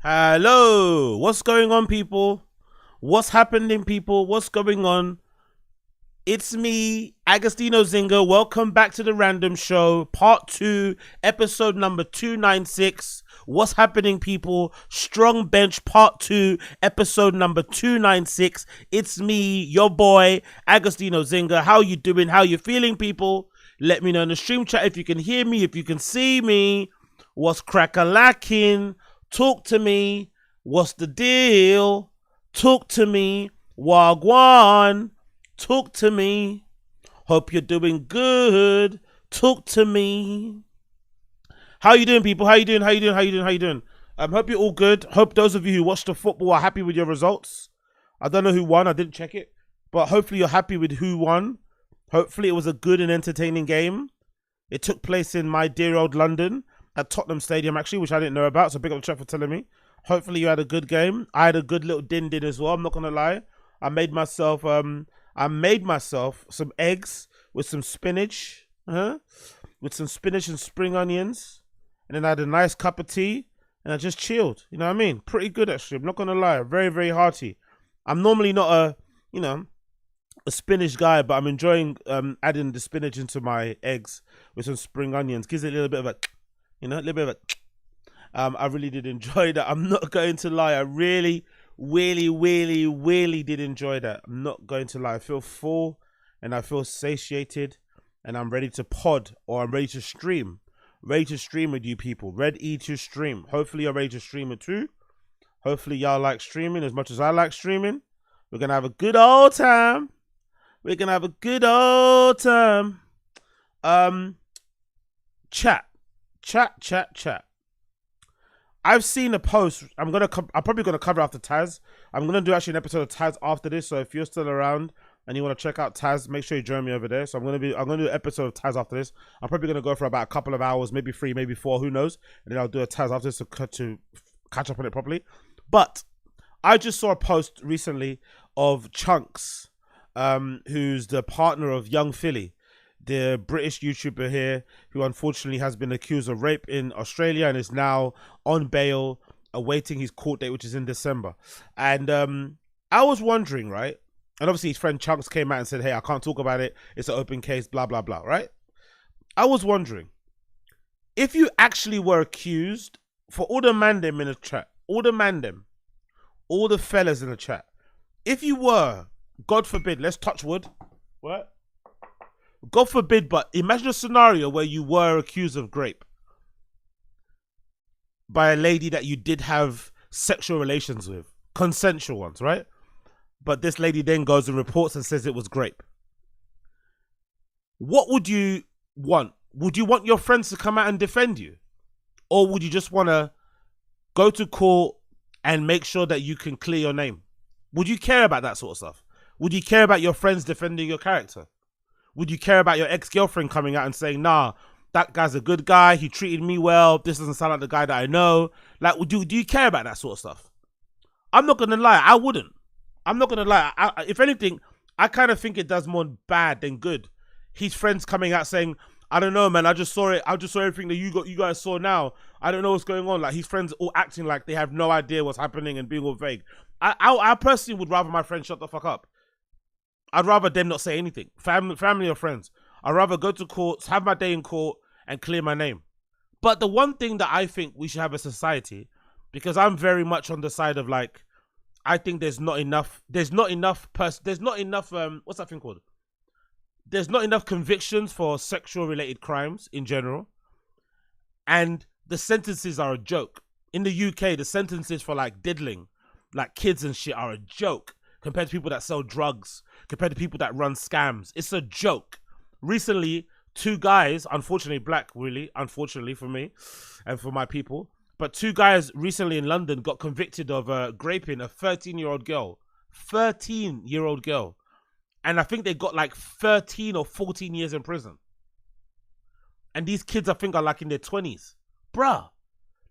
Hello, what's going on, people? What's happening, people? What's going on? It's me, Agostino Zinga. Welcome back to the Random Show, Part 2, episode number 296. What's happening, people? Strong Bench, Part 2, episode number 296. It's me, your boy, Agostino Zinga. How you doing? How you feeling, people? Let me know in the stream chat if you can hear me, if you can see me. What's crack-a-lacking? Talk to me. What's the deal? Talk to me. Wagwan. Talk to me. Hope you're doing good. Talk to me. How you doing, people? How you doing? How you doing? How you doing? How you doing? Hope you're all good. Hope those of you who watched the football are happy with your results. I don't know who won. I didn't check it. But hopefully you're happy with who won. Hopefully it was a good and entertaining game. It took place in my dear old London at Tottenham Stadium, actually, which I didn't know about. So big up the chat for telling me. Hopefully you had a good game. I had a good little din-din as well. I'm not going to lie. I made myself some eggs with some spinach, with some spinach and spring onions. And then I had a nice cup of tea and I just chilled. You know what I mean? Pretty good, actually. I'm not going to lie. Very, very hearty. I'm normally not a spinach guy, but I'm enjoying adding the spinach into my eggs with some spring onions. Gives it a little bit of a, a little bit of a. I really did enjoy that. I'm not going to lie. I really did enjoy that. I'm not going to lie. I feel full and I feel satiated and I'm ready to pod, or I'm ready to stream. Ready to stream with you people. Ready to stream. Hopefully you're ready to stream it too. Hopefully y'all like streaming as much as I like streaming. We're going to have a good old time. We're going to have a good old time. Chat. I've seen a post. I'm probably gonna cover after Taz. I'm gonna do actually an episode of Taz after this. So if you're still around and you want to check out Taz, make sure you join me over there. So I'm gonna do an episode of Taz after this. I'm probably gonna go for about a couple of hours, maybe 3, maybe 4, who knows? And then I'll do a Taz after this to catch up on it properly. But I just saw a post recently of Chunks, who's the partner of Young Philly, the British YouTuber here, who unfortunately has been accused of rape in Australia and is now on bail, awaiting his court date, which is in December. And I was wondering, right? And obviously his friend Chunks came out and said, hey, I can't talk about it. It's an open case, blah, blah, blah, right? I was wondering, if you actually were accused, for all the mandem in the chat, all the fellas in the chat, if you were, God forbid, let's touch wood, what? God forbid, but imagine a scenario where you were accused of rape by a lady that you did have sexual relations with, consensual ones, right? But this lady then goes and reports and says it was rape. What would you want? Would you want your friends to come out and defend you? Or would you just want to go to court and make sure that you can clear your name? Would you care about that sort of stuff? Would you care about your friends defending your character? Would you care about your ex-girlfriend coming out and saying, nah, that guy's a good guy, he treated me well, this doesn't sound like the guy that I know? Like, do you care about that sort of stuff? I'm not going to lie, I wouldn't. I'm not going to lie. If anything, I kind of think it does more bad than good. His friends coming out saying, I don't know, man, I just saw it. I just saw everything that you guys saw now. I don't know what's going on. Like, his friends all acting like they have no idea what's happening and being all vague. I personally would rather my friends shut the fuck up. I'd rather them not say anything. Family or friends. I'd rather go to court, have my day in court, and clear my name. But the one thing that I think we should have as society, because I'm very much on the side of like, I think there's not enough what's that thing called? There's not enough convictions for sexual related crimes in general. And the sentences are a joke. In the UK, the sentences for like diddling, like kids and shit, are a joke. Compared to people that sell drugs, compared to people that run scams. It's a joke. Recently, 2 guys, unfortunately black, really, unfortunately for me and for my people, but 2 guys recently in London got convicted of raping a 13-year-old girl. 13-year-old girl. And I think they got like 13 or 14 years in prison. And these kids, I think, are like in their 20s. Bruh,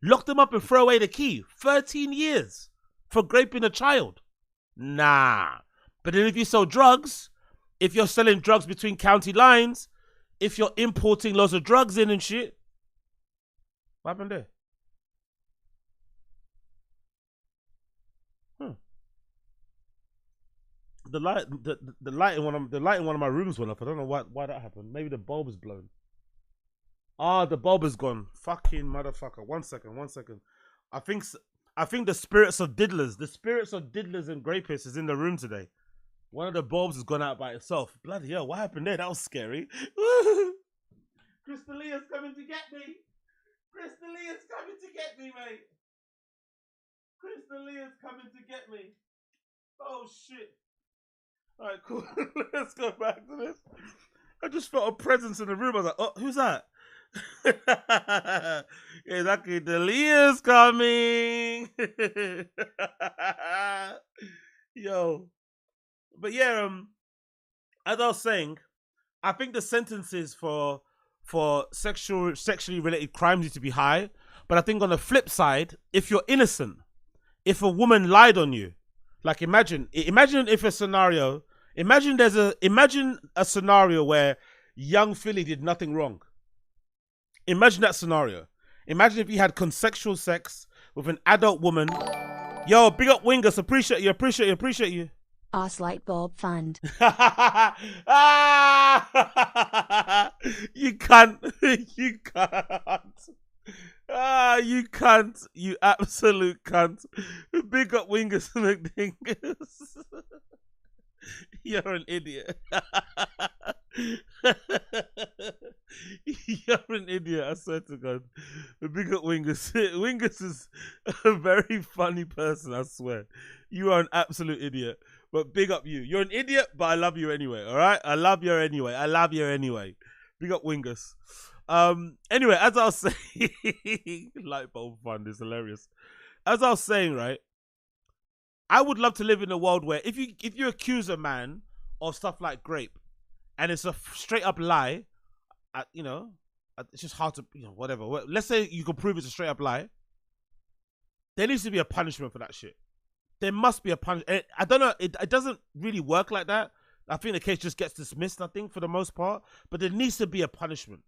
lock them up and throw away the key. 13 years for raping a child. Nah. But then if you sell drugs, if you're selling drugs between county lines, if you're importing lots of drugs in and shit, what happened there? the light in one of my rooms went off. I don't know why that happened. Maybe the bulb is blown. Ah, the bulb is gone. Fucking motherfucker. One second. I think the spirits of diddlers and grapists is in the room today. One of the bulbs has gone out by itself. Bloody hell, what happened there? That was scary. Crystalia's coming to get me. Crystalia's coming to get me, mate. Crystalia's coming to get me. Oh shit. Alright, cool. Let's go back to this. I just felt a presence in the room. I was like, oh, who's that? Exactly. The Leah's coming. Yo. But yeah, as I was saying, I think the sentences for sexually related crimes need to be high. But I think on the flip side, if you're innocent, if a woman lied on you, like imagine if a scenario, imagine a scenario where young Philly did nothing wrong. Imagine that scenario. Imagine if he had consensual sex with an adult woman. Yo, big up Wingus, appreciate you. Arse light bulb fund. You can't. You can't. You absolute cunt. Big up Wingus McDingus. You're an idiot. You're an idiot, I swear to God. Big up Wingus. Wingus is a very funny person, I swear. You are an absolute idiot. But big up you. You're an idiot, but I love you anyway, alright? I love you anyway. Big up Wingus. Anyway, as I was saying, light bulb fund is hilarious. As I was saying, right, I would love to live in a world where if you accuse a man of stuff like grape, and it's a straight up lie, it's just hard to, whatever. Let's say you can prove it's a straight up lie. There needs to be a punishment for that shit. There must be a punishment. I don't know. It doesn't really work like that. I think the case just gets dismissed, I think, for the most part. But there needs to be a punishment.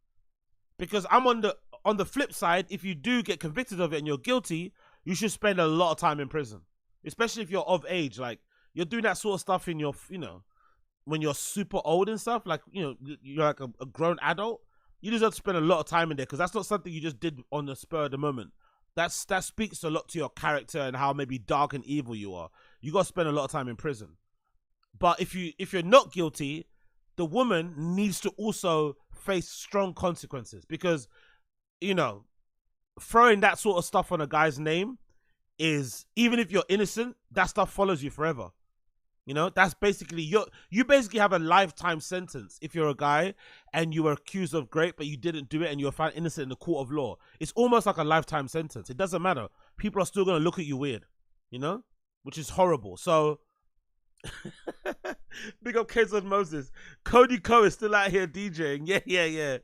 Because I'm on the flip side, if you do get convicted of it and you're guilty, you should spend a lot of time in prison. Especially if you're of age. Like, you're doing that sort of stuff in your, when you're super old and stuff. Like, you're like a grown adult. You deserve to spend a lot of time in there because that's not something you just did on the spur of the moment. That speaks a lot to your character and how maybe dark and evil you are. You got to spend a lot of time in prison. But if you're not guilty, the woman needs to also face strong consequences because, throwing that sort of stuff on a guy's name is, even if you're innocent, that stuff follows you forever. That's basically you basically have a lifetime sentence if you're a guy and you were accused of rape but you didn't do it and you were found innocent in the court of law. It's almost like a lifetime sentence. It doesn't matter. People are still going to look at you weird, which is horrible. So big up Kids on Moses. Cody Ko is still out here DJing. Yeah.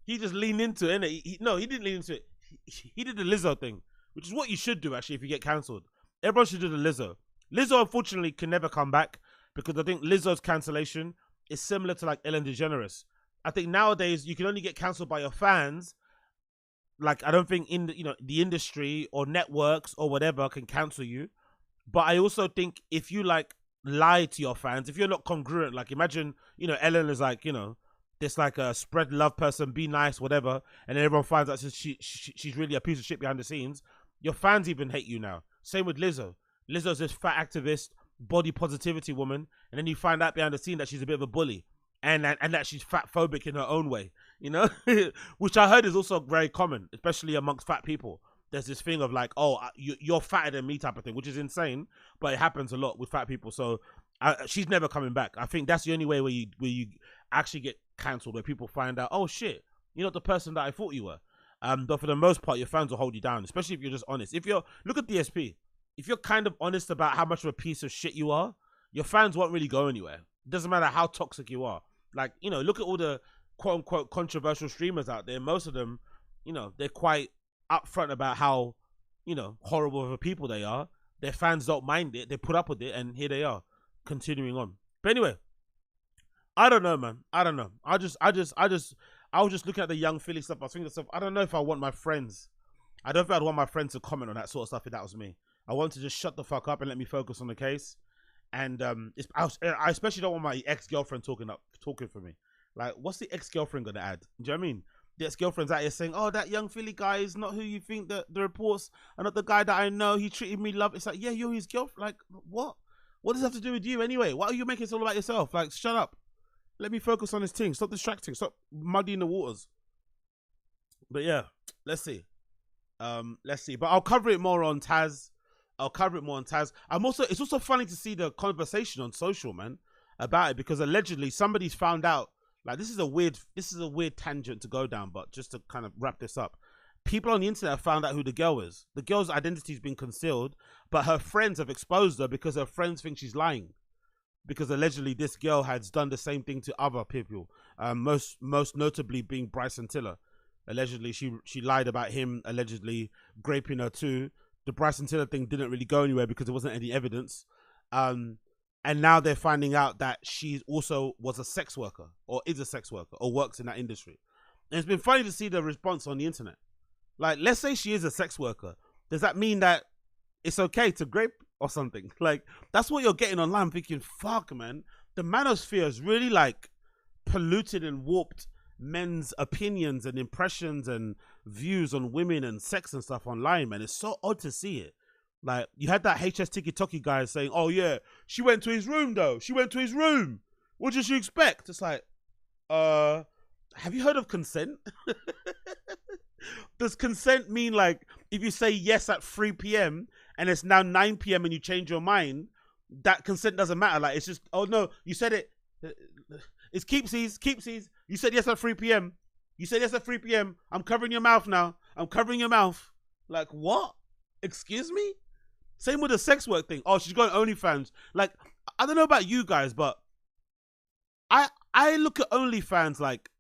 He just leaned into it, innit? No, he didn't lean into it. He did the Lizzo thing, which is what you should do actually if you get cancelled. Everyone should do the Lizzo. Lizzo, unfortunately, can never come back because I think Lizzo's cancellation is similar to like Ellen DeGeneres. I think nowadays you can only get cancelled by your fans. Like, I don't think the industry or networks or whatever can cancel you. But I also think if you like lie to your fans, if you're not congruent, like imagine, Ellen is like, this like a spread love person, be nice, whatever, and then everyone finds out she's really a piece of shit behind the scenes. Your fans even hate you now. Same with Lizzo. Lizzo's this fat activist, body positivity woman, and then you find out behind the scene that she's a bit of a bully and that she's fat phobic in her own way, which I heard is also very common, especially amongst fat people. There's this thing of like, oh, you're fatter than me type of thing, which is insane, but it happens a lot with fat people. So she's never coming back. I think that's the only way where you actually get cancelled, where people find out, oh shit, you're not the person that I thought you were. But for the most part, your fans will hold you down, especially if you're just honest. Look at DSP. If you're kind of honest about how much of a piece of shit you are, your fans won't really go anywhere. It doesn't matter how toxic you are. Like, look at all the quote unquote controversial streamers out there. Most of them, they're quite upfront about how, horrible of a people they are. Their fans don't mind it. They put up with it, and here they are, continuing on. But anyway, I don't know, man. I don't know. I was just looking at the young Philly stuff. I was thinking to myself, I don't know if I want my friends. I don't think I'd want my friends to comment on that sort of stuff if that was me. I want to just shut the fuck up and let me focus on the case. And I especially don't want my ex-girlfriend talking for me. Like, what's the ex-girlfriend gonna add? Do you know what I mean? The ex-girlfriend's out here saying, "Oh, that young Philly guy is not who you think that the reports are not the guy that I know. He treated me love." It's like, yeah, you're his girlfriend. Like, what? What does it have to do with you anyway? Why are you making it all about yourself? Like, shut up. Let me focus on this thing. Stop distracting. Stop muddying the waters. But yeah, let's see. Let's see. But I'll cover it more on Taz. It's also funny to see the conversation on social, man, about it, because allegedly somebody's found out. Like, this is a weird tangent to go down, but just to kind of wrap this up, people on the internet have found out who the girl is. The girl's identity's been concealed, but her friends have exposed her because her friends think she's lying. Because allegedly this girl has done the same thing to other people, most notably being Bryson Tiller. Allegedly, she lied about him allegedly raping her too. The Bryson Tiller thing didn't really go anywhere because there wasn't any evidence. And now they're finding out that she also was a sex worker, or is a sex worker, or works in that industry. And it's been funny to see the response on the internet. Like, let's say she is a sex worker. Does that mean that it's okay to grape or something? Like, that's what you're getting online. I'm thinking, fuck, man. The manosphere is really, like, polluted and warped men's opinions and impressions and views on women and sex and stuff online, man. It's so odd to see it. Like, you had that TikTok guy saying, "Oh yeah, she went to his room though. She went to his room. What did you expect?" It's like, have you heard of consent? Does consent mean, like, if you say yes at 3 p.m. and it's now 9 p.m. and you change your mind, that consent doesn't matter? Like, it's just, oh no, you said it. It's keepsies. You said yes at 3 p.m. You said yes at 3 p.m. I'm covering your mouth now. I'm covering your mouth. Like, what? Excuse me? Same with the sex work thing. Oh, she's going OnlyFans. Like, I don't know about you guys, but I look at OnlyFans like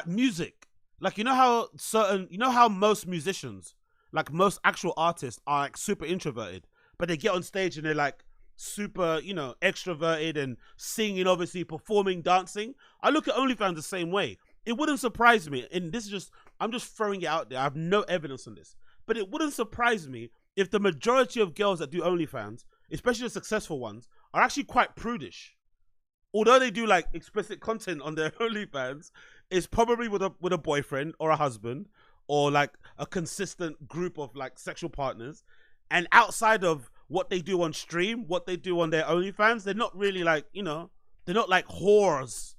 music. Like, you know how most musicians, like most actual artists, are like super introverted, but they get on stage and they're like super, extroverted and singing, obviously performing, dancing. I look at OnlyFans the same way. It wouldn't surprise me, and this is just, I'm just throwing it out there. I have no evidence on this, but it wouldn't surprise me if the majority of girls that do OnlyFans, especially the successful ones, are actually quite prudish. Although they do like explicit content on their OnlyFans, it's probably with a boyfriend or a husband, or like a consistent group of like sexual partners. And outside of what they do on stream, what they do on their OnlyFans, they're not really like, they're not like whores,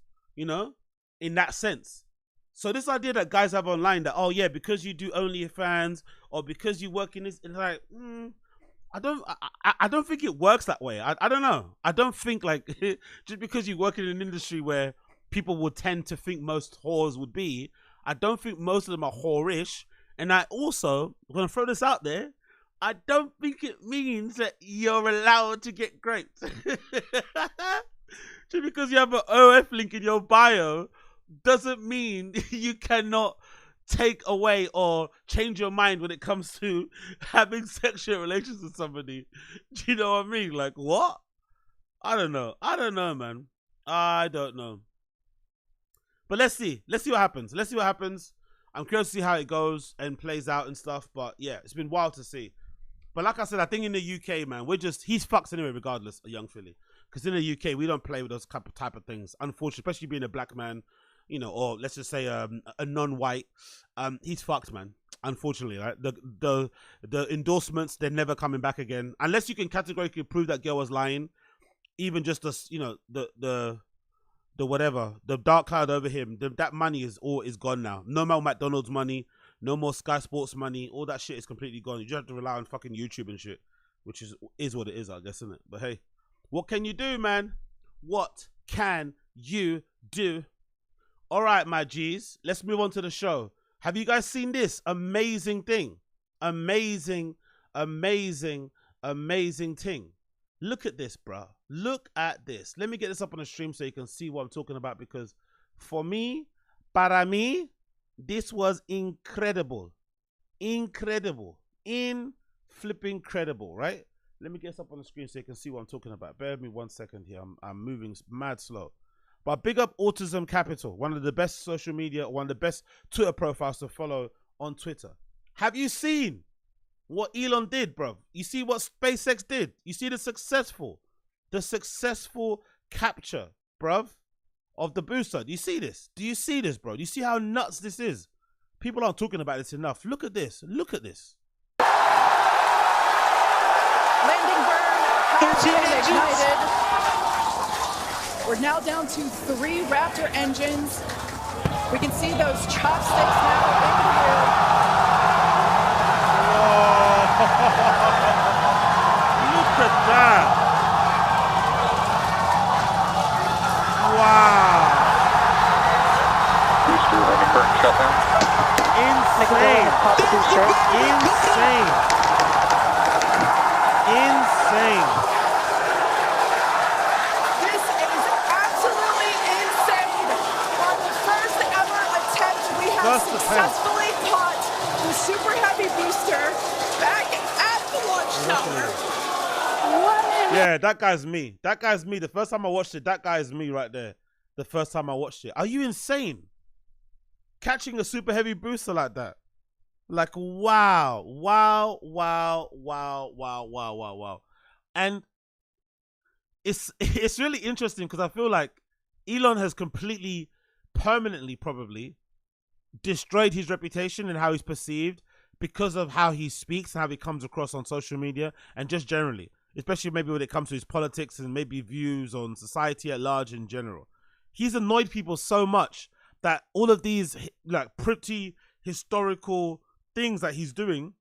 in that sense. So this idea that guys have online that, oh yeah, because you do OnlyFans or because you work in this, it's like, I don't think it works that way. I don't know. I don't think, like, just because you work in an industry where people would tend to think most whores would be, I don't think most of them are whorish. And I also, I'm going to throw this out there, I don't think it means that you're allowed to get raped. Just because you have an OF link in your bio doesn't mean you cannot take away or change your mind when it comes to having sexual relations with somebody. Do you know what I mean? Like, what? I don't know, man. I don't know. But let's see what happens. I'm curious to see how it goes and plays out and stuff. But yeah, it's been wild to see. But like I said, I think in the UK, man, he's fucked anyway, regardless, a young Philly. Because in the UK, we don't play with those type of things. Unfortunately, especially being a black man, or let's just say a non-white, he's fucked, man. Unfortunately, right? The endorsements, they're never coming back again unless you can categorically prove that girl was lying. Even just the whatever, the dark cloud over him, that money is gone now. No more McDonald's money, no more Sky Sports money. All that shit is completely gone. You just have to rely on fucking YouTube and shit, which is what it is, I guess, isn't it? But hey, what can you do, man? What can you do? All right, my G's, let's move on to the show. Have you guys seen this amazing thing? Amazing thing. Look at this, bro. Look at this. Let me get this up on the stream so you can see what I'm talking about, because for me, para mí, this was incredible. Incredible. Flipping credible, right? Let me get this up on the screen so you can see what I'm talking about. Bear with me 1 second here. I'm moving mad slow. But big up Autism Capital, one of the best social media, one of the best Twitter profiles to follow on Twitter. Have you seen what Elon did, bro. You see what SpaceX did. You see the successful capture, bruv, of the booster. Do you see this? Do you see this, bro? Do you see how nuts this is? People aren't talking about this enough. Look at this. Look at this. Landing burn has been ignited. We're now down to 3 Raptor engines. We can see those chopsticks now in the air. Look at that. Wow. Booster under current shutdown. Insane. Insane. Insane. This is absolutely insane. On the first ever attempt, we have successfully caught the Super Heavy booster back at the launch tower. Yeah, that guy's me. That guy's me. The first time I watched it, that guy is me right there. The first time I watched it. Are you insane? Catching a Super Heavy booster like that. Like, wow. Wow, wow, wow, wow, wow, wow, wow. And it's really interesting because I feel like Elon has completely, permanently probably, destroyed his reputation and how he's perceived because of how he speaks and how he comes across on social media and just generally. Especially maybe when it comes to his politics and maybe views on society at large in general. He's annoyed people so much that all of these like pretty historical things that he's doing,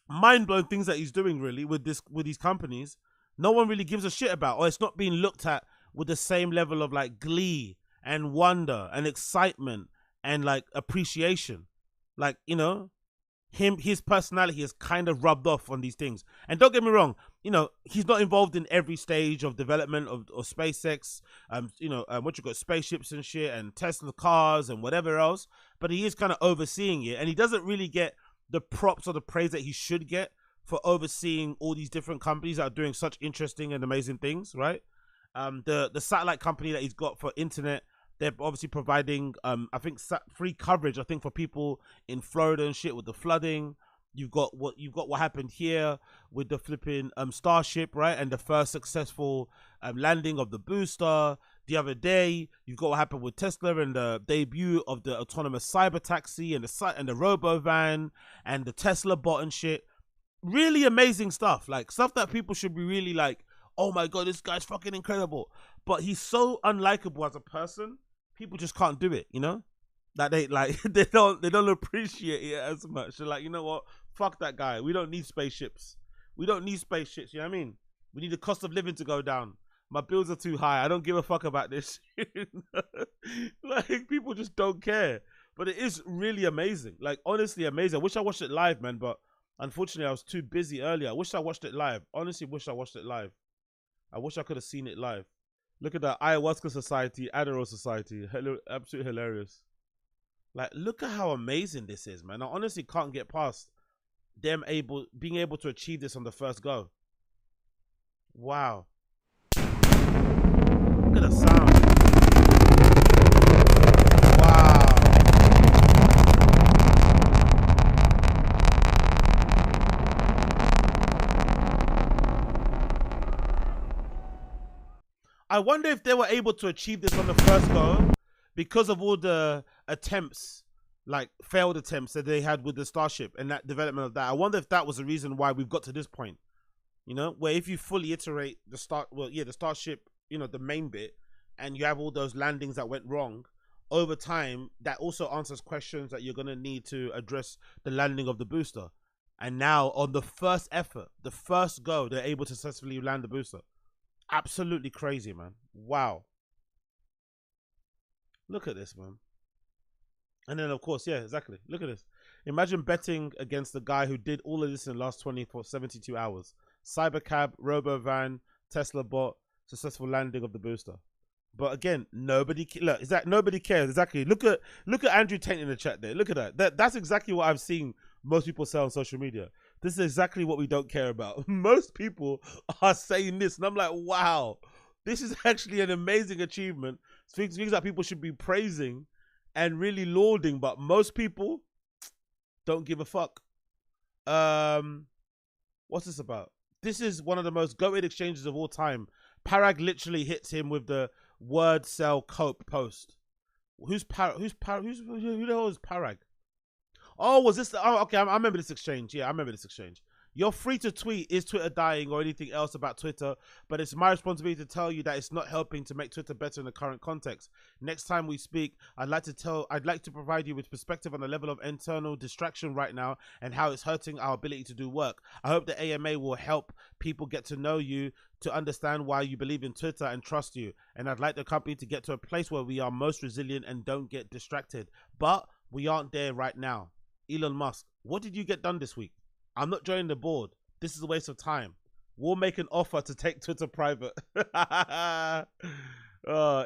mind-blowing things that he's doing really with these companies, no one really gives a shit about, or it's not being looked at with the same level of like glee and wonder and excitement and like appreciation. Like, you know, his personality has kind of rubbed off on these things. And don't get me wrong, you know, he's not involved in every stage of development of SpaceX, spaceships and shit and Tesla cars and whatever else, but he is kind of overseeing it, and he doesn't really get the props or the praise that he should get for overseeing all these different companies that are doing such interesting and amazing things, right? The satellite company that he's got for internet, they're obviously providing, I think, free coverage, I think, for people in Florida and shit with the flooding. You've got what happened here with the flipping Starship, right? And the first successful landing of the booster. The other day, you've got what happened with Tesla and the debut of the autonomous cyber taxi and the robo van and the Tesla bot and shit. Really amazing stuff, like stuff that people should be really like, oh my god, this guy's fucking incredible. But he's so unlikable as a person. People just can't do it, you know? That they don't appreciate it as much. They're like, you know what? Fuck that guy. We don't need spaceships. We don't need spaceships. You know what I mean? We need the cost of living to go down. My bills are too high. I don't give a fuck about this. Like, people just don't care. But it is really amazing. Like, honestly amazing. I wish I watched it live, man. But unfortunately, I was too busy earlier. I wish I watched it live. Honestly, wish I watched it live. I wish I could have seen it live. Look at that Ayahuasca Society, Adderall Society. Absolutely hilarious. Like, look at how amazing this is, man. I honestly can't get past them being able to achieve this on the first go. Wow. Look at the sound. Wow. I wonder if they were able to achieve this on the first go because of all the attempts, like failed attempts that they had with the Starship and that development of that. I wonder if that was the reason why we've got to this point, you know, where if you fully iterate the Starship, you know, the main bit, and you have all those landings that went wrong over time, that also answers questions that you're going to need to address the landing of the booster. And now on the first effort, the first go, they're able to successfully land the booster. Absolutely crazy, man. Wow. Look at this, man. And then, of course, yeah, exactly. Look at this. Imagine betting against the guy who did all of this in the last 72 hours. Cybercab, Robovan, Tesla bot, successful landing of the booster. But again, nobody cares. Exactly. Look at Andrew Tate in the chat there. Look at that. That's exactly what I've seen most people say on social media. This is exactly what we don't care about. Most people are saying this, and I'm like, wow, this is actually an amazing achievement. Things that people should be praising and really lauding, but most people don't give a fuck. What's this about? This is one of the most goated exchanges of all time. Parag literally hits him with the word sell cope post. Who the hell is Parag? Oh, was this? Oh, okay. I remember this exchange. Yeah, I remember this exchange. You're free to tweet, is Twitter dying or anything else about Twitter, but it's my responsibility to tell you that it's not helping to make Twitter better in the current context. Next time we speak, I'd like to provide you with perspective on the level of internal distraction right now and how it's hurting our ability to do work. I hope the AMA will help people get to know you, to understand why you believe in Twitter and trust you. And I'd like the company to get to a place where we are most resilient and don't get distracted. But we aren't there right now. Elon Musk, what did you get done this week? I'm not joining the board. This is a waste of time. We'll make an offer to take Twitter private.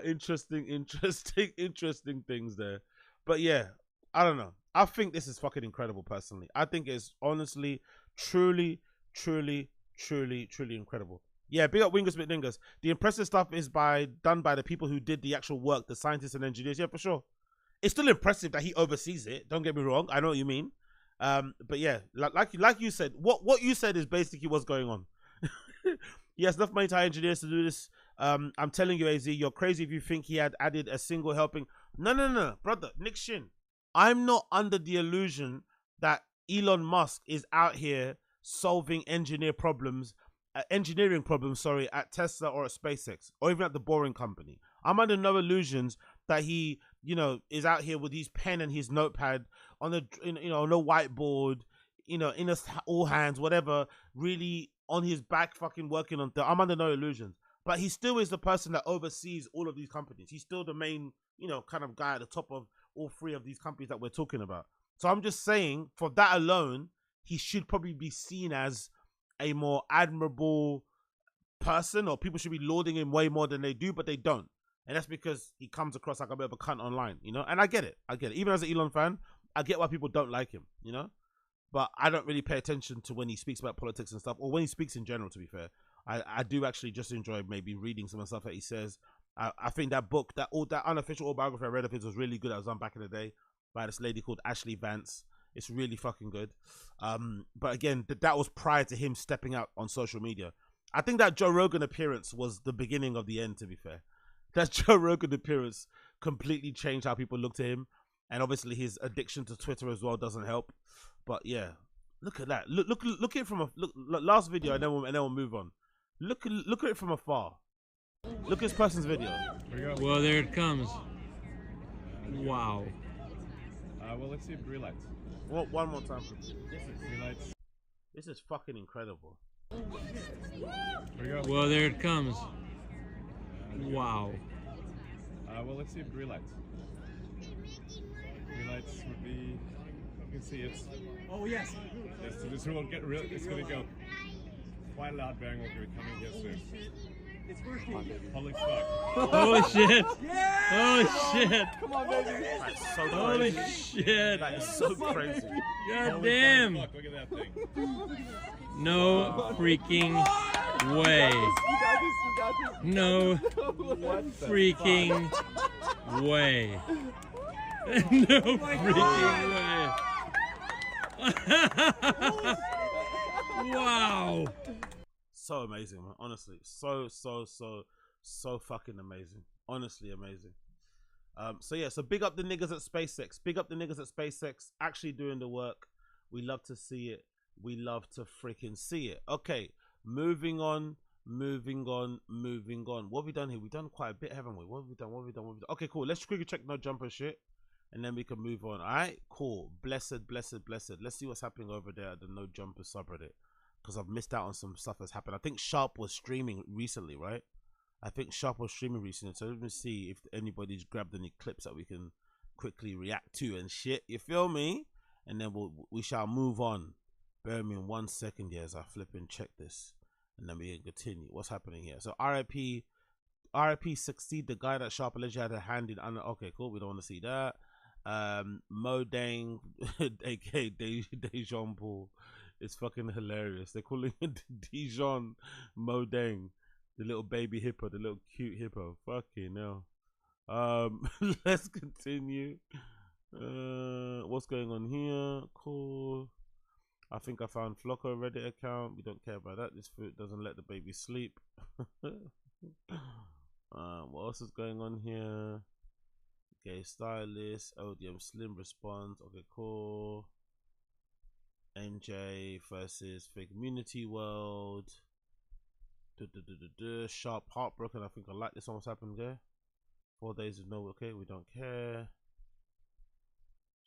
Interesting things there. But yeah, I don't know. I think this is fucking incredible personally. I think it's honestly, truly incredible. Yeah, big up Wingers McDingers. The impressive stuff is done by the people who did the actual work, the scientists and engineers. Yeah, for sure. It's still impressive that he oversees it. Don't get me wrong. I know what you mean. But yeah, like you said, what you said is basically what's going on. He has enough money to hire engineers to do this. I'm telling you, AZ, you're crazy if you think he had added a single helping. No, brother, Nick Shin. I'm not under the illusion that Elon Musk is out here solving engineering problems, at Tesla or at SpaceX, or even at the Boring Company. I'm under no illusions that he, is out here with his pen and his notepad on a whiteboard, in a all hands, whatever, really on his back, fucking working on. I'm under no illusions. But he still is the person that oversees all of these companies. He's still the main, kind of guy at the top of all three of these companies that we're talking about. So I'm just saying, for that alone, he should probably be seen as a more admirable person, or people should be lauding him way more than they do, but they don't. And that's because he comes across like a bit of a cunt online, and I get it. Even as an Elon fan, I get why people don't like him, but I don't really pay attention to when he speaks about politics and stuff, or when he speaks in general, to be fair. I do actually just enjoy maybe reading some of the stuff that he says. I think that book, that unofficial autobiography I read of his was really good. I was on back in the day by this lady called Ashley Vance. It's really fucking good. But again, that was prior to him stepping out on social media. I think that Joe Rogan appearance was the beginning of the end, to be fair. That Joe Rogan appearance completely changed how people look to him. And obviously his addiction to Twitter as well doesn't help. But yeah, look at that. Look at it from last video, and then we'll move on. Look at it from afar. Look at this person's video. Well, there it comes. Wow. Well, let's see green lights. One more time, please. Green lights. This is fucking incredible. Well, there it comes. Wow. Well, let's see green lights. Green lights would be. You can see it. Oh yes. Yes. So this will get real. It's gonna go quite a loud bang. Will be coming here soon. It's working. Holy fuck. Holy shit. Yeah! Holy shit. Come on, baby. That's so Holy crazy. shit. That is so crazy. God Holy damn. fuck, look at that thing. No freaking way. You got this. No freaking way. No freaking way. Wow. So amazing, man. Honestly, so fucking amazing. Honestly amazing. So big up the niggas at SpaceX. Big up the niggas at SpaceX actually doing the work. We love to see it. We love to freaking see it. Okay, moving on. What have we done here? We've done quite a bit, haven't we? What have we done? Okay, cool. Let's quickly check no jumper shit, and then we can move on. All right, cool. Blessed. Let's see what's happening over there at the no jumper subreddit, because I've missed out on some stuff that's happened. I think Sharp was streaming recently, right? So let me see if anybody's grabbed any clips that we can quickly react to and shit. You feel me? And then we shall move on. Bear me in 1 second here as I flip and check this, and then we can continue. What's happening here? So RIP Succeed, the guy that Sharp allegedly had a hand in. Okay, cool. We don't want to see that. Mo Dang, aka Dejan Paul, is fucking hilarious. They're calling it Dijon Mo Dang, the little baby hippo, the little cute hippo. Fucking hell. Let's continue. What's going on here? Cool. I think I found Flocko Reddit account. We don't care about that. This fruit doesn't let the baby sleep. What else is going on here? Gay stylist, ODM Slim response. Okay, cool. NJ versus Fake Community World. Sharp heartbroken. I think I like this one. What's happened there? 4 days of no. Okay, we don't care.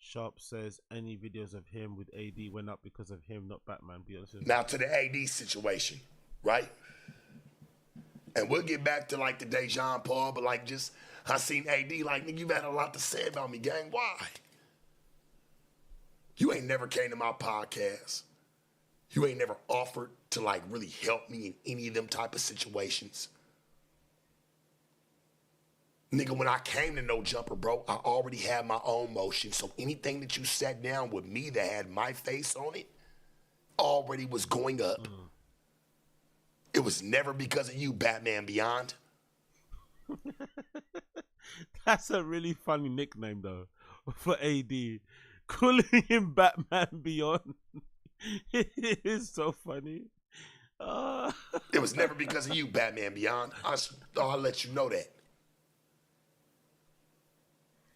Sharp says any videos of him with AD went up because of him, not Batman. Be honest. Now to the AD situation, right? And we'll get back to like the Dejan Paul, but like just I seen AD like, nigga, you've had a lot to say about me, gang. Why? You ain't never came to my podcast. You ain't never offered to like really help me in any of them type of situations. Nigga, when I came to No Jumper, bro, I already had my own motion. So anything that you sat down with me that had my face on it already was going up. It was never because of you, Batman Beyond. That's a really funny nickname though for AD. Calling him Batman Beyond. It is so funny. It was never because of you, Batman Beyond. I'll let you know that.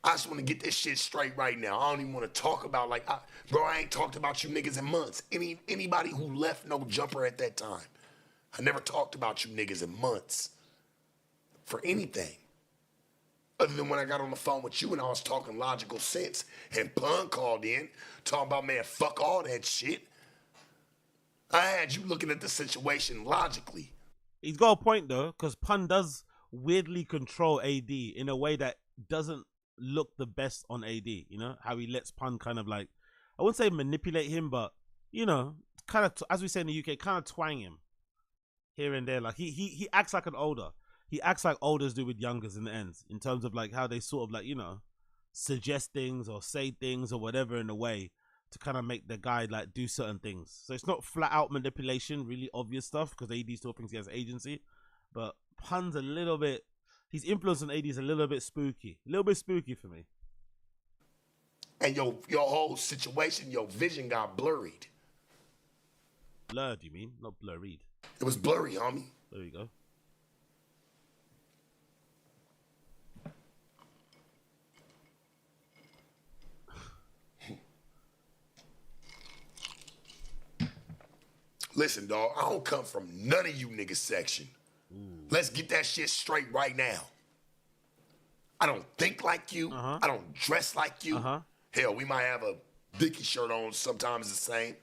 I just want to get this shit straight right now. I don't even want to talk about bro, I ain't talked about you niggas in months. Anybody who left No Jumper at that time. I never talked about you niggas in months for anything. Other than when I got on the phone with you and I was talking logical sense and Pun called in talking about, man, fuck all that shit. I had you looking at the situation logically. He's got a point though, because Pun does weirdly control AD in a way that doesn't look the best on AD, you know? How he lets Pun kind of like, I wouldn't say manipulate him, but, you know, kind of, as we say in the UK, kind of twang him here and there. Like he acts like an older. He acts like olders do with youngers in the ends, in terms of like how they sort of like, you know, suggest things or say things or whatever in a way to kind of make the guy like do certain things. So it's not flat out manipulation, really obvious stuff, because AD still thinks he has agency. But Pun's a little bit, his influence on AD is a little bit spooky. A little bit spooky for me. And your whole situation, your vision got blurred. Blurred, you mean? Not blurried. It was blurry, homie. There you go. Listen, dog, I don't come from none of you niggas section. Let's get that shit straight right now. I don't think like you. I don't dress like you. Hell, we might have a Dickie shirt on, sometimes the same.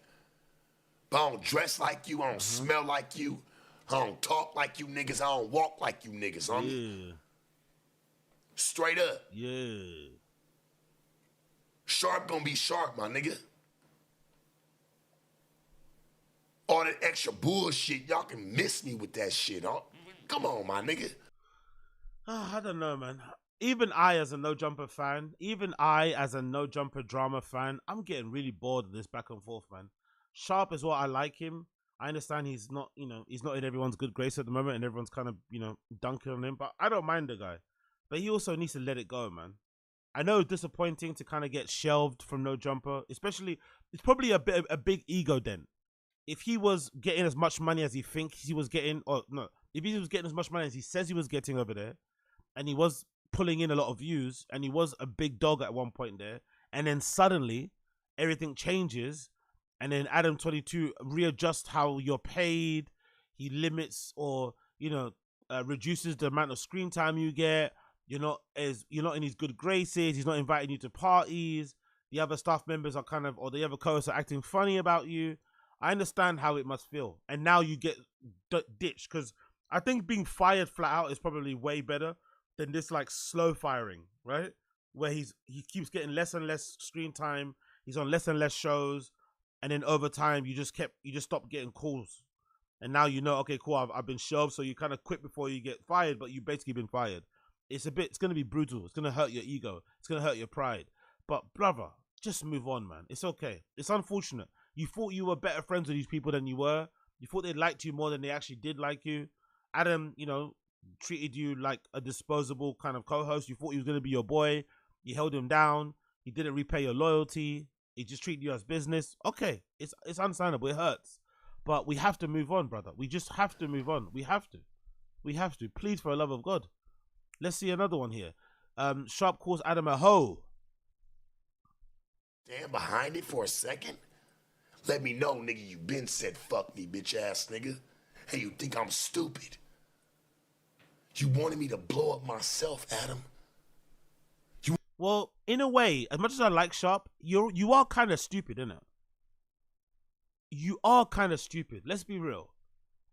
But I don't dress like you. I don't smell like you. I don't talk like you niggas. I don't walk like you niggas, homie. Yeah. Straight up. Yeah. Sharp gonna be sharp, my nigga. All that extra bullshit, y'all can miss me with that shit, huh? Come on, my nigga. I don't know, man. Even I, as a No Jumper fan, even I, as a No Jumper drama fan, I'm getting really bored of this back and forth, man. Sharp is what I like him. I understand he's not, you know, he's not in everyone's good grace at the moment and everyone's kind of, you know, dunking on him, but I don't mind the guy. But he also needs to let it go, man. I know it's disappointing to kind of get shelved from No Jumper, especially, it's probably a big ego dent. If he was getting as much money as he thinks he was getting, or no, if he was getting as much money as he says he was getting over there, and he was pulling in a lot of views, and he was a big dog at one point there, and then suddenly everything changes, and then Adam22 readjusts how you're paid, he limits or, you know, reduces the amount of screen time you get, you're not in his good graces, he's not inviting you to parties, the other staff members are kind of, or the other co-hosts are acting funny about you. I understand how it must feel. And now you get ditched, because I think being fired flat out is probably way better than this like slow firing, right? Where he keeps getting less and less screen time, he's on less and less shows, and then over time you just stop getting calls. And now you know, okay, cool, I've been shelved, so you kind of quit before you get fired, but you basically been fired. It's going to be brutal. It's going to hurt your ego. It's going to hurt your pride. But brother, just move on, man. It's okay. It's unfortunate. You thought you were better friends with these people than you were. You thought they liked you more than they actually did like you. Adam, you know, treated you like a disposable kind of co-host. You thought he was going to be your boy. You held him down. He didn't repay your loyalty. He just treated you as business. Okay, it's unsignable. It hurts, but we have to move on, brother. We just have to move on. We have to. Please, for the love of God. Let's see another one here. Sharp calls Adam a hoe. Stand behind it for a second. Let me know, nigga, you been said fuck me, bitch ass nigga. Hey, you think I'm stupid? You wanted me to blow up myself, Adam. Well, in a way, as much as I like Sharp, you are kind of stupid, innit? You are kind of stupid. Let's be real.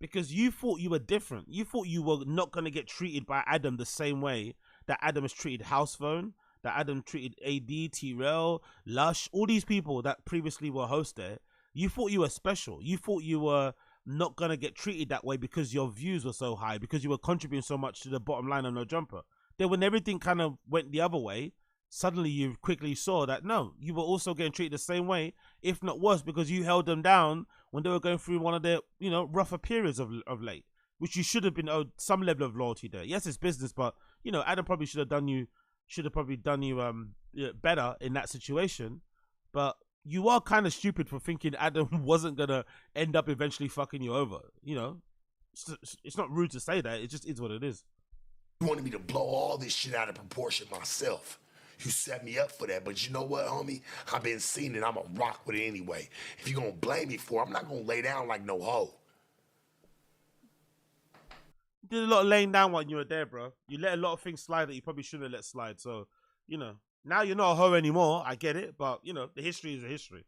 Because you thought you were different. You thought you were not going to get treated by Adam the same way that Adam has treated House Phone, that Adam treated AD, T-Rail, Lush, all these people that previously were hosts there. You thought you were special. You thought you were not going to get treated that way because your views were so high, because you were contributing so much to the bottom line of No Jumper. Then when everything kind of went the other way, suddenly you quickly saw that, no, you were also getting treated the same way, if not worse, because you held them down when they were going through one of their, rougher periods of late, which you should have been owed some level of loyalty there. Yes, it's business, but, Adam probably should have done you better in that situation. But you are kind of stupid for thinking Adam wasn't going to end up eventually fucking you over. It's not rude to say that. It just is what it is. You wanted me to blow all this shit out of proportion myself. You set me up for that, but you know what, homie? I've been seeing it. I'm going to rock with it anyway. If you're going to blame me for it, I'm not going to lay down like no hoe. You did a lot of laying down when you were there, bro. You let a lot of things slide that you probably shouldn't have let slide. So, now you're not a hoe anymore. I get it, but, the history is a history.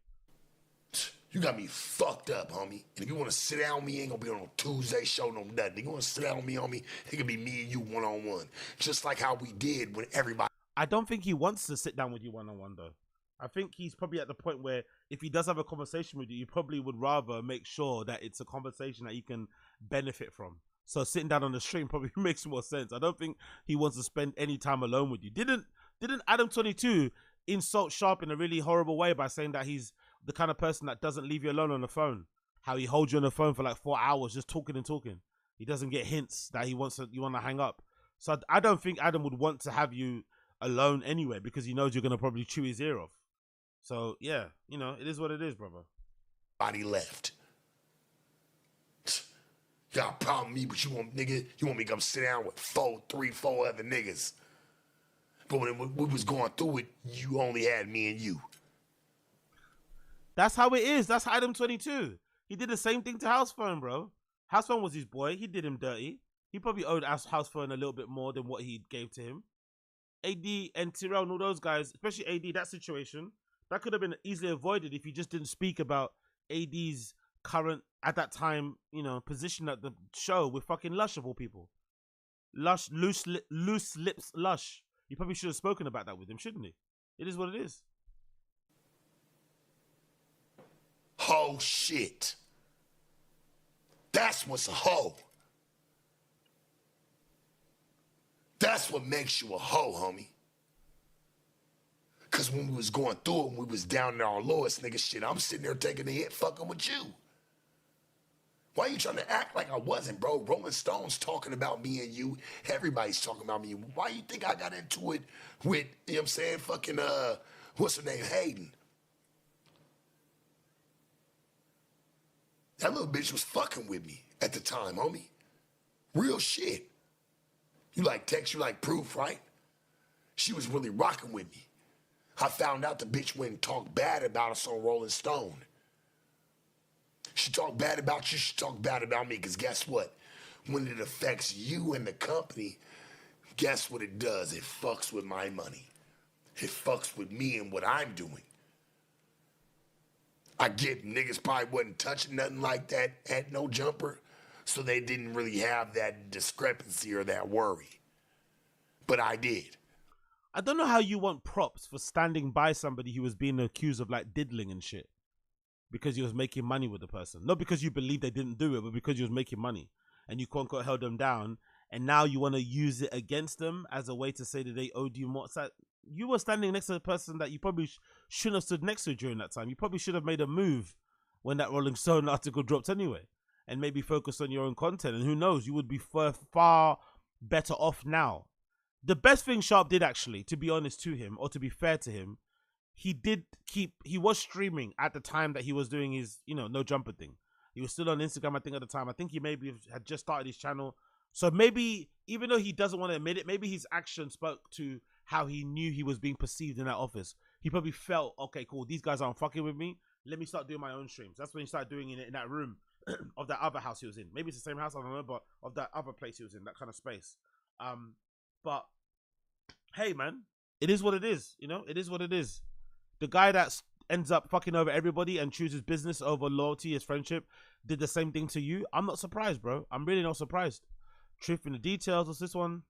You got me fucked up, homie. And if you want to sit down with me, ain't going to be on a Tuesday show, no nothing. If you want to sit down with me, homie, it could be me and you one-on-one. Just like how we did when everybody... I don't think he wants to sit down with you one-on-one, though. I think he's probably at the point where if he does have a conversation with you, you probably would rather make sure that it's a conversation that you can benefit from. So sitting down on the stream probably makes more sense. I don't think he wants to spend any time alone with you. Didn't Adam22 insult Sharp in a really horrible way by saying that he's the kind of person that doesn't leave you alone on the phone? How he holds you on the phone for like 4 hours just talking and talking. He doesn't get hints that you want to hang up. So I don't think Adam would want to have you alone anyway, because he knows you're going to probably chew his ear off. So yeah, it is what it is, brother. Body left. You got a problem with me, but you want me to come sit down with 4 other niggas. But when we was going through it, you only had me and you. That's how it is. That's Adam22. He did the same thing to House Phone, bro. House Phone was his boy. He did him dirty. He probably owed House Phone a little bit more than what he gave to him. AD and Tyrell and all those guys, especially AD, that situation, that could have been easily avoided if you just didn't speak about AD's current, at that time, position at the show with fucking Lush of all people. Lush, loose lips Lush. You probably should have spoken about that with him, shouldn't he? It is what it is. Ho shit. That's what's a hoe. That's what makes you a hoe, homie. Because when we was going through it, when we was down in our lowest, nigga, shit, I'm sitting there taking the hit fucking with you. Why you trying to act like I wasn't, bro? Rolling Stone's talking about me and you. Everybody's talking about me. Why you think I got into it with, fucking, what's her name, Hayden? That little bitch was fucking with me at the time, homie. Real shit. You like text, you like proof, right? She was really rocking with me. I found out the bitch went and talked bad about us on Rolling Stone. She talked bad about you, she talked bad about me, because guess what? When it affects you and the company, guess what it does? It fucks with my money. It fucks with me and what I'm doing. I get niggas probably wasn't touching nothing like that at No Jumper, so they didn't really have that discrepancy or that worry. But I did. I don't know how you want props for standing by somebody who was being accused of like diddling and shit because he was making money with the person. Not because you believe they didn't do it, but because you was making money and you quote unquote held them down, and now you want to use it against them as a way to say that they owed you more. So you were standing next to the person that you probably shouldn't have stood next to during that time. You probably should have made a move when that Rolling Stone article dropped anyway, and maybe focus on your own content. And who knows, you would be far better off now. The best thing Sharp did, actually, to be honest to him, or to be fair to him, he was streaming at the time that he was doing his, no jumper thing. He was still on Instagram, I think, at the time. I think he maybe had just started his channel. So maybe, even though he doesn't want to admit it, maybe his action spoke to how he knew he was being perceived in that office. He probably felt, okay, cool, these guys aren't fucking with me. Let me start doing my own streams. That's when he started doing it in that room of that other house he was in. Maybe it's the same house, I don't know, but of that other place he was in, that kind of space. But hey, man, it is what it is. It is what it is. The guy that ends up fucking over everybody and chooses business over loyalty as friendship did the same thing to you. I'm not surprised, bro. I'm really not surprised. Truth in the details. What's this one?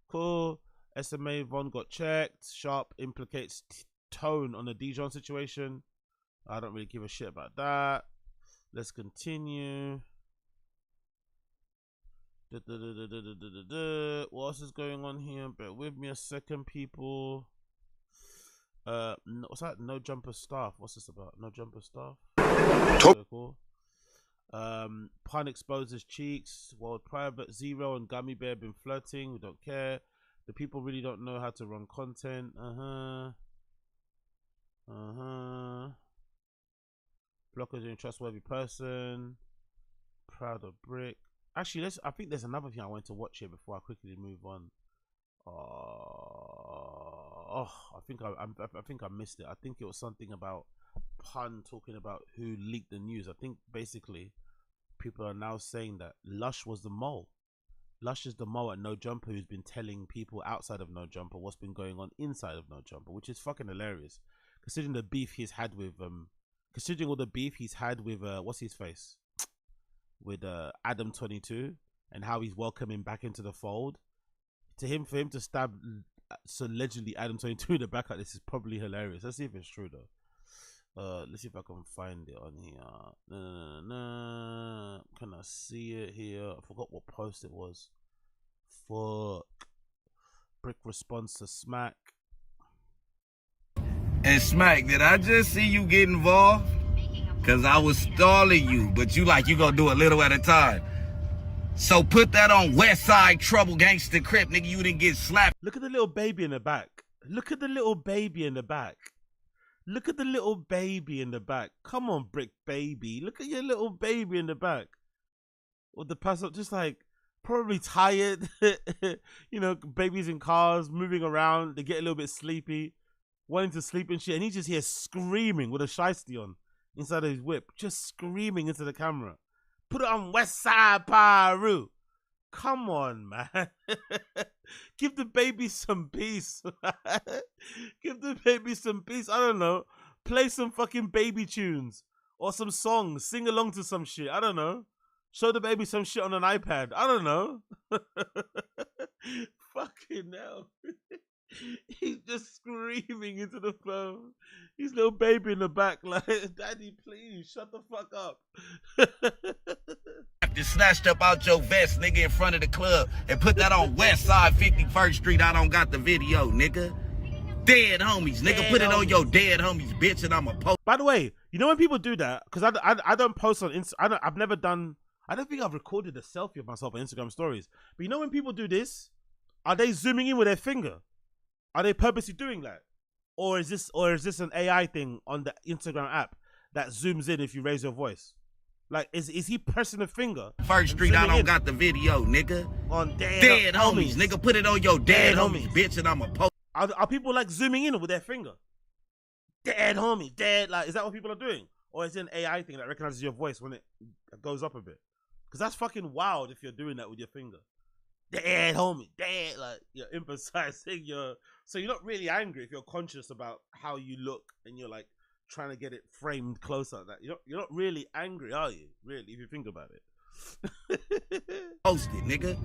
Cool. SMA Von got checked. Sharp implicates Tone on the Dijon situation. I don't really give a shit about that. Let's continue. What else is going on here? Bear with me a second, people. What's that? No jumper staff. What's this about? No jumper staff. Okay, cool. Pun exposes cheeks. World Private Zero and Gummy Bear been flirting. We don't care. The people really don't know how to run content. Blockers are a trustworthy person. Proud of Brick. Actually, I think there's another thing I want to watch here before I quickly move on. I think I missed it. I think it was something about Pun talking about who leaked the news. I think basically people are now saying that Lush was the mole. Lush is the mole at No Jumper who's been telling people outside of No Jumper what's been going on inside of No Jumper, which is fucking hilarious. Considering the beef he's had with considering all the beef he's had with what's his face? With Adam 22 and how he's welcoming back into the fold. For him to stab allegedly Adam 22 in the back like this is probably hilarious. Let's see if it's true though. Let's see if I can find it on here. Can I see it here? I forgot what post it was. Fuck. Brick response to Smack. And Smack, did I just see you get involved? Cause I was stalling you, but you gonna do a little at a time. So put that on West Side Trouble Gangster Crip, nigga, you didn't get slapped. Look at the little baby in the back. Look at the little baby in the back. Look at the little baby in the back. Come on, Brick baby. Look at your little baby in the back. Or the person just probably tired. Babies in cars, moving around. They get a little bit sleepy, wanting to sleep and shit. And he just here screaming with a shiesty on inside of his whip. Just screaming into the camera. Put it on West Side Paru. Come on, man. Give the baby some peace. Give the baby some peace. I don't know. Play some fucking baby tunes or some songs. Sing along to some shit. I don't know. Show the baby some shit on an iPad. I don't know. Fucking hell. He's just screaming into the phone. His little baby in the back like, Daddy, please, shut the fuck up. Just snatched up out your vest, nigga, in front of the club and put that on West Side 51st Street. I don't got the video, nigga. Dead homies, nigga. Dead put it on your dead homies, bitch, and I'ma post. By the way, you know when people do that? Because I don't post on Instagram. I've never done. I don't think I've recorded a selfie of myself on Instagram stories. But you know when people do this, are they zooming in with their finger? Are they purposely doing that? Or is this an AI thing on the Instagram app that zooms in if you raise your voice? Like, is he pressing a finger? First Street, I don't got the video, nigga. On dead homies, nigga. Put it on your dead homies, bitch, and I'ma post. Are people zooming in with their finger? Dead homie, dead. Is that what people are doing? Or is it an AI thing that recognizes your voice when it goes up a bit? Because that's fucking wild if you're doing that with your finger. Dead homie, dead. You're emphasizing so you're not really angry if you're conscious about how you look and you're trying to get it framed closer. That you're not really angry, are you? Really, if you think about it. Post it, nigga.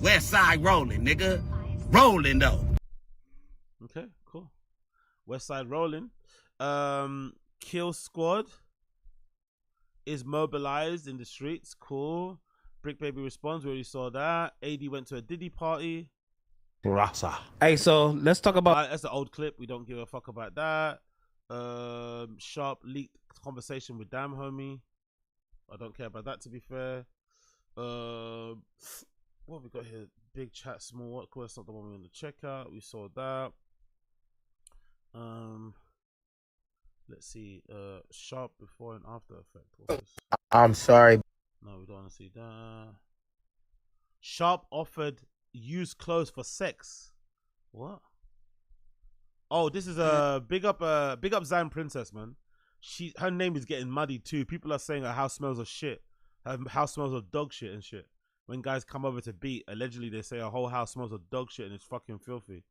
West Side rolling, nigga. Rolling though. Okay, cool. West Side rolling. Kill Squad is mobilized in the streets. Cool. Brick Baby responds. We already saw that. AD went to a Diddy party. Rasa. Hey, so let's talk about. That's an old clip. We don't give a fuck about that. Sharp leaked conversation with Damn Homie. I don't care about that, to be fair. What have we got here? Big chat, small. What? Cool, that's not the one we want to check out. We saw that. Let's see. Sharp before and after effect. What's this? I'm sorry. No, we don't want to see that. Sharp offered used clothes for sex. What? Oh, this is a big up Zion Princess, man. Her name is getting muddy too. People are saying her house smells of shit. Her house smells of dog shit and shit. When guys come over to beat, allegedly they say her whole house smells of dog shit and it's fucking filthy.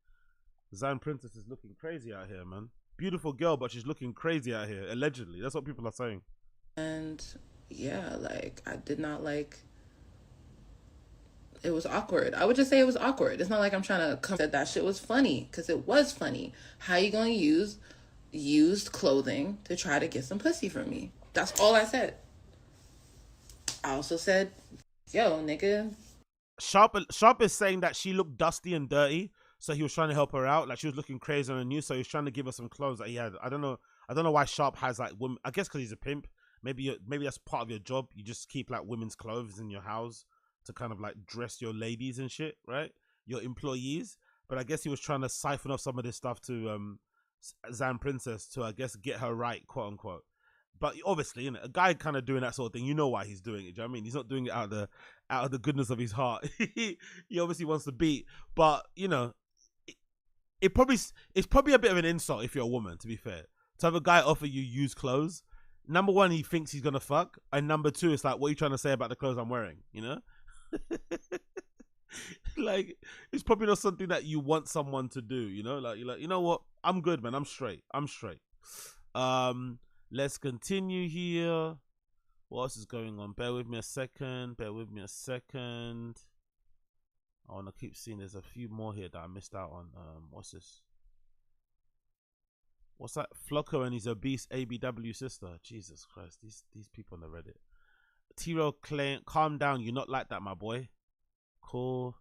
Zion Princess is looking crazy out here, man. Beautiful girl, but she's looking crazy out here. Allegedly, that's what people are saying. And yeah, like I did not like. It was awkward. I would just say it was awkward. It's not like I'm trying to come. Said that shit was funny because it was funny. How you gonna use used clothing to try to get some pussy from me? That's all I said. I also said, yo, nigga. Sharp is saying that she looked dusty and dirty, so he was trying to help her out. Like she was looking crazy on the news, so he was trying to give her some clothes that he had. I don't know why Sharp has like women. I guess because he's a pimp. Maybe that's part of your job. You just keep like women's clothes in your house to kind of like dress your ladies and shit, right? Your employees. But I guess he was trying to siphon off some of this stuff to Zan Princess to, I guess, get her right, quote unquote. But obviously, you know, a guy kind of doing that sort of thing, you know why he's doing it. Do you know what I mean? He's not doing it out of the goodness of his heart. He obviously wants to beat, but you know, it's probably a bit of an insult if you're a woman, to be fair, to have a guy offer you used clothes. Number one, he thinks he's gonna fuck, and number two, it's like, what are you trying to say about the clothes I'm wearing? You know, like it's probably not something that you want someone to do. You know, like you're like, you know what? I'm good, man. I'm straight. Let's continue here. What else is going on? Bear with me a second. I want to keep seeing. There's a few more here that I missed out on. What's this? What's that? Flocko and his obese ABW sister. Jesus Christ. These people on the Reddit. T-Row claim, calm down. You're not like that, my boy. Cool.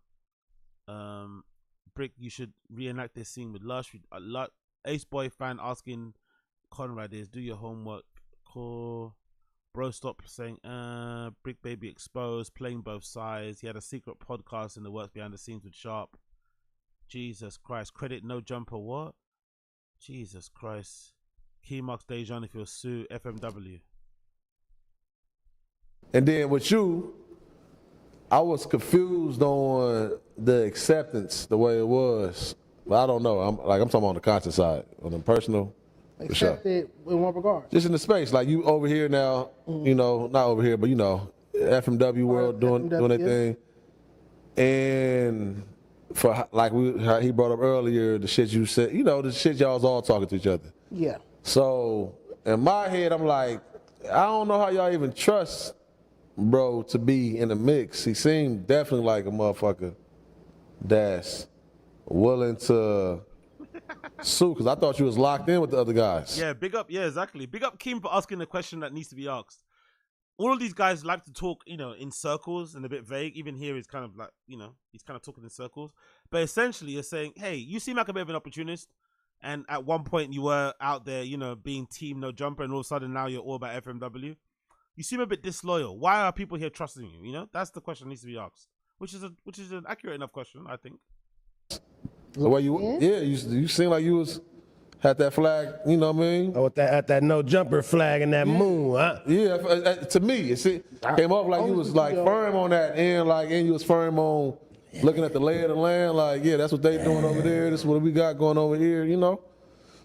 Brick, you should reenact this scene with Lush. Ace Boy fan asking Conrad is, do your homework. Cool. Bro, stop saying Brick Baby exposed, playing both sides. He had a secret podcast in the works behind the scenes with Sharp. Jesus Christ. Credit no jumper. What? Jesus Christ. Key marks Dejan if you'll sue FMW. And then with you, I was confused on the acceptance the way it was. But I don't know. I'm talking on the content side, on the personal. Accepted in what regard? Just in the space, like you over here now, you know, not over here, but you know, FMW world doing their thing. And for like how he brought up earlier, the shit you said, you know, the shit y'all was all talking to each other. Yeah. So in my head, I'm like, I don't know how y'all even trust bro to be in the mix. He seemed definitely like a motherfucker that's willing to sue, because I thought you was locked in with the other guys. Yeah, big up. Yeah, exactly. Big up Kim for asking the question that needs to be asked. All of these guys like to talk, you know, in circles and a bit vague. Even here, he's kind of like, you know, he's kind of talking in circles. But essentially, you're saying, hey, you seem like a bit of an opportunist. And at one point, you were out there, you know, being team no jumper, and all of a sudden now you're all about FMW. You seem a bit disloyal. Why are people here trusting you? You know, that's the question that needs to be asked, which is an accurate enough question, I think. The way you seem like you had that flag, you know what I mean? Oh, that no jumper flag and that moon, huh? Yeah, to me, it came off like you was like firm on that, and you was firm on looking at the lay of the land, like, yeah, that's what they doing over there. This is what we got going over here, you know?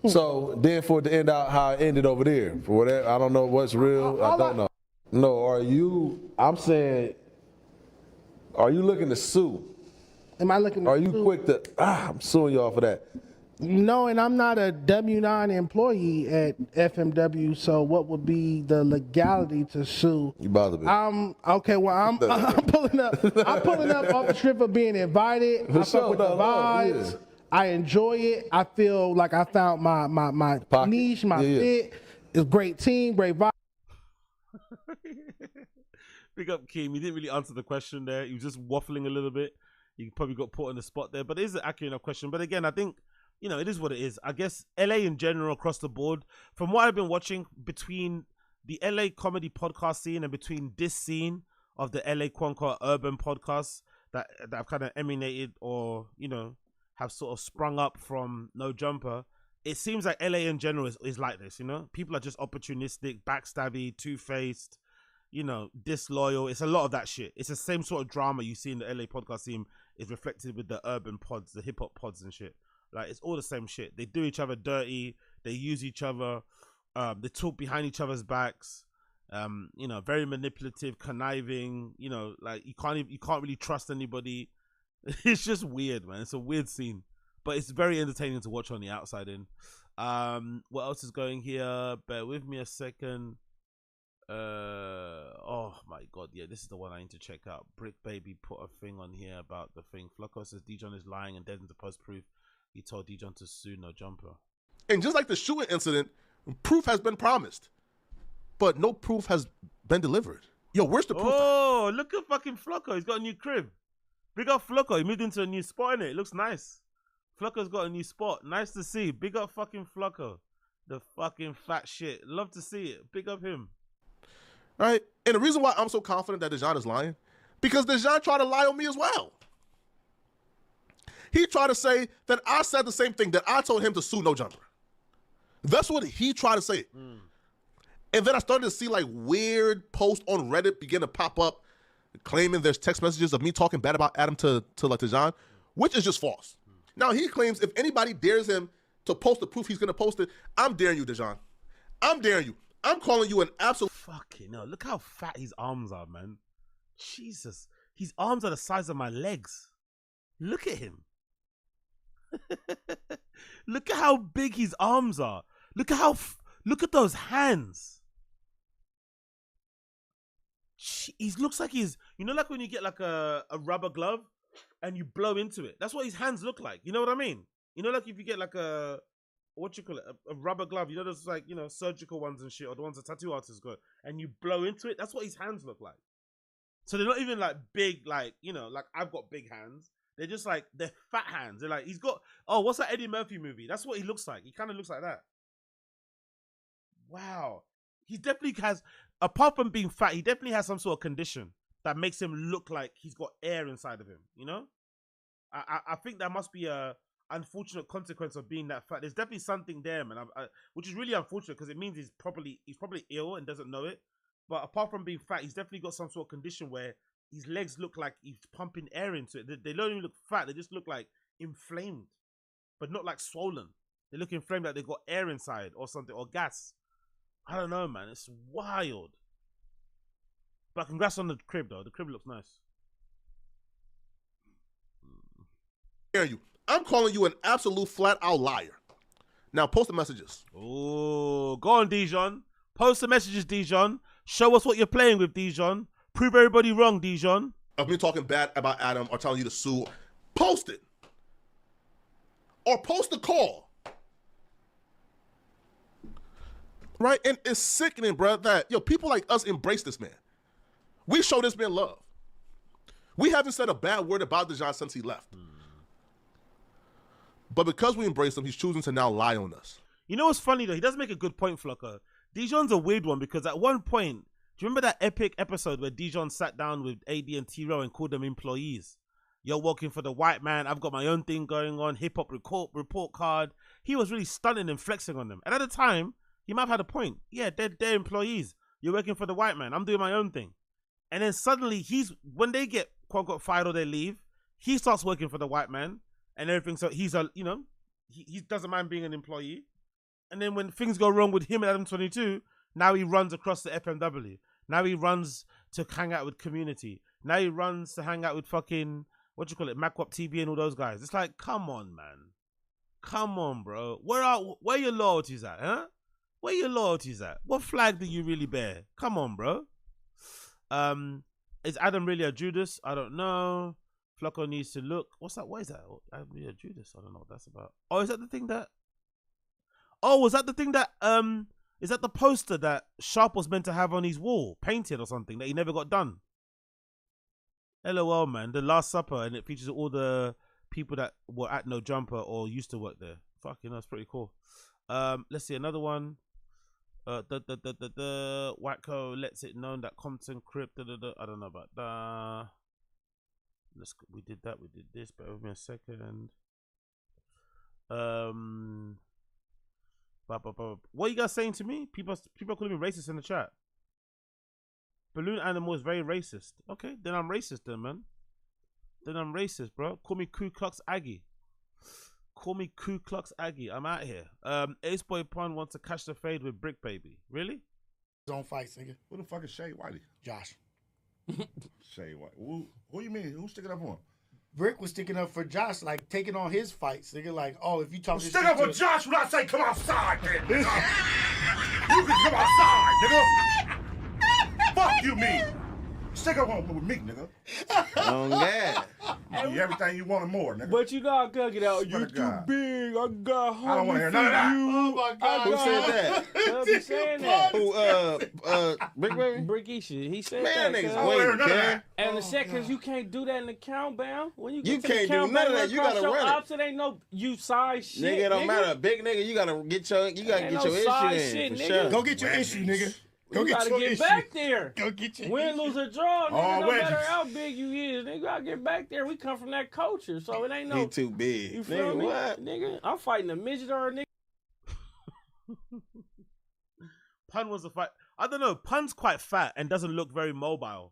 So then for it to end out how it ended over there, for whatever, I don't know what's real, I don't know. No, are you looking to sue? Am I looking to Are you quick to, I'm suing y'all for that? No, and I'm not a W-9 employee at FMW, so what would be the legality to sue? You bother me. Okay, well, I'm pulling up off the strip of being invited. I fuck with the vibes. Yeah. I enjoy it. I feel like I found my niche, my fit. It's a great team, great vibe. Big up Kim. He didn't really answer the question there. He was just waffling a little bit. He probably got put on the spot there, but it is an accurate enough question. But again, I think, you know, it is what it is. I guess LA in general, across the board, from what I've been watching, between the LA comedy podcast scene and between this scene of the LA quote-unquote urban podcasts that have kind of emanated or, you know, have sort of sprung up from No Jumper, it seems like LA in general is like this, you know? People are just opportunistic, backstabby, two-faced, you know, disloyal. It's a lot of that shit. It's the same sort of drama you see in the LA podcast scene is reflected with the urban pods, the hip-hop pods and shit. Like, it's all the same shit. They do each other dirty. They use each other. They talk behind each other's backs. You know, very manipulative, conniving. You know, like you can't really trust anybody. It's just weird, man. It's a weird scene, but it's very entertaining to watch on the outside in. What else is going here? Bear with me a second. Oh my god, yeah, this is the one I need to check out. Brick Baby put a thing on here about the thing. Flocko says Dijon is lying and dead into post proof. He told Dijon to sue No Jumper. And just like the shooting incident, proof has been promised, but no proof has been delivered. Yo, where's the proof? Oh, look at fucking Flocko. He's got a new crib. Big up Flocko. He moved into a new spot in it. It looks nice. Flocko's got a new spot. Nice to see. Big up fucking Flocko. The fucking fat shit. Love to see it. Big up him. Right? And the reason why I'm so confident that Dejan is lying, because Dejan tried to lie on me as well. He tried to say that I said the same thing, that I told him to sue No Jumper. That's what he tried to say. And then I started to see like weird posts on Reddit begin to pop up claiming there's text messages of me talking bad about Adam to like Dejan, which is just false. Now he claims if anybody dares him to post the proof, he's going to post it. I'm daring you, Dejan. I'm daring you. I'm calling you an absolute... Fucking hell. Look how fat his arms are, man. Jesus. His arms are the size of my legs. Look at him. Look at how big his arms are. Look at those hands. He looks like he's, you know, like when you get like a rubber glove and you blow into it. That's what his hands look like. You know what I mean? You know, like if you get like a, what you call it, a rubber glove, you know, those like, you know, surgical ones and shit, or the ones that tattoo artists got, and you blow into it. That's what his hands look like. So they're not even like big, like, you know, like I've got big hands. They're just like, they're fat hands. They're like, he's got, oh, what's that Eddie Murphy movie? That's what he looks like. He kind of looks like that. Wow. He definitely has, apart from being fat, he definitely has some sort of condition that makes him look like he's got air inside of him, you know? I think that must be a unfortunate consequence of being that fat. There's definitely something there, man, which is really unfortunate because it means he's probably ill and doesn't know it. But apart from being fat, he's definitely got some sort of condition where his legs look like he's pumping air into it. They don't even look fat. They just look like inflamed, but not like swollen. They look inflamed like they got air inside or something, or gas. I don't know, man. It's wild. But congrats on the crib, though. The crib looks nice. I'm calling you an absolute flat-out liar. Now, post the messages. Oh, go on, Dijon. Post the messages, Dijon. Show us what you're playing with, Dijon. Prove everybody wrong, Dijon. Of me talking bad about Adam or telling you to sue, post it. Or post the call. Right? And it's sickening, bro, that, yo, people like us embrace this man. We show this man love. We haven't said a bad word about Dejan since he left. But because we embrace him, he's choosing to now lie on us. You know what's funny, though? He does make a good point, Flocker. Dijon's a weird one because at one point, do you remember that epic episode where Dijon sat down with AD and T-Row and called them employees? You're working for the white man. I've got my own thing going on. Hip-hop report card. He was really stunning and flexing on them. And at the time, he might have had a point. Yeah, they're employees. You're working for the white man. I'm doing my own thing. And then suddenly, when they get, quote-unquote, fired or they leave, he starts working for the white man and everything. So he's you know, he doesn't mind being an employee. And then when things go wrong with him at Adam 22, now he runs across the FMW. Now he runs to hang out with Community. Now he runs to hang out with fucking, Macwap TV and all those guys. It's like, come on, man. Come on, bro. Where your loyalties at, huh? Where your loyalties at? What flag do you really bear? Come on, bro. Is Adam really a Judas? I don't know. Flocko needs to look. What's that? What is that? Adam really a Judas? I don't know what that's about. Oh, is that the thing that... Oh, was that the thing that... Is that the poster that Sharp was meant to have on his wall? Painted or something that he never got done? LOL, man. The Last Supper, and it features all the people that were at No Jumper or used to work there. Fucking, that's pretty cool. Let's see another one. Wacko lets it known that Compton Crypt. I don't know about that. We did that. We did this. Bear with me a second. What are you guys saying to me? People calling me racist in the chat. Balloon animal is very racist. Okay, then I'm racist then, man. Then I'm racist, bro. Call me Ku Klux Aggie. Call me Ku Klux Aggie. I'm out here. Ace Boy Pun wants to catch the fade with Brick Baby. Really? His own fights, nigga. Who the fuck is Shay Whitey? Josh. Shay Whitey. Who you mean? Who's sticking up for him? Brick was sticking up for Josh, like taking on his fights. Nigga, like, oh, if you talk Stick up for Josh when I say come outside, then, nigga. You can come outside, nigga. Fuck you, me. Stick up with me, nigga. Oh, yeah. Give you everything you want and more, nigga. But you gotta cook it out. Swear You to too God. big. I got I don't want to hear none of that. Oh my God. Who said that? Cub be saying that. Who, Brick Baby? Brickisha, he said Man, that. niggas cuz. I don't want to hear waiting, none of Ken. that. And the set, because you can't do that in the countdown. When you get You to can't the do countdown, none of that. You across gotta your run it. opposite ain't no you size shit. Nigga, it don't matter. Big nigga, you gotta get your Ain't issue no size in shit, for nigga. sure. Go get your issue, nigga. Go You get gotta your get issue. back there. Go get your Win, issue. lose, or draw, nigga. All No wedges. matter how big you is, nigga, gotta get back there. We come from that culture, so it ain't no. He too big. You feel Nigga, me? what? Nigga, I'm fighting a midget or a nigga. Pun was a fight. I don't know. Pun's quite fat and doesn't look very mobile.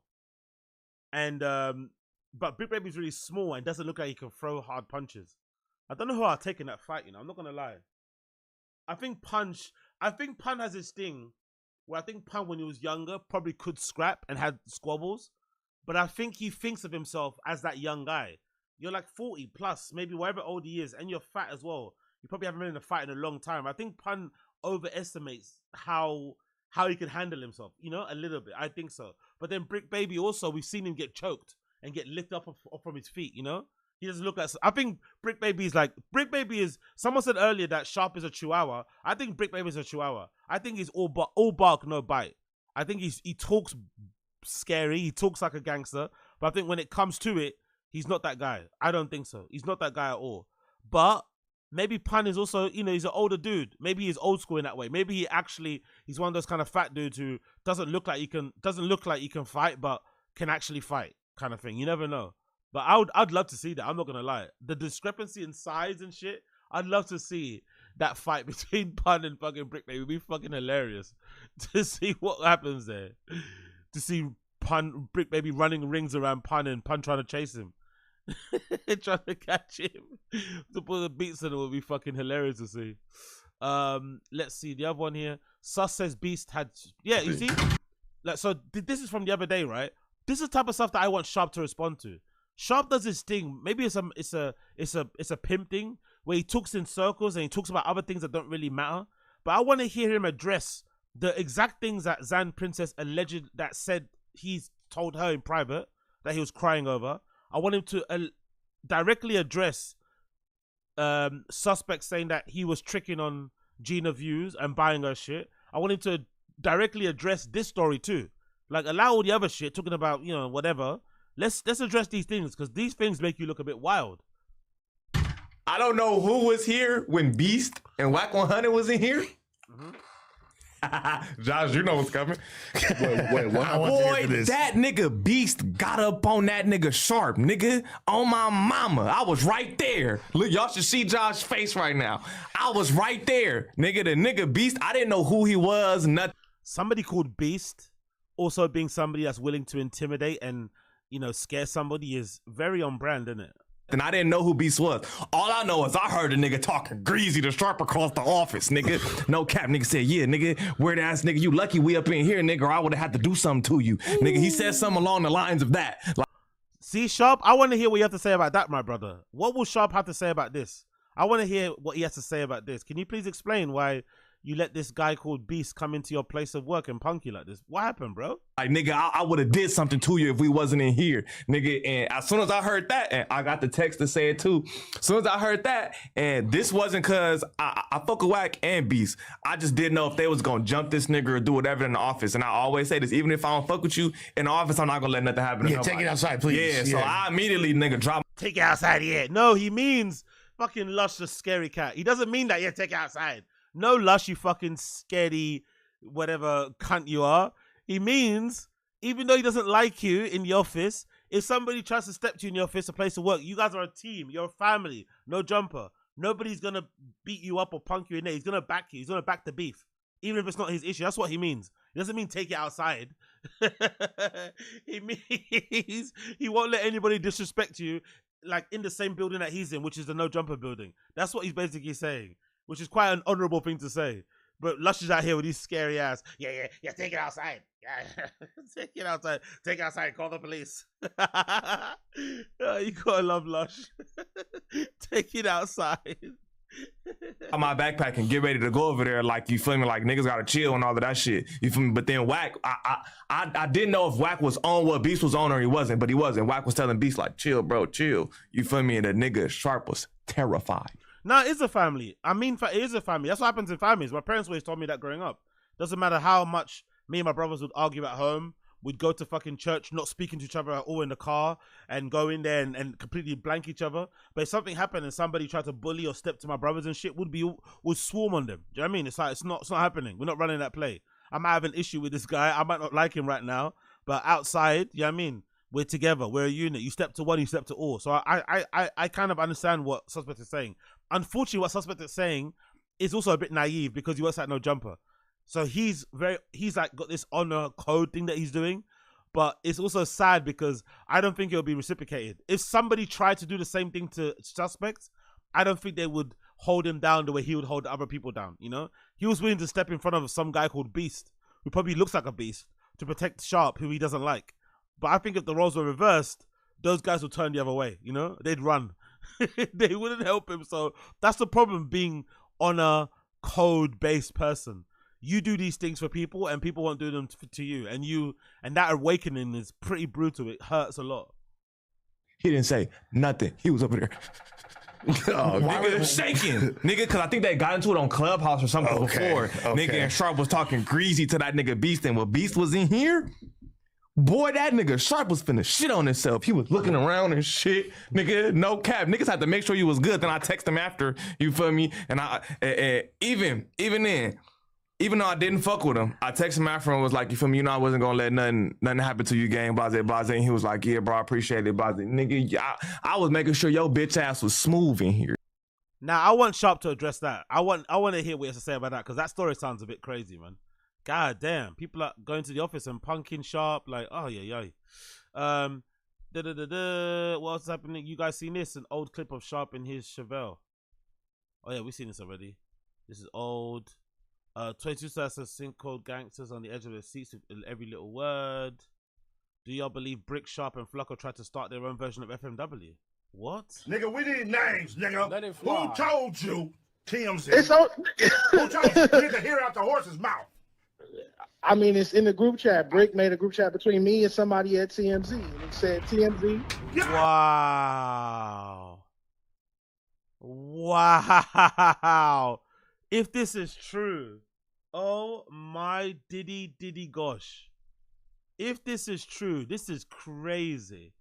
And but Big Baby's really small and doesn't look like he can throw hard punches. I don't know who I'll take in that fight. You know, I'm not gonna lie. I think Pun has this thing where I think Pun, when he was younger, probably could scrap and had squabbles. But I think he thinks of himself as that young guy. You're like 40 plus, maybe whatever old he is, and you're fat as well. You probably haven't been in a fight in a long time. I think Pun overestimates how he can handle himself, you know, a little bit. I think so. But then Brick Baby also, we've seen him get choked and get lifted up from his feet, you know? He doesn't look like... I think Brick Baby is... Someone said earlier that Sharp is a chihuahua. I think Brick Baby is a chihuahua. I think he's all bark, no bite. I think he talks scary. He talks like a gangster. But I think when it comes to it, he's not that guy. I don't think so. He's not that guy at all. But maybe Pun is also, you know, he's an older dude. Maybe he's old school in that way. Maybe he's one of those kind of fat dudes who doesn't look like he can fight, but can actually fight, kind of thing. You never know. But I'd love to see that. I'm not gonna lie. The discrepancy in size and shit, I'd love to see that fight between Pun and fucking Brick Baby. It would be fucking hilarious to see what happens there. To see Brick Baby running rings around Pun and Pun trying to chase him. Trying to catch him. To put the beats in it would be fucking hilarious to see. Let's see the other one here. Sus says Beast had, yeah, you see, like, so this is from the other day, right? This is the type of stuff that I want Sharp to respond to. Sharp does this thing. Maybe it's a pimp thing where he talks in circles and he talks about other things that don't really matter. But I want to hear him address the exact things that Zan Princess alleged that said he's told her in private that he was crying over. I want him to directly address suspects saying that he was tricking on Gina views and buying her shit. I want him to directly address this story too. Like, allow all the other shit talking about, you know, whatever. Let's address these things, because these things make you look a bit wild. I don't know who was here when Beast and Whack 100 was in here. Josh, you know what's coming. Wait, what? Boy, that nigga Beast got up on that nigga Sharp, nigga. On my mama. I was right there. Look, y'all should see Josh's face right now. I was right there. Nigga, the nigga Beast, I didn't know who he was, nothing. Somebody called Beast, also being somebody that's willing to intimidate and, you know, scare somebody, is very on brand, isn't it? And I didn't know who Beast was. All I know is I heard a nigga talking greasy to Sharp across the office, nigga. No cap, nigga said, yeah, nigga, weird ass nigga, you lucky we up in here, nigga, or I would have had to do something to you. Nigga, he said something along the lines of that. Like, see, Sharp, I want to hear what you have to say about that, my brother. What will Sharp have to say about this? I want to hear what he has to say about this. Can you please explain why you let this guy called Beast come into your place of work and punk you like this? What happened, bro? Like, nigga, I would have did something to you if we wasn't in here, nigga. And as soon as I heard that, and I got the text to say it too, as soon as I heard that, and this wasn't because I fuck with Whack and Beast. I just didn't know if they was going to jump this nigga or do whatever in the office. And I always say this, even if I don't fuck with you in the office, I'm not going to let nothing happen to nobody. Take it outside, please. Yeah, so I immediately, nigga, drop. Take it outside, yeah. No, he means fucking Lush, the scary cat. He doesn't mean that, yeah, take it outside. No, Lush, you fucking scaredy whatever cunt you are. He means, even though he doesn't like you in the office, if somebody tries to step to you in the office, a place to work, you guys are a team. You're a family. No jumper. nobody's gonna beat you up or punk you in there. He's gonna back you. He's gonna back the beef, even if it's not his issue. That's what he means. He doesn't mean take it outside. He means he won't let anybody disrespect you, like in the same building that he's in, which is the No Jumper building. That's what he's basically saying, which is quite an honorable thing to say. But Lush is out here with these scary ass. Yeah, take it outside. Yeah, take it outside. Take it outside. Call the police. You gotta love Lush. Take it outside. On my backpack and get ready to go over there, like, you feel me, like niggas gotta chill and all of that shit, you feel me? But then Wack, I didn't know if Wack was on what Beast was on or he wasn't, but he wasn't. Wack was telling Beast like, chill, bro, chill, you feel me? And the nigga Sharp was terrified. No, it's a family. I mean, it is a family. That's what happens in families. My parents always told me that growing up. Doesn't matter how much me and my brothers would argue at home, we'd go to fucking church, not speaking to each other at all in the car, and go in there and completely blank each other. But if something happened and somebody tried to bully or step to my brothers and shit, would swarm on them. Do you know what I mean? It's like, it's not happening. We're not running that play. I might have an issue with this guy. I might not like him right now, but outside, you know what I mean? We're together. We're a unit. You step to one, you step to all. So I kind of understand what Suspect is saying. Unfortunately, what Suspect is saying is also a bit naive because he works at No Jumper. So he's like got this honor code thing that he's doing, but it's also sad because I don't think it'll be reciprocated. If somebody tried to do the same thing to Suspect, I don't think they would hold him down the way he would hold other people down. You know, he was willing to step in front of some guy called Beast, who probably looks like a beast, to protect Sharp, who he doesn't like. But I think if the roles were reversed, those guys would turn the other way. You know, they'd run. They wouldn't help him. So that's the problem, being on a code-based person. You do these things for people and people won't do them to you. And that awakening is pretty brutal. It hurts a lot. He didn't say nothing. He was over there. Nigga shaking. Nigga, because I think they got into it on Clubhouse or something before. Nigga and Sharp was talking greasy to that nigga Beast. And when Beast was in here, boy, that nigga Sharp was finna shit on himself. He was looking around and shit. Nigga, no cap. Niggas had to make sure you was good. Then I text him after, you feel me? And even then, even though I didn't fuck with him, I texted him after and was like, you feel me? You know I wasn't gonna let nothing happen to you, gang, blase. And he was like, yeah, bro, I appreciate it, blase. Nigga, I was making sure your bitch ass was smooth in here. Now, I want Sharp to address that. I want to hear what he has to say about that, because that story sounds a bit crazy, man. God damn. People are going to the office and punking Sharp, like, oh, yeah. What else is happening? You guys seen this? An old clip of Sharp and his Chevelle. Oh, yeah, we've seen this already. This is old. 22 says sinkhole gangsters on the edge of their seats with every little word. Do y'all believe Brick, Sharp, and Flocko tried to start their own version of FMW? What? Nigga, we need names, nigga. Let it fly. Who told you, TMZ? It's on. Who told you to hear out the horse's mouth? I mean, it's in the group chat. Brick made a group chat between me and somebody at TMZ, and he said TMZ. Wow. If this is true, oh my diddy gosh. If this is true, this is crazy.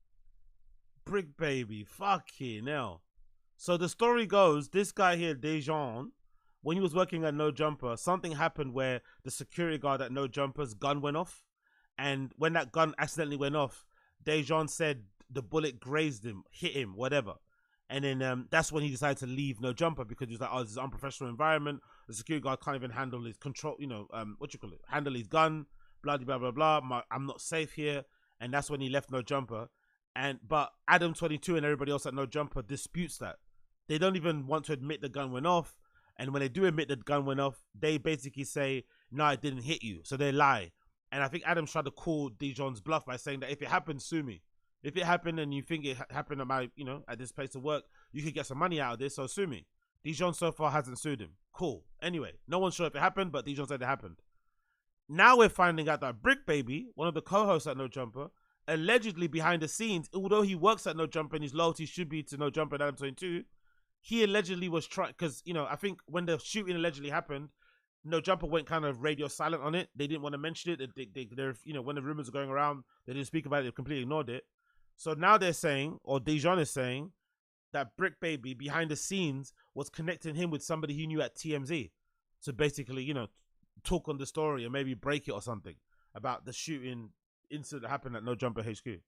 Brick baby, fucking hell. So the story goes, this guy here, Dejan, when he was working at No Jumper, something happened where the security guard at No Jumper's gun went off. And when that gun accidentally went off, Dejan said the bullet grazed him, hit him, whatever. And then that's when he decided to leave No Jumper, because he was like, oh, this is an unprofessional environment. The security guard can't even handle his control, handle his gun, blah, blah, blah, blah. I'm not safe here. And that's when he left No Jumper. But Adam22 and everybody else at No Jumper disputes that. They don't even want to admit the gun went off. And when they do admit the gun went off, they basically say, no, it didn't hit you. So they lie. And I think Adam's tried to call Dijon's bluff by saying that if it happened, sue me. If it happened and you think it happened at my, at this place of work, you could get some money out of this, so sue me. Dijon so far hasn't sued him. Cool. Anyway, no one's sure if it happened, but Dijon said it happened. Now we're finding out that Brick Baby, one of the co-hosts at No Jumper, allegedly behind the scenes, although he works at No Jumper and his loyalty should be to No Jumper and Adam22, he allegedly was trying, because, I think when the shooting allegedly happened, No Jumper went kind of radio silent on it. They didn't want to mention it. When the rumors are going around, they didn't speak about it. They completely ignored it. So now they're saying, or Dejan is saying, that Brick Baby behind the scenes was connecting him with somebody he knew at TMZ to basically, talk on the story and maybe break it or something about the shooting incident that happened at No Jumper HQ,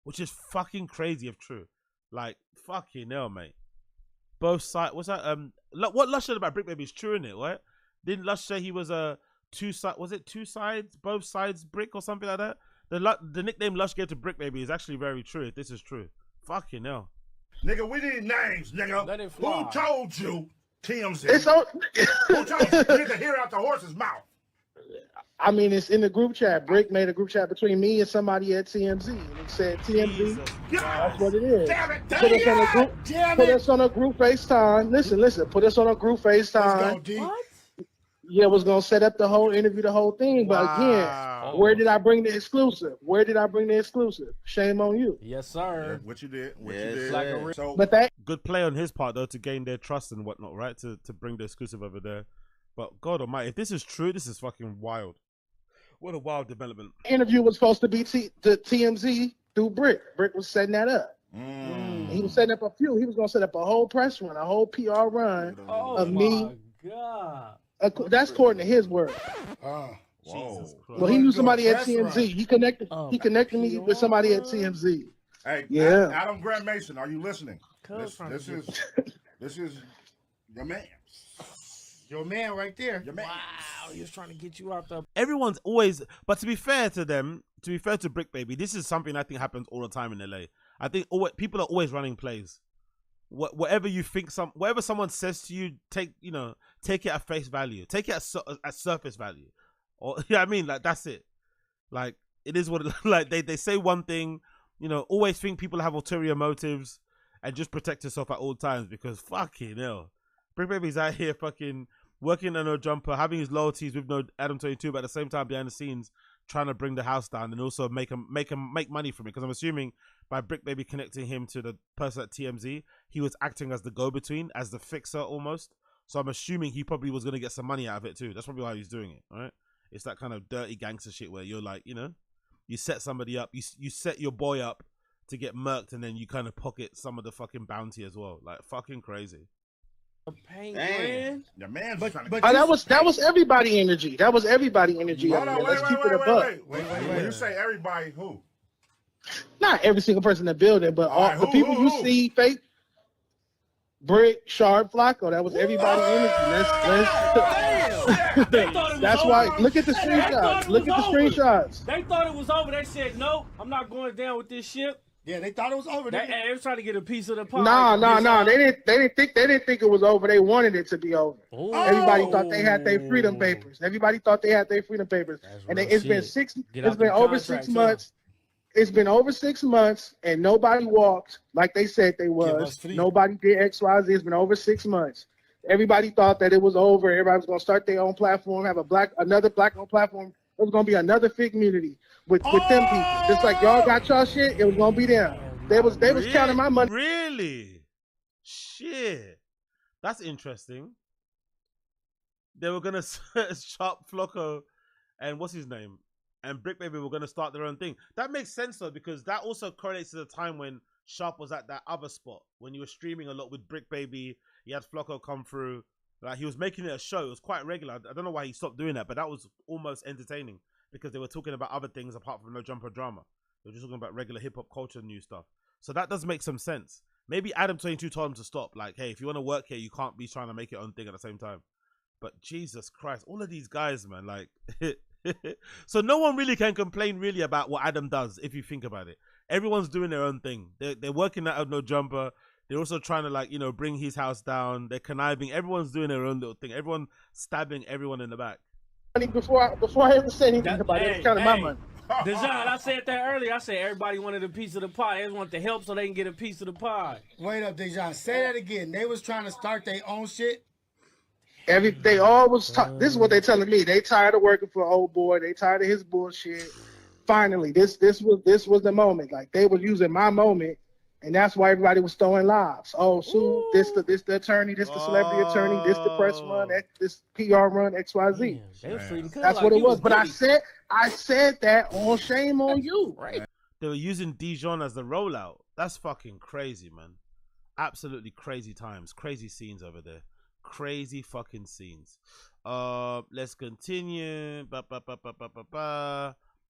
which is fucking crazy if true. Like, fucking hell, mate. both sides. What's that? What Lush said about Brick Baby is true, in it, right? Didn't Lush say he was a two side? Was it two sides, both sides brick or something like that? The nickname Lush gave to Brick Baby is actually very true. If this is true, fucking hell. Nigga, we need names, nigga. Let it fly. Who told you, TMZ? It's on. Who told you? Get the hair out the horse's mouth. I mean, it's in the group chat. Brick made a group chat between me and somebody at TMZ, and it said TMZ. That's what it is. Damn it! Put us on a group. Damn Put it! us on a group FaceTime. Listen. Put us on a group FaceTime. Let's go, D. What? Yeah, was gonna set up the whole interview, the whole thing. But again, where did I bring the exclusive? Shame on you. Yes, sir. What you did? What Yes, you did? Like a real- So, But that Good play on his part though to gain their trust and whatnot, right? To bring the exclusive over there. But God Almighty, if this is true, this is fucking wild. What a wild development. interview was supposed to be the TMZ through Brick. Brick was setting that up. He was setting up a few. He was gonna set up a whole press run, a whole PR run Oh of my me. God. That's according to his word. whoa. Well, he knew somebody at Press TMZ. run. He connected me with somebody at TMZ. Hey, Yeah. Adam Grant Mason, are you listening? This is your man. Your man right there. Your man. Wow, he was trying to get you out the. Everyone's always, but to be fair to them, to be fair to Brick Baby, this is something I think happens all the time in LA. I think people are always running plays. Whatever you think, whatever someone says to you, take it at face value, take it at surface value, or I mean, like that's it. Like it is what like they say one thing, always think people have ulterior motives, and just protect yourself at all times because fucking hell, Brick Baby's out here fucking working on No Jumper, having his loyalties with no Adam 22, but at the same time behind the scenes trying to bring the house down and also make money from it. Because I'm assuming by Brick Baby connecting him to the person at TMZ, he was acting as the go-between, as the fixer almost. So I'm assuming he probably was going to get some money out of it too. That's probably why he's doing it, right? It's that kind of dirty gangster shit where you're like, you set somebody up, you set your boy up to get murked, and then you kind of pocket some of the fucking bounty as well. Like fucking crazy. Penguin. Your man's trying to. That was everybody energy. That was everybody energy. Hold on, Let's keep it a buck. wait. When you say everybody, who? Not every single person in the building, but all right, the who, people who, you who? see, fake Brick, Sharp, Flacco. That was everybody energy. That's why. Look at the screenshots. Look at the screenshots. They thought it was over. They said, "Nope, I'm not going down with this ship." Yeah, they thought it was over. They was trying to get a piece of the pie. No. They didn't think it was over. They wanted it to be over. Everybody thought they had their freedom papers. And it's been over 6 months. It's been over 6 months, and nobody walked like they said they was. Nobody did XYZ. It's been over 6 months. Everybody thought that it was over. Everybody was gonna start their own platform, have another black-owned platform. It was gonna be another fit community with them people. Just like y'all got y'all shit, it was gonna be them. They was counting my money. Really? Shit. That's interesting. They were gonna Sharp, Flocko, and what's his name? And Brick Baby were gonna start their own thing. That makes sense though, because that also correlates to the time when Sharp was at that other spot. When you were streaming a lot with Brick Baby, he had Flocko come through. Like he was making it a show. It was quite regular. I don't know why he stopped doing that, but that was almost entertaining because they were talking about other things apart from No Jumper drama. They were just talking about regular hip hop culture and new stuff. So that does make some sense. Maybe Adam 22 told him to stop. Like, hey, if you want to work here, you can't be trying to make your own thing at the same time. But Jesus Christ, all of these guys, man, like, so no one really can complain really about what Adam does if you think about it. Everyone's doing their own thing. They're working out No Jumper. They're also trying to, like, bring his house down. They're conniving. Everyone's doing their own little thing. Everyone stabbing everyone in the back. Before I ever said anything about it, it was counting my money. Dejan, I said that earlier. I said everybody wanted a piece of the pie. They just want the help so they can get a piece of the pie. Wait up, Dejan. Say that again. They was trying to start their own shit. They all was. This is what they telling me. They tired of working for old boy. They tired of his bullshit. Finally, this was the moment. Like they was using my moment, and that's why everybody was throwing lives. Oh, Sue, this the attorney, this the celebrity attorney, this the press run, this PR run, XYZ. That's what it was. But I said that on Shame on You. Right. They were using Dijon as the rollout. That's fucking crazy, man. Absolutely crazy times, crazy scenes over there. Crazy fucking scenes. Let's continue.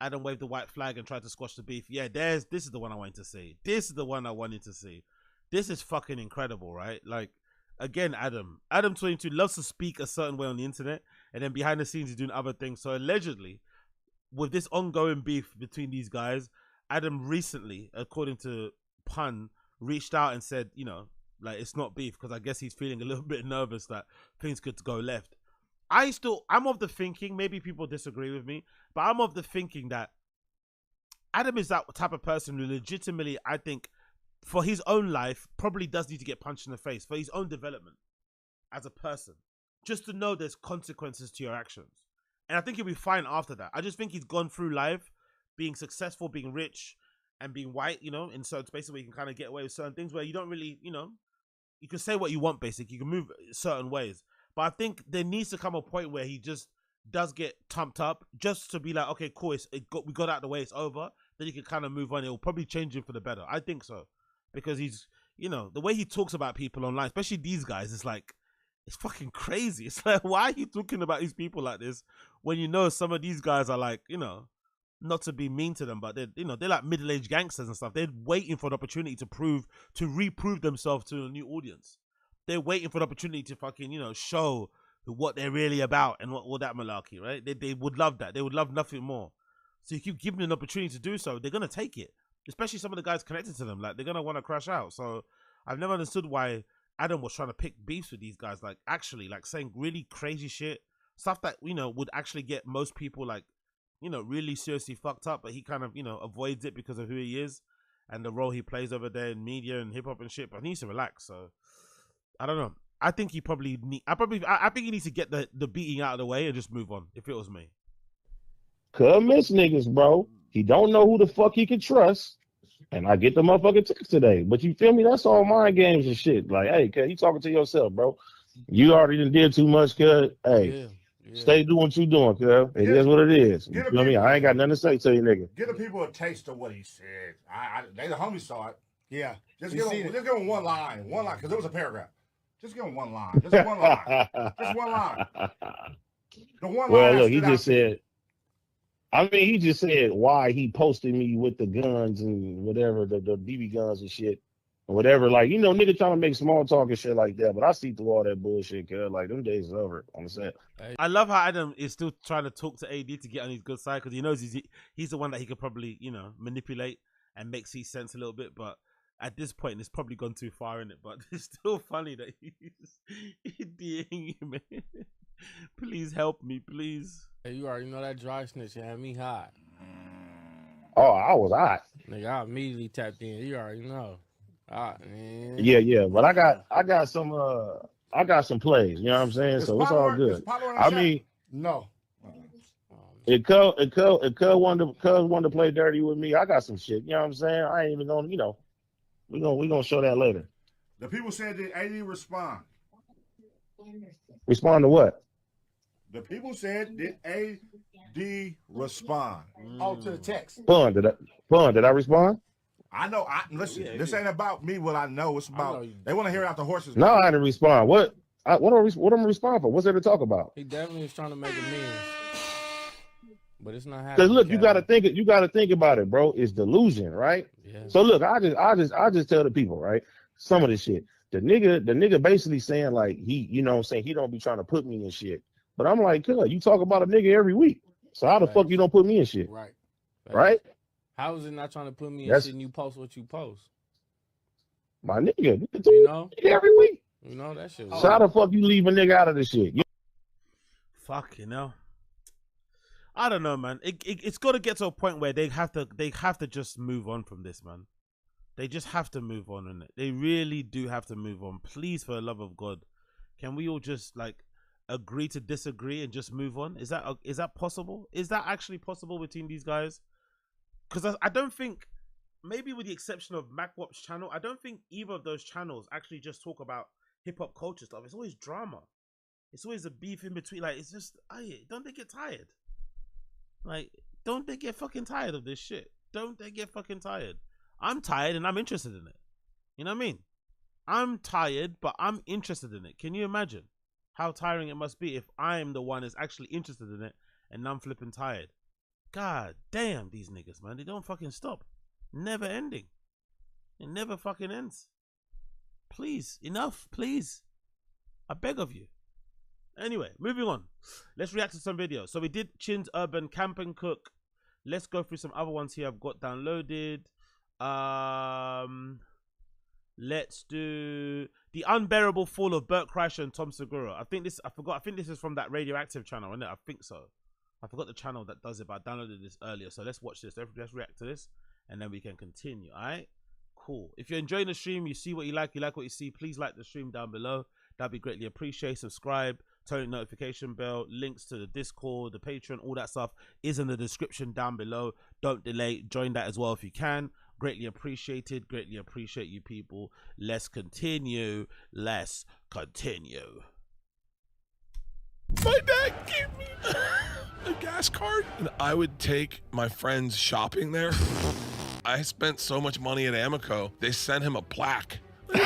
Adam waved the white flag and tried to squash the beef. Yeah, this is the one I wanted to see. This is the one I wanted to see. This is fucking incredible, right? Like, again, Adam 22 loves to speak a certain way on the internet, and then behind the scenes he's doing other things. So allegedly, with this ongoing beef between these guys, Adam recently, according to Pun, reached out and said, you know, like, it's not beef, because I guess he's feeling a little bit nervous that things could go left. I'm of the thinking, maybe people disagree with me, but I'm of the thinking that Adam is that type of person who legitimately, I think, for his own life, probably does need to get punched in the face for his own development as a person, just to know there's consequences to your actions. And I think he'll be fine after that. I just think he's gone through life being successful, being rich, and being white, you know, in certain spaces where you can kind of get away with certain things where you don't really, you know, you can say what you want, basically. You can move certain ways. But I think there needs to come a point where he just does get tumped up, just to be like, okay, cool, we got out of the way, it's over. Then you can kind of move on. It will probably change him for the better. I think so. Because he's, you know, the way he talks about people online, especially these guys, it's like, it's fucking crazy. It's like, why are you talking about these people like this when you know some of these guys are like, you know, not to be mean to them, but they're, you know, they're like middle-aged gangsters and stuff. They're waiting for an opportunity to reprove themselves to a new audience. They're waiting for an opportunity to fucking, you know, show what they're really about and what all that malarkey, right? They would love that. They would love nothing more. So you keep giving them an opportunity to do so, they're going to take it. Especially some of the guys connected to them. Like, they're going to want to crash out. So I've never understood why Adam was trying to pick beefs with these guys. Like, actually, like, saying really crazy shit. Stuff that, you know, would actually get most people, like, you know, really seriously fucked up. But he kind of, you know, avoids it because of who he is and the role he plays over there in media and hip-hop and shit. But he needs to relax. So, I don't know. I think he probably I think he needs to get the beating out of the way and just move on, if it was me. Cub miss niggas, bro. He don't know who the fuck he can trust. And I get the motherfucking text today. But you feel me? That's all mind games and shit. Like, hey, cuz, you talking to yourself, bro. You already done did too much, cuz. Hey, stay doing what you doing, cuz. It is what it is. You feel me? I ain't got nothing to say to you, nigga. Give the people a taste of what he said. They the homies saw it. Yeah. Just give him one line, because it was a paragraph. Just give him one line. Just one line. Just one line. The one well, line. Look, he just said. I mean, he just said why he posted me with the guns and whatever, the BB guns and shit, or whatever. Like, you know, nigga trying to make small talk and shit like that. But I see through all that bullshit, cuz. Like, them days is over on the set. I love how Adam is still trying to talk to AD to get on his good side, because he knows he's the one that he could probably, you know, manipulate and make see sense a little bit. But at this point, it's probably gone too far in it. But it's still funny that he's DMing him. Please help me, please. Hey, you already know that dry snitch had me hot. Oh, I was hot. Nigga, I immediately tapped in. You already know. Man. Yeah. But I got some plays. You know what I'm saying? So it's all good. I mean, no. If Cuz wanted to play dirty with me, I got some shit. You know what I'm saying? I ain't even gonna, you know, we gonna show that later. The people said that AD respond. Respond to what? The people said did AD respond? Oh, to the text. Did I respond? I know. Listen, this ain't about me. What I know, it's about they want to hear out the horses. No, I didn't respond. What am I respond for? What's there to talk about? He definitely is trying to make amends, but it's not happening. Because look, you gotta think about it, bro. It's delusion, right? Yeah. So look, I just tell the people, right? Some of this shit. The nigga basically saying like he, you know what I'm saying, he don't be trying to put me in shit. But I'm like, cuz, you talk about a nigga every week. So how the fuck you don't put me in shit? Right. Right? How is it not trying to put me in shit and you post what you post? My nigga, you know, every week. You know that shit. So how the fuck you leave a nigga out of this shit? Fuck, you know. I don't know, man. It's got to get to a point where they have to just move on from this, man. They just have to move on, innit? They really do have to move on. Please, for the love of God, can we all just like agree to disagree and just move on? Is that possible? Is that actually possible between these guys? Because I don't think, maybe with the exception of MacWop's channel, I don't think either of those channels actually just talk about hip hop culture stuff. It's always drama. It's always a beef in between. Like, it's just, don't they get tired? Like, don't they get fucking tired of this shit? Don't they get fucking tired? I'm tired and I'm interested in it. You know what I mean? I'm tired, but I'm interested in it. Can you imagine how tiring it must be if I'm the one that's actually interested in it and I'm flipping tired? God damn, these niggas, man. They don't fucking stop. Never ending. It never fucking ends. Please, enough, please. I beg of you. Anyway, moving on. Let's react to some videos. So we did Chin's Urban Camp and Cook. Let's go through some other ones here I've got downloaded. Let's do The Unbearable Fall of Bert Kreischer and Tom Segura. I think this is from that Radioactive channel, isn't it? I think so. I forgot the channel that does it, but I downloaded this earlier. So let's watch this. Let's react to this, and then we can continue. All right? Cool. If you're enjoying the stream, you see what you like what you see, please like the stream down below. That'd be greatly appreciated. Subscribe, turn on the notification bell. Links to the Discord, the Patreon, all that stuff is in the description down below. Don't delay. Join that as well if you can. Greatly appreciated. Greatly appreciate you people. Let's continue. Let's continue. My dad gave me a gas card, and I would take my friends shopping there. I spent so much money at Amoco, they sent him a plaque. You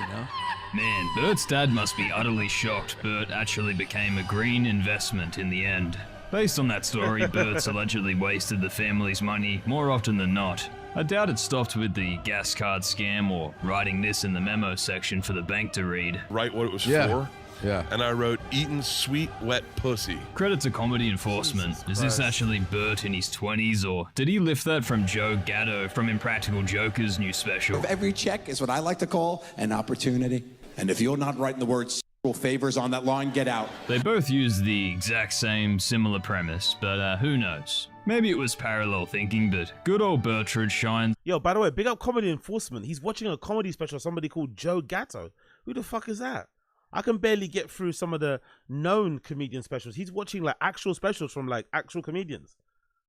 know? Man, Bert's dad must be utterly shocked Bert actually became a green investment in the end. Based on that story, Bert's allegedly wasted the family's money more often than not. I doubt it stopped with the gas card scam or writing this in the memo section for the bank to read. Write what it was for? Yeah. And I wrote, eating sweet, wet pussy. Credit to comedy enforcement. Is this actually Bert in his 20s, or did he lift that from Joe Gatto from Impractical Joker's new special? Every check is what I like to call an opportunity. And if you're not writing the words sexual favors on that line, get out. They both use the exact same similar premise, but who knows? Maybe it was parallel thinking, but good old Bertrand shines. Yo, by the way, big up comedy enforcement. He's watching a comedy special of somebody called Joe Gatto. Who the fuck is that? I can barely get through some of the known comedian specials. He's watching like actual specials from like actual comedians.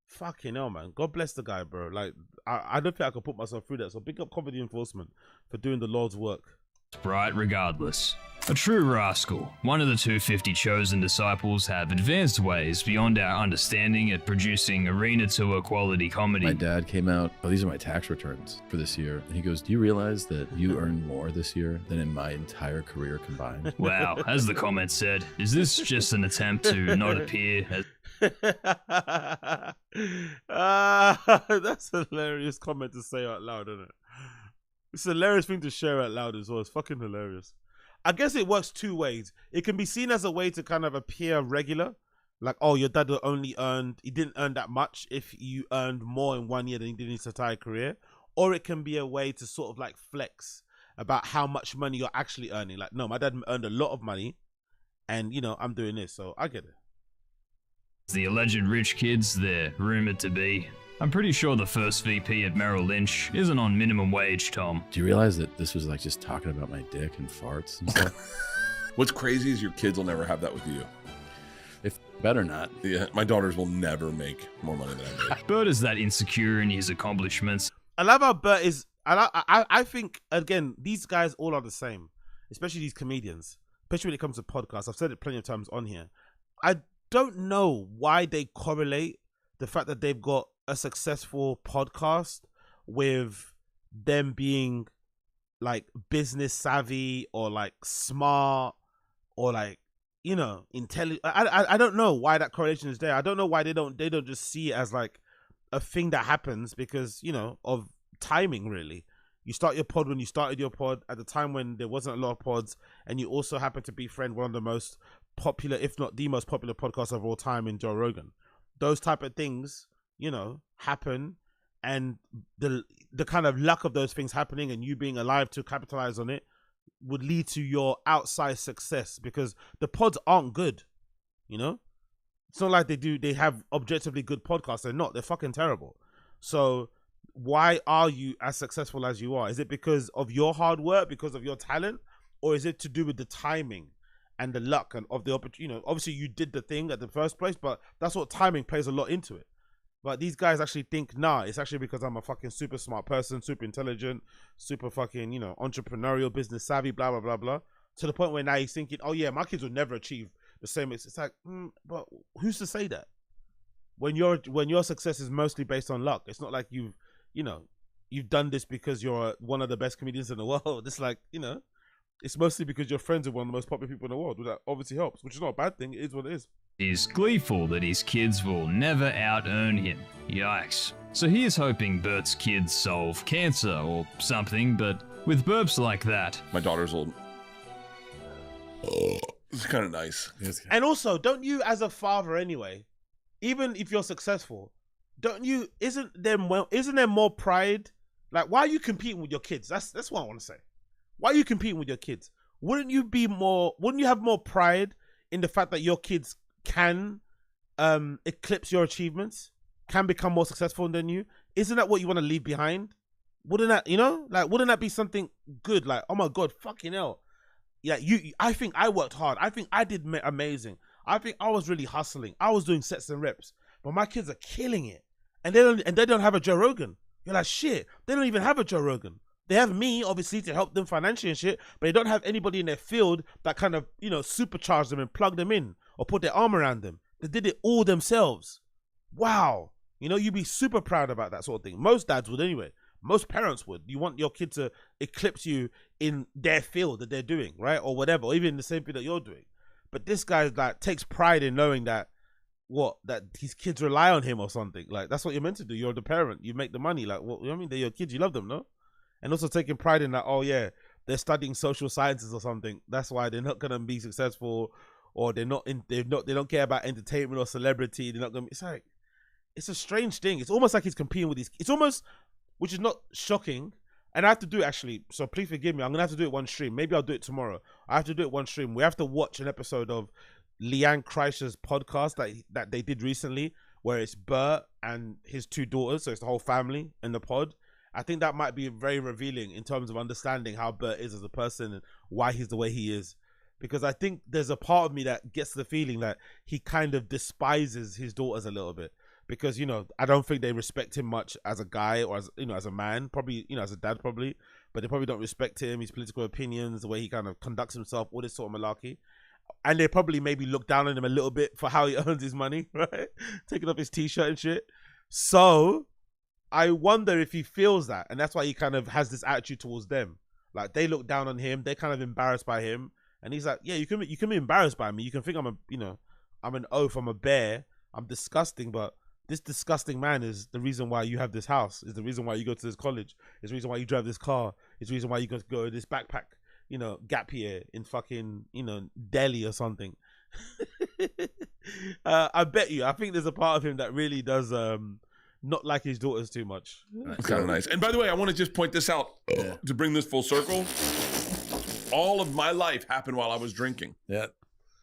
Fucking hell, man. God bless the guy, bro. Like, I don't think I could put myself through that. So big up comedy enforcement for doing the Lord's work. Bright regardless. A true rascal. One of the 250 chosen disciples have advanced ways beyond our understanding at producing arena tour quality comedy. My dad came out, oh, these are my tax returns for this year. And he goes, do you realize that you earned more this year than in my entire career combined? Wow, as the comment said, is this just an attempt to not appear as... That's a hilarious comment to say out loud, isn't it? It's a hilarious thing to share out loud as well. It's fucking hilarious. I guess it works two ways. It can be seen as a way to kind of appear regular. Like, oh, your dad he didn't earn that much if you earned more in 1 year than he did in his entire career. Or it can be a way to sort of like flex about how much money you're actually earning. Like, no, my dad earned a lot of money and, you know, I'm doing this. So I get it. The alleged rich kids they're rumored to be. I'm pretty sure the first VP at Merrill Lynch isn't on minimum wage, Tom. Do you realize that this was like just talking about my dick and farts and stuff? What's crazy is your kids will never have that with you. If better not. Yeah, my daughters will never make more money than I make. Bert is that insecure in his accomplishments. I love how Bert is. I think, again, these guys all are the same, especially these comedians, especially when it comes to podcasts. I've said it plenty of times on here. I don't know why they correlate the fact that they've got a successful podcast with them being like business savvy or like smart or like, you know, intelligent. I don't know why that correlation is there. I don't know why they don't just see it as like a thing that happens because, you know, of timing really. You start your pod when you started your pod at the time when there wasn't a lot of pods, and you also happen to be friend one of the most popular, if not the most popular podcast of all time in Joe Rogan. Those type of things, you know, happen, and the kind of luck of those things happening and you being alive to capitalize on it would lead to your outsized success, because the pods aren't good, you know? It's not like they have objectively good podcasts. They're not. They're fucking terrible. So why are you as successful as you are? Is it because of your hard work, because of your talent, or is it to do with the timing and the luck and of the opportunity? You know, obviously you did the thing at the first place, but that's what timing plays a lot into it. But these guys actually think, nah, it's actually because I'm a fucking super smart person, super intelligent, super fucking, you know, entrepreneurial, business savvy, blah, blah, blah, blah. To the point where now he's thinking, oh yeah, my kids will never achieve the same. It's like, but who's to say that? When your success is mostly based on luck. It's not like you've done this because you're one of the best comedians in the world. It's like, you know, it's mostly because you're friends with one of the most popular people in the world. That obviously helps, which is not a bad thing. It is what it is. He's gleeful that his kids will never out-earn him. Yikes. So he is hoping Bert's kids solve cancer or something, but with burps like that, my daughters will It's kind of nice. And also, don't you, as a father, anyway, even if you're successful, isn't there more pride? Like, why are you competing with your kids? That's what I want to say. Why are you competing with your kids? Wouldn't you have more pride in the fact that your kids can eclipse your achievements, can become more successful than you? Isn't that what you want to leave behind? Wouldn't that, wouldn't that be something good? Like, oh my God, fucking hell. Yeah, I think I worked hard. I think I did amazing. I think I was really hustling. I was doing sets and reps, but my kids are killing it. And they don't have a Joe Rogan. You're like, shit, they don't even have a Joe Rogan. They have me, obviously, to help them financially and shit, but they don't have anybody in their field that kind of, supercharge them and plug them in or put their arm around them. They did it all themselves. Wow. You'd be super proud about that sort of thing. Most dads would anyway. Most parents would. You want your kid to eclipse you in their field that they're doing, right? Or whatever, or even in the same thing that you're doing. But this guy like takes pride in knowing that his kids rely on him or something. Like, that's what you're meant to do. You're the parent. You make the money. Like, what, they're your kids. You love them, no? And also taking pride in that, oh yeah, they're studying social sciences or something. That's why they're not gonna be successful, or they don't care about entertainment or celebrity. They're not gonna. It's like, it's a strange thing. It's almost like he's competing with these. It's almost, which is not shocking. And I have to do it actually. So please forgive me. I'm gonna have to do it one stream. Maybe I'll do it tomorrow. I have to do it one stream. We have to watch an episode of Leanne Kreischer's podcast that they did recently, where it's Bert and his two daughters. So it's the whole family in the pod. I think that might be very revealing in terms of understanding how Bert is as a person and why he's the way he is. Because I think there's a part of me that gets the feeling that he kind of despises his daughters a little bit. Because, I don't think they respect him much as a guy or as, as a man, probably, as a dad probably, but they probably don't respect him, his political opinions, the way he kind of conducts himself, all this sort of malarkey. And they probably maybe look down on him a little bit for how he earns his money, right? Taking off his t-shirt and shit. So I wonder if he feels that, and that's why he kind of has this attitude towards them. Like, they look down on him, they're kind of embarrassed by him, and he's like, yeah, you can be embarrassed by me. You can think I'm an oaf, I'm a bear, I'm disgusting, but this disgusting man is the reason why you have this house, is the reason why you go to this college, is the reason why you drive this car, is the reason why you go to this backpack, gap year in fucking, Delhi or something. I bet you, I think there's a part of him that really does not like his daughters too much. It's kind of nice. And by the way, I want to just point this out to bring this full circle. All of my life happened while I was drinking. Yeah.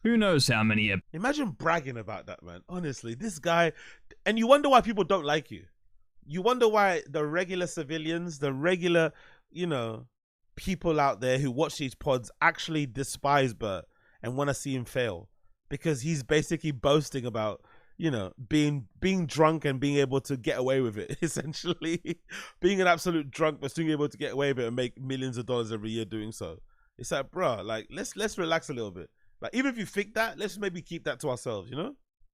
Who knows how many... Imagine bragging about that, man. Honestly, this guy... And you wonder why people don't like you. You wonder why the regular civilians, the regular, people out there who watch these pods actually despise Bert and want to see him fail. Because he's basically boasting about, being drunk and being able to get away with it, essentially. Being an absolute drunk, but still being able to get away with it and make millions of dollars every year doing so. It's like, bro, like, let's relax a little bit. Like, even if you think that, let's maybe keep that to ourselves,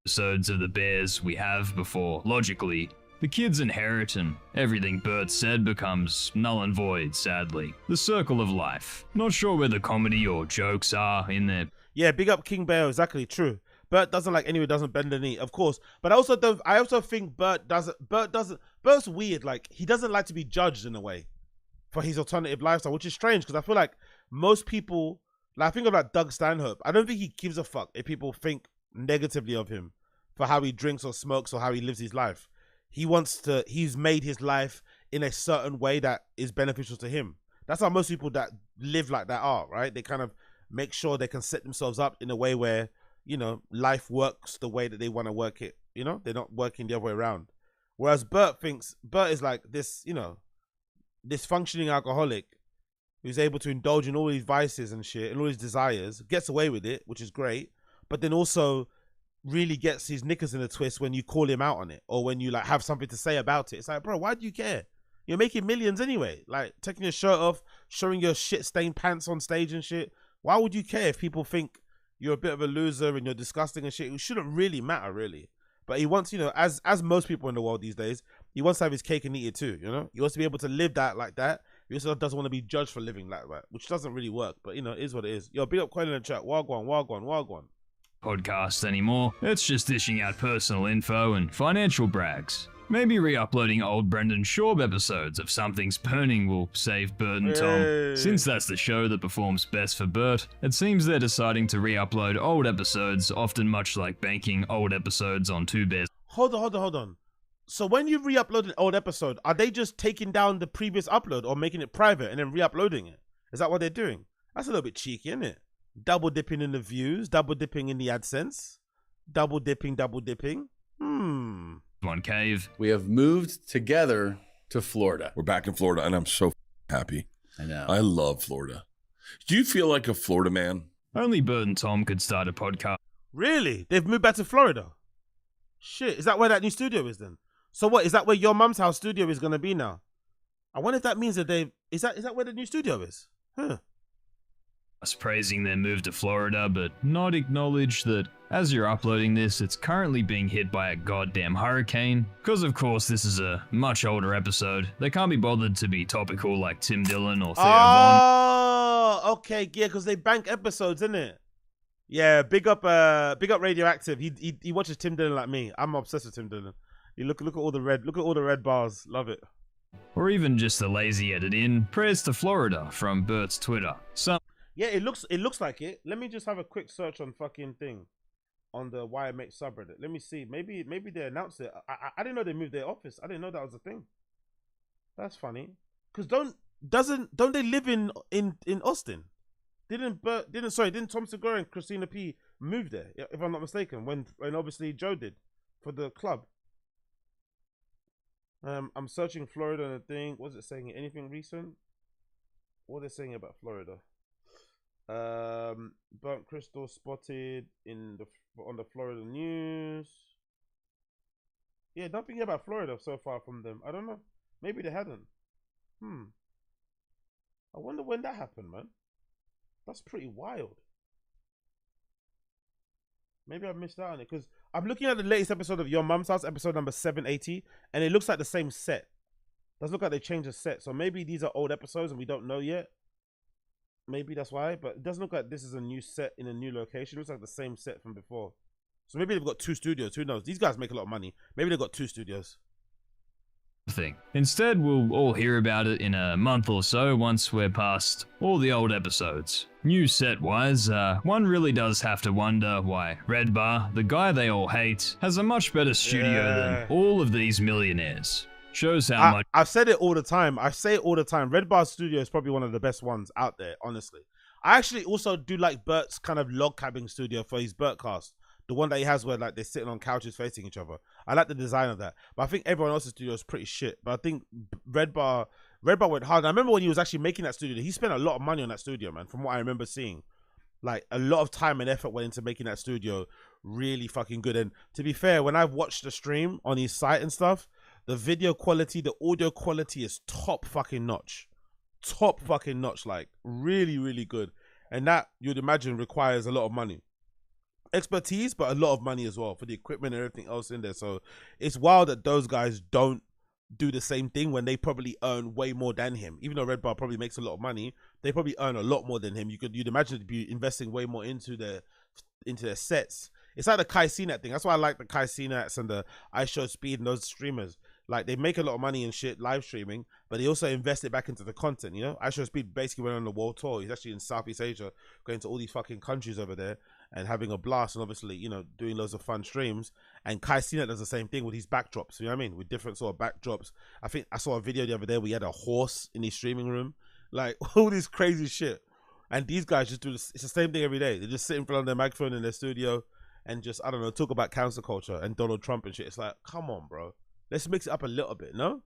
Episodes of the Bears we have before, logically, the kids inherit and everything Bert said becomes null and void, sadly. The circle of life. Not sure where the comedy or jokes are in there. Yeah, big up King Bear, exactly, true. Bert doesn't like anyone who doesn't bend the knee, of course. But I also think Bert's weird, like, he doesn't like to be judged in a way for his alternative lifestyle, which is strange, because I feel like most people... Like, I think about Doug Stanhope. I don't think he gives a fuck if people think negatively of him for how he drinks or smokes or how he lives his life. He's made his life in a certain way that is beneficial to him. That's how most people that live like that are, right? They kind of make sure they can set themselves up in a way where, life works the way that they want to work it. They're not working the other way around. Whereas Bert is like this, this functioning alcoholic who's able to indulge in all these vices and shit and all his desires, gets away with it, which is great, but then also really gets his knickers in a twist when you call him out on it or when you like have something to say about it. It's like, bro, why do you care? You're making millions anyway. Like, taking your shirt off, showing your shit-stained pants on stage and shit. Why would you care if people think you're a bit of a loser and you're disgusting and shit? It shouldn't really matter, really. But he wants, as most people in the world these days, he wants to have his cake and eat it too, He wants to be able to live that like that. He also doesn't want to be judged for living like that, which doesn't really work, but it is what it is. Yo, big up Coin in the chat. Wagwan. Podcast anymore. It's just dishing out personal info and financial brags. Maybe re-uploading old Brendan Schaub episodes of Something's Burning will save Bert and Tom. Since that's the show that performs best for Bert, it seems they're deciding to re-upload old episodes, often much like banking old episodes on Tube's. Hold on. So when you re-upload an old episode, are they just taking down the previous upload or making it private and then re-uploading it? Is that what they're doing? That's a little bit cheeky, isn't it? Double dipping in the views, double dipping in the AdSense, double dipping. One cave. We have moved together to Florida. We're back in Florida, and I'm so happy. I know. I love Florida. Do you feel like a Florida man? Only Bert and Tom could start a podcast. Really? They've moved back to Florida? Shit, is that where that new studio is then? So what, is that where your mum's house studio is going to be now? I wonder if that means that is that where the new studio is? Huh. Us praising their move to Florida, but not acknowledge that as you're uploading this, it's currently being hit by a goddamn hurricane. Because of course this is a much older episode, they can't be bothered to be topical like Tim Dillon or Theo Von. Oh, okay, yeah, because they bank episodes, innit? Yeah, big up Radioactive. He watches Tim Dillon like me. I'm obsessed with Tim Dillon. You look at all the red bars. Love it. Or even just a lazy edit in prayers to Florida from Bert's Twitter. Yeah, it looks like it. Let me just have a quick search on fucking thing, on the YMH subreddit. Let me see. Maybe they announced it. I didn't know they moved their office. I didn't know that was a thing. That's funny. Cause don't they live in Austin? Didn't Tom Segura and Christina P move there? If I'm not mistaken, when obviously Joe did for the club. I'm searching Florida and a thing. What's it saying? Anything recent? What are they saying about Florida? Burnt crystal spotted on the Florida news. Yeah, nothing about Florida so far from them. I don't know. Maybe they hadn't. I wonder when that happened, man. That's pretty wild. Maybe I missed out on it because I'm looking at the latest episode of Your Mum's House, episode number 780, and it looks like the same set. Does look like they changed the set, so maybe these are old episodes and we don't know yet. Maybe that's why, but it doesn't look like this is a new set in a new location. It looks like the same set from before. So maybe they've got 2 studios. Who knows? These guys make a lot of money. Maybe they've got 2 studios. Instead, we'll all hear about it in a month or so once we're past all the old episodes. New set-wise, one really does have to wonder why Red Bar, the guy they all hate, has a much better studio than all of these millionaires. Shows how much... I've said it all the time. I say it all the time. Red Bar Studio is probably one of the best ones out there, honestly. I actually also do like Bert's kind of log cabin studio for his Bertcast. The one that he has where like they're sitting on couches facing each other. I like the design of that. But I think everyone else's studio is pretty shit. But I think Red Bar went hard. And I remember when he was actually making that studio, he spent a lot of money on that studio, man, from what I remember seeing. Like a lot of time and effort went into making that studio really fucking good. And to be fair, when I've watched the stream on his site and stuff, the video quality, the audio quality is top fucking notch. Top fucking notch, like really, really good. And that, you'd imagine, requires a lot of money. Expertise, but a lot of money as well for the equipment and everything else in there. So it's wild that those guys don't do the same thing when they probably earn way more than him. Even though Red Bar probably makes a lot of money, they probably earn a lot more than him. You'd imagine they'd be investing way more into their sets. It's like the Kai Cenat thing. That's why I like the Kai Cenats and the I Show Speed and those streamers. Like, they make a lot of money and shit live streaming, but they also invest it back into the content, you know? I Show Speed basically went on the world tour. He's actually in Southeast Asia, going to all these fucking countries over there and having a blast and obviously, you know, doing loads of fun streams. And Kai Cenat does the same thing with his backdrops, you know what I mean? With different sort of backdrops. I think I saw a video the other day where he had a horse in his streaming room. Like, all this crazy shit. And these guys just do this. It's the same thing every day. They just sit in front of their microphone in their studio and just, I don't know, talk about cancel culture and Donald Trump and shit. It's like, come on, bro. Let's mix it up a little bit, no?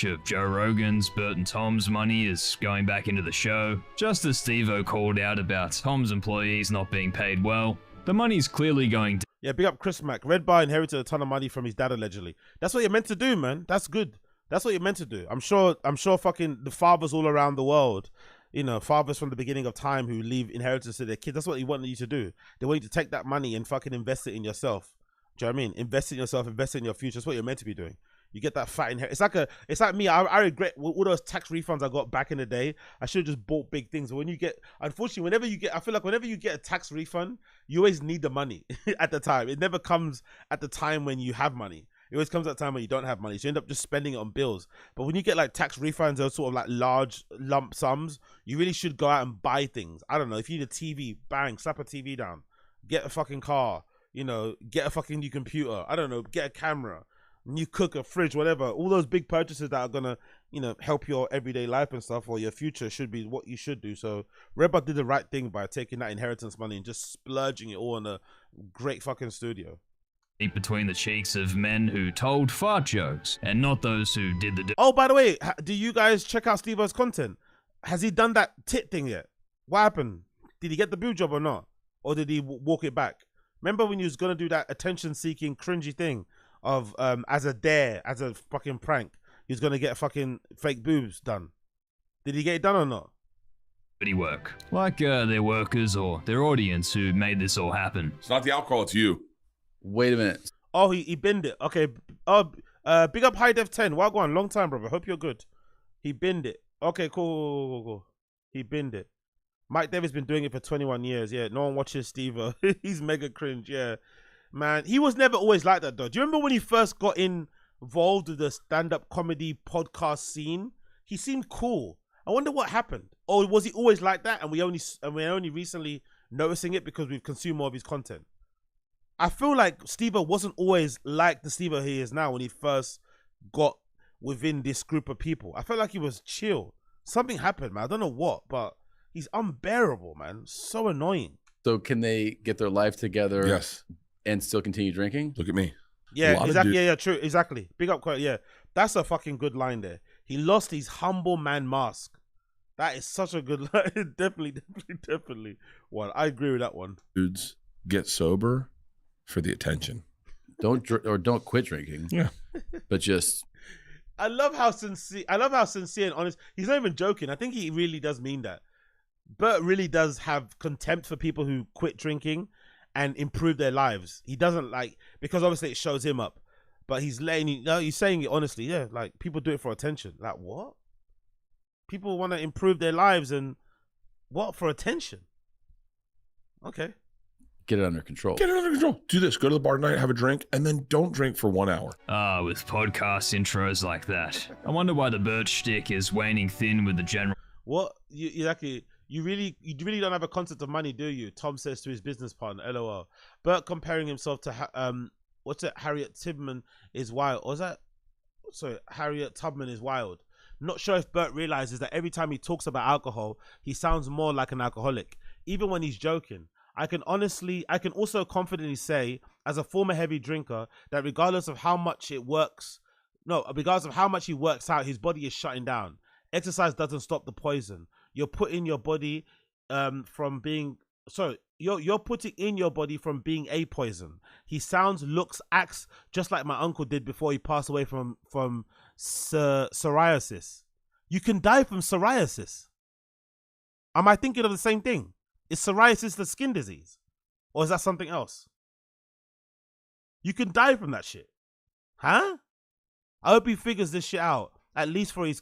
Of Joe Rogan's, Bert and Tom's money is going back into the show. Just as Steve-O called out about Tom's employees not being paid well, the money's clearly going to... Yeah, big up Chris Mack. Red Bar inherited a ton of money from his dad, allegedly. That's what you're meant to do, man. That's good. That's what you're meant to do. I'm sure fucking the fathers all around the world, you know, fathers from the beginning of time who leave inheritance to their kids, that's what they want you to do. They want you to take that money and fucking invest it in yourself. Do you know what I mean? Invest in yourself, invest in your future. That's what you're meant to be doing. You get that fat inheritance. It's like me. I regret all those tax refunds I got back in the day. I should have just bought big things. But when you get, unfortunately, I feel like whenever you get a tax refund, you always need the money at the time. It never comes at the time when you have money. It always comes at a time when you don't have money, so you end up just spending it on bills. But when you get like tax refunds or sort of like large lump sums, you really should go out and buy things. I don't know, if you need a TV, bang, slap a TV down, get a fucking car, you know, get a fucking new computer, I don't know, get a camera, new cooker, fridge, whatever. All those big purchases that are gonna, you know, help your everyday life and stuff, or your future, should be what you should do. So Redbud did the right thing by taking that inheritance money and just splurging it all in a great fucking studio. Between the cheeks of men who told fart jokes and not those who did the. Oh, by the way, do you guys check out Steve-O's content? Has he done that tit thing yet? What happened? Did he get the boob job or not? Or did he walk it back? Remember when he was gonna do that attention-seeking, cringy thing of as a dare, as a fucking prank, he was gonna get fucking fake boobs done? Did he get it done or not? Work. Like their workers or their audience who made this all happen. It's not the alcohol, it's you. Wait a minute. Oh, he binned it. Okay. Big up High Def 10. Wagwan, long time, brother. Hope you're good. He binned it. Okay, cool. He binned it. Mike Davis been doing it for 21 years. Yeah, no one watches Steve. He's mega cringe. Yeah, man. He was never always like that, though. Do you remember when he first got involved with the stand-up comedy podcast scene? He seemed cool. I wonder what happened. Or was he always like that, and we're only recently noticing it because we've consumed more of his content? I feel like Steve-O wasn't always like the Steve-O he is now when he first got within this group of people. I felt like he was chill. Something happened, man. I don't know what, but he's unbearable, man. So annoying. So can they get their life together? Yes. And still continue drinking? Look at me. Yeah, exactly. Yeah, true. Exactly. Big up quote. Yeah, that's a fucking good line there. He lost his humble man mask. That is such a good line. Definitely. One. I agree with that one. Dudes, get sober for the attention. Don't quit drinking. Yeah. But just. I love how sincere and honest. He's not even joking. I think he really does mean that. Bert really does have contempt for people who quit drinking and improve their lives. He doesn't like, because obviously it shows him up, but he's letting you know, he's saying it honestly. Yeah, like people do it for attention. Like what? People want to improve their lives and what for attention? Okay. Get it under control. Get it under control. Do this. Go to the bar tonight, have a drink, and then don't drink for 1 hour. With podcast intros like that. I wonder why the Bert shtick is waning thin with the general. What? You really don't have a concept of money, do you? Tom says to his business partner, LOL. Bert comparing himself to Harriet Tubman is wild. Or is that? Sorry, Harriet Tubman is wild. Not sure if Bert realizes that every time he talks about alcohol, he sounds more like an alcoholic, even when he's joking. I can also confidently say, as a former heavy drinker, that regardless of how much he works out, his body is shutting down. Exercise doesn't stop the poison. You're putting your body you're putting in your body from being a poison. He sounds, looks, acts just like my uncle did before he passed away from psoriasis. You can die from psoriasis. Am I thinking of the same thing? Is psoriasis the skin disease? Or is that something else? You can die from that shit. Huh? I hope he figures this shit out, at least for his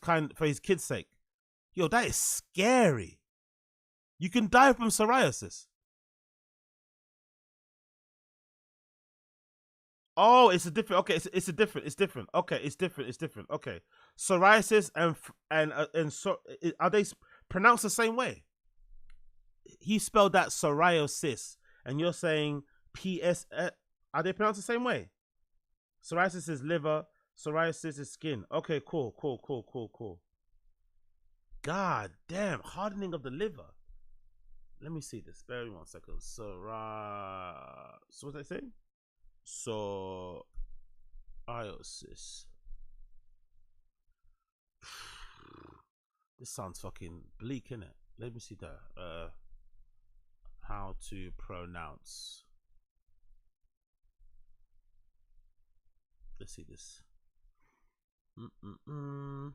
kids' sake. Yo, that is scary. You can die from psoriasis. Oh, it's a different. Okay, it's different. Okay, it's different. Okay, psoriasis and so are they pronounced the same way? He spelled that psoriasis, and you're saying PS. Are they pronounced the same way? Psoriasis is liver. Psoriasis is skin. Okay, cool. God damn, hardening of the liver. Let me see this. Bear with me 1 second. So what's I saying? Psoriasis. This sounds fucking bleak, innit? Let me see that. How to pronounce. Let's see this. Am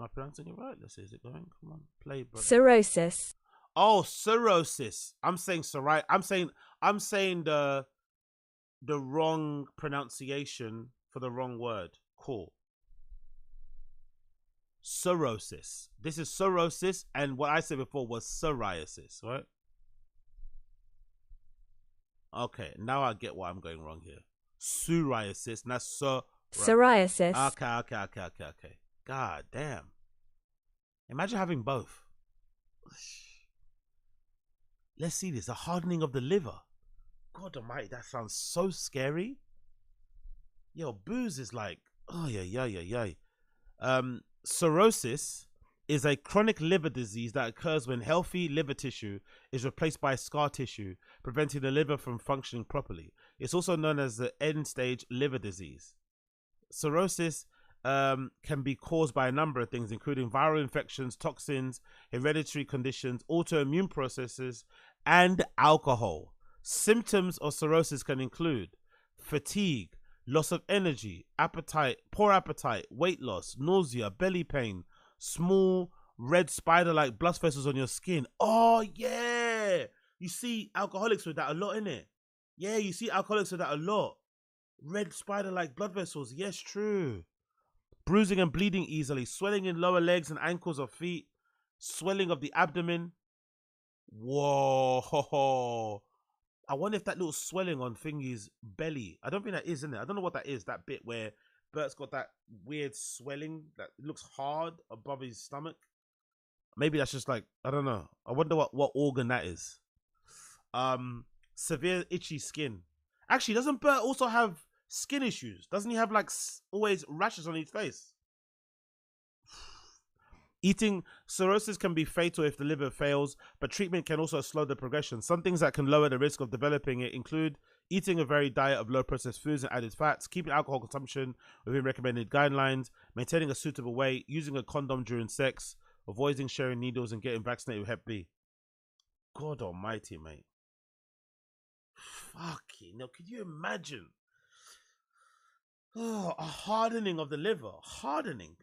I pronouncing it right? Let's see. Is it going? Come on, play. Brother. Cirrhosis. Oh, cirrhosis. I'm saying I'm saying the wrong pronunciation for the wrong word. Cool. Cirrhosis. This is cirrhosis, and what I said before was psoriasis, right? Okay, now I get why I'm going wrong here. Psoriasis, and that's Psoriasis. Okay. God damn. Imagine having both. Let's see this. A hardening of the liver. God almighty, that sounds so scary. Yo, booze is like, oh yeah. Cirrhosis is a chronic liver disease that occurs when healthy liver tissue is replaced by scar tissue, preventing the liver from functioning properly. It's also known as the end-stage liver disease. Cirrhosis can be caused by a number of things, including viral infections, toxins, hereditary conditions, autoimmune processes, and alcohol. Symptoms of cirrhosis can include fatigue, loss of energy, poor appetite, weight loss, nausea, belly pain, small red spider-like blood vessels on your skin. Oh yeah, you see alcoholics with that a lot, innit? Yeah, you see alcoholics with that a lot. Red spider-like blood vessels. Yes, true. Bruising and bleeding easily, swelling in lower legs and ankles or feet, swelling of the abdomen. Whoa. I wonder if that little swelling on Thingy's belly. I don't think that is, isn't it? I don't know what that is, that bit where Bert's got that weird swelling that looks hard above his stomach. Maybe that's just like, I don't know. I wonder what organ that is. Severe itchy skin. Actually, doesn't Bert also have skin issues? Doesn't he have like always rashes on his face? Eating cirrhosis can be fatal if the liver fails, but treatment can also slow the progression. Some things that can lower the risk of developing it include eating a varied diet of low processed foods and added fats, keeping alcohol consumption within recommended guidelines, maintaining a suitable weight, using a condom during sex, avoiding sharing needles, and getting vaccinated with Hep B. God almighty, mate. Fucking no, could you imagine? Oh, a hardening of the liver. Hardening.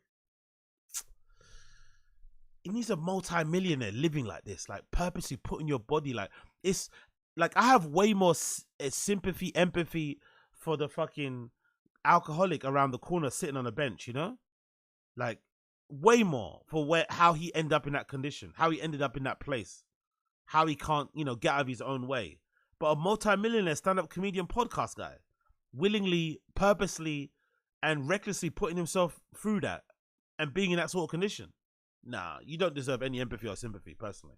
It needs a multi-millionaire living like this, like purposely putting your body like, it's like, I have way more sympathy, empathy for the fucking alcoholic around the corner sitting on a bench, you know? Like, way more for how he ended up in that condition, how he ended up in that place, how he can't, get out of his own way. But a multi-millionaire stand-up comedian podcast guy, willingly, purposely, and recklessly putting himself through that and being in that sort of condition. Nah, you don't deserve any empathy or sympathy, personally.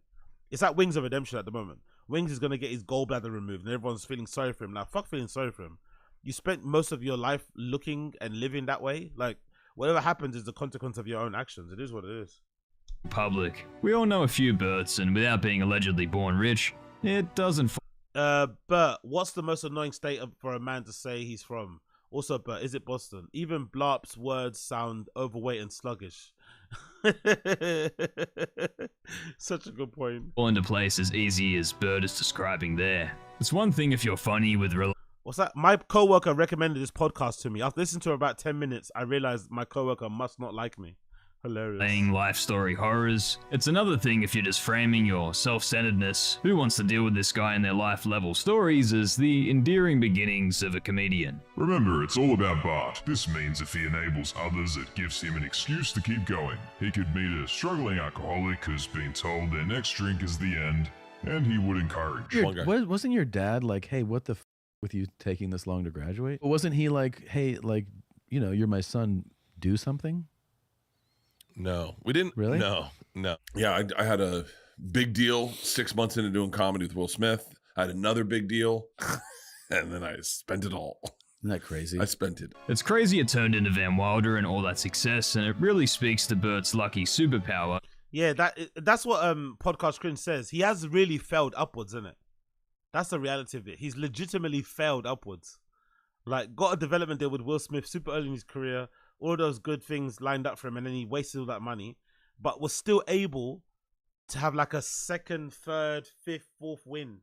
It's like Wings of Redemption at the moment. Wings is going to get his gallbladder removed and everyone's feeling sorry for him. Now, fuck feeling sorry for him. You spent most of your life looking and living that way. Like, whatever happens is the consequence of your own actions. It is what it is. Public. We all know a few Berts, and without being allegedly born rich, it doesn't... Bert, what's the most annoying state for a man to say he's from? Also, Bert, is it Boston? Even Blarp's words sound overweight and sluggish. Such a good point. Fall into place as easy as Bert is describing there. It's one thing if you're funny with... What's that? My coworker recommended this podcast to me. After listening to it about 10 minutes, I realized my coworker must not like me. Hilarious. Playing life story horrors. It's another thing if you're just framing your self-centeredness, who wants to deal with this guy in their life level stories, as the endearing beginnings of a comedian. Remember, it's all about Bart. This means if he enables others, it gives him an excuse to keep going. He could meet a struggling alcoholic who's been told their next drink is the end, and he would encourage. Wasn't your dad like, hey, what the f with you taking this long to graduate? Wasn't he like, hey, like, you're my son, do something? No, we didn't. Really? No. Yeah, I had a big deal 6 months into doing comedy with Will Smith. I had another big deal, and then I spent it all. Isn't that crazy? I spent it. It's crazy it turned into Van Wilder and all that success, and it really speaks to Bert's lucky superpower. Yeah, that's what Podcast Cringe says. He has really failed upwards, isn't it? That's the reality of it. He's legitimately failed upwards. Like, got a development deal with Will Smith super early in his career. All those good things lined up for him, and then he wasted all that money, but was still able to have like a second, third, fifth, fourth win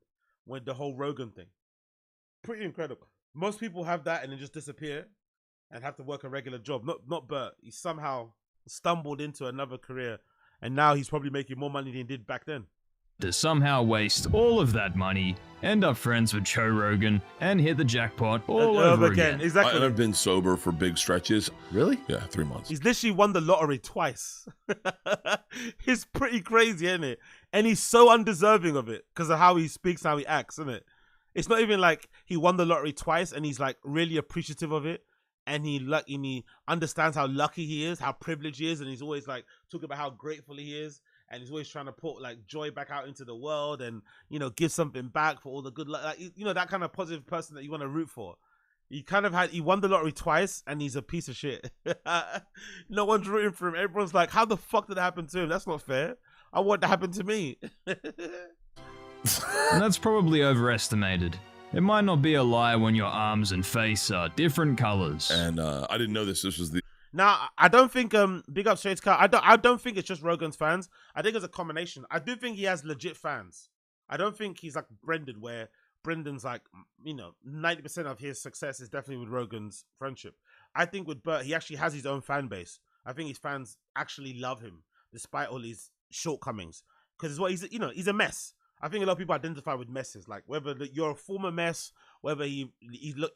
with the whole Rogan thing. Pretty incredible. Most people have that and then just disappear and have to work a regular job. Not Bert. He somehow stumbled into another career, and now he's probably making more money than he did back then. To somehow waste all of that money, end up friends with Joe Rogan, and hit the jackpot all over again. Exactly. I've been sober for big stretches. Really? Yeah, 3 months. He's literally won the lottery twice. It's pretty crazy, isn't it? And he's so undeserving of it because of how he speaks, how he acts, isn't it? It's not even like he won the lottery twice and he's like really appreciative of it. And he understands how lucky he is, how privileged he is, and he's always like talking about how grateful he is, and he's always trying to put like joy back out into the world, and give something back for all the good luck, like that kind of positive person that you want to root for. He won the lottery twice, and he's a piece of shit. No one's rooting for him. Everyone's like, how the fuck did that happen to him? That's not fair. I want that to happen to me. And that's probably overestimated. It might not be a lie when your arms and face are different colors. And I didn't know this was the... Now, I don't think big up Shades Car. I don't think it's just Rogan's fans. I think it's a combination. I do think he has legit fans. I don't think he's like Brendan, where Brendan's like 90% of his success is definitely with Rogan's friendship. I think with Bert, he actually has his own fan base. I think his fans actually love him despite all his shortcomings, because he's a mess. I think a lot of people identify with messes, like whether you're a former mess, whether he's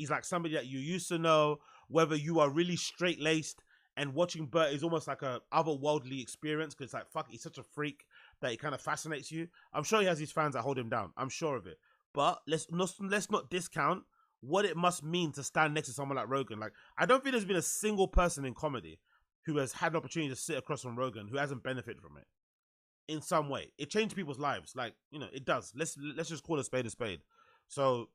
like somebody that you used to know, whether you are really straight-laced, and watching Bert is almost like a otherworldly experience, because like, fuck, he's such a freak that he kind of fascinates you. I'm sure he has his fans that hold him down. I'm sure of it. But let's not discount what it must mean to stand next to someone like Rogan. Like, I don't think there's been a single person in comedy who has had an opportunity to sit across from Rogan who hasn't benefited from it in some way. It changed people's lives. Like, it does. Let's just call a spade a spade. So,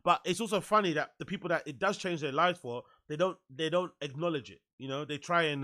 but it's also funny that the people that it does change their lives for, they don't acknowledge it. They try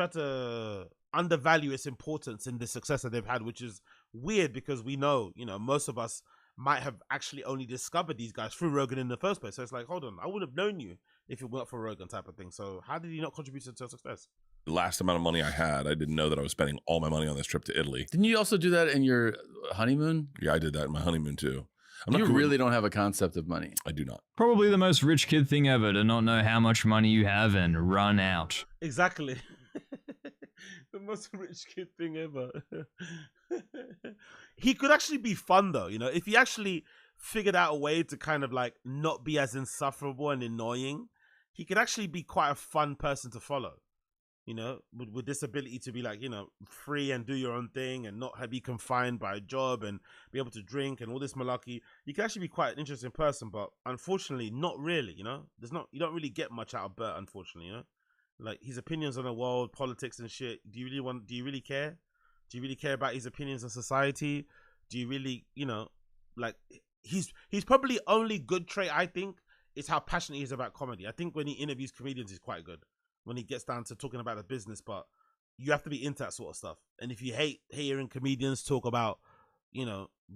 to undervalue its importance in the success that they've had, which is weird because we know, most of us might have actually only discovered these guys through Rogan in the first place. So it's like, hold on, I would have known you if it weren't for Rogan type of thing. So how did he not contribute to success? Last amount of money I had, I didn't know that I was spending all my money on this trip to Italy. Didn't you also do that in your honeymoon? Yeah, I did that in my honeymoon too. You really don't have a concept of money. I do not. Probably the most rich kid thing ever to not know how much money you have and run out. Exactly. The most rich kid thing ever. He could actually be fun though, if he actually figured out a way to kind of like not be as insufferable and annoying, he could actually be quite a fun person to follow. With this ability to be like, free and do your own thing and not be confined by a job and be able to drink and all this malarkey. You can actually be quite an interesting person, but unfortunately, not really, you don't really get much out of Bert, unfortunately, like his opinions on the world, politics and shit. Do you really care? Do you really care about his opinions on society? Do you really, like he's probably only good trait, I think, is how passionate he is about comedy. I think when he interviews comedians, he's quite good when he gets down to talking about the business, but you have to be into that sort of stuff. And if you hate hearing comedians talk about,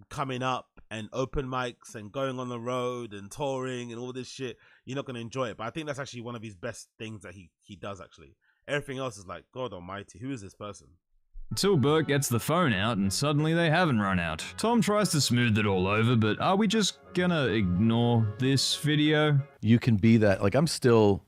coming up and open mics and going on the road and touring and all this shit, you're not going to enjoy it. But I think that's actually one of his best things that he does, actually. Everything else is like, God almighty, who is this person? Until Bert gets the phone out and suddenly they haven't run out. Tom tries to smooth it all over, but are we just gonna ignore this video? You can be that. Like, I'm still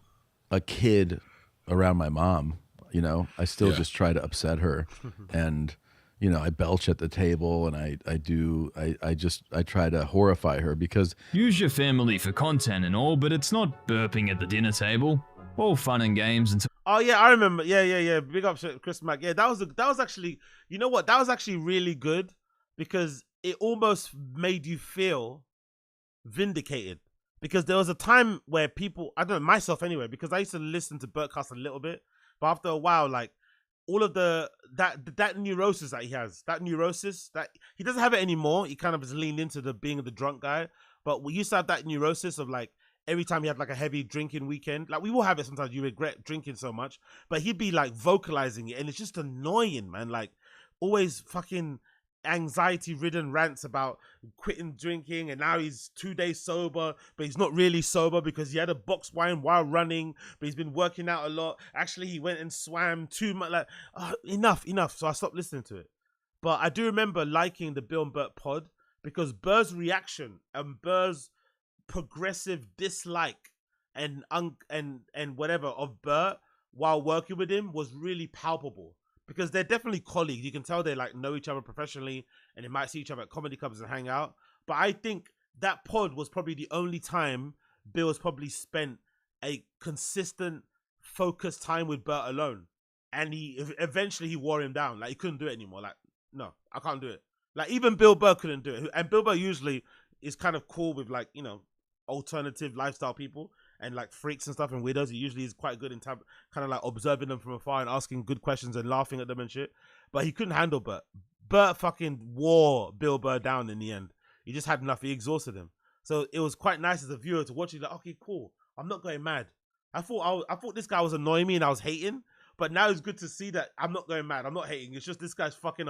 a kid around my mom, I still just try to upset her, and I belch at the table, and I try to horrify her because use your family for content and all, but it's not burping at the dinner table. All fun and games until... Oh yeah, I remember. Yeah. Big up Chris Mack. Yeah, that was actually, that was actually really good because it almost made you feel vindicated. Because there was a time where people, I don't know, myself anyway, because I used to listen to Bertcast a little bit, but after a while, like all of that neurosis that he has, that he doesn't have it anymore. He kind of has leaned into the being the drunk guy, but we used to have that neurosis of like every time he had like a heavy drinking weekend, like we will have it sometimes. You regret drinking so much, but he'd be like vocalizing it, and it's just annoying, man. Like always fucking anxiety-ridden rants about quitting drinking, and now he's 2 days sober, but he's not really sober because he had a box wine while running, but he's been working out a lot. Actually, he went and swam too much. Like, enough. So I stopped listening to it. But I do remember liking the Bill and Bert pod because Burr's reaction and Burr's progressive dislike and whatever of Bert while working with him was really palpable. Because they're definitely colleagues. You can tell they like know each other professionally and they might see each other at comedy clubs and hang out. But I think that pod was probably the only time Bill has probably spent a consistent, focused time with Bert alone. And he eventually wore him down. Like he couldn't do it anymore. Like, no, I can't do it. Like even Bill Burr couldn't do it, and Bill Burr usually is kind of cool with like alternative lifestyle people and like freaks and stuff and weirdos. He usually is quite good in kind of like observing them from afar and asking good questions and laughing at them and shit. But he couldn't handle Bert. Bert fucking wore Bill Burr down in the end. He just had enough. He exhausted him. So it was quite nice as a viewer to watch it. Like, okay, cool. I'm not going mad. I thought this guy was annoying me and I was hating. But now it's good to see that I'm not going mad. I'm not hating. It's just this guy's fucking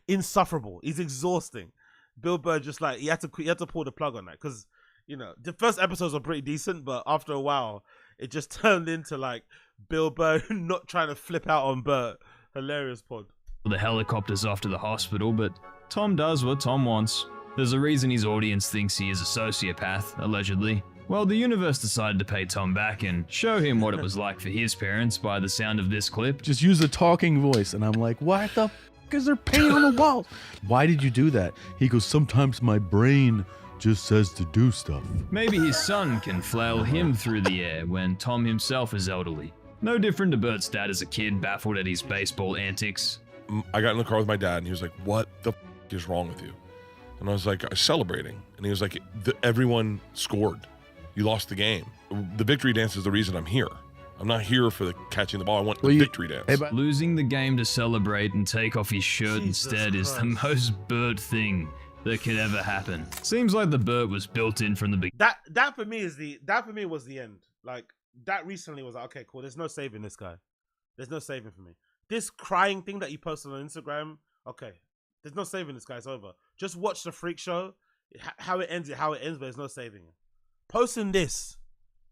insufferable. He's exhausting. Bill Burr just like he had to pull the plug on that because the first episodes were pretty decent, but after a while it just turned into like Bill Burr not trying to flip out on Bert. Hilarious pod. The helicopter's off to the hospital, but Tom does what Tom wants. There's a reason his audience thinks he is a sociopath, allegedly. Well, the universe decided to pay Tom back and show him what it was like for his parents by the sound of this clip. Just use a talking voice, and I'm like, what the f*** is there paint on the walls? Why did you do that? He goes, sometimes my brain just says to do stuff. Maybe his son can flail him through the air when Tom himself is elderly. No different to Bert's dad as a kid, baffled at his baseball antics. I got in the car with my dad, and he was like, what the f*** is wrong with you? And I was like, celebrating. And he was like, everyone scored. You lost the game. The victory dance is the reason I'm here. I'm not here for the catching the ball. I want the victory dance. Losing the game to celebrate and take off his shirt instead is the most Bert thing that could ever happen. Seems like the Bert was built in from the beginning. That for me was the end. Like that recently was like, okay, cool. There's no saving this guy. There's no saving for me. This crying thing that you posted on Instagram, okay. There's no saving this guy. It's over. Just watch the freak show. How it ends, but there's no saving it. Posting this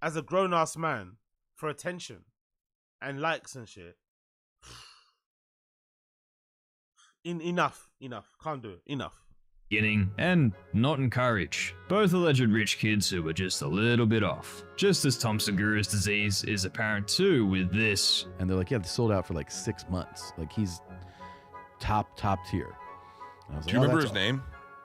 as a grown-ass man for attention and likes and shit. Enough. Can't do it. Enough. And not encourage. Both alleged rich kids who were just a little bit off. Just as Tom Segura's disease is apparent too with this. And they're like, yeah, they sold out for like 6 months. Like he's top tier. Do you remember his name?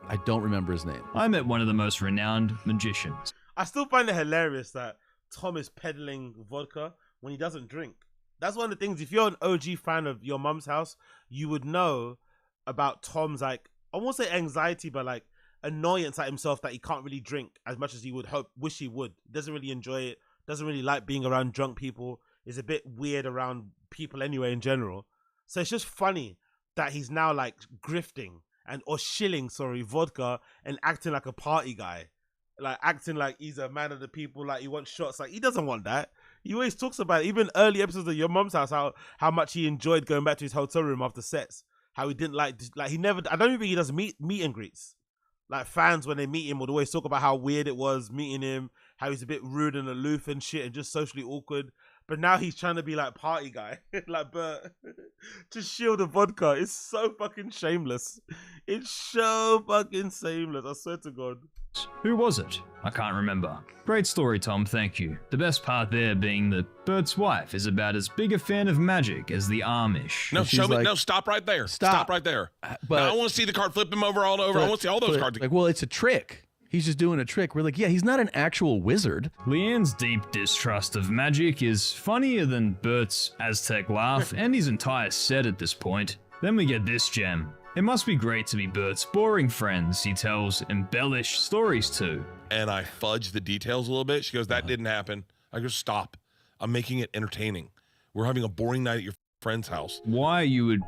I don't remember his name. I met one of the most renowned magicians. I still find it hilarious that Tom is peddling vodka when he doesn't drink. That's one of the things, if you're an OG fan of Your Mum's House, you would know about Tom's, like, I won't say anxiety, but like annoyance at himself that he can't really drink as much as he would wish he would. Doesn't really enjoy it. Doesn't really like being around drunk people. Is a bit weird around people anyway in general. So it's just funny that he's now like grifting or shilling, vodka and acting like a party guy. Like acting like he's a man of the people, like he wants shots. Like he doesn't want that. He always talks about it. Even early episodes of Your Mum's House, how much he enjoyed going back to his hotel room after sets. How he didn't like he never. I don't even think he does meet and greets. Like fans when they meet him would always talk about how weird it was meeting him, how he's a bit rude and aloof and shit and just socially awkward. But now he's trying to be like party guy, like Bert, to shield the vodka. It's so fucking shameless. It's so fucking shameless. I swear to God. Who was it? I can't remember. Great story, Tom, thank you. The best part there being that Bert's wife is about as big a fan of magic as the Amish. No, show me. No, stop right there. Stop right there. But now, I want to see the card, flip him over all over. I want to see all those cards. Like, well, it's a trick. He's just doing a trick. We're like, yeah, he's not an actual wizard. Leanne's deep distrust of magic is funnier than Bert's Aztec laugh and his entire set at this point. Then we get this gem. It must be great to be Bert's boring friends he tells embellished stories to. And I fudge the details a little bit. She goes, that didn't happen. I go, stop. I'm making it entertaining. We're having a boring night at your friend's house. Why you would...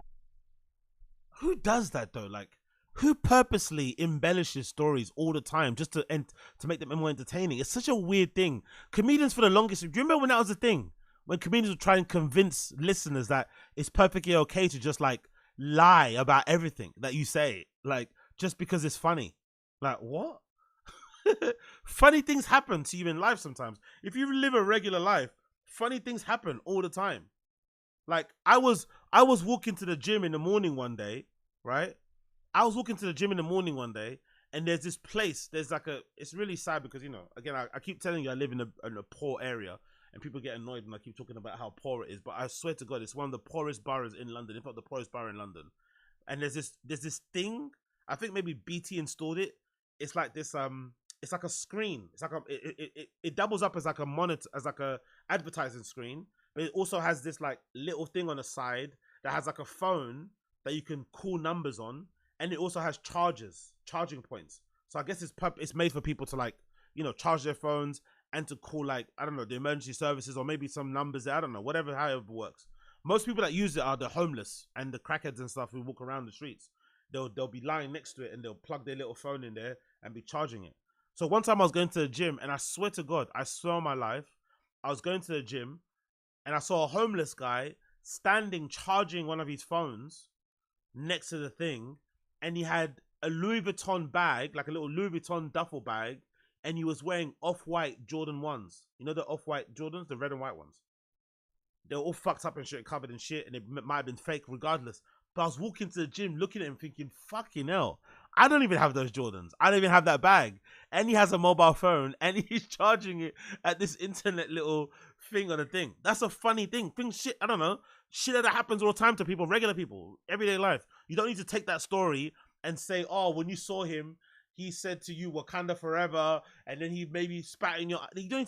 Who does that though? Like, who purposely embellishes stories all the time just to make them more entertaining? It's such a weird thing. Comedians for the longest... Do you remember when that was a thing? When comedians would try and convince listeners that it's perfectly okay to just like lie about everything that you say, like just because it's funny. Like what? Funny things happen to you in life sometimes. If you live a regular life, funny things happen all the time. Like I was walking to the gym in the morning one day, right? I was walking to the gym in the morning one day, and there's this place. There's like it's really sad because, you know, again, I keep telling you I live in a poor area, and people get annoyed when I keep talking about how poor it is. But I swear to God, it's one of the poorest boroughs in London, if not the poorest borough in London. And there's this thing. I think maybe BT installed it. It's like this. It's like a screen. It's like it doubles up as like a monitor, as like a advertising screen. But it also has this like little thing on the side that has like a phone that you can call numbers on. and it also has charging points. So I guess it's made for people to like, charge their phones and to call like, I don't know, the emergency services or maybe some numbers. I don't know, however it works. Most people that use it are the homeless and the crackheads and stuff who walk around the streets. They'll be lying next to it and they'll plug their little phone in there and be charging it. So one time I was going to the gym and I swear to God, I swear on my life, I was going to the gym and I saw a homeless guy standing charging one of his phones next to the thing, and he had a Louis Vuitton bag, like a little Louis Vuitton duffel bag, and he was wearing off-white Jordan 1s. You know the off-white Jordans, the red and white ones? They were all fucked up and shit, covered in shit, and it might have been fake regardless. But I was walking to the gym looking at him thinking, fucking hell, I don't even have those Jordans. I don't even have that bag. And he has a mobile phone and he's charging it at this internet little thing on the thing. That's a funny thing. Shit, I don't know. Shit that happens all the time to people, regular people, everyday life. You don't need to take that story and say, oh, when you saw him, he said to you Wakanda forever, and then he maybe spat in your... You don't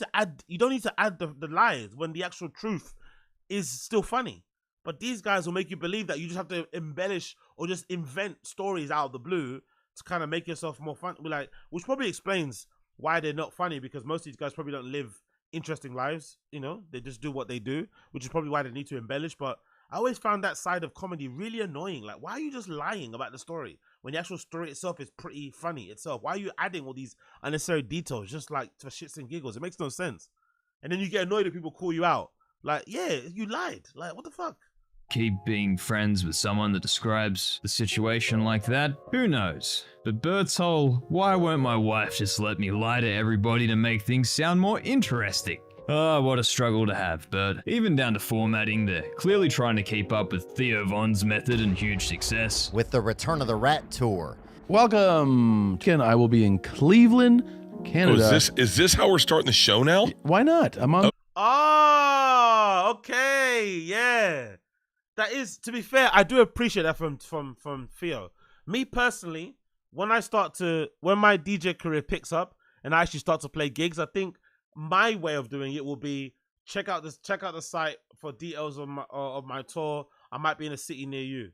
need to add the lies when the actual truth is still funny. But these guys will make you believe that you just have to embellish or just invent stories out of the blue to kind of make yourself more fun. Which probably explains why they're not funny, because most of these guys probably don't live interesting lives. They just do what they do, which is probably why they need to embellish. But I always found that side of comedy really annoying. Like, why are you just lying about the story when the actual story itself is pretty funny itself? Why are you adding all these unnecessary details just like for shits and giggles? It makes no sense. And then you get annoyed if people call you out. Like, yeah, you lied. Like, what the fuck? Keep being friends with someone that describes the situation like that? Who knows? But Bert's whole, why won't my wife just let me lie to everybody to make things sound more interesting? Oh, what a struggle to have, Bert. Even down to formatting, they're clearly trying to keep up with Theo Von's method and huge success. With the Return of the Rat tour. Welcome. Again, I will be in Cleveland, Canada. Is this how we're starting the show now? Why not? I'm on. Oh, okay, yeah. That is, to be fair, I do appreciate that from Theo. Me personally, when my DJ career picks up and I actually start to play gigs, I think my way of doing it will be check out the site for details of my tour. I might be in a city near you,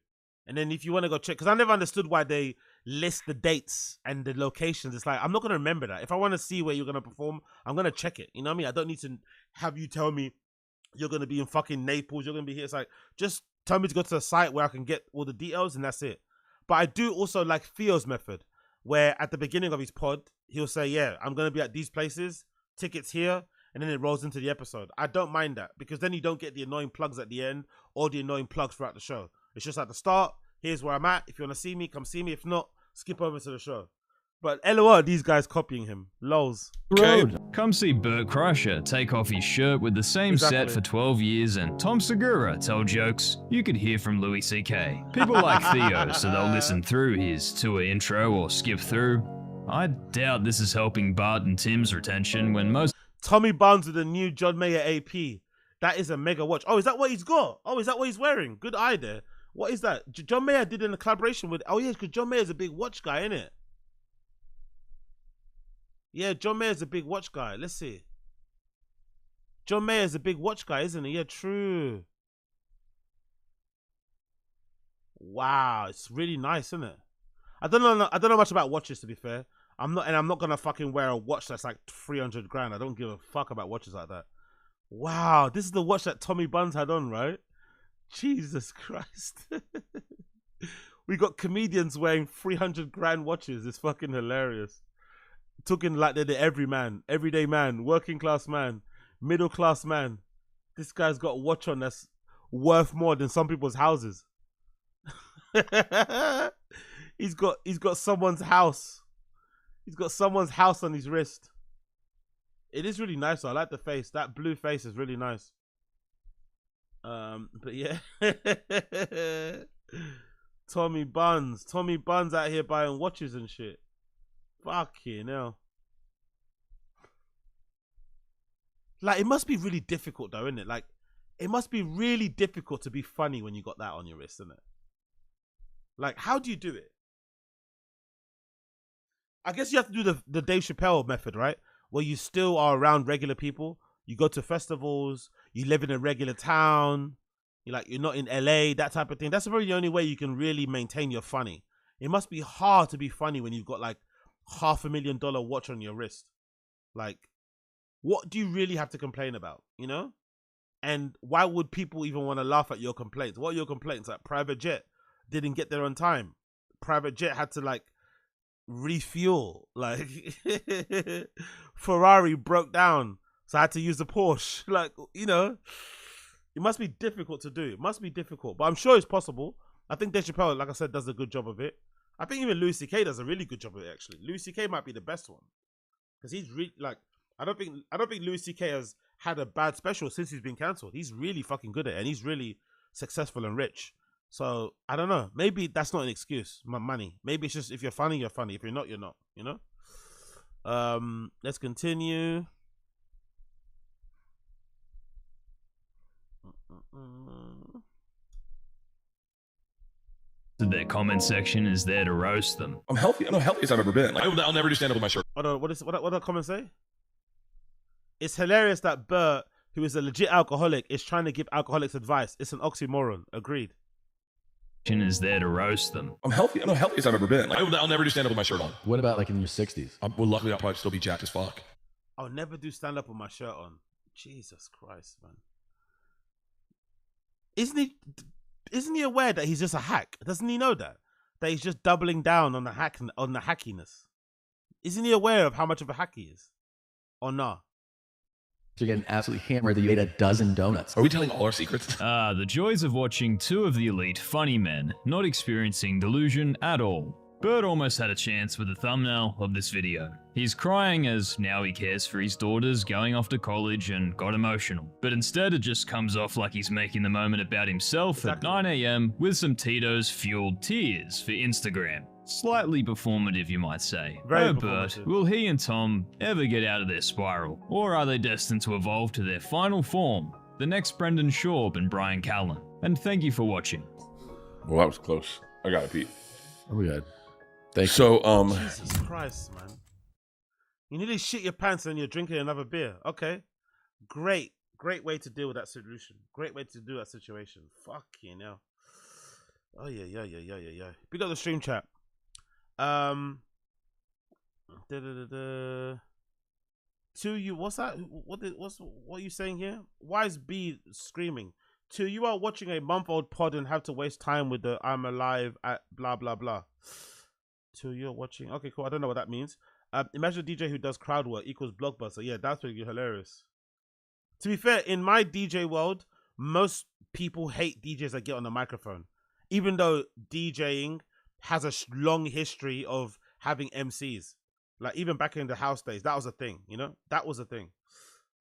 and then if you want to go check, because I never understood why they list the dates and the locations. It's like, I'm not gonna remember that. If I want to see where you're gonna perform, I'm gonna check it. You know what I mean? I don't need to have you tell me you're gonna be in fucking Naples. You're gonna be here. It's like, just tell me to go to the site where I can get all the details, and that's it. But I do also like Theo's method, where at the beginning of his pod, he'll say, yeah, I'm going to be at these places, tickets here, and then it rolls into the episode. I don't mind that, because then you don't get the annoying plugs at the end or the annoying plugs throughout the show. It's just at the start, here's where I'm at. If you want to see me, come see me. If not, skip over to the show. But LOL, these guys copying him. Lols. Road. Come see Bert Kreischer take off his shirt with the same set for 12 years, and Tom Segura tell jokes you could hear from Louis C.K. People like Theo, so they'll listen through his tour intro or skip through. I doubt this is helping Bart and Tim's retention when most... Tommy Barnes with the new John Mayer AP. That is a mega watch. Oh, is that what he's got? Oh, is that what he's wearing? Good eye there. What is that? John Mayer did in a collaboration with... Oh, yeah, because John Mayer's a big watch guy, isn't it? Yeah, John Mayer's a big watch guy. Let's see. John Mayer's a big watch guy, isn't he? Yeah, true. Wow, it's really nice, isn't it? I don't know much about watches, to be fair. I'm not gonna fucking wear a watch that's like 300 grand. I don't give a fuck about watches like that. Wow, this is the watch that Tommy Buns had on, right? Jesus Christ. We got comedians wearing 300 grand watches. It's fucking hilarious. Talking like they're the everyday man, working class man, middle class man. This guy's got a watch on that's worth more than some people's houses. He's got someone's house. He's got someone's house on his wrist. It is really nice though. I like the face. That blue face is really nice. But yeah. Tommy Buns out here buying watches and shit. Fucking hell. Like, it must be really difficult though, isn't it? Like, it must be really difficult to be funny when you got that on your wrist, isn't it? Like, how do you do it? I guess you have to do the Dave Chappelle method, right? Where you still are around regular people. You go to festivals. You live in a regular town. You're not in LA, that type of thing. That's really the only way you can really maintain your funny. It must be hard to be funny when you've got like $500,000 watch on your wrist. Like, what do you really have to complain about, you know? And why would people even want to laugh at your complaints? What are your complaints? Like, private jet didn't get there on time. Private jet had to like refuel. Like, Ferrari broke down, so I had to use the Porsche. Like, you know, it must be difficult to do. It must be difficult, but I'm sure it's possible. I think Dave Chappelle, like I said, does a good job of it. I think even Louis C.K. does a really good job of it, actually. Louis C.K. might be the best one. Because he's really, like, I don't think Louis C.K. has had a bad special since he's been cancelled. He's really fucking good at it, and he's really successful and rich. So, I don't know. Maybe that's not an excuse, my money. Maybe it's just, if you're funny, you're funny. If you're not, you're not, you know? Let's continue. Their comment section is there to roast them. I'm healthy. I'm the healthiest I've ever been. Like, I'll never do stand up with my shirt. Hold on, what did the comment say? It's hilarious that Bert, who is a legit alcoholic, is trying to give alcoholics advice. It's an oxymoron. Agreed. Is there to roast them. I'm healthy. I'm the healthiest I've ever been. Like, I'll never do stand up with my shirt on. What about like in your 60s? Well, luckily I'll probably still be jacked as fuck. I'll never do stand up with my shirt on. Jesus Christ, man. Isn't he aware that he's just a hack? Doesn't he know that? That he's just doubling down on the hackiness. Isn't he aware of how much of a hack he is? Or not? You're getting absolutely hammered that you ate a dozen donuts. Are we telling all our secrets? The joys of watching two of the elite funny men not experiencing delusion at all. Bert almost had a chance with the thumbnail of this video. He's crying as now he cares for his daughters going off to college and got emotional. But instead it just comes off like he's making the moment about himself at 9 AM with some Tito's fueled tears for Instagram. Slightly performative, you might say. Very Bert, performative. will he and Tom ever get out of their spiral? Or are they destined to evolve to their final form? The next Brendan Schaub and Brian Callen. And thank you for watching. Well, that was close. I got it, Pete. Oh, we good. Thank you. So, Jesus Christ, man. You nearly shit your pants and you're drinking another beer. Okay. Great way to deal with that solution. Great way to do that situation. Fucking hell. Oh, yeah. Pick up the stream chat. To you, what's that? What are you saying here? Why is B screaming? To you are watching a month-old pod and have to waste time with the I'm alive at blah blah blah. To you're watching. Okay, cool. I don't know what that means. Imagine a DJ who does crowd work equals blockbuster. Yeah, that's really hilarious. To be fair, in my DJ world, most people hate DJs that get on the microphone, even though DJing has a long history of having MCs. Like, even back in the house days, that was a thing, you know? That was a thing.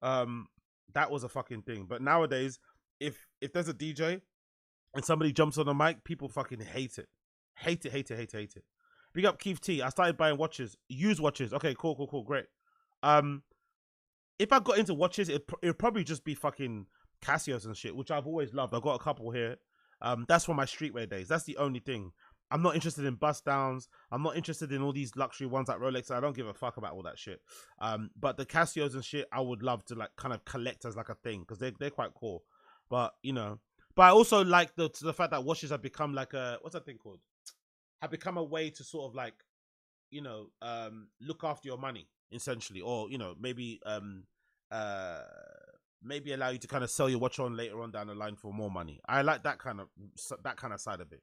That was a fucking thing. But nowadays, if there's a DJ and somebody jumps on the mic, people fucking hate it. Hate it. Big up Keith T. I started buying watches. Used watches. Okay, cool, great. If I got into watches, it'd probably just be fucking Casios and shit, which I've always loved. I've got a couple here. That's from my streetwear days. That's the only thing. I'm not interested in bust downs. I'm not interested in all these luxury ones like Rolex. I don't give a fuck about all that shit. But the Casios and shit, I would love to like kind of collect as like a thing because they're quite cool. But you know, but I also like the fact that watches have become like a, what's that thing called? Have become a way to sort of like, you know, look after your money essentially, or you know, maybe allow you to kind of sell your watch on later on down the line for more money. I like that kind of side of it.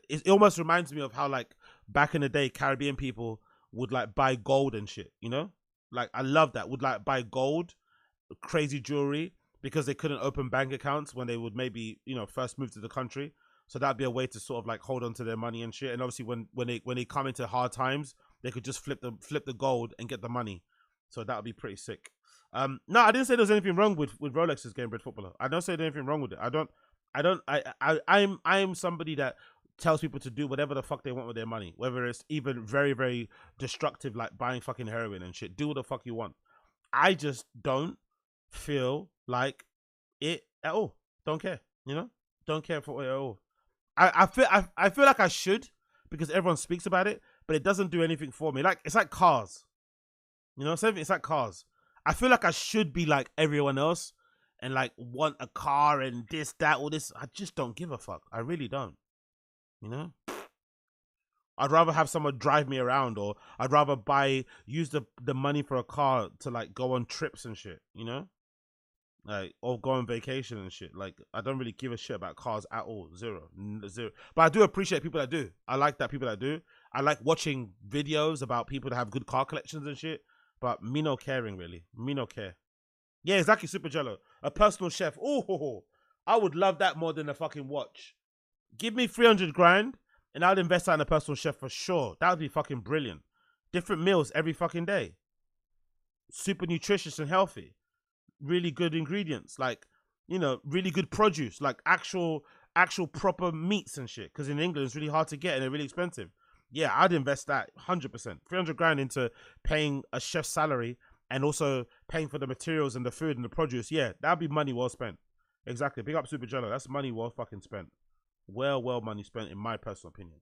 It almost reminds me of how like back in the day Caribbean people would like buy gold and shit, you know? Like I love that. Would like buy gold, crazy jewelry because they couldn't open bank accounts when they would maybe, you know, first move to the country. So that'd be a way to sort of like hold on to their money and shit. And obviously when they come into hard times, they could just flip the gold and get the money. So that would be pretty sick. No, I didn't say there's anything wrong with Rolex's Game Bred Footballer. I don't say there's anything wrong with it. I'm somebody that tells people to do whatever the fuck they want with their money, whether it's even very, very destructive like buying fucking heroin and shit. Do what the fuck you want. I just don't feel like it at all. Don't care, you know? Don't care for it at all. I feel like I should because everyone speaks about it, but it doesn't do anything for me. Like it's like cars, you know. It's like cars. I feel like I should be like everyone else and like want a car and this, that, all this. I just don't give a fuck. I really don't. You know. I'd rather have someone drive me around, or I'd rather use the money for a car to like go on trips and shit, you know? Like, or go on vacation and shit. Like, I don't really give a shit about cars at all. Zero. But I do appreciate people that do. I like that people that do. I like watching videos about people that have good car collections and shit. But me no caring, really. Me no care. Yeah, exactly, Super Jello. A personal chef. Oh, I would love that more than a fucking watch. Give me 300 grand and I'd invest that in a personal chef for sure. That would be fucking brilliant. Different meals every fucking day. Super nutritious and healthy. Really good ingredients, like, you know, really good produce, like actual proper meats and shit, because in England it's really hard to get and they're really expensive. Yeah, I'd invest that 100%. 300 grand into paying a chef's salary and also paying for the materials and the food and the produce. Yeah, that'd be money well spent. Exactly. Big up Super Jello. That's money well fucking spent. Well money spent, in my personal opinion.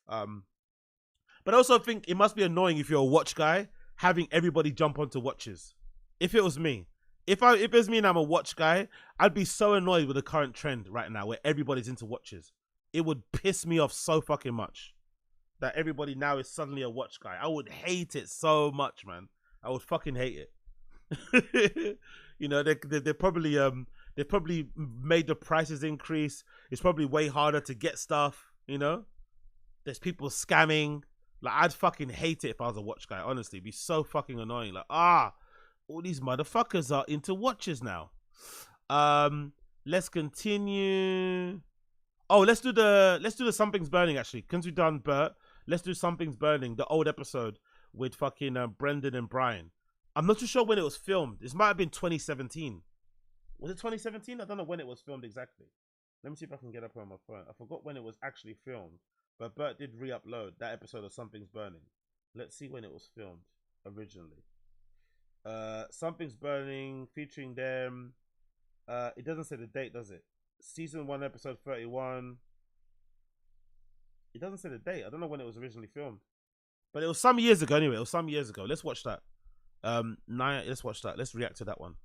But I also think it must be annoying if you're a watch guy having everybody jump onto watches. If it was me, if it's me and I'm a watch guy, I'd be so annoyed with the current trend right now where everybody's into watches. It would piss me off so fucking much that everybody now is suddenly a watch guy. I would hate it so much, man. I would fucking hate it. You know, they probably made the prices increase. It's probably way harder to get stuff, you know? There's people scamming. Like, I'd fucking hate it if I was a watch guy, honestly. It'd be so fucking annoying. Like, all these motherfuckers are into watches now. Let's continue. Oh, let's do the Something's Burning, actually. Since we've done Bert, let's do Something's Burning, the old episode with fucking Brendan and Brian. I'm not too sure when it was filmed. This might have been 2017. Was it 2017? I don't know when it was filmed exactly. Let me see if I can get up on my phone. I forgot when it was actually filmed. But Bert did re-upload that episode of Something's Burning. Let's see when it was filmed originally. Something's Burning, featuring them. It doesn't say the date, does it? Season 1, episode 31. It doesn't say the date. I don't know when it was originally filmed. But it was some years ago anyway. It was some years ago. Let's watch that. Let's watch that. Let's react to that one.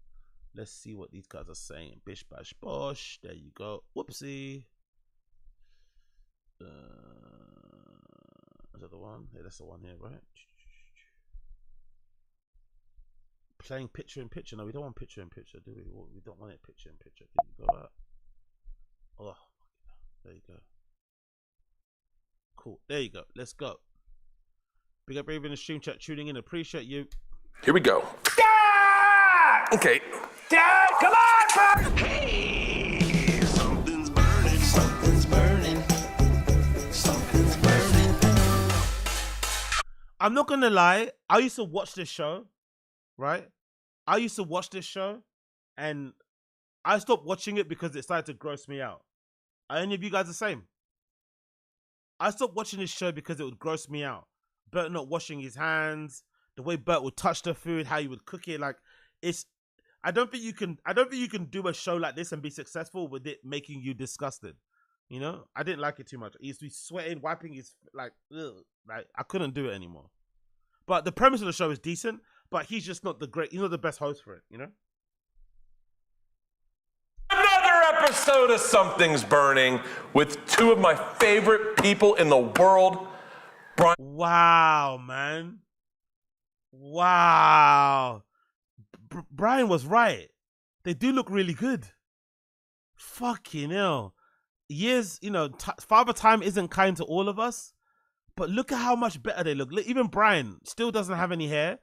Let's see what these guys are saying. Bish bash bosh. There you go. Whoopsie. Is that the one? Yeah, that's the one here, right? Playing picture in picture. No, we don't want picture in picture, do we? We don't want it picture in picture. Can you go out? Oh, there you go. Cool. There you go. Let's go. Big up everyone in the stream chat tuning in. Appreciate you. Here we go. Yeah! Okay. Dad, come on, bro! Hey, something's burning. Something's burning. Something's burning. I'm not gonna lie. I used to watch this show, right? I used to watch this show, and I stopped watching it because it started to gross me out. Are any of you guys the same? I stopped watching this show because it would gross me out. Bert not washing his hands, the way Bert would touch the food, how he would cook it, like it's. I don't think you can do a show like this and be successful with it making you disgusted. You know, I didn't like it too much. He used to be sweating, wiping his like I couldn't do it anymore. But the premise of the show is decent, but he's just not he's not the best host for it, you know? Another episode of Something's Burning with two of my favorite people in the world. Wow, man. Wow. Brian was right. They do look really good. Fucking hell. Years, you know, Father Time isn't kind to all of us, but look at how much better they look. Even Brian still doesn't have any hair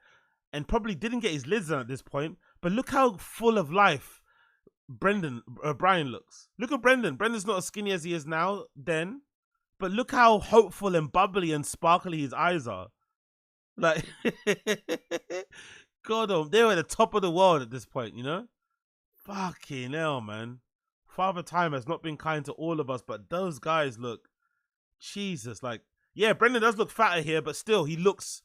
and probably didn't get his lids done at this point, but look how full of life Brian looks. Look at Brendan. Brendan's not as skinny as he is now then, but look how hopeful and bubbly and sparkly his eyes are. Like, God, they were at the top of the world at this point, you know? Fucking hell, man. Father Time has not been kind to all of us, but those guys look, Jesus, like, yeah, Brendan does look fatter here, but still, he looks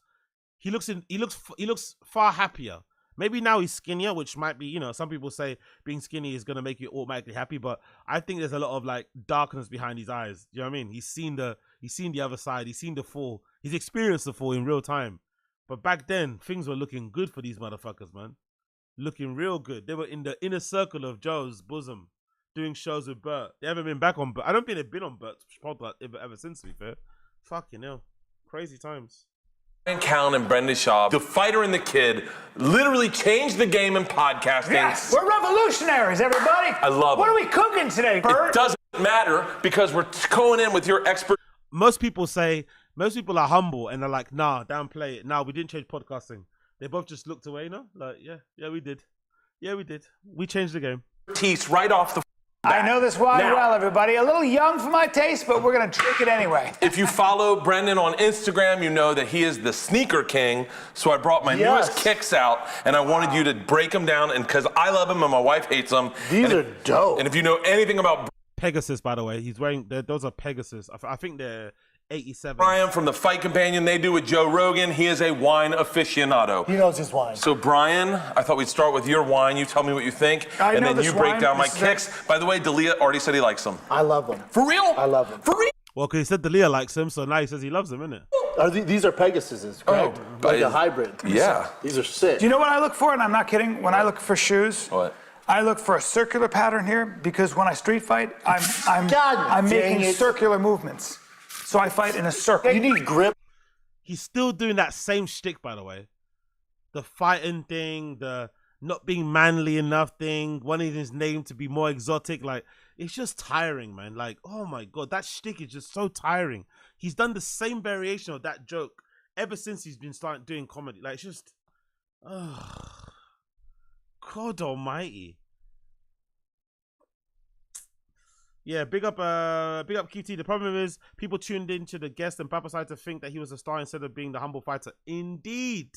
far happier. Maybe now he's skinnier, which might be, you know, some people say being skinny is gonna make you automatically happy, but I think there's a lot of like darkness behind his eyes. You know what I mean? He's seen the other side. He's seen the fall. He's experienced the fall in real time. But back then, things were looking good for these motherfuckers, man. Looking real good. They were in the inner circle of Joe's bosom, doing shows with Bert. They haven't been back on Bert. I don't think they've been on Bert's podcast ever since, to be fair. Fucking hell. crazy times. Brian Callen and Brendan Schaub, the fighter and the kid, literally changed the game in podcasting. Yes, we're revolutionaries, everybody. I love What it. are we cooking today, Bert? It doesn't matter because we're going in with your expert. Most people are humble and they're like, nah, downplay it. Nah, we didn't change podcasting. They both just looked away, like, yeah, we did. Yeah, we did. We changed the game. Tease right off the I know this wine well, everybody. A little young for my taste, but we're going to drink it anyway. If you follow Brendan on Instagram, you know that he is the sneaker king. So I brought my newest kicks out, and I wanted you to break them down, and because I love them and my wife hates them. These are dope. And if you know anything about Pegasus, by the way, he's wearing, those are Pegasus. I think they're 87. Brian from the Fight Companion they do with Joe Rogan, he is a wine aficionado. He knows his wine. So Brian, I thought we'd start with your wine. You tell me what you think, I and know then this you break wine. down my This is kicks. By the way, Dalia already said he likes them. I love them. For real? I love them. For real? Well, because he said Dalia likes him, so now he says he loves him, innit? These are Pegasuses, correct? Like a hybrid. Yeah. These are sick. Do you know what I look for? And I'm not kidding. When I look for shoes, what? I look for a circular pattern here because when I street fight, I'm dang making it. circular movements. So I fight in a circle. You need grip. He's still doing that same shtick, by the way. The fighting thing, the not being manly enough thing, wanting his name to be more exotic. Like, it's just tiring, man. Like, oh my God, that shtick is just so tiring. He's done the same variation of that joke ever since he's been starting doing comedy. Like, it's just, God almighty. Yeah, big up QT. The problem is people tuned into the guest and Papa decided to think that he was a star instead of being the humble fighter. Indeed.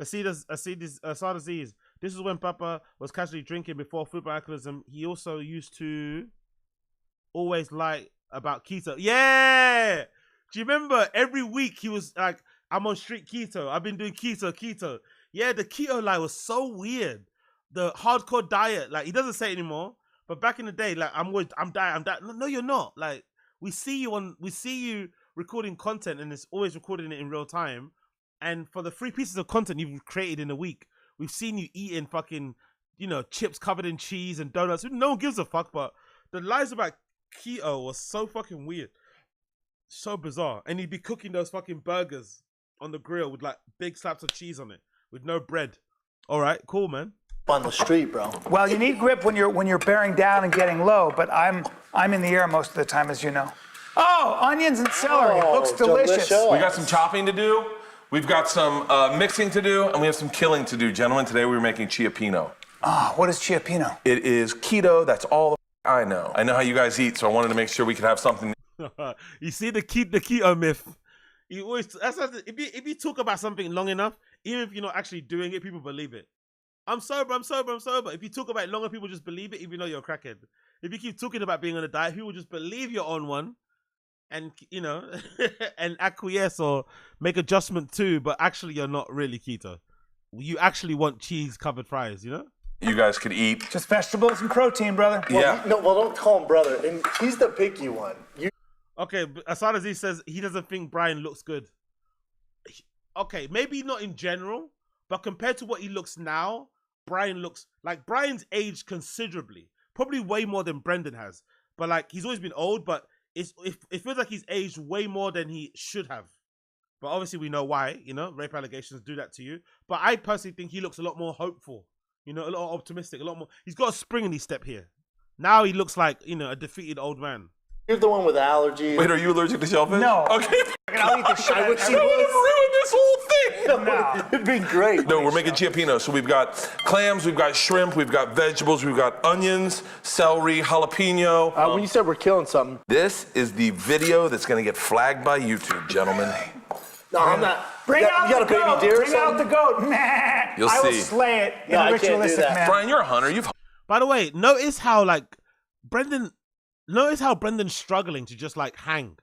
Asad Aziz. This is when Papa was casually drinking before football alcoholism. He also used to always lie about keto. Yeah! Do you remember every week he was like, I'm on street keto. I've been doing keto. Yeah, the keto lie was so weird. The hardcore diet, like he doesn't say it anymore. But back in the day, like I'm dying. No, you're not. Like we see you recording content, and it's always recording it in real time. And for the 3 pieces of content you've created in a week, we've seen you eating fucking, chips covered in cheese and donuts. No one gives a fuck. But the lies about keto was so fucking weird, so bizarre. And he'd be cooking those fucking burgers on the grill with like big slabs of cheese on it with no bread. All right, cool, man. On the street, bro. Well, you need grip when you're bearing down and getting low, but I'm in the air most of the time, as you know. Oh, onions and celery. It looks delicious. We got some chopping to do. We've got some mixing to do, and we have some killing to do. Gentlemen, today we're making Chiapino. What is Chiapino? It is keto. That's all the I know. I know how you guys eat, so I wanted to make sure we could have something. You see the keto myth. You always if you talk about something long enough, even if you're not actually doing it, people believe it. I'm sober. If you talk about it longer, people just believe it, even though you're a crackhead. If you keep talking about being on a diet, people just believe you're on one, and and acquiesce or make adjustment too. But actually, you're not really keto. You actually want cheese-covered fries, You guys could eat just vegetables and protein, brother. Yeah. Well, don't call him brother. And he's the picky one. Okay, Asad Aziz says he doesn't think Brian looks good. Okay, maybe not in general, but compared to what he looks now, Brian looks like Brian's aged considerably, probably way more than Brendan has. But like he's always been old, but it feels like he's aged way more than he should have. But obviously we know why, rape allegations do that to you. But I personally think he looks a lot more hopeful, a lot more optimistic, a lot more. He's got a spring in his step here. Now he looks like a defeated old man. You're the one with allergies. Wait, are you allergic to shellfish? No. Okay. I'll eat the shit. I would ruin this whole thing. No. It'd be great. No, we're making Chiapino. So we've got clams, we've got shrimp, we've got vegetables, we've got onions, celery, jalapeno. When you said we're killing something. This is the video that's going to get flagged by YouTube, gentlemen. No, I'm not. Bring out the goat. Bring out the goat. Nah. You'll I will see. slay it in No, a I can't do ritualistic that. manner. Brian, you're a hunter. By the way, notice how Brendan's struggling to just like hang.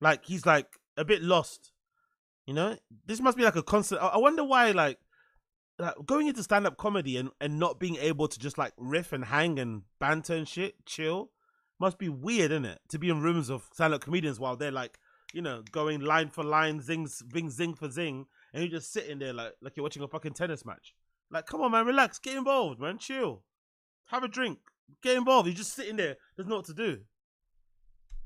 Like he's like a bit lost. This must be like a constant. I wonder why like going into stand-up comedy and not being able to just like riff and hang and banter and shit, chill, must be weird, isn't it? To be in rooms of stand-up comedians while they're like, going line for line, zing for zing, and you're just sitting there like you're watching a fucking tennis match. Like, come on, man, relax, get involved, man, chill, have a drink. Get involved. You're just sitting there. There's not what to do.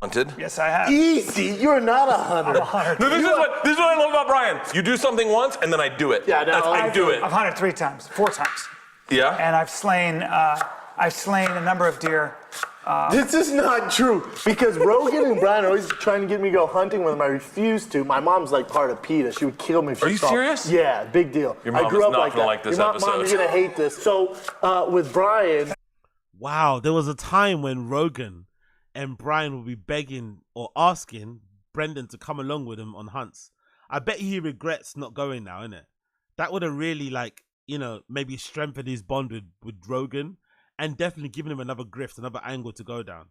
hunted? Yes, I have. Easy, you're not a hunter. I'm a hunter. No, this is what I love about Brian. You do something once, and then I do it. Yeah, no, I do it. I've hunted 4 times. Yeah? And I've slain a number of deer. This is not true because Rogan and Brian are always trying to get me to go hunting with them. I refuse to. My mom's like part of PETA. She would kill me if she Are you saw. serious? Yeah, big deal. Your mom I grew is up not like gonna that. like this Mom, episode. you're gonna hate this. So with Brian. Wow, there was a time when Rogan and Brian would be begging or asking Brendan to come along with him on hunts. I bet he regrets not going now, innit? That would have really, like, you know, maybe strengthened his bond with Rogan and definitely given him another grift, another angle to go down.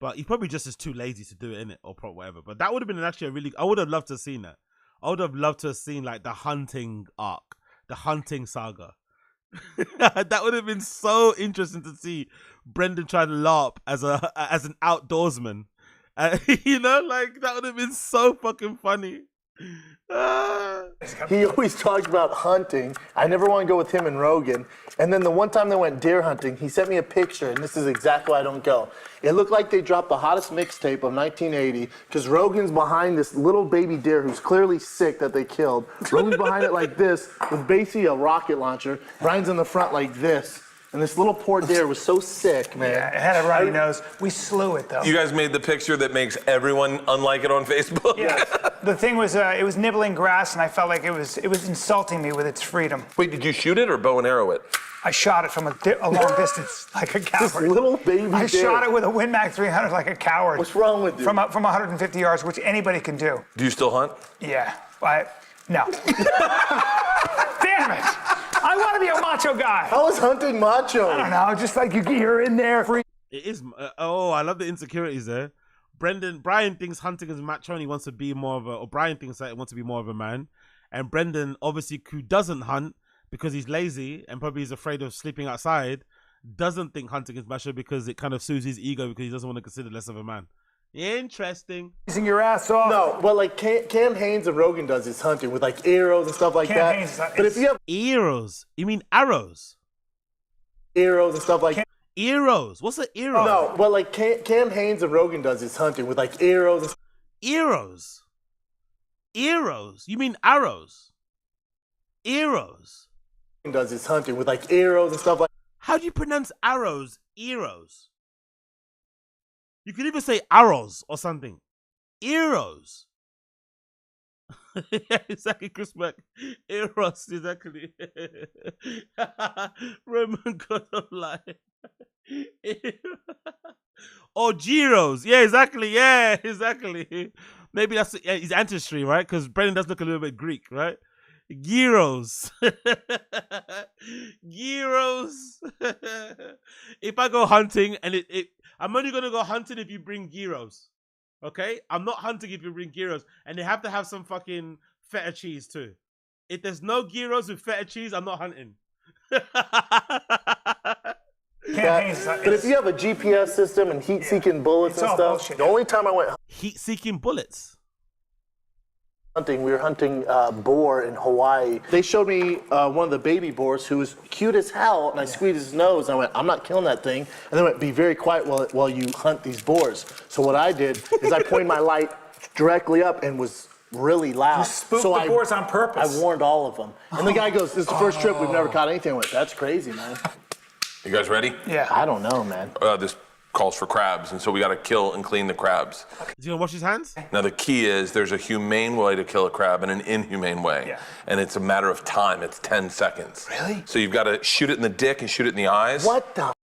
But he probably just is too lazy to do it, innit? Or whatever. But that would have been actually a really... I would have loved to have seen that. I would have loved to have seen, like, the hunting arc. The hunting saga. That would have been so interesting to see Brendan try to LARP as an outdoorsman. You know, like, that would have been so fucking funny. He always talked about hunting. I never want to go with him and Rogan. And then the one time they went deer hunting, he sent me a picture, and this is exactly why I don't go. It looked like they dropped the hottest mixtape of 1980 because Rogan's behind this little baby deer who's clearly sick that they killed. Rogan's behind it like this with basically a rocket launcher. Brian's in the front like this. And this little poor deer was so sick, man. Yeah, it had a runny nose. We slew it, though. You guys made the picture that makes everyone unlike it on Facebook? Yeah. The thing was, it was nibbling grass, and I felt like it was insulting me with its freedom. Wait, did you shoot it or bow and arrow it? I shot it from a long distance like a coward. This little baby I deer. shot it with a Win Mag 300 like a coward. What's wrong with you? From 150 yards, which anybody can do. Do you still hunt? Yeah, no. Damn it! I want to be a macho guy. How is hunting macho? I don't know, just like you're in there. It is. I love the insecurities there. Brian thinks hunting is macho and he wants to be more of a, or Brian thinks that he wants to be more of a man. And Brendan, obviously, who doesn't hunt because he's lazy and probably is afraid of sleeping outside, doesn't think hunting is macho because it kind of soothes his ego because he doesn't want to consider less of a man. Interesting. Using your ass off. No, but like Cam Haynes and Rogan does is hunting with like arrows and stuff like Cam Haynes, that. But if you have arrows, you mean arrows? Arrows and stuff like that. Arrows. What's an arrow? No, but like Cam Haynes and Rogan does is hunting with like arrows. Arrows. Arrows. You mean arrows? Arrows. Does is hunting with like arrows and stuff like. How do you pronounce arrows? Arrows. You could even say arrows or something. Arrows. Yeah, exactly, Chris Mack. Eros, exactly. Roman God of Life. Or gyros. Yeah, exactly. Yeah, exactly. Maybe that's his ancestry, right? Because Brendan does look a little bit Greek, right? Gyros. Gyros. If I go hunting and I'm only going to go hunting if you bring gyros. Okay? I'm not hunting if you bring gyros. And they have to have some fucking feta cheese too. If there's no gyros with feta cheese, I'm not hunting. But if you have a GPS system and heat-seeking bullets and stuff, the only time I went heat-seeking bullets. Hunting, we were hunting boar in Hawaii. They showed me one of the baby boars who was cute as hell, and I squeezed his nose, and I went, I'm not killing that thing. And they went, be very quiet while you hunt these boars. So what I did is I pointed my light directly up and was really loud. You spooked the boars on purpose. I warned all of them. And the guy goes, this is the first trip we've never caught anything. I went, that's crazy, man. You guys ready? Yeah. I don't know, man. This calls for crabs, and so we got to kill and clean the crabs. Is he gonna wash his hands? Now the key is there's a humane way to kill a crab and an inhumane way. Yeah. And it's a matter of time. It's 10 seconds. Really? So you've got to shoot it in the dick and shoot it in the eyes. What the?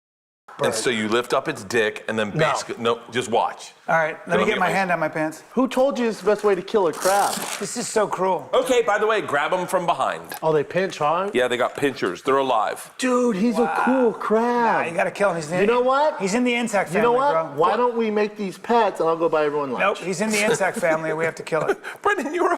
And so you lift up its dick and then basically, no just watch. All right, let me get my hand on my pants. Who told you it's the best way to kill a crab? This is so cruel. Okay, by the way, grab them from behind. Oh, they pinch hard? Yeah, they got pinchers. They're alive. Dude, he's a cool crab. Nah, you gotta kill him. You know what? He's in the insect family, You know what? bro. Why don't we make these pets and I'll go buy everyone lunch? Nope, he's in the insect family. We have to kill it. Brendan, you're a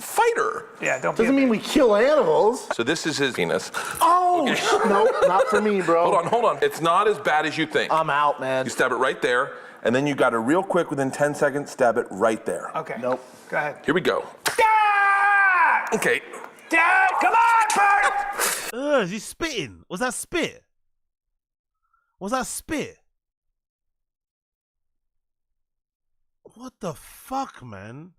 fighter. Yeah, don't. Doesn't mean we kill animals. So this is his penis. Oh, nope, not for me, bro. Hold on. It's not as bad as you think. I'm out, man. You stab it right there, and then you got to real quick, within 10 seconds, stab it right there. Okay. Nope. Go ahead. Here we go. Dad! Okay. Dad, come on, Bert! Is he spitting? Was that spit? Was that spit? What the fuck, man?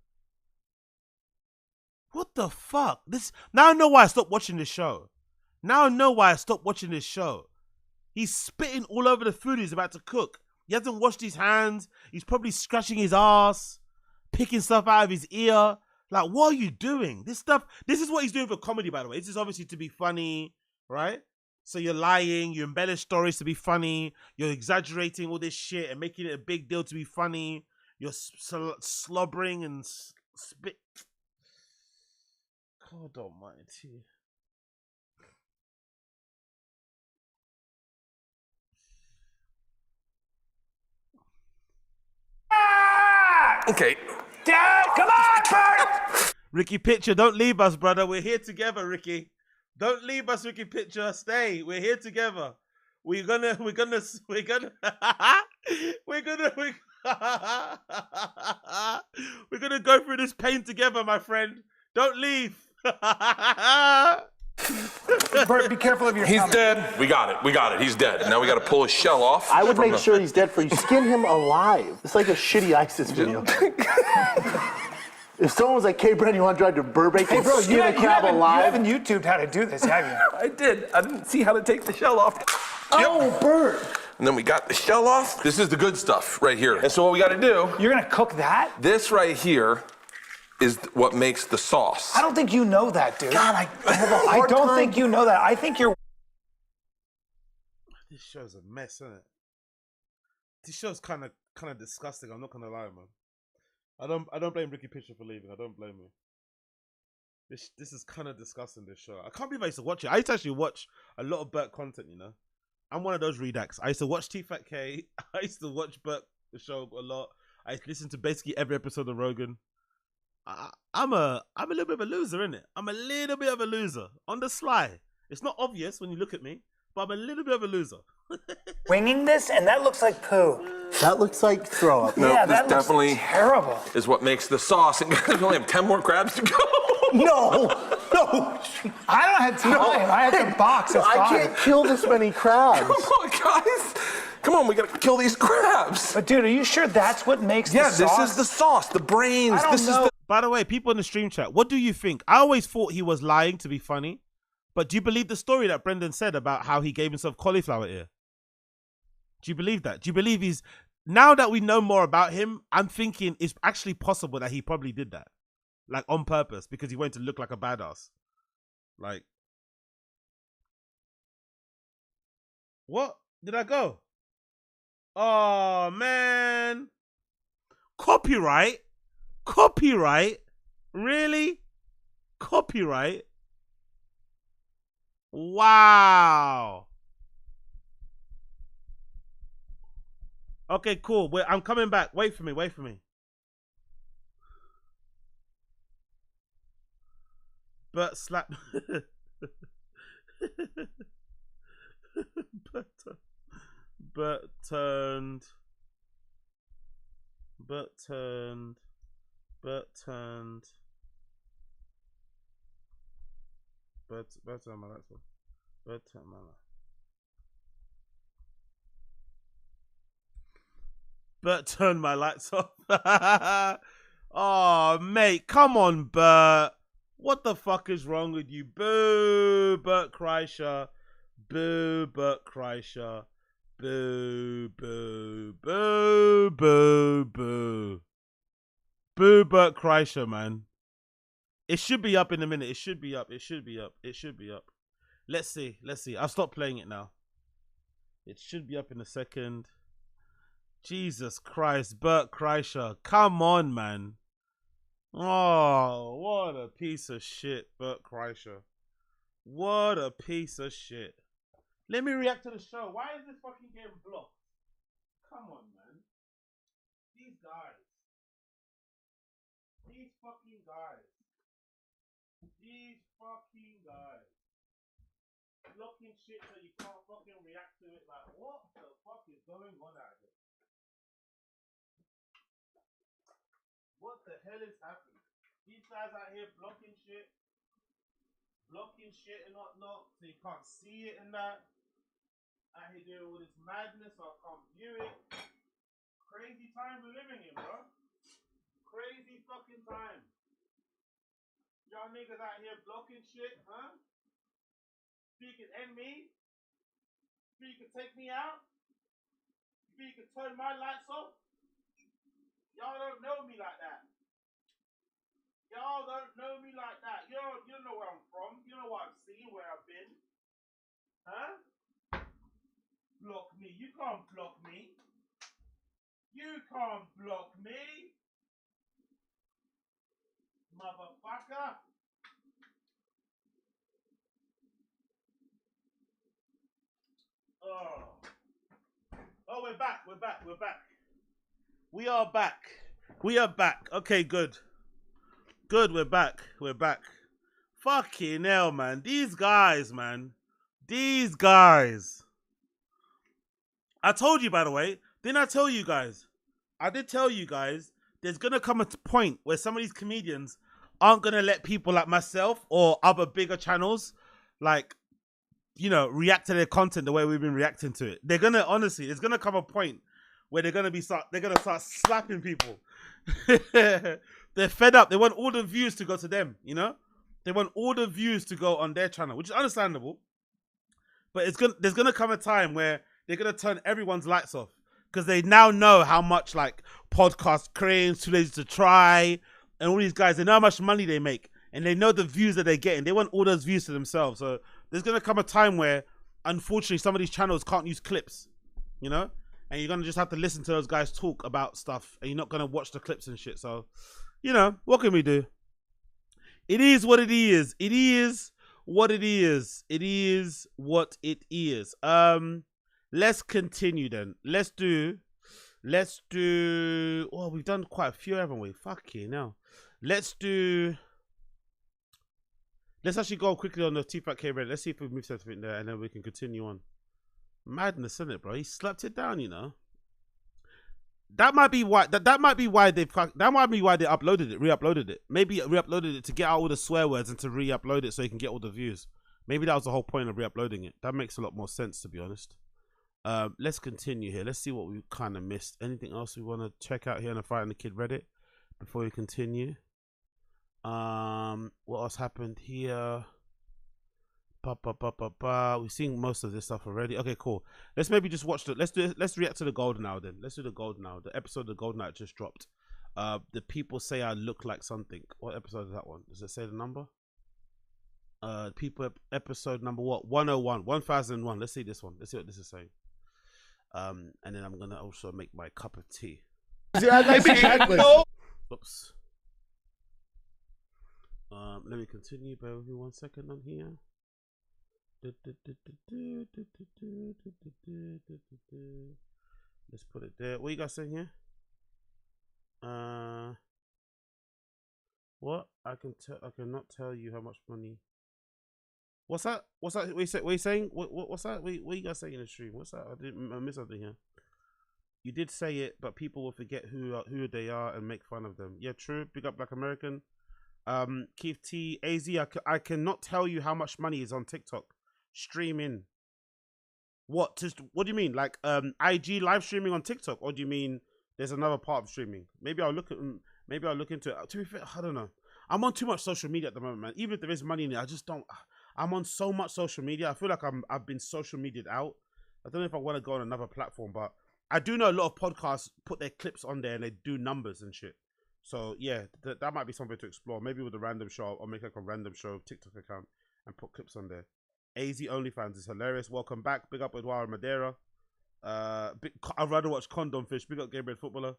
What the fuck? This now I know why I stopped watching this show. Now I know why I stopped watching this show. He's spitting all over the food he's about to cook. He hasn't washed his hands. He's probably scratching his ass, picking stuff out of his ear. Like, what are you doing? This is what he's doing for comedy, by the way. This is obviously to be funny, right? So you're lying, you embellish stories to be funny, you're exaggerating all this shit and making it a big deal to be funny. You're slobbering and spit. God almighty. Okay. Dad, come on, Bert! Ricky Pitcher, don't leave us, brother. We're here together, Ricky. Don't leave us, Ricky Pitcher. Stay. We're here together. We're gonna we're gonna go through this pain together, my friend. Don't leave. Bert, be careful of your He's comment. dead. We got it. He's dead. Now we got to pull his shell off. I would make sure he's dead for you. Skin him alive. It's like a shitty ISIS video. If someone was like, "Hey, Brent, you want to drive to Burbank and skin a crab alive?" You haven't YouTubed how to do this, have you? I did. I didn't see how to take the shell off. Oh, Bert. And then we got the shell off. This is the good stuff right here. And so what we got to do... You're going to cook that? This right here is what makes the sauce. I don't think you know that, dude. God, I have a hard I don't time. think you know that. I think you're... This show's a mess, isn't it? This show's kind of disgusting. I'm not gonna lie, man. I don't blame Ricky Pitcher for leaving. I don't blame him. This is kind of disgusting. This show. I can't believe I used to watch it. I used to actually watch a lot of Burt content. You know, I'm one of those redacts. I used to watch TFATK. I used to watch Burt the show a lot. I listened to basically every episode of Rogan. I'm a little bit of a loser, innit? I'm a little bit of a loser on the sly. It's not obvious when you look at me, but I'm a little bit of a loser. Winging this, and that looks like poo. That looks like throw up. No, Yeah, this that looks definitely terrible. is what makes the sauce. And we only have 10 more crabs to go. No. I don't have time. I have to box of I five. can't kill this many crabs. Come on, guys. Come on, we gotta kill these crabs. But dude, are you sure that's what makes the sauce? Yeah, this is the sauce, the brains. I don't This know. is By the way, people in the stream chat, what do you think? I always thought he was lying to be funny, but do you believe the story that Brendan said about how he gave himself cauliflower ear? Do you believe that? Do you believe he's... Now that we know more about him, I'm thinking it's actually possible that he probably did that. Like, on purpose, because he wanted to look like a badass. Like... What? Did I go? Oh, man. Copyright? Copyright? Really? Copyright? Wow. Okay, cool. I'm coming back. Wait for me. Wait for me. Bert slap. Bert turned. Bert turned. Bert turned. Bert turned my lights off. Bert turned my lights. Bert turned my lights off. Oh, mate, come on, Bert. What the fuck is wrong with you? Boo, Bert Kreischer. Boo, Bert Kreischer. Boo, boo, boo, boo, boo. Boo, Bert Kreischer, man. It should be up in a minute. It should be up. It should be up. It should be up. Let's see. Let's see. I'll stop playing it now. It should be up in a second. Jesus Christ, Bert Kreischer. Come on, man. Oh, what a piece of shit, Bert Kreischer. What a piece of shit. Let me react to the show. Why is this fucking game blocked? Come on, man. These guys. These fucking guys. These fucking guys. Blocking shit so you can't fucking react to it. Like, what the fuck is going on out here? What the hell is happening? These guys out here blocking shit and whatnot, so you can't see it and that. Out here doing all this madness, so I can't view it. Crazy time we're living in, bro. crazy fucking time. Y'all niggas out here blocking shit, huh? So you can end me? So you can take me out? So you can turn my lights off? Y'all don't know me like that. Y'all don't know me like that. You don't know where I'm from. You know what I've seen, where I've been. Huh? Block me. You can't block me. You can't block me. Motherfucker. Oh, we're back. We're back. We're back. We are back. We are back. Okay, good. Good, we're back. We're back. Fucking hell, man. These guys, man. These guys. I told you, by the way. Didn't I tell you guys? I did tell you guys. There's going to come a point where some of these comedians aren't going to let people like myself or other bigger channels, like, you know, react to their content the way we've been reacting to it. They're going to, honestly, there's going to come a point where they're going to start slapping people. They're fed up. They want all the views to go to them, you know? They want all the views to go on their channel, which is understandable. But there's gonna come a time where they're gonna turn everyone's lights off because they now know how much like podcast cranes, Too Lazy to Try, and all these guys, they know how much money they make and they know the views that they're getting. They want all those views to themselves. So there's gonna come a time where, unfortunately, some of these channels can't use clips, you know? And you're gonna just have to listen to those guys talk about stuff and you're not gonna watch the clips and shit. So, you know, what can we do? It is what it is. It is what it is. It is what it is. Let's continue then. Let's do. Oh, we've done quite a few, haven't we? Fucking hell. Let's actually go quickly on the TFATK Reddit. Let's see if we move something there and then we can continue on. Madness, isn't it, bro? He slapped it down, you know. That might be why. That might be why they uploaded it, re-uploaded it. Maybe re-uploaded it to get out all the swear words and to re-upload it so you can get all the views. Maybe that was the whole point of re-uploading it. That makes a lot more sense, to be honest. Let's continue here. Let's see what we kind of missed. Anything else we want to check out here on the Fighting the Kid Reddit before we continue? What else happened here? We've seen most of this stuff already. Okay, cool. Let's maybe just watch let's react to the Golden Hour then. Let's do the Golden Hour. The episode of the Golden Hour just dropped. The people say I look like something. What episode is that one? Does it say the number? People episode number what? 101. 1001. Let's see this one. Let's see what this is saying. And then I'm gonna also make my cup of tea. Oops. Let me continue. Bear with me 1 second on here. Let's put it there. What you guys saying here? What? I cannot tell you how much money. What's that? What you saying? What's that? What you guys saying in the stream? What's that? I missed something here. You did say it, but people will forget who they are and make fun of them. Yeah, true. Big up Black American. Keith T. AZ, I cannot tell you how much money is on TikTok. Streaming. What do you mean? Like IG live streaming on TikTok? Or do you mean there's another part of streaming? Maybe I'll look into it. To be fair, I don't know. I'm on too much social media at the moment, man. Even if there is money in it, I just don't. I'm on so much social media. I feel like I've been social media'd out. I don't know if I want to go on another platform, but I do know a lot of podcasts put their clips on there and they do numbers and shit. So yeah, that might be something to explore. Maybe with a random show, I'll make like a random show TikTok account and put clips on there. AZ OnlyFans is hilarious. Welcome back. Big up Eduardo Madeira. I'd rather watch Condom Fish. Big up Gabriel Footballer.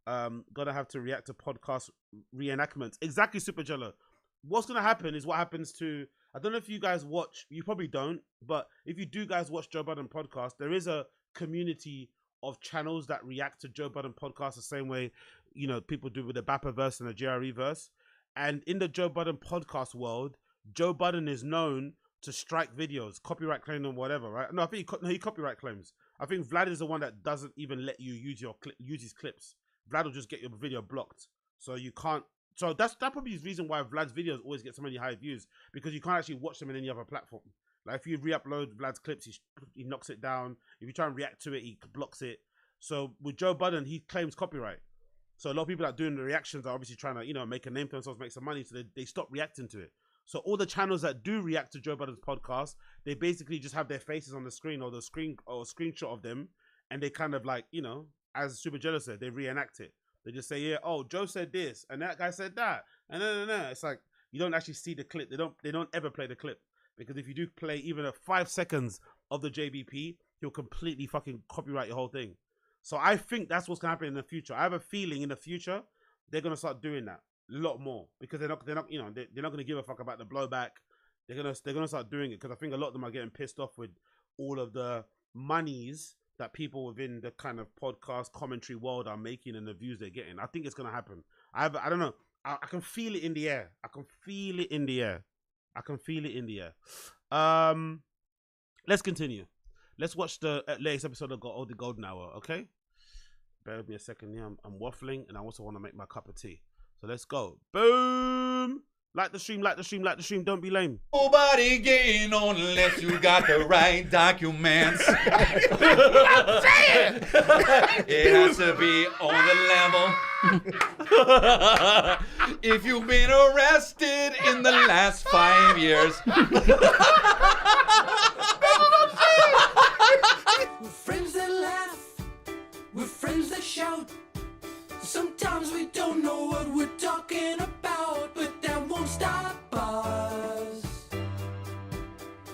Gonna have to react to podcast reenactments. Exactly, Super Jello. What's gonna happen is what happens to. I don't know if you guys watch. You probably don't, but if you do, guys watch Joe Budden podcast. There is a community of channels that react to Joe Budden podcast the same way, you know, people do with the Bapper verse and the JRE verse. And in the Joe Budden podcast world, Joe Budden is known to strike videos, copyright claim or whatever, right? No, I think he copyright claims. I think Vlad is the one that doesn't even let you use his clips. Vlad will just get your video blocked, so you can't. So that probably is the reason why Vlad's videos always get so many high views, because you can't actually watch them in any other platform. Like if you re-upload Vlad's clips, he knocks it down. If you try and react to it, he blocks it. So with Joe Budden, he claims copyright. So a lot of people that are doing the reactions are obviously trying to, make a name for themselves, make some money. So they stop reacting to it. So all the channels that do react to Joe Budden's podcast, they basically just have their faces on the screen or the screen or a screenshot of them. And they kind of like, as Super Jello said, they reenact it. They just say, yeah, oh, Joe said this and that guy said that. And no. It's like, you don't actually see the clip. They don't ever play the clip. Because if you do play even a 5 seconds of the JBP, he'll completely fucking copyright your whole thing. So I think that's what's gonna happen in the future. I have a feeling in the future they're gonna start doing that a lot more because they're not gonna give a fuck about the blowback. They're gonna start doing it because I think a lot of them are getting pissed off with all of the monies that people within the kind of podcast commentary world are making and the views they're getting. I think it's gonna happen. I don't know. I can feel it in the air. I can feel it in the air. Let's continue. Let's watch the latest episode of the Golden Hour, okay? Bear with me a second here. I'm waffling, and I also want to make my cup of tea. So let's go. Boom! Like the stream. Don't be lame. Nobody getting on unless you got the right documents. It has to be on the level. If you've been arrested in the last 5 years. We're friends that laugh, we're friends that shout. Sometimes we don't know what we're talking about, but that won't stop us.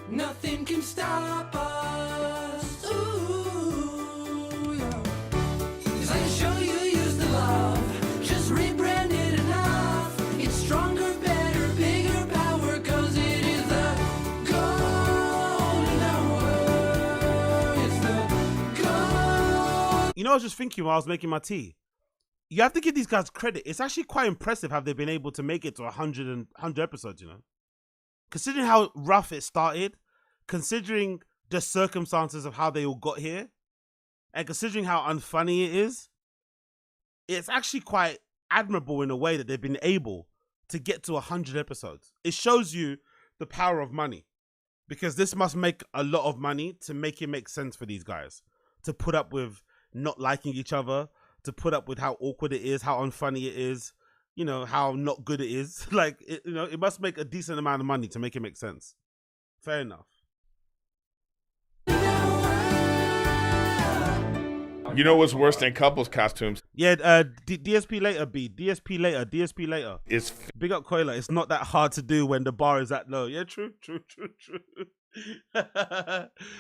Nothing can stop us. Ooh, yeah. 'Cause I can show you use the love, just rebrand it enough. It's stronger, better, bigger power, 'cause it is the golden hour. It's the golden. I was just thinking while I was making my tea. You have to give these guys credit. It's actually quite impressive how they've been able to make it to 100 episodes, Considering how rough it started, considering the circumstances of how they all got here, and considering how unfunny it is, it's actually quite admirable in a way that they've been able to get to 100 episodes. It shows you the power of money. Because this must make a lot of money to make it make sense for these guys. To put up with not liking each other, to put up with how awkward it is, how unfunny it is, how not good it is. Like, it must make a decent amount of money to make it make sense. Fair enough. You know what's worse than couples costumes? Yeah, DSP later, B. DSP later. It's big up Koila. It's not that hard to do when the bar is that low. Yeah, true.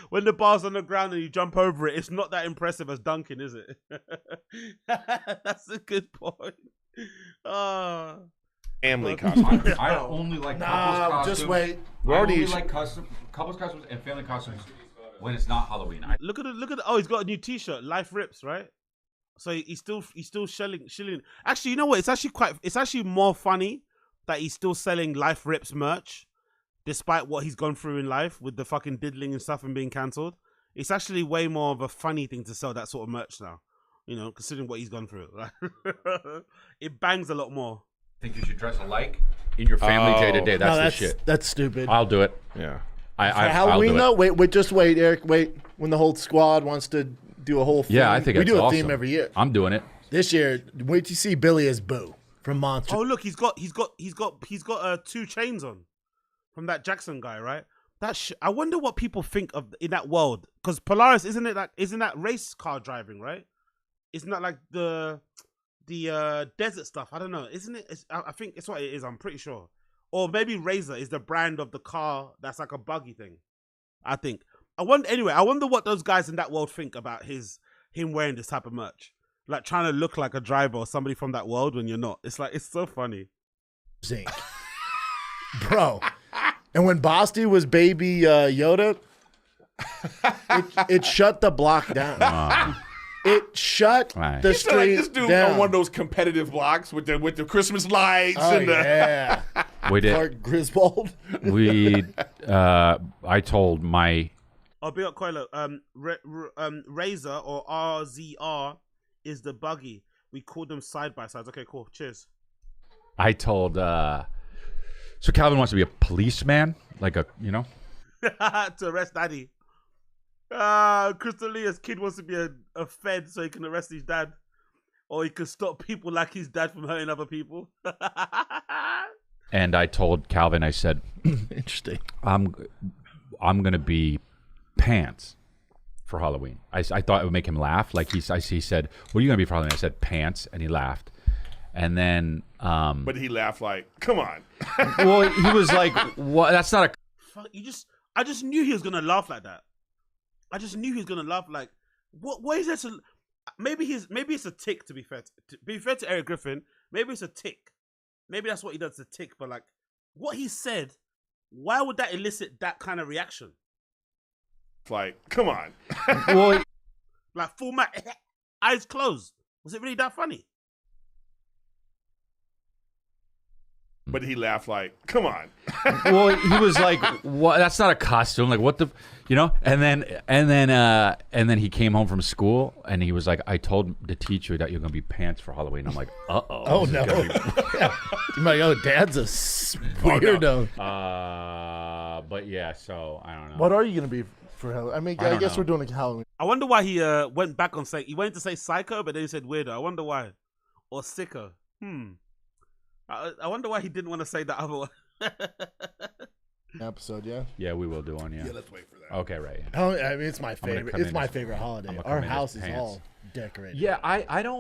When the bar's on the ground and you jump over it, it's not that impressive as dunking, is it? That's a good point. Family costumes. I only like couples costumes. Just wait. I only like couples costumes and family costumes when it's not Halloween. Look at oh, he's got a new T-shirt. Life rips, right? So he's still shilling. Actually, you know what? It's actually more funny that he's still selling Life Rips merch, despite what he's gone through in life with the fucking diddling and stuff and being cancelled. It's actually way more of a funny thing to sell that sort of merch now. Considering what he's gone through. It bangs a lot more. I think you should dress alike in your family day to day. That's the shit. That's stupid. I'll do it. Yeah. For Halloween though, wait, just wait, Eric. Wait, when the whole squad wants to do a whole theme. Yeah, I think we it's do a awesome. theme every year. I'm doing it this year. Wait till you see Billy as Boo from Monster. Oh look, he's got 2 chains on from that Jackson guy, right? I wonder what people think of in that world, because Polaris isn't that race car driving, right? Isn't that like the desert stuff? I don't know. Isn't it? I think it's what it is. I'm pretty sure. Or maybe Razor is the brand of the car that's like a buggy thing. I think. I wonder what those guys in that world think about him wearing this type of merch. Like trying to look like a driver or somebody from that world when you're not. It's like, it's so funny. Zinc. Bro. And when Basti was baby Yoda, it shut the block down. It shut the street like this dude down. on one of those competitive blocks with the Christmas lights and yeah. We did. Clark Griswold. I told my. Oh, big up Coilo. Razor or RZR is the buggy. We call them side by sides. Okay, cool. Cheers. I told. So Calvin wants to be a policeman, like to arrest daddy. Crystal Leah's kid wants to be a fed so he can arrest his dad. Or he could stop people like his dad from hurting other people. And I told Calvin, I said, interesting. I'm gonna be Pants for Halloween. I thought it would make him laugh. Like he said, "What are you gonna be for Halloween?" I said Pants, and he laughed. And then, but he laughed like, "Come on." Well, he was like, "What? That's not a." Fuck, I just knew he was gonna laugh like that. I just knew he was gonna laugh like, what is that? Maybe it's a tick. To be fair to Eric Griffin, maybe it's a tick. Maybe that's what he does, a tick. But like, what he said, why would that elicit that kind of reaction? Like, come on. Well, like full eyes closed. Was it really that funny? But he laughed like, "Come on." Well, he was like, "What? That's not a costume. Like, what the, you know?" And then he came home from school and he was like, "I told the teacher that you're gonna be Pants for Halloween." I'm like, "Uh oh." Oh no. I'm like, oh, Dad's a weirdo. But yeah, so I don't know. What are you gonna be for Halloween? I mean, I guess we're doing a Halloween. I wonder why he went back on saying he wanted to say psycho, but then he said weirdo. I wonder why, or sicko. I wonder why he didn't want to say the other one. Episode, yeah. Yeah, we will do one. Yeah. Yeah, let's wait for that. Okay, right. I mean, it's my favorite. It's my favorite holiday. Our house is Pants. all decorated. Yeah, I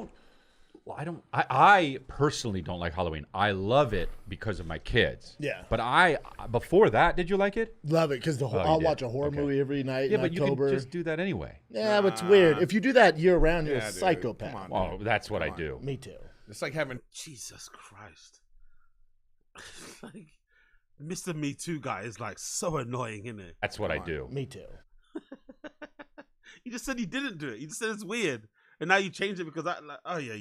personally don't like Halloween. I love it because of my kids. Yeah. But before that, did you like it? Love it because I'll watch a horror movie every night. Yeah, in but October. you can just do that anyway. Yeah, but it's weird. If you do that year round, you're a dude. psychopath. Come on, Well, that's what I do. Me too. It's like having Jesus Christ. Like, Mr. Me Too guy is like so annoying, isn't it? That's what I do. Me too. You just said you didn't do it. You just said it's weird, and now you change it because oh yeah.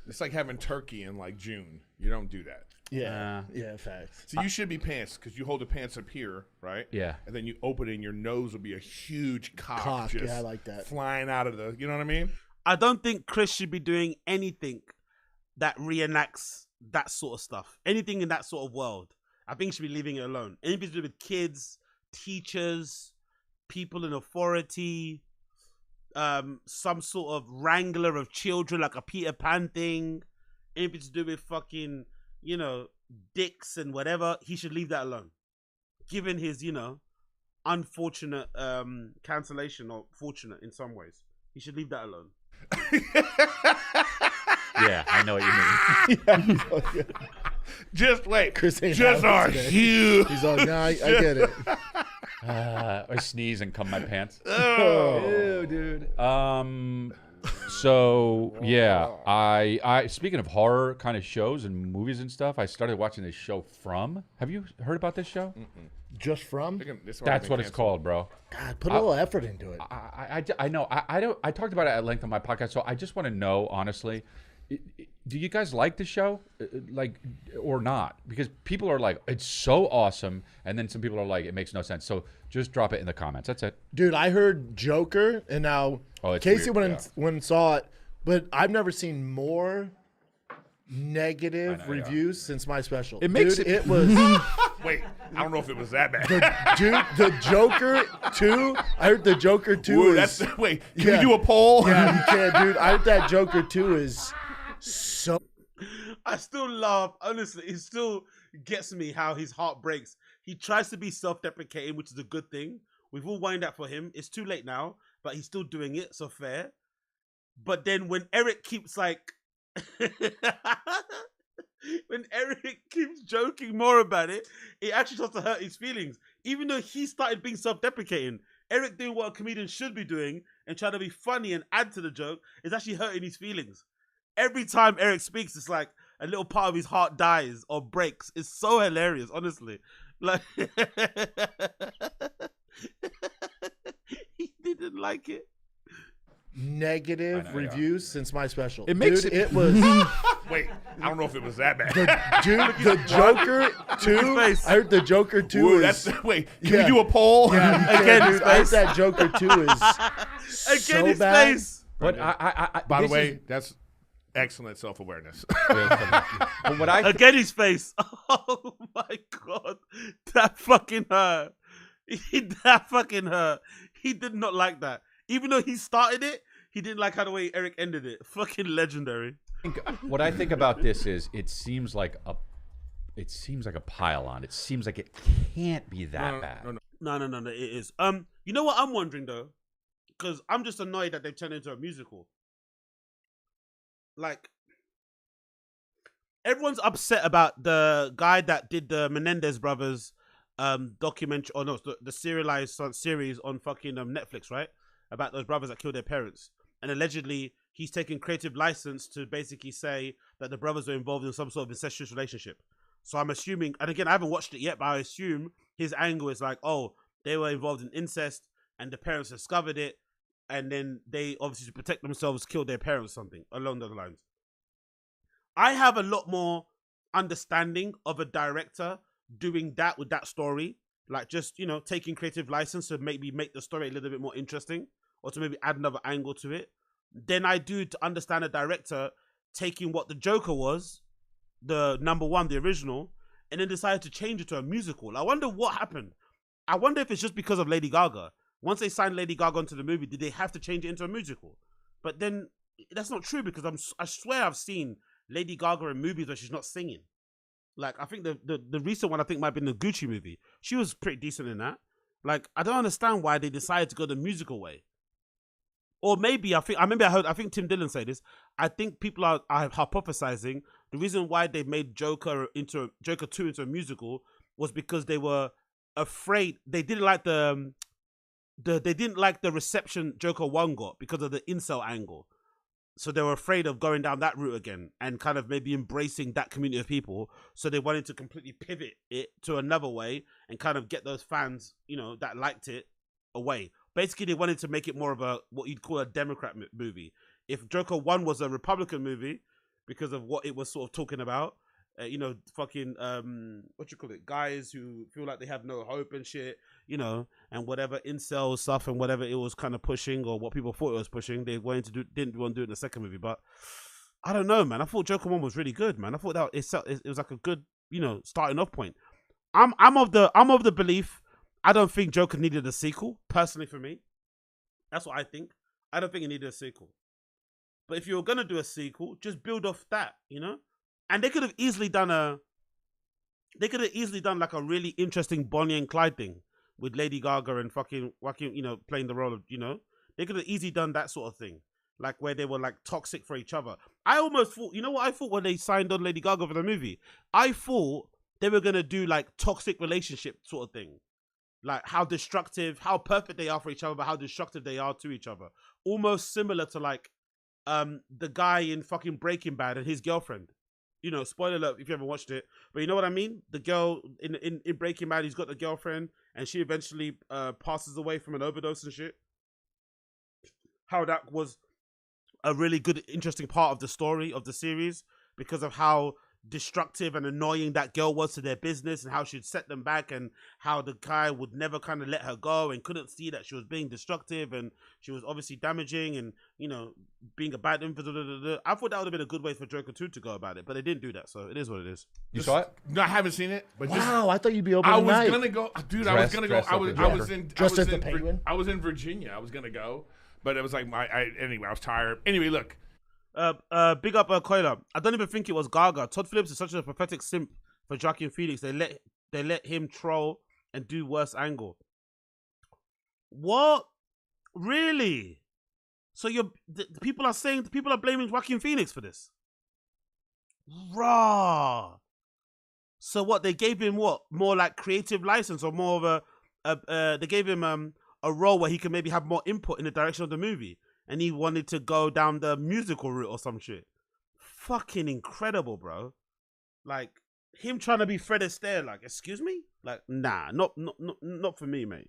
It's like having turkey in like June. You don't do that. Yeah, yeah, facts. So you should be Pants because you hold the pants up here, right? Yeah. And then you open it and your nose will be a huge cock just yeah, I like that. flying out of the, you know what I mean? I don't think Chris should be doing anything that reenacts that sort of stuff. Anything in that sort of world. I think he should be leaving it alone. Anything to do with kids, teachers, people in authority, some sort of wrangler of children, like a Peter Pan thing. Anything to do with fucking, dicks and whatever. He should leave that alone. Given his, unfortunate cancellation, or fortunate in some ways. He should leave that alone. Yeah, I know what you mean. Just wait. Chris ain't just are today. huge. He's like, nah, I get it. I sneeze and cum my pants. Oh. Ew, dude. So yeah, I speaking of horror kind of shows and movies and stuff, I started watching this show From. Have you heard about this show? Just From? That's what it's called, bro. God, put a little effort into it. I know. I talked about it at length on my podcast, so I just want to know honestly. Do you guys like the show, like, or not? Because people are like, it's so awesome, and then some people are like, it makes no sense. So just drop it in the comments. That's it. Dude, I heard Joker, and now Casey weird, went and saw it, but I've never seen more negative reviews since my special. It makes Dude, it. It was. Wait, I don't know if it was that bad. The Joker 2. I heard the Joker 2 Ooh, is. Wait, can we do a poll? Yeah, you can, dude. I heard that Joker 2 is so. I still laugh. Honestly, it still gets me how his heart breaks. He tries to be self-deprecating, which is a good thing. We've all whined that for him. It's too late now, but he's still doing it, so fair. But then when Eric keeps when Eric keeps joking more about it, it actually starts to hurt his feelings. Even though he started being self-deprecating, Eric doing what a comedian should be doing and trying to be funny and add to the joke is actually hurting his feelings. Every time Eric speaks, it's like a little part of his heart dies or breaks. It's so hilarious, honestly. Like he didn't like it. Negative reviews since my special. It makes dude, it. It was. Wait, I don't know if it was that bad. The Joker 2. I heard the Joker 2 Ooh, is. Wait, can we do a poll? Yeah, Again, dude, I heard that Joker 2 is Again, his bad. face. But By the way, that's excellent self-awareness. But what I Again, his face. Oh my god, that fucking hurt. That fucking hurt. He did not like that. Even though he started it, He didn't like how the way Eric ended it. Fucking legendary. What I think about this is, it seems like a pile on. It seems like it can't be that bad. No, it is. You know what I'm wondering though? Because I'm just annoyed that they've turned it into a musical. Like, everyone's upset about the guy that did the Menendez brothers documentary, or no, the serialized series on fucking Netflix, right? About those brothers that killed their parents. And allegedly, he's taking creative license to basically say that the brothers were involved in some sort of incestuous relationship. So I'm assuming, and again, I haven't watched it yet, but I assume his angle is like, oh, they were involved in incest and the parents discovered it, and then they obviously, to protect themselves, killed their parents, something along those lines. I have a lot more understanding of a director doing that with that story, like just, you know, taking creative license to maybe make the story a little bit more interesting, or to maybe add another angle to it, than I do to understand a director taking what the Joker was, the #1, the original, and then decided to change it to a musical. I wonder what happened. I wonder if it's just because of Lady Gaga. Once they signed Lady Gaga into the movie, did they have to change it into a musical? But then that's not true, because I swear I've seen Lady Gaga in movies where she's not singing. Like, I think the recent one, I think, might have been the Gucci movie. She was pretty decent in that. Like, I don't understand why they decided to go the musical way. Or maybe, I think Tim Dillon said this. I think people are hypothesizing the reason why they made Joker 2 into a musical was because they were afraid. They didn't like the reception Joker 1 got because of the incel angle. So they were afraid of going down that route again and kind of maybe embracing that community of people. So they wanted to completely pivot it to another way and kind of get those fans, you know, that liked it away. Basically, they wanted to make it more of a, what you'd call a Democrat movie. If Joker 1 was a Republican movie because of what it was sort of talking about, you know, fucking, guys who feel like they have no hope and shit, you know, and whatever incel stuff and whatever it was kind of pushing, or what people thought it was pushing, they didn't want to do it in the second movie. But I don't know, man. I thought Joker 1 was really good, man. I thought that it was like a good, you know, starting off point. I'm of the belief, I don't think Joker needed a sequel, personally, for me. That's what I think. I don't think it needed a sequel. But if you were gonna do a sequel, just build off that, you know? And they could have easily done like a really interesting Bonnie and Clyde thing with Lady Gaga and fucking, you know, playing the role of, you know, they could have easily done that sort of thing, like where they were like toxic for each other. I almost thought, you know what I thought when they signed on Lady Gaga for the movie? I thought they were gonna do like toxic relationship sort of thing, like how destructive, how perfect they are for each other, but how destructive they are to each other. Almost similar to like the guy in fucking Breaking Bad and his girlfriend. You know, spoiler alert if you haven't watched it, but you know what I mean? The girl in Breaking Bad, he's got the girlfriend, and she eventually passes away from an overdose and shit. How that was a really good, interesting part of the story of the series, because of how destructive and annoying that girl was to their business, and how she'd set them back, and how the guy would never kind of let her go and couldn't see that she was being destructive and she was obviously damaging and, you know, being a bad influence. I thought that would have been a good way for Joker 2 to go about it, but they didn't do that, so it is what it is. You saw it? No, I haven't seen it. But wow, I thought you'd be open I tonight. was gonna go, dude. I was gonna go. I was in Virginia. I was gonna go, but it was like anyway. I was tired. Anyway, look. Big up Koila. I don't even think it was Gaga. Todd Phillips is such a pathetic simp for Joaquin Phoenix. They let him troll and do worse angle. What? Really? So the people are blaming Joaquin Phoenix for this? Raw. So what? They gave him what? More like creative license, or more of they gave him a role where he can maybe have more input in the direction of the movie. And he wanted to go down the musical route or some shit. Fucking incredible, bro. Like, him trying to be Fred Astaire, like, excuse me? Like, nah, not for me, mate.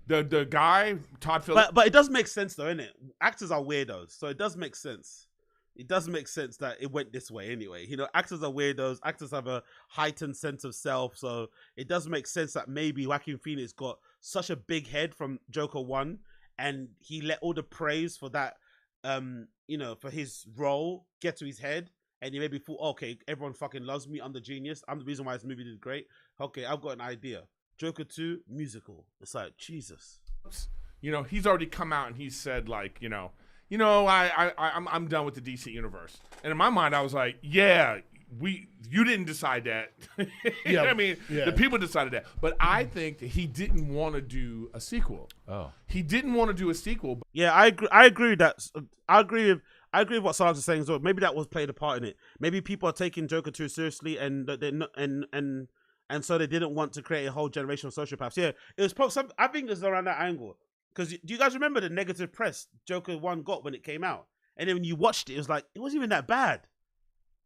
The guy, Todd Phillips. But it does make sense, though, innit? Actors are weirdos, so it does make sense. It does make sense that it went this way anyway. You know, actors are weirdos. Actors have a heightened sense of self, so it does make sense that maybe Joaquin Phoenix got such a big head from Joker 1, and he let all the praise for that, you know, for his role get to his head. And he maybe thought, okay, everyone fucking loves me. I'm the genius. I'm the reason why this movie did great. Okay, I've got an idea. Joker 2, musical. It's like, Jesus. You know, he's already come out and he said, like, you know, you know, I'm done with the DC universe. And in my mind, I was like, yeah, you didn't decide that. You know what I mean? The people decided that. But I think that he didn't want to do a sequel. Oh. He didn't want to do a sequel. Yeah, I agree with that. I agree with what Sarge is saying as well. Maybe that was played a part in it. Maybe people are taking Joker too seriously, and they're not, and so they didn't want to create a whole generation of sociopaths. Yeah, it was I think it's around that angle. Because do you guys remember the negative press Joker 1 got when it came out? And then when you watched it, it was like, it wasn't even that bad.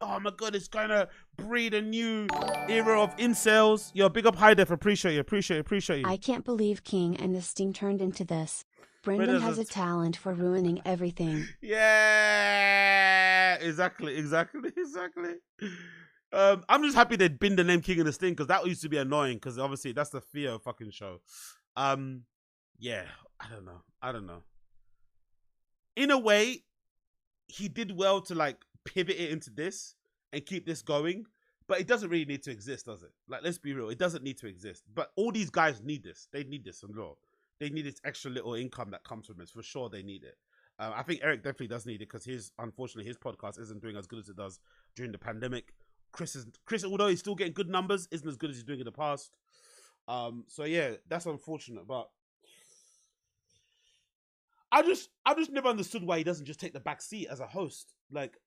Oh my God, it's gonna breed a new era of incels. Yo, big up High Def, appreciate you. I can't believe King and this thing turned into this. Brendan has a talent for ruining everything. Yeah, exactly. I'm just happy they'd been the name King of this thing, because that used to be annoying, because obviously that's the Theo fucking show. Yeah, I don't know. In a way, he did well to like pivot it into this and keep this going, but it doesn't really need to exist, does it? Like, let's be real, it doesn't need to exist. But all these guys need this. They need this a lot. They need this extra little income that comes from this. For sure, they need it. I think Eric definitely does need it, because unfortunately his podcast isn't doing as good as it does during the pandemic. Chris, although he's still getting good numbers, isn't as good as he's doing in the past. So yeah, that's unfortunate. But I just never understood why he doesn't just take the back seat as a host. Like,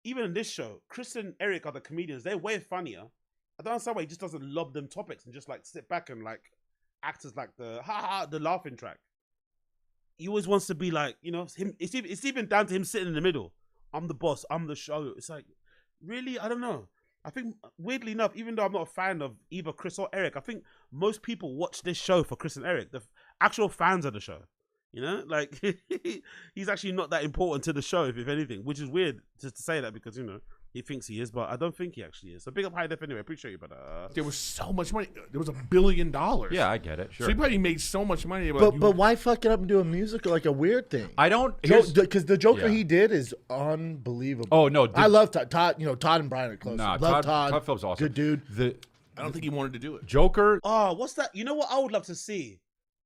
even in this show, Chris and Eric are the comedians. They're way funnier. I don't understand why he just doesn't lob them topics and just like sit back and like act as like the laughing track. He always wants to be like, you know, him. It's even down to him sitting in the middle. I'm the boss. I'm the show. It's like, really? I don't know. I think, weirdly enough, even though I'm not a fan of either Chris or Eric, I think most people watch this show for Chris and Eric. The actual fans of the show. You know, like he's actually not that important to the show, if anything, which is weird just to say that, because, you know, he thinks he is, but I don't think he actually is. So big up High Def anyway. Appreciate you, but there was so much money. There was $1 billion. Yeah, I get it. Sure. So he probably made so much money. But why fuck it up and do a musical, like a weird thing? I don't, because the Joker he did is unbelievable. Oh no, I love Todd. You know, Todd and Brian are close. Nah, love Todd Phillips awesome. Good dude. I don't think he wanted to do it. Joker. Oh, what's that? You know what I would love to see?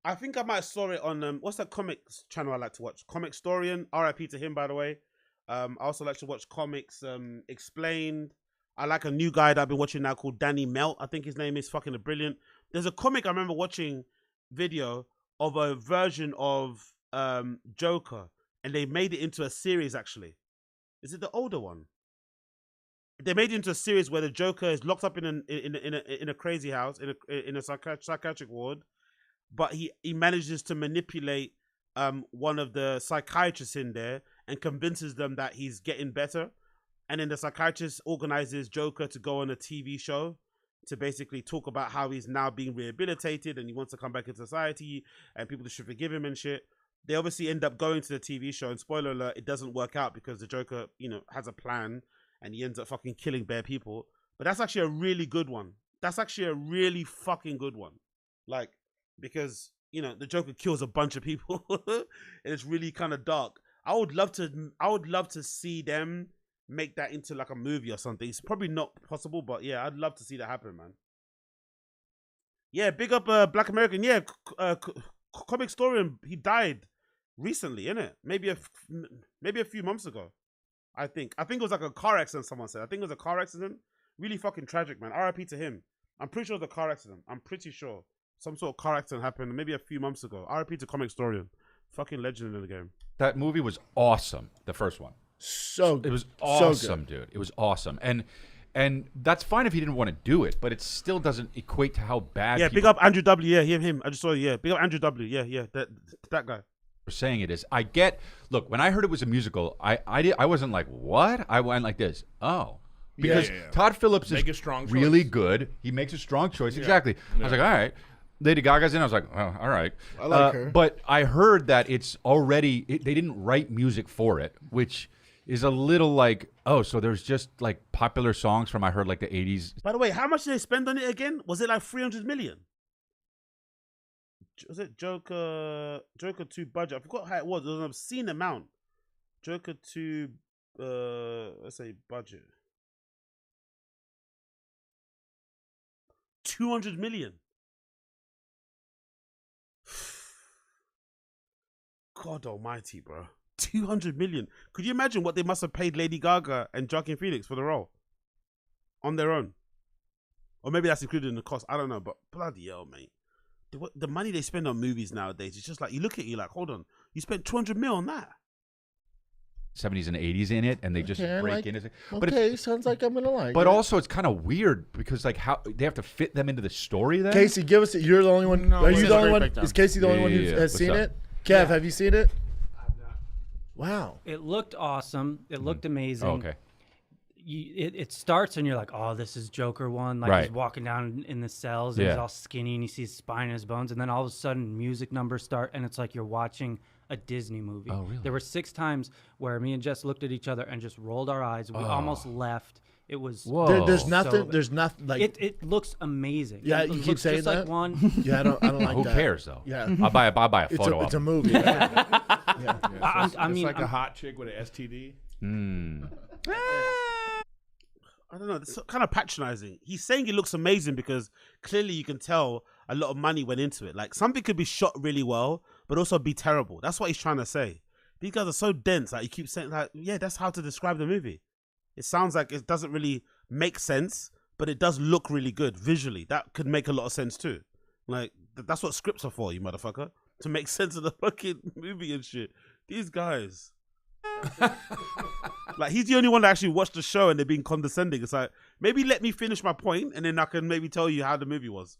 I think I might have saw it on what's that comics channel I like to watch? Comic Storian. RIP to him, by the way. I also like to watch Comics Explained. I like a new guy that I've been watching now called Danny Melt. I think his name is fucking brilliant. There's a comic I remember watching video of a version of Joker, and they made it into a series. Actually, is it the older one? They made it into a series where the Joker is locked up in a crazy house in a psychiatric ward. But he manages to manipulate one of the psychiatrists in there and convinces them that he's getting better. And then the psychiatrist organizes Joker to go on a TV show to basically talk about how he's now being rehabilitated and he wants to come back into society and people should forgive him and shit. They obviously end up going to the TV show, and spoiler alert, it doesn't work out because the Joker, you know, has a plan and he ends up fucking killing bare people. But that's actually a really good one. That's actually a really fucking good one. Like, because, you know, the Joker kills a bunch of people and it's really kind of dark. I would love to see them make that into like a movie or something. It's probably not possible, but yeah, I'd love to see that happen, man. Yeah, big up Black American. Yeah, Comic Storian, he died recently, innit? Maybe a few months ago. I think it was like a car accident, someone said. I think it was a car accident. Really fucking tragic, man. RIP to him. I'm pretty sure it was a car accident. I'm pretty sure. Some sort of car accident happened maybe a few months ago. RIP to Comic Storian. Fucking legend in the game. That movie was awesome. The first one. It was awesome, dude. It was awesome. And that's fine if he didn't want to do it, but it still doesn't equate to how bad. Yeah, big up Andrew W. Yeah, him. I just saw it. Yeah, big up Andrew W. Yeah, that guy. Saying it is. I get. Look, when I heard it was a musical, I wasn't like, what? I went like this. Oh. Because Todd Phillips is really good. He makes a strong choice. Exactly. I was like, all right. Lady Gaga's in. I was like, oh, all right. I like her. But I heard that it's already, they didn't write music for it, which is a little like, oh, so there's just like popular songs from, I heard, like the 80s. By the way, how much did they spend on it again? Was it like 300 million? Was it Joker 2 budget? I forgot how it was. It was an obscene amount. Joker 2, let's say budget. 200 million. God almighty, bro. 200 million. Could you imagine what they must have paid Lady Gaga and Joaquin Phoenix for the role on their own? Or maybe that's included in the cost. I don't know, but bloody hell, mate. The money they spend on movies nowadays, it's just like, you look at you like, hold on, you spent 200 mil on that. 70s and 80s in it, and they just break in. But okay, sounds like I'm gonna like. But it. also, it's kind of weird because like how they have to fit them into the story. Then Casey, give us. You're the only one. No, are you the only one? breakdown. Is Casey the only one who has What's seen up? it? Kev, have you seen it? Wow. It looked awesome. It looked amazing. Oh, okay. It starts and you're like, oh, this is Joker 1. Like Right. he's walking down in the cells and he's all skinny and you see his spine and his bones. And then all of a sudden music numbers start and it's like you're watching a Disney movie. Oh, really? There were 6 times where me and Jess looked at each other and just rolled our eyes. We almost left. It was There's nothing. There's nothing like it looks amazing. Yeah, It you keep looks saying just that. like one. Yeah, I don't like Who that. cares though? Yeah, I'll buy a It's photo. it's a of movie. Yeah. I mean, it's like a hot chick with an STD. I don't know. It's kind of patronizing. He's saying it looks amazing because clearly you can tell a lot of money went into it. Like something could be shot really well, but also be terrible. That's what he's trying to say. These guys are so dense. Like you keep saying, like, yeah, that's how to describe the movie. It sounds like it doesn't really make sense, but it does look really good visually. That could make a lot of sense too. Like that's what scripts are for, you motherfucker, to make sense of the fucking movie and shit. These guys. Like he's the only one that actually watched the show and they're being condescending. It's like, maybe let me finish my point and then I can maybe tell you how the movie was.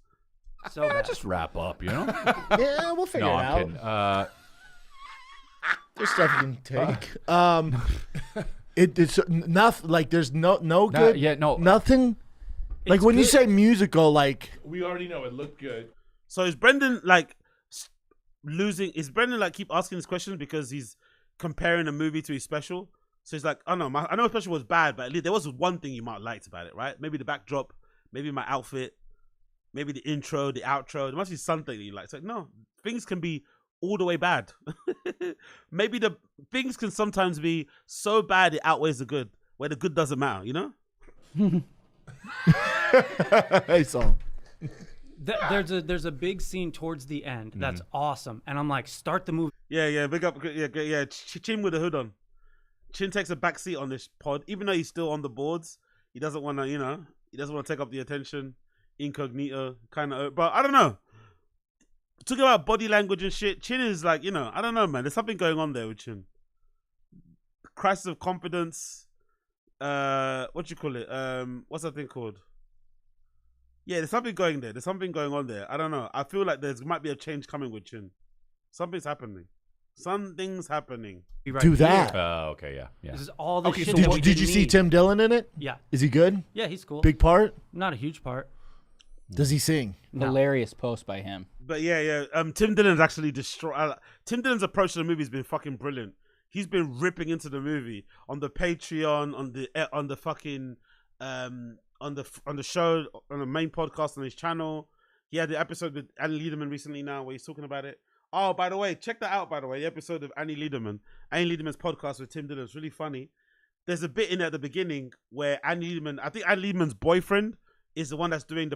So just wrap up, you know? Yeah, we'll figure No, it I'm out. kidding. There's stuff you can take. It's nothing. Like there's no good. Nothing. Like when you say musical, like We already know it looked good. So is Brendan like losing? Is Brendan like keep asking this question because he's comparing a movie to his special? So he's like, oh no, I know his special was bad, but at least there was one thing you might have liked about it, right? Maybe the backdrop, maybe my outfit, maybe the intro, the outro. There must be something that you like. It's like, no, things can be all the way bad. Maybe the things can sometimes be so bad it outweighs the good, where the good doesn't matter, you know? Hey, Saul. There's a big scene towards the end that's awesome, and I'm like, start the movie. Yeah, big up, yeah. Chin with the hood on. Chin takes a back seat on this pod, even though he's still on the boards. He doesn't want to, he doesn't want to take up the attention. Incognito, kind of, but I don't know. Talking about body language and shit, Chin is like, I don't know, man. There's something going on there with Chin. Crisis of confidence. What you call it? What's that thing called? Yeah, there's something going there. There's something going on there. I don't know. I feel like there might be a change coming with Chin. Something's happening. Something's happening. Do that. Okay, yeah. This is all the shit. So did you see Tim Dillon in it? Yeah. Is he good? Yeah, he's cool. Big part? Not a huge part. Does he sing? No. Hilarious post by him. But yeah. Tim Dillon's actually destroyed. Tim Dillon's approach to the movie has been fucking brilliant. He's been ripping into the movie on the Patreon, on the fucking on the show, on the main podcast on his channel. He had the episode with Annie Lederman recently now where he's talking about it. Oh, by the way, check that out, by the way, the episode of Annie Lederman's podcast with Tim Dillon. It's really funny. There's a bit in it at the beginning where I think Annie Lederman's boyfriend is the one that's doing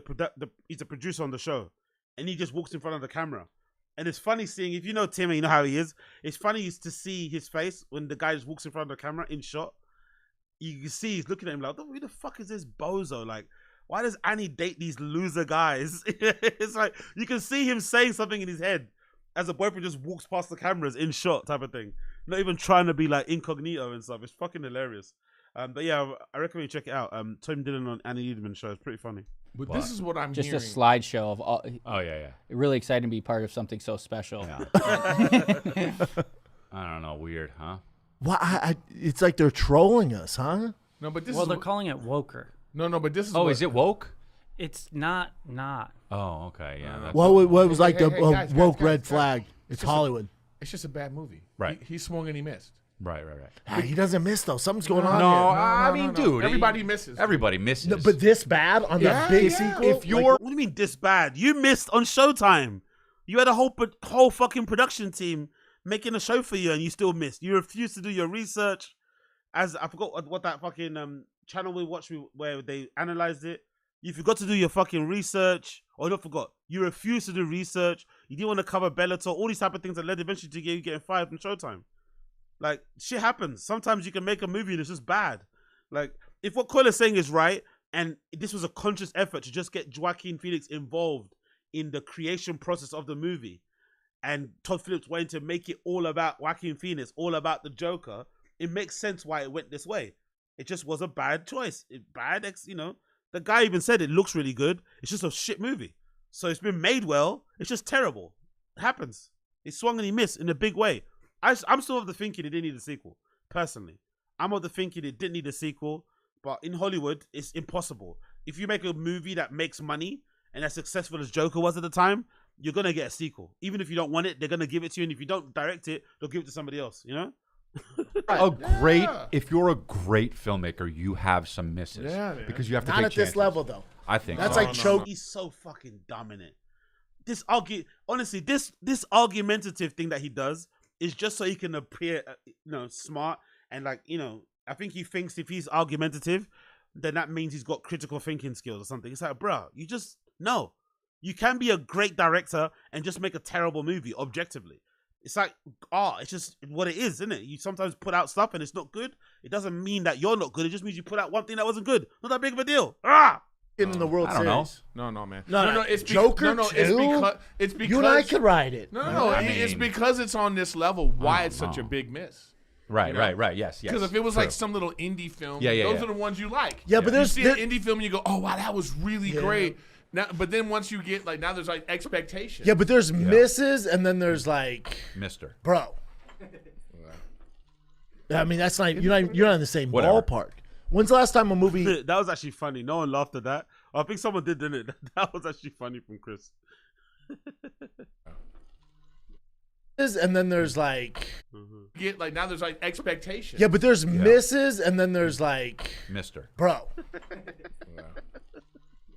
he's the producer on the show. And he just walks in front of the camera. And it's funny seeing, if you know Tim and you know how he is, it's funny to see his face when the guy just walks in front of the camera in shot. You can see he's looking at him like, who the fuck is this bozo? Like, why does Annie date these loser guys? It's like, you can see him saying something in his head as the boyfriend just walks past the cameras in shot type of thing. Not even trying to be like incognito and stuff. It's fucking hilarious. But yeah, I recommend you check it out. Tim Dillon on Annie Lederman show. It's pretty funny. But this is what I'm just hearing. a slideshow of all. Oh yeah. Really excited to be part of something so special. Yeah. I don't know. Weird, huh? Why? It's like they're trolling us, huh? No, but this Well, is they're calling it woker. No, but this is. Oh, is it woke? It's not. Oh, okay, yeah. That's What was like the guys, woke guys, red guys. flag? It's just Hollywood. It's just a bad movie. Right. He swung and he missed. Right. He doesn't miss though. Something's going on. No, here. I mean, dude. Everybody misses. Everybody misses. No, but this bad on the big sequel? If you're, what do you mean this bad? You missed on Showtime. You had a whole fucking production team making a show for you, and you still missed. You refused to do your research. As I forgot what that fucking channel we watched where they analyzed it. You forgot to do your fucking research, or not forgot. You refused to do research. You didn't want to cover Bellator. All these type of things that led eventually to you getting fired from Showtime. Like, shit happens. Sometimes you can make a movie and it's just bad. Like, if what Coyle is saying is right, and this was a conscious effort to just get Joaquin Phoenix involved in the creation process of the movie, and Todd Phillips wanted to make it all about Joaquin Phoenix, all about the Joker, it makes sense why it went this way. It just was a bad choice. The guy even said it looks really good. It's just a shit movie. So it's been made well. It's just terrible. It happens. He swung and he missed in a big way. I'm still of the thinking it didn't need a sequel, personally. I'm of the thinking it didn't need a sequel, but in Hollywood, it's impossible. If you make a movie that makes money and as successful as Joker was at the time, you're going to get a sequel. Even if you don't want it, they're going to give it to you, and if you don't direct it, they'll give it to somebody else, you know? If you're a great filmmaker, you have some misses. Yeah, man. Because you have to Not take at this chances. level, though. I think That's so. like choke. He's so fucking dominant. This argumentative thing that he does is just so he can appear, smart and I think he thinks if he's argumentative, then that means he's got critical thinking skills or something. It's like, bro, you can be a great director and just make a terrible movie objectively. It's like art. It's just what it is, isn't it? You sometimes put out stuff and it's not good. It doesn't mean that you're not good. It just means you put out one thing that wasn't good. Not that big of a deal. In the World Series. No, man. No, It's Joker it's because you and I could ride it. No. It's because it's on this level. Why it's such a big miss. Right. Yes. Because if it was like some little indie film, those are the ones you like. Yeah, but you see an indie film and you go, oh wow, that was really great. Now, but then once you get now there's like expectation. Yeah, but there's misses and then there's like Mister. Bro. I mean, that's not you're not in the same ballpark. When's the last time a movie? That was actually funny. No one laughed at that. I think someone did, didn't it? That was actually funny from Chris. And then there's like get like now there's like expectation. Yeah, but there's misses and then there's like Mister. Bro.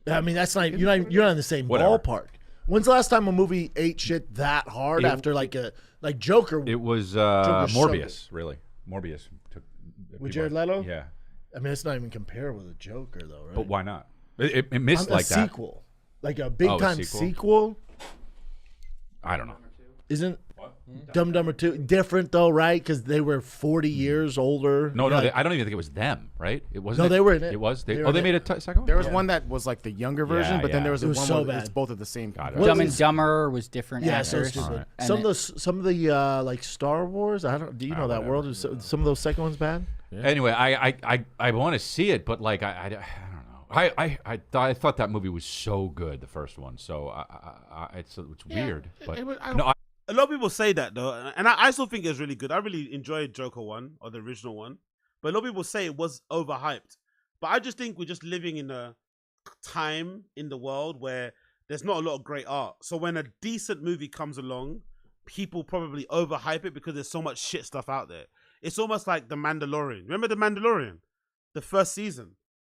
I mean, that's not you're not in the same ballpark. When's the last time a movie ate shit that hard after like Joker? It was Morbius, really. Morbius took with Jared Leto. Yeah. I mean, it's not even comparable to Joker, though, right? But why not? It missed like that. Sequel, like a big time sequel. I don't know. Isn't Dumb and Dumber 2 different though, right? Because they were 40 years older. No, I don't even think it was them, right? It wasn't. No, they were in it. It was. They in made a second one. There was one that was like the younger version, but then there was one so where it's both of the same. Dumb and Dumber was different. Yeah, actors. so stupid. Some of the like Star Wars. Do you know that world? Is some of those second ones bad? Yeah. Anyway, I want to see it, but like I don't know. I thought that movie was so good, the first one. So it's weird, but a lot of people say that though, and I still think it's really good. I really enjoyed Joker 1 or the original one, but a lot of people say it was overhyped. But I just think we're just living in a time in the world where there's not a lot of great art. So when a decent movie comes along, people probably overhype it because there's so much shit stuff out there. It's almost like The Mandalorian. Remember The Mandalorian? The first season.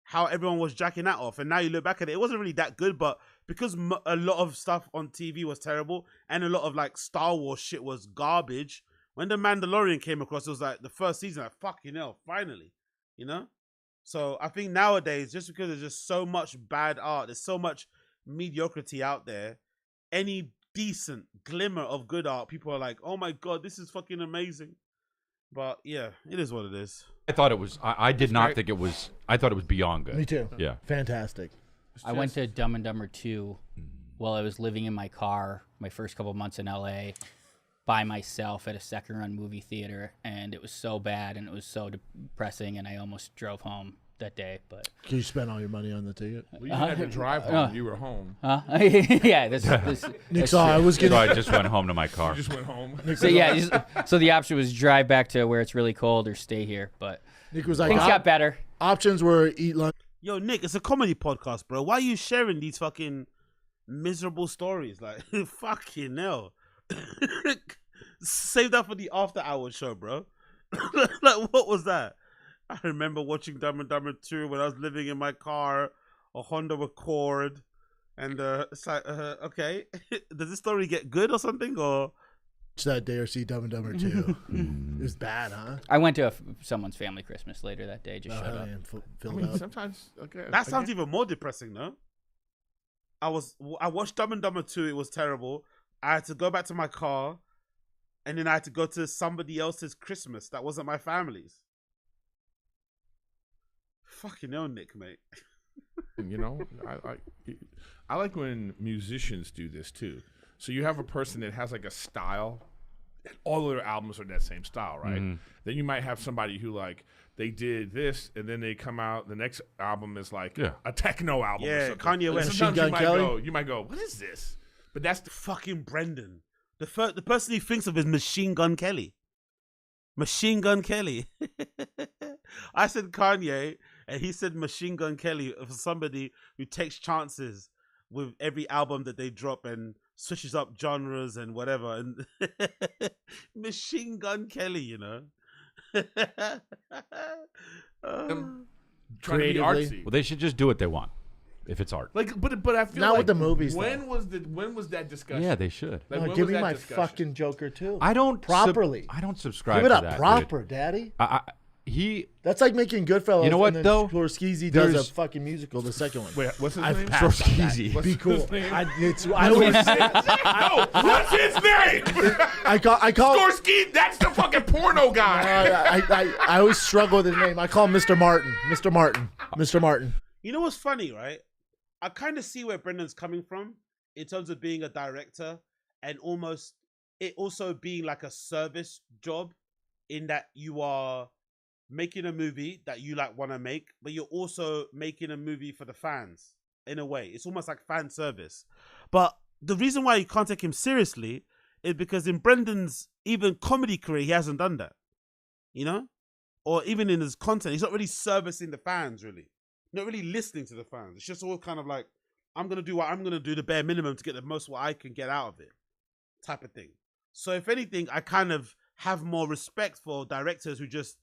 How everyone was jacking that off. And now you look back at it, it wasn't really that good, but because a lot of stuff on TV was terrible and a lot of like Star Wars shit was garbage, when The Mandalorian came across, it was like the first season, like fucking hell, finally. You know? So I think nowadays, just because there's just so much bad art, there's so much mediocrity out there, any decent glimmer of good art, people are like, oh my God, this is fucking amazing. But yeah, it is what it is. I thought it was. I did not think it was. I thought it was beyond good. Me too. Yeah. Fantastic. I went to Dumb and Dumber 2 while I was living in my car my first couple months in LA by myself at a second run movie theater, and it was so bad and it was so depressing, and I almost drove home that day. But you spent all your money on the ticket? Well, you had to drive home. You were home. Yeah, this Nick saw I was getting. So I just went home to my car. You just went home. So yeah, so the option was drive back to where it's really cold or stay here. But Nick was like, things got better. Options were eat lunch. Yo, Nick, it's a comedy podcast, bro. Why are you sharing these fucking miserable stories? Like, fucking hell. Save that for the after hours show, bro. Like, what was that? I remember watching Dumb and Dumber 2 when I was living in my car, a Honda Accord, and it's like, okay, does this story get good or something, or? That day or see Dumb and Dumber 2. It was bad, huh? I went to someone's family Christmas later that day. Just showed up. Sometimes okay. That sounds even more depressing, no? I watched Dumb and Dumber 2. It was terrible. I had to go back to my car, and then I had to go to somebody else's Christmas that wasn't my family's. Fucking hell, Nick, mate. You know, I like when musicians do this too. So you have a person that has like a style, and all of their albums are that same style, right? Mm-hmm. Then you might have somebody who like they did this, and then they come out. The next album is like a techno album. Yeah, or something. Kanye West. Sometimes you might go, what is this? But that's the fucking Brendan. The person he thinks of is Machine Gun Kelly. Machine Gun Kelly. I said Kanye, and he said Machine Gun Kelly for somebody who takes chances with every album that they drop and switches up genres and whatever. And Machine Gun Kelly, you know. Trying to be artsy. Well, they should just do what they want if it's art. Like, but I feel Not like with the movies, When was that discussion? Yeah, they should. Like, No, when give was me that my discussion? fucking Joker too. I don't properly. I don't subscribe Give it to up that, proper, dude. Daddy. That's like making Goodfellas. You know what, and then though? Scorsese does a There's- fucking musical. The second one. Wait, what's his I've name? passed on that. Scorsese. Be cool. What's his name? I always No, what's his name? I call Scorsese. That's the fucking porno guy. I always struggle with his name. I call him Mr. Martin. Mr. Martin. Mr. Martin. You know what's funny, right? I kind of see where Brendan's coming from in terms of being a director and almost it also being like a service job in that you are making a movie that you like want to make, but you're also making a movie for the fans in a way. It's almost like fan service. But the reason why you can't take him seriously is because in Brendan's even comedy career, he hasn't done that, you know? Or even in his content, he's not really servicing the fans, really. Not really listening to the fans. It's just all kind of like, I'm going to do what I'm going to do, the bare minimum to get the most what I can get out of it type of thing. So if anything, I kind of have more respect for directors who just,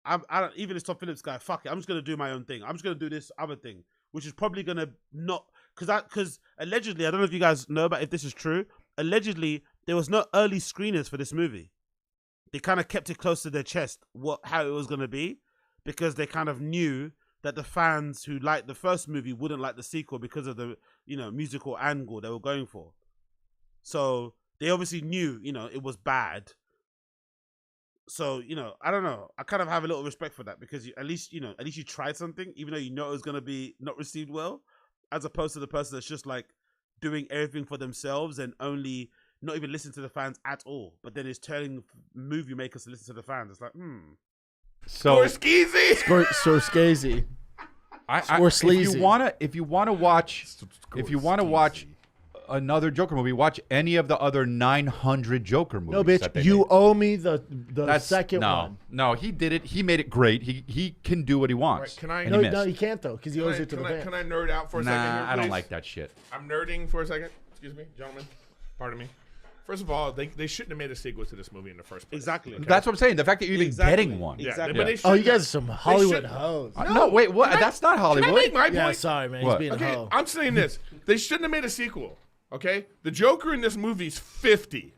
I don't, even this Tom Phillips guy, fuck it, I'm just going to do my own thing. I'm just going to do this other thing, which is probably going to not, because allegedly, I don't know if you guys know about if this is true, allegedly, there was no early screeners for this movie. They kind of kept it close to their chest, how it was going to be, because they kind of knew that the fans who liked the first movie wouldn't like the sequel because of the, musical angle they were going for. So they obviously knew, it was bad. So, I don't know. I kind of have a little respect for that because at least you tried something, even though you know it was going to be not received well, as opposed to the person that's just like doing everything for themselves and only not even listen to the fans at all. But then is telling movie makers to listen to the fans. It's like, So Scorsese. Scorsese. If you want to watch another Joker movie, watch any of the other 900 Joker movies. No, bitch, you owe me the second one. No, he did it. He made it great. He can do what he wants. Right, can I? No, he can't though, because he owes it to the fans. Can I nerd out for a second here, I don't please? like that shit. I'm nerding for a second. Excuse me, gentlemen. Pardon me. First of all, they shouldn't have made a sequel to this movie in the first place. Exactly. Okay? That's what I'm saying. The fact that you're even getting one. Exactly. Yeah. Oh, you guys are some Hollywood hoes. No, wait, what? That's not Hollywood. Can I make my point? Yeah, sorry, man. What? He's being a hoe. I'm saying this. They shouldn't have made a sequel. Okay? The Joker in this movie is 50.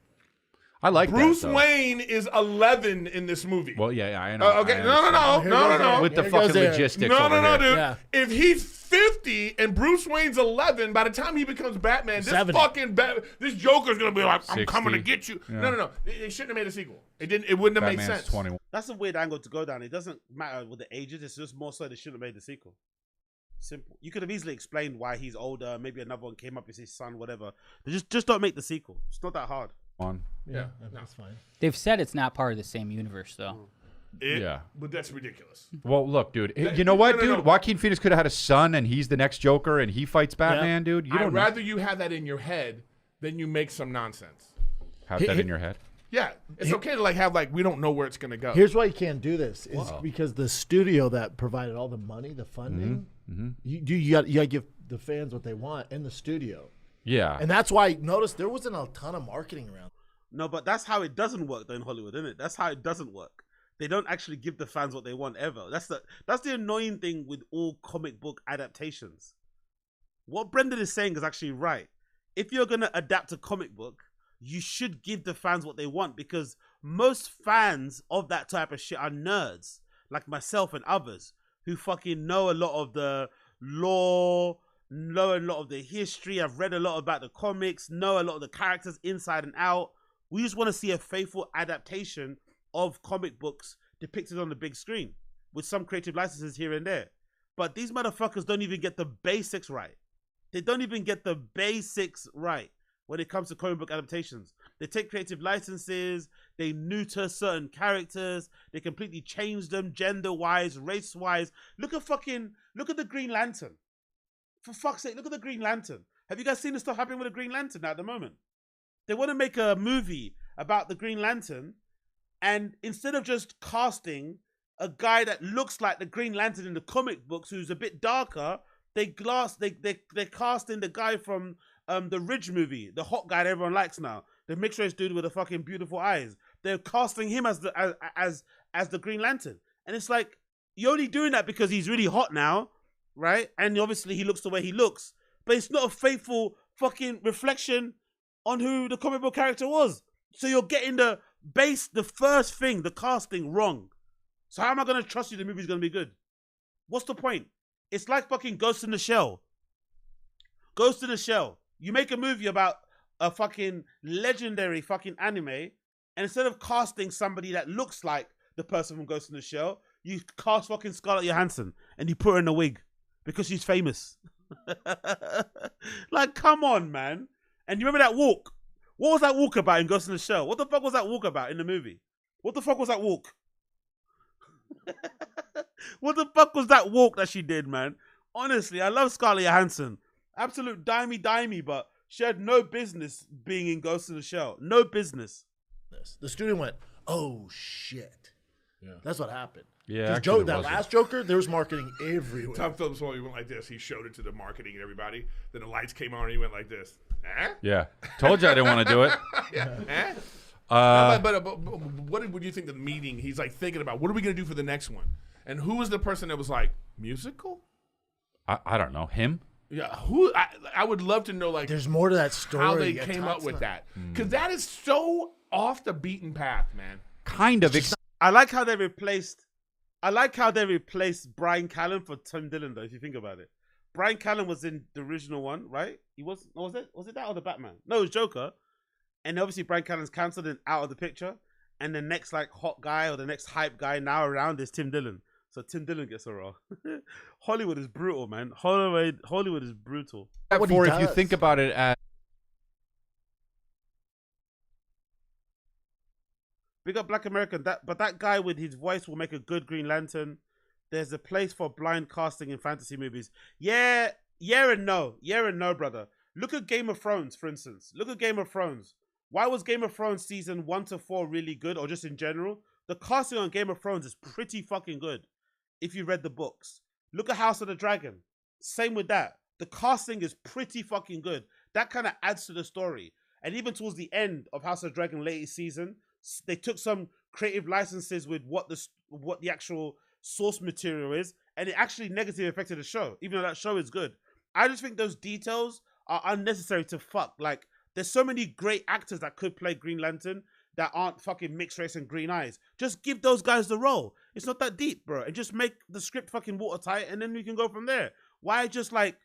I like Bruce that, though. Wayne is 11 in this movie. Well, yeah, I know. Okay, I no. With the fucking logistics. No, dude. Yeah. If he's 50 and Bruce Wayne's 11, by the time he becomes Batman, this 70. fucking this Joker's gonna be like, I'm 60. coming to get you. Yeah. No. They shouldn't have made a sequel. It wouldn't have made Batman's sense. 21. That's a weird angle to go down. It doesn't matter with the ages. It's just more so they shouldn't have made the sequel. Simple. You could have easily explained why he's older. Maybe another one came up as his son, whatever. They just don't make the sequel. It's not that hard. Yeah, that's fine. They've said it's not part of the same universe, though. Yeah. But that's ridiculous. Well, look, dude. You know what, dude? Joaquin Phoenix could have had a son, and he's the next Joker, and he fights Batman, dude. You I'd don't rather you have that in your head than you make some nonsense. have that in your head. Yeah, it's okay to have we don't know where it's gonna go. Here's why you can't do this is because the studio that provided all the money, the funding, you got to give the fans what they want in the studio. Yeah. And that's why notice there wasn't a ton of marketing around. No, but that's how it doesn't work though in Hollywood, isn't it? That's how it doesn't work. They don't actually give the fans what they want ever. That's the annoying thing with all comic book adaptations. What Brendan is saying is actually right. If you're gonna adapt a comic book, you should give the fans what they want because most fans of that type of shit are nerds, like myself and others, who fucking know a lot of the lore, know a lot of the history, I've read a lot about the comics, know a lot of the characters inside and out, We just want to see a faithful adaptation of comic books depicted on the big screen with some creative licenses here and there. But these motherfuckers don't even get the basics right. They don't even get the basics right when it comes to comic book adaptations. They take creative licenses, they neuter certain characters, they completely change them gender-wise, race-wise. Look at the Green Lantern. For fuck's sake, look at the Green Lantern. Have you guys seen the stuff happening with the Green Lantern at the moment? They want to make a movie about the Green Lantern, and instead of just casting a guy that looks like the Green Lantern in the comic books who's a bit darker, they cast in the guy from the Ridge movie, the hot guy that everyone likes now, the mixed race dude with the fucking beautiful eyes. They're casting him as the Green Lantern, and it's like, you're only doing that because he's really hot now, right? And obviously he looks the way he looks, but it's not a faithful fucking reflection on who the comic book character was. So you're getting the first thing, the casting, wrong. So how am I going to trust you the movie's going to be good? What's the point? It's like fucking Ghost in the Shell. Ghost in the Shell. You make a movie about a fucking legendary fucking anime, and instead of casting somebody that looks like the person from Ghost in the Shell, you cast fucking Scarlett Johansson and you put her in a wig because she's famous. Like, come on, man. And you remember that walk? What was that walk about in Ghost in the Shell? What the fuck was that walk about in the movie? What the fuck was that walk? What the fuck was that walk that she did, man? Honestly, I love Scarlett Johansson. Absolute dimey, but she had no business being in Ghost in the Shell. No business. The student went, oh shit. Yeah. That's what happened. Yeah, that last Joker, there was marketing everywhere. Tom Phillips went like this. He showed it to the marketing and everybody. Then the lights came on and he went like this. Yeah. Told you I didn't want to do it. But what would you think of the meeting? He's like thinking about, what are we going to do for the next one? And who was the person that was like, musical? I don't know. Him? Yeah, I would love to know, like, there's more to that story. How they came up with that. Because that is so off the beaten path, man. Kind of. I like how they replaced Brian Callen for Tim Dillon, though, if you think about it. Brian Callen was in the original one, right? He was it that or the Batman? No, it was Joker. And obviously Brian Callen's cancelled and out of the picture. And the next like hot guy or the next hype guy now around is Tim Dillon. So Tim Dillon gets a role. Hollywood is brutal, man. Hollywood is brutal. For if you think about it as Big up Black American. But that guy with his voice will make a good Green Lantern. There's a place for blind casting in fantasy movies. Yeah and no. Yeah and no, brother. Look at Game of Thrones, for instance. Look at Game of Thrones. Why was Game of Thrones season 1 to 4 really good, or just in general? The casting on Game of Thrones is pretty fucking good if you read the books. Look at House of the Dragon. Same with that. The casting is pretty fucking good. That kind of adds to the story. And even towards the end of House of the Dragon latest season, they took some creative licenses with what the actual source material is, and it actually negatively affected the show, even though that show is good. I just think those details are unnecessary to fuck. Like, there's so many great actors that could play Green Lantern that aren't fucking mixed race and green eyes. Just give those guys the role. It's not that deep, bro. And just make the script fucking watertight, and then we can go from there. Why just like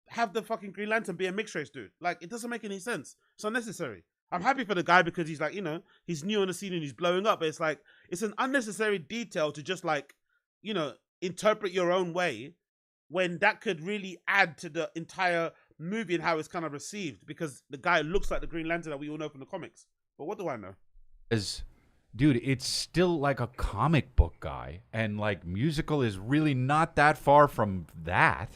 have the fucking Green Lantern be a mixed race dude? Like, it doesn't make any sense. It's unnecessary. I'm happy for the guy because he's like, you know, he's new on the scene and he's blowing up. But it's like, it's an unnecessary detail to just like, you know, interpret your own way when that could really add to the entire movie and how it's kind of received, because the guy looks like the Green Lantern that we all know from the comics. But what do I know? Dude, it's still like a comic book guy, and like musical is really not that far from that.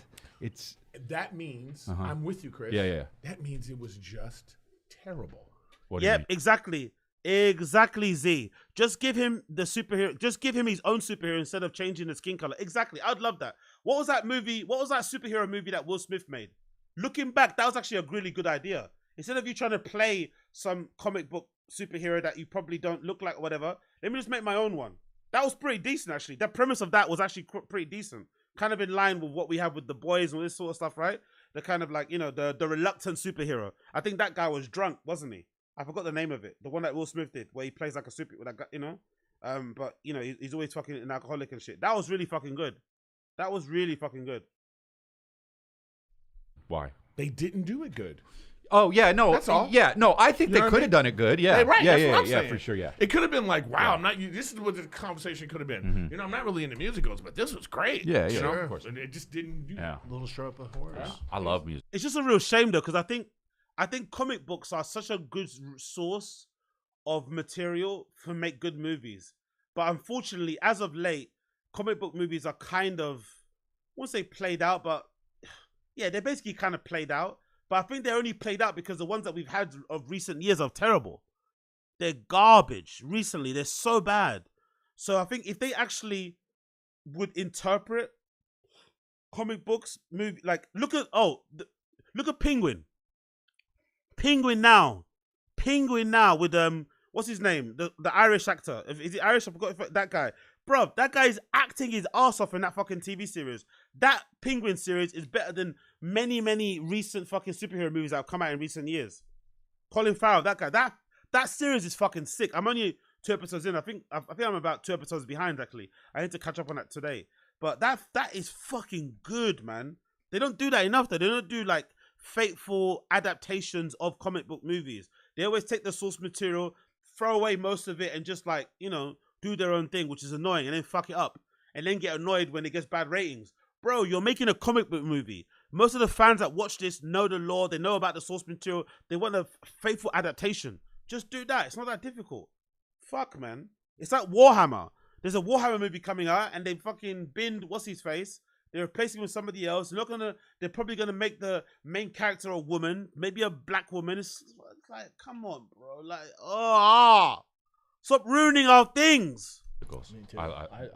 That means I'm with you, Chris. Yeah. That means it was just terrible. Yep, exactly, Z. Just give him the superhero. Just give him his own superhero instead of changing the skin color. Exactly, I'd love that. What was that movie? What was that superhero movie that Will Smith made? Looking back, that was actually a really good idea. Instead of you trying to play some comic book superhero that you probably don't look like or whatever, let me just make my own one. That was pretty decent, actually. The premise of that was actually pretty decent. Kind of in line with what we have with The Boys and all this sort of stuff, right? The kind of like, you know, the reluctant superhero. I think that guy was drunk, wasn't he? I forgot the name of it. The one that Will Smith did, where he plays like a super, with that guy, you know? But, you know, he's always fucking an alcoholic and shit. That was really fucking good. That was really fucking good. Why? They didn't do it good. Oh yeah, no, That's all. Yeah, no, I think You they know what could I have mean? done it good. Yeah, Hey, right, that's what I'm yeah, saying. for sure. Yeah, It could have been like, wow, I'm not. This is what the conversation could have been. You know, I'm not really into musicals, but this was great. Yeah, you yeah, know? of course. And it just didn't do. Yeah. Little Shop of Horrors. I love music. It's just a real shame though, because I think comic books are such a good source of material to make good movies. But unfortunately, as of late, comic book movies are kind of, I won't say played out, but yeah, they're basically kind of played out. But I think they're only played out because the ones that we've had of recent years are terrible. They're garbage recently. They're so bad. So I think if they actually would interpret comic books, like look at Penguin. Penguin now with what's his name? The Irish actor. Is he Irish? I forgot that guy. Bruv, that guy is acting his ass off in that fucking TV series. That Penguin series is better than many recent fucking superhero movies that have come out in recent years. Colin Farrell, that guy. That series is fucking sick. I'm only 2 episodes in. I think I'm about 2 episodes behind actually. I need to catch up on that today. But that is fucking good, man. They don't do that enough though. They don't do like faithful adaptations of comic book movies. They always take the source material, throw away most of it, and just like, you know, do their own thing, which is annoying, and then fuck it up. And then get annoyed when it gets bad ratings. Bro, you're making a comic book movie. Most of the fans that watch this know the lore, they know about the source material, they want a faithful adaptation. Just do that. It's not that difficult. Fuck, man. It's like Warhammer. There's a Warhammer movie coming out, and they fucking binned what's his face. They're replacing him with somebody else. They're probably gonna make the main character a woman, maybe a black woman. It's like, come on, bro. Like, stop ruining our things.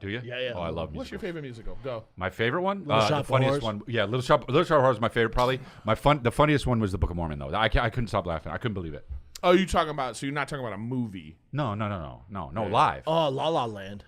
Do you? Yeah. Oh, I love musicals. What's your favorite musical? Go. My favorite one? Little Shop the of funniest Horrors. one. Yeah, Little Shop of Horrors is my favorite probably. The funniest one was the Book of Mormon though. I couldn't stop laughing. I couldn't believe it. Oh, you talking about? So you're not talking about a movie? No, live. Oh, La La Land.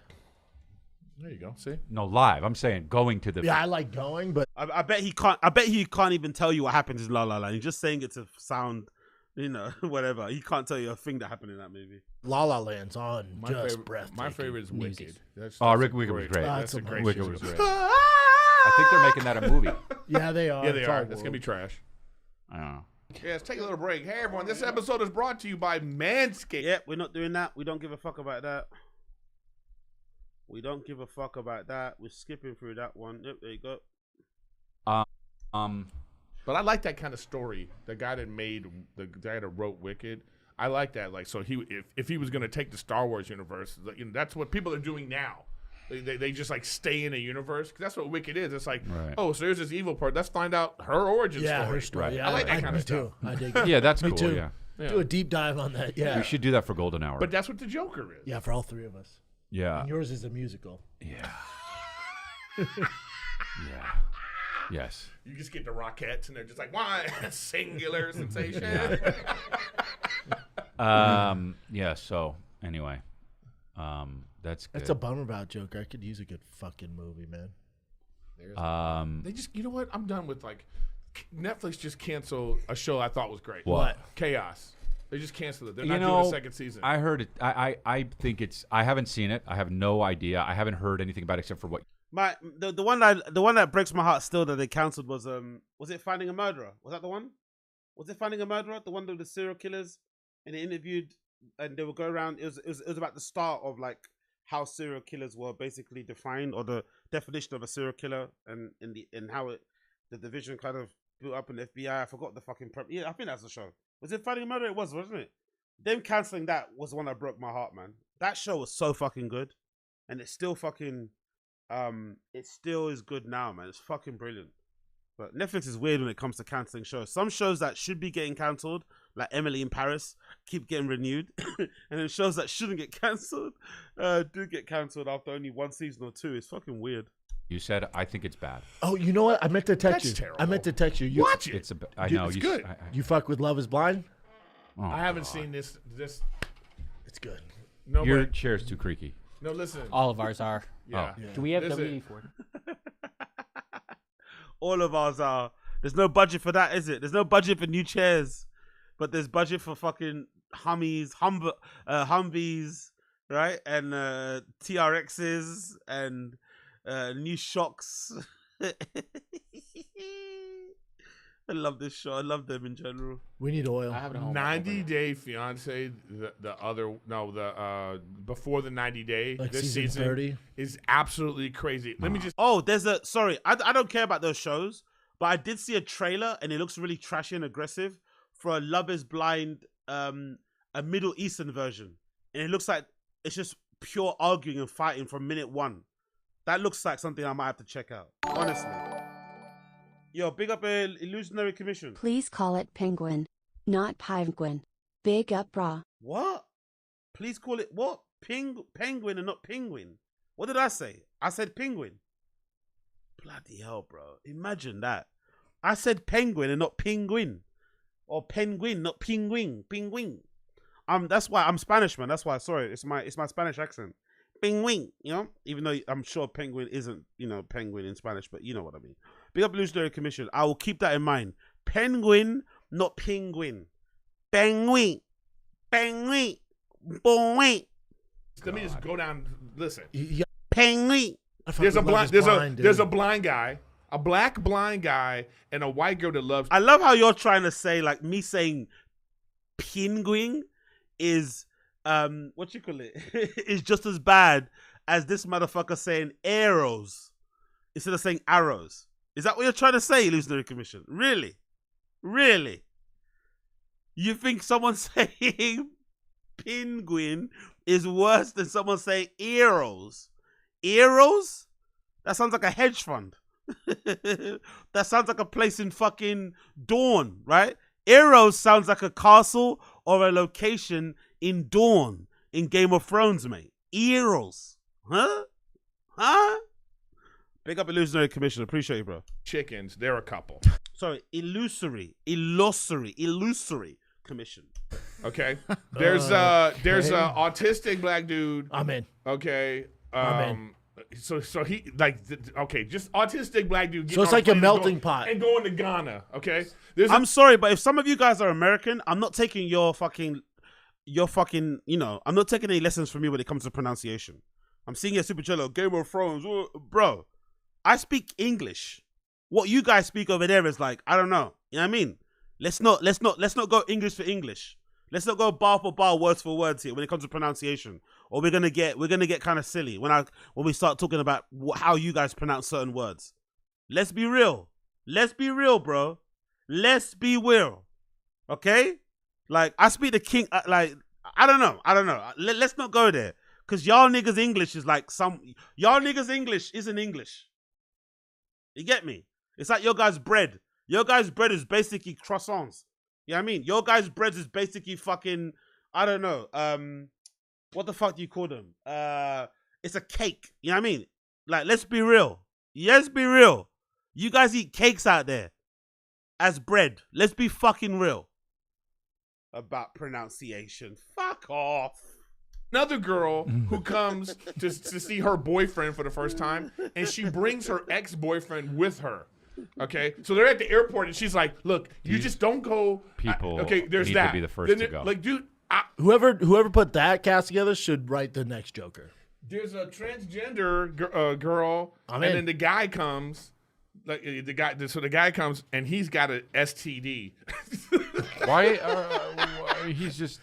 There you go. See? No, live. I'm saying going to the. Yeah, I like going, but I bet he can't. I bet he can't even tell you what happens in La La Land. He's just saying it to sound, you know, whatever. He can't tell you a thing that happened in that movie. La La Land's on breathtaking. My favorite is Wicked. Wicked was great. That's a great Wicked show. was great. I think they're making that a movie. Yeah, they are. Yeah, they It's are. all It's gonna be trash. I don't know. Yeah, let's take a little break. Hey, everyone. This episode is brought to you by Manscaped. Yep, we're not doing that. We don't give a fuck about that. We don't give a fuck about that. We're skipping through that one. Yep, there you go. But I like that kind of story. The guy that wrote Wicked, I like that. Like, so if he was going to take the Star Wars universe, you know, that's what people are doing now. They just like stay in a universe. 'Cause that's what Wicked is. It's like, oh, so there's this evil part. Let's find out her origin story. Her story. Right. Yeah, I like that kind of too. stuff. I dig it. Yeah, that's Me cool. too. Yeah. Do a deep dive on that. Yeah, We should do that for Golden Hour. But that's what the Joker is. yeah, for all three of us. Yeah. And yours is a musical. Yeah. Yeah. Yes. You just get the Rockettes, and they're just like, why? Singular sensation. Yeah. So anyway, that's good. That's a bummer about Joker. I could use a good fucking movie, man. They just, you know what? I'm done with like Netflix just canceled a show I thought was great. What? Chaos. They just canceled it. They're You not know, doing a second season. I heard it. I think it's. I haven't seen it. I have no idea. I haven't heard anything about it except for what. The one that breaks my heart still that they cancelled was it Finding a Murderer? Was that the one? Was it Finding a Murderer? The one with the serial killers, and they interviewed and they would go around. It was about the start of like how serial killers were basically defined, or the definition of a serial killer, and how the division kind of built up in the FBI. I forgot the fucking yeah, I think that's the show. Was it Finding a Murderer? It was, wasn't it? Them cancelling that was the one that broke my heart, man. That show was so fucking good, and it's still fucking. It still is good now, man. It's fucking brilliant. But Netflix is weird when it comes to cancelling shows. Some shows that should be getting cancelled, like Emily in Paris, keep getting renewed. And then shows that shouldn't get cancelled, do get cancelled after only one season or two. It's fucking weird. You said I think it's bad. Oh, you know what? I meant to text That's you. terrible. I meant to text you. Watch it. It's I know. It's you, good. You fuck with Love Is Blind? Oh, I haven't God. seen this. It's good. No, Your but- chair's too creaky. No, listen. All of ours are. Yeah. Do we have Listen. WD for it? All of ours are. There's no budget for that, is it? There's no budget for new chairs, but there's budget for fucking Humvees, right? And TRXs and new shocks. I love this show. I love them in general. We need oil. 90 Day Fiance, before the 90 day, Like this season season 30? is absolutely crazy. Let me just. Oh, sorry, I don't care about those shows, but I did see a trailer and it looks really trashy and aggressive for a Love is Blind, a Middle Eastern version. And it looks like it's just pure arguing and fighting from minute one. That looks like something I might have to check out, honestly. Yo, big up a illusionary commission. Please call it penguin, not penguin. Big up, brah. What? Please call it what? Penguin and not penguin. What did I say? I said penguin. Bloody hell, bro. Imagine that. I said penguin and not penguin. Or penguin, not penguin. Penguin. That's why I'm Spanish, man. That's why. Sorry, it's my Spanish accent. Penguin, you know. Even though I'm sure penguin isn't, penguin in Spanish, but you know what I mean. Big up illusionary commission. I will keep that in mind. Penguin, not penguin. Penguin, penguin, penguin. Let me just go down. Listen. Penguin. There's a blind guy, a black blind guy, and a white girl that loves. I love how you're trying to say, like me saying penguin is what you call it is just as bad as this motherfucker saying arrows instead of saying arrows. Is that what you're trying to say, illusionary commission? Really? Really? You think someone saying penguin is worse than someone saying arrows? Arrows? That sounds like a hedge fund. That sounds like a place in fucking Dawn, right? Arrows sounds like a castle or a location in Dawn in Game of Thrones, mate. Arrows. Huh? Big up illusionary commission. Appreciate you, bro. Chickens, they're a couple. Sorry, illusory commission. Okay. There's a autistic black dude. I'm in. Okay. I'm in. So he just autistic black dude. So it's like a melting pot. And going to Ghana. Okay. I'm sorry, but if some of you guys are American, I'm not taking your fucking, I'm not taking any lessons from you when it comes to pronunciation. I'm seeing your super cello, Game of Thrones, bro. I speak English. What you guys speak over there is like, I don't know. You know what I mean? Let's not go English for English. Let's not go bar for bar, words for words here when it comes to pronunciation. Or we're gonna get kind of silly when we start talking about how you guys pronounce certain words. Let's be real. Let's be real, bro. Let's be real. Okay? Like I speak the king. I don't know. Let's not go there because y'all niggas English is like y'all niggas English isn't English. You get me? It's like your guys' bread. Your guys' bread is basically croissants. You know what I mean? Your guys' bread is basically fucking, I don't know. What the fuck do you call them? It's a cake. You know what I mean? Like, let's be real. Let's be real. You guys eat cakes out there as bread. Let's be fucking real about pronunciation. Fuck off. Another girl who comes to see her boyfriend for the first time, and she brings her ex-boyfriend with her. Okay, so they're at the airport, and she's like, "Look, you just don't go." People there's need that. to be the first to go. Like, dude, whoever put that cast together should write the next Joker. There's a transgender girl, then the guy comes. Like the guy comes and he's got an STD. Why? He's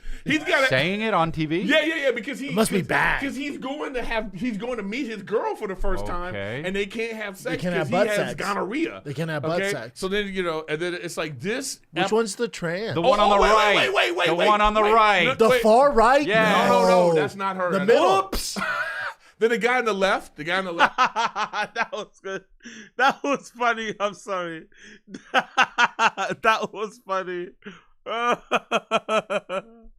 saying it on TV. Yeah. Because he must be bad. Because he's going to meet his girl for the first time, and they can't have sex because he has gonorrhea. They can't have butt sex. So then and then it's like this. Which one's the trans? The one on the right. Wait. The one on the right. The far right? Yeah. No, that's not her. The middle. Oops. Then the guy on the left. That was good. That was funny. I'm sorry. That was funny. And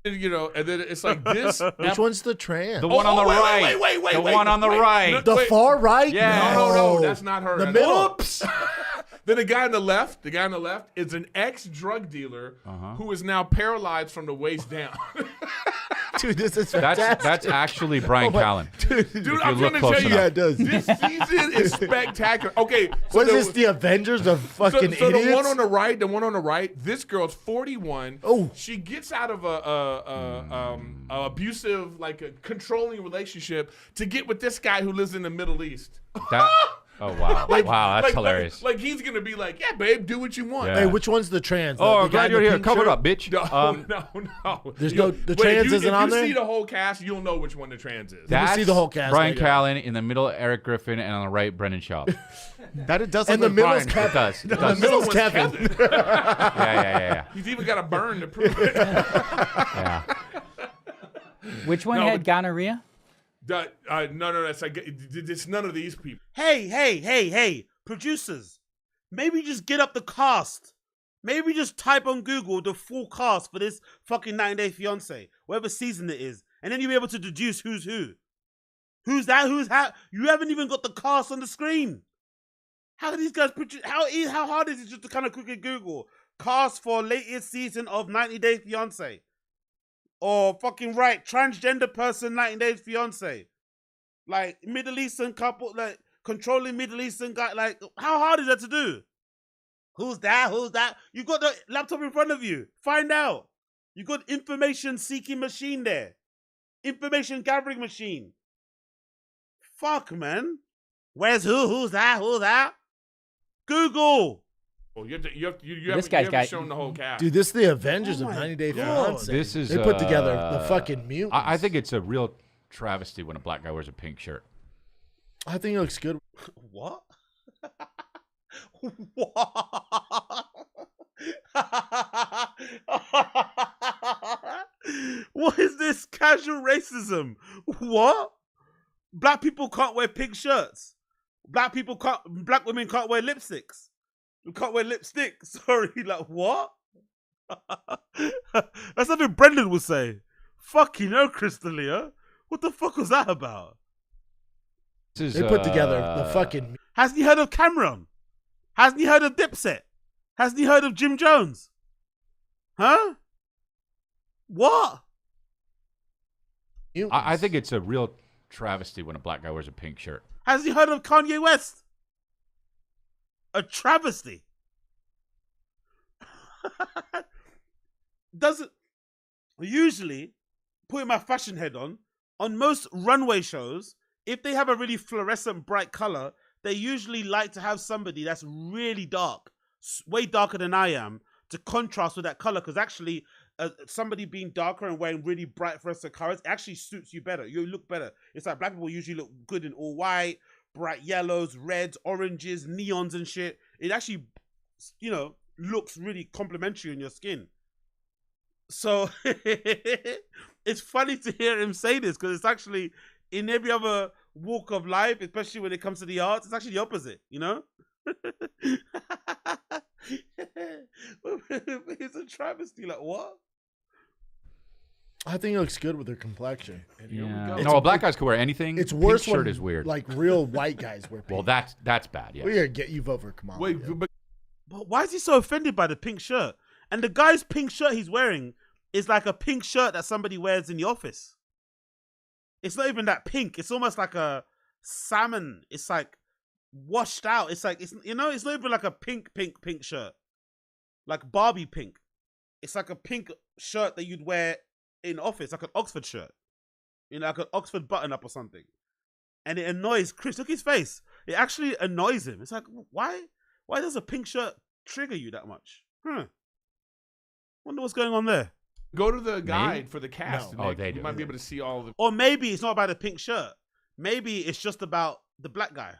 then it's like this. Which one's the trans? The one on the right. Wait. The one on the right. The far right? Yeah. No, that's not her. The middle. Oops. Then the guy on the left is an ex-drug dealer who is now paralyzed from the waist down. Dude, this is fantastic. That's actually Brian Callen. Dude, I'm trying to tell you, yeah, it does. This season is spectacular. Okay, so what is this? The Avengers of fucking idiots? The one on the right. This girl's 41. Oh, she gets out of a abusive, like a controlling relationship to get with this guy who lives in the Middle East. Oh wow! Wow, that's hilarious. Like he's gonna be like, yeah, babe, do what you want. Hey, which one's the trans? Oh, the I'm glad you're here. Cover it up, bitch. No. There's the trans isn't on there. If you see the whole cast, you'll know which one the trans is. That's see the whole cast. Brian Callen, in the middle, Eric Griffin, and on the right, Brendan Schaub. That it does. And the middle's Kevin. It does. It The does. middle's Kevin. Yeah. He's even got a burn to prove it. Yeah. Which one had gonorrhea? No, that's like it's none of these people. Hey, producers. Maybe just get up the cast. Maybe just type on Google the full cast for this fucking 90 Day Fiance, whatever season it is, and then you'll be able to deduce who's who. Who's that? Who's how? You haven't even got the cast on the screen. How do these guys produce? How hard is it just to kind of quickly Google cast for latest season of 90 Day Fiance? Or fucking right, transgender person, 90 Days Fiance. Like, Middle Eastern couple, like, controlling Middle Eastern guy. Like, how hard is that to do? Who's that? You got the laptop in front of you. Find out. You got information seeking machine there. Information gathering machine. Fuck, man. Where's who? Who's that? Google. Well, you This guy's haven't shown the whole cast. Dude, this is the Avengers of 90 Day Fiance. This is. They put together the fucking mutants. I think it's a real travesty when a black guy wears a pink shirt. I think it looks good. What? What? What is this casual racism? What? Black people can't wear pink shirts. Black women can't wear lipsticks. We can't wear lipstick. Sorry, like what? That's something Brendan would say. Fucking hell, Crystalia. What the fuck was that about? They put together the fucking. Hasn't he heard of Cameron? Hasn't he heard of Dipset? Hasn't he heard of Jim Jones? Huh? What? I think it's a real travesty when a black guy wears a pink shirt. Hasn't he heard of Kanye West? A travesty. Doesn't usually putting my fashion head on most runway shows, if they have a really fluorescent bright color, they usually like to have somebody that's really dark, way darker than I am, to contrast with that color. Because actually, somebody being darker and wearing really bright fluorescent colors actually suits you better. You look better. It's like black people usually look good in all white, bright yellows, reds, oranges, neons and shit. It actually, looks really complimentary in your skin. So it's funny to hear him say this because it's actually in every other walk of life, especially when it comes to the arts, it's actually the opposite, It's a travesty. Like what? I think it looks good with their complexion. Yeah. No, black guys can wear anything. It's worse pink shirt when is weird. Like real white guys wear pink. Well, that's bad. Yeah. We're gonna get you vote for Kamala. Wait, yeah. But why is he so offended by the pink shirt? And the guy's pink shirt he's wearing is like a pink shirt that somebody wears in the office. It's not even that pink. It's almost like a salmon. It's like washed out. It's like it's not even like a pink shirt. Like Barbie pink. It's like a pink shirt that you'd wear in office, like an Oxford shirt. Like an Oxford button up or something. And it annoys Chris. Look at his face. It actually annoys him. It's like, why does a pink shirt trigger you that much? Wonder what's going on there. Go to the guide for the cast. No. They do. You might be able to see all the. Or maybe it's not about a pink shirt. Maybe it's just about the black guy.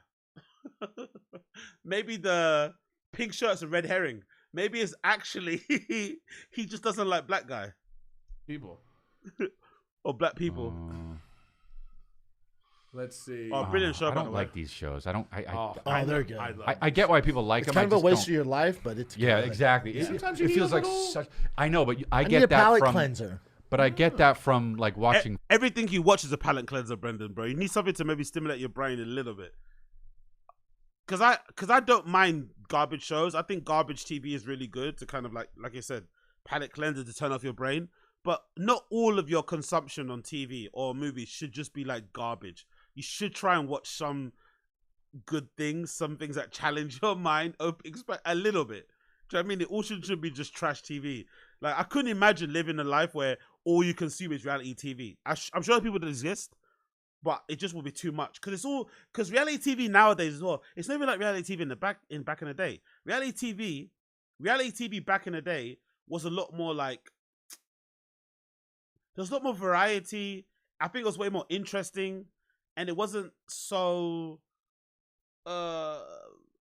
Maybe the pink shirt's a red herring. Maybe it's actually he just doesn't like black guy people or black people. Let's see. Oh, brilliant show! I don't like these shows. I don't. They're good. I get why people like it's them. Kind of a waste don't. of your life, but it's yeah, good. exactly. Yeah. Sometimes it feels like such. I know, but I get need a that palate from cleanser. But I get that from like watching. Everything you watch is a palate cleanser, Brendan, bro. You need something to maybe stimulate your brain a little bit. Cause I don't mind garbage shows. I think garbage TV is really good to kind of like I said, palate cleanser to turn off your brain. But not all of your consumption on TV or movies should just be like garbage. You should try and watch some good things, some things that challenge your mind, expect a little bit. Do you know what I mean? It all should be just trash TV. Like I couldn't imagine living a life where all you consume is reality TV. I'm sure people that exist, but it just will be too much because reality TV nowadays as well. It's not even like reality TV back in the day. Reality TV back in the day was a lot more like there's a lot more variety. I think it was way more interesting, and it wasn't so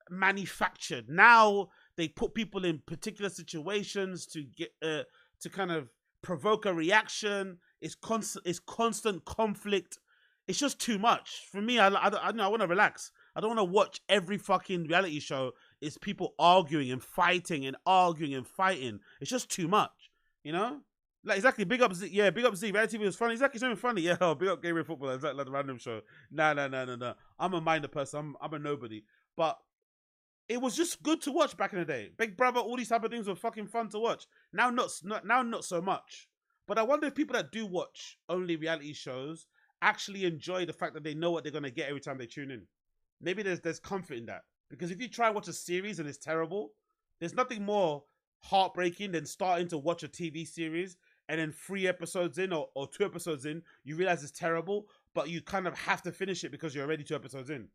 manufactured. Now they put people in particular situations to get to kind of provoke a reaction. It's constant conflict. It's just too much for me. I want to relax. I don't want to watch every fucking reality show. It's people arguing and fighting and arguing and fighting. It's just too much, you know. Like exactly, big up Z. Yeah, big up Z. Reality TV was funny. Exactly, it's not even funny. Yeah, big up Gabriel Football. It's like a random show. Nah. I'm a minor person. I'm a nobody. But it was just good to watch back in the day. Big Brother, all these type of things were fucking fun to watch. Now not so much. But I wonder if people that do watch only reality shows actually enjoy the fact that they know what they're gonna get every time they tune in. Maybe there's comfort in that. Because if you try and watch a series and it's terrible, there's nothing more heartbreaking than starting to watch a TV series and then 3 episodes in or 2 episodes in, you realize it's terrible, but you kind of have to finish it because you're already 2 episodes in.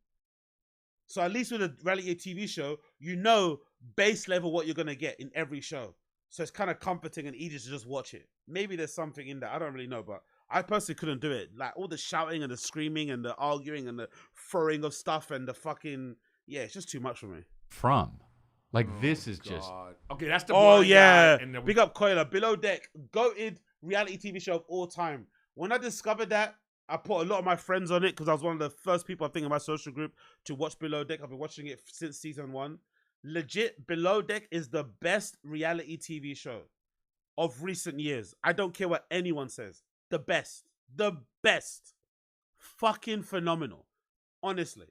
So at least with a reality TV show, you know base level what you're going to get in every show. So it's kind of comforting and easy to just watch it. Maybe there's something in that. I don't really know, but I personally couldn't do it. Like all the shouting and the screaming and the arguing and the throwing of stuff and the fucking... Yeah, it's just too much for me. This is just... Okay, that's the Oh, blind yeah. guy and Big up Coiler. Below Deck. Goated reality TV show of all time. When I discovered that, I put a lot of my friends on it because I was one of the first people, I think, in my social group to watch Below Deck. I've been watching it since season 1. Legit, Below Deck is the best reality TV show of recent years. I don't care what anyone says. The best. The best. Fucking phenomenal. Honestly.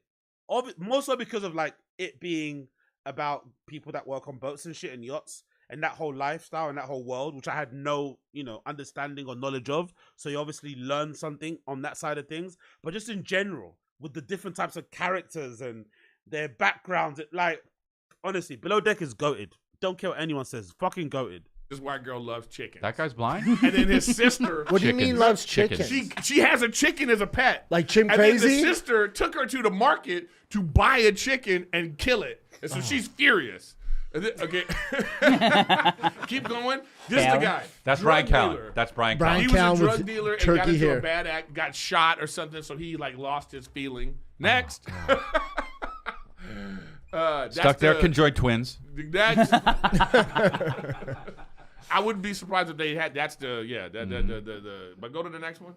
More so because of like it being about people that work on boats and shit and yachts and that whole lifestyle and that whole world, which I had no, understanding or knowledge of. So you obviously learn something on that side of things. But just in general, with the different types of characters and their backgrounds, honestly, Below Deck is goated. Don't care what anyone says. Fucking goated. This white girl loves chicken. That guy's blind? And then his sister... What do you mean loves chicken? She has a chicken as a pet. Like Chim And Crazy? then the sister took her to the market to buy a chicken and kill it. And so she's furious. And then, okay. Keep going. This is the guy. That's Drug Brian Callen. dealer. That's Brian He Callen. was a drug dealer and got turkey into hair. a bad act, got shot or something, so he lost his feeling. Next. Stuck there, conjoined twins. That's... I wouldn't be surprised if they had. That's the But go to the next one.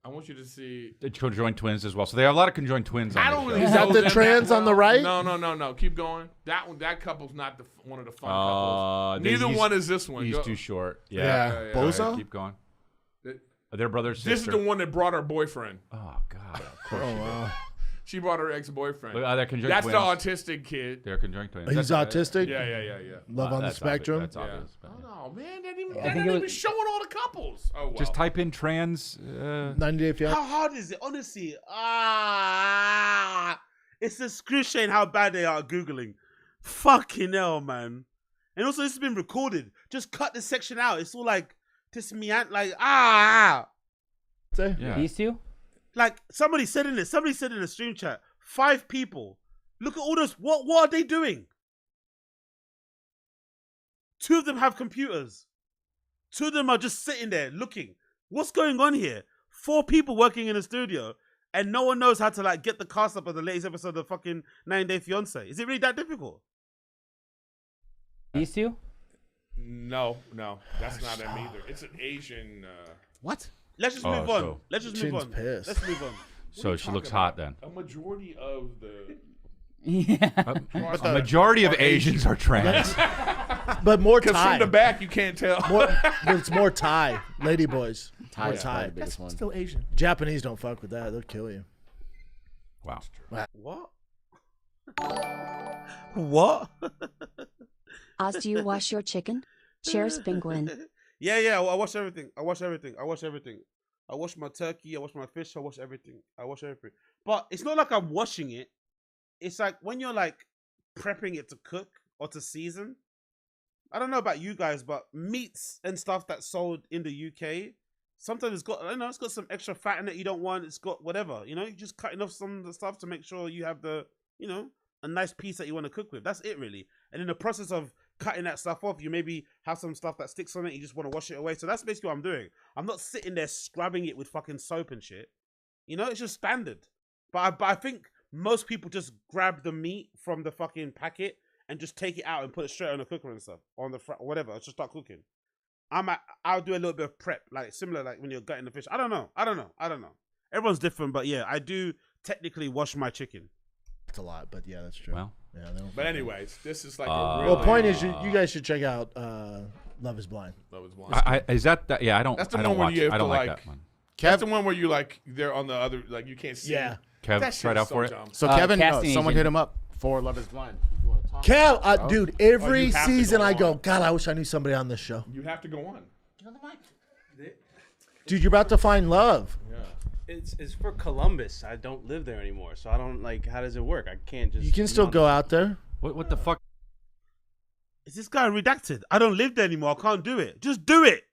I want you to see the conjoined twins as well. So they have a lot of conjoined twins. I on don't the really show. Is that the them trans that on the right? No. Keep going. That couple's not one of the fun couples. Neither one is this one. He's Go. too short. Yeah. Go Bozo? ahead, keep going. Are they brothers? This is the one that brought her boyfriend. Oh God! Of course. wow. She brought her ex-boyfriend. Look, they're conjoined That's twins. the autistic kid. They're conjoined twins. He's autistic? Yeah. Love on the That's spectrum? Obvious. That's obvious. Oh no, man! They're I think not it even was- showing all the couples. Oh wow. Just type in trans. 90 Day Fiancé. How hard is it? Honestly, it's excruciating how bad they are at Googling. Fucking hell, man. And also, this has been recorded. Just cut this section out. It's all like, this Yeah. These two? Like, somebody said in the stream chat, 5 people. Look at all this. What are they doing? 2 of them have computers. 2 of them are just sitting there looking. What's going on here? 4 people working in a studio, and no one knows how to get the cast up of the latest episode of fucking 90 Day Fiance. Is it really that difficult? These two? No, that's not them either. It's an Asian. What? Let's just move on. Let's just move Chin's on. pissed. Let's move on. So she looks hot then. A majority of the. A majority of Asians are trans. But more Because Thai. from the back you can't tell. But it's more Thai. Lady boys. Thai More is Thai. probably the biggest one. Still Asian. Japanese don't fuck with that. They'll kill you. Wow. What? What? Oz, do you wash your chicken? Cheers, penguin. Yeah. I wash everything. I wash my turkey. I wash my fish. I wash everything. But it's not like I'm washing it. It's like when you're prepping it to cook or to season. I don't know about you guys, but meats and stuff that's sold in the UK sometimes it's got, it's got some extra fat in it you don't want. It's got whatever, you're just cutting off some of the stuff to make sure you have the, a nice piece that you want to cook with. That's it, really. And in the process of cutting that stuff off, you maybe have some stuff that sticks on it. You just want to wash it away. So that's basically what I'm doing. I'm not sitting there scrubbing it with fucking soap and shit. It's just standard. But I think most people just grab the meat from the fucking packet and just take it out and put it straight on the cooker and stuff, on the whatever. Just start cooking. I'll do a little bit of prep, like similar, like when you're gutting the fish. I don't know. Everyone's different, but yeah, I do technically wash my chicken. It's a lot, but yeah, that's true. Well, yeah. But anyways, this is like a well. Point is, you guys should check out Love Is Blind. Love Is Blind. Is that? Yeah, I don't. That's the I one don't where watch. you have I don't to like like that one. That's the one where you like they're on the other, like you can't see. Yeah. Kev, That tried shit's out so for it. dumb. So Kevin, casting someone agent. hit him up for Love Is Blind. Kev, dude, every you have to season go I go, on. God, I wish I knew somebody on this show. You have to go on. Dude, you're about to find love. Yeah. It's for Columbus. I don't live there anymore, so I don't like. How does it work? I can't just. You can still go out there. What the fuck? Is this guy redacted? I don't live there anymore. I can't do it. Just do it.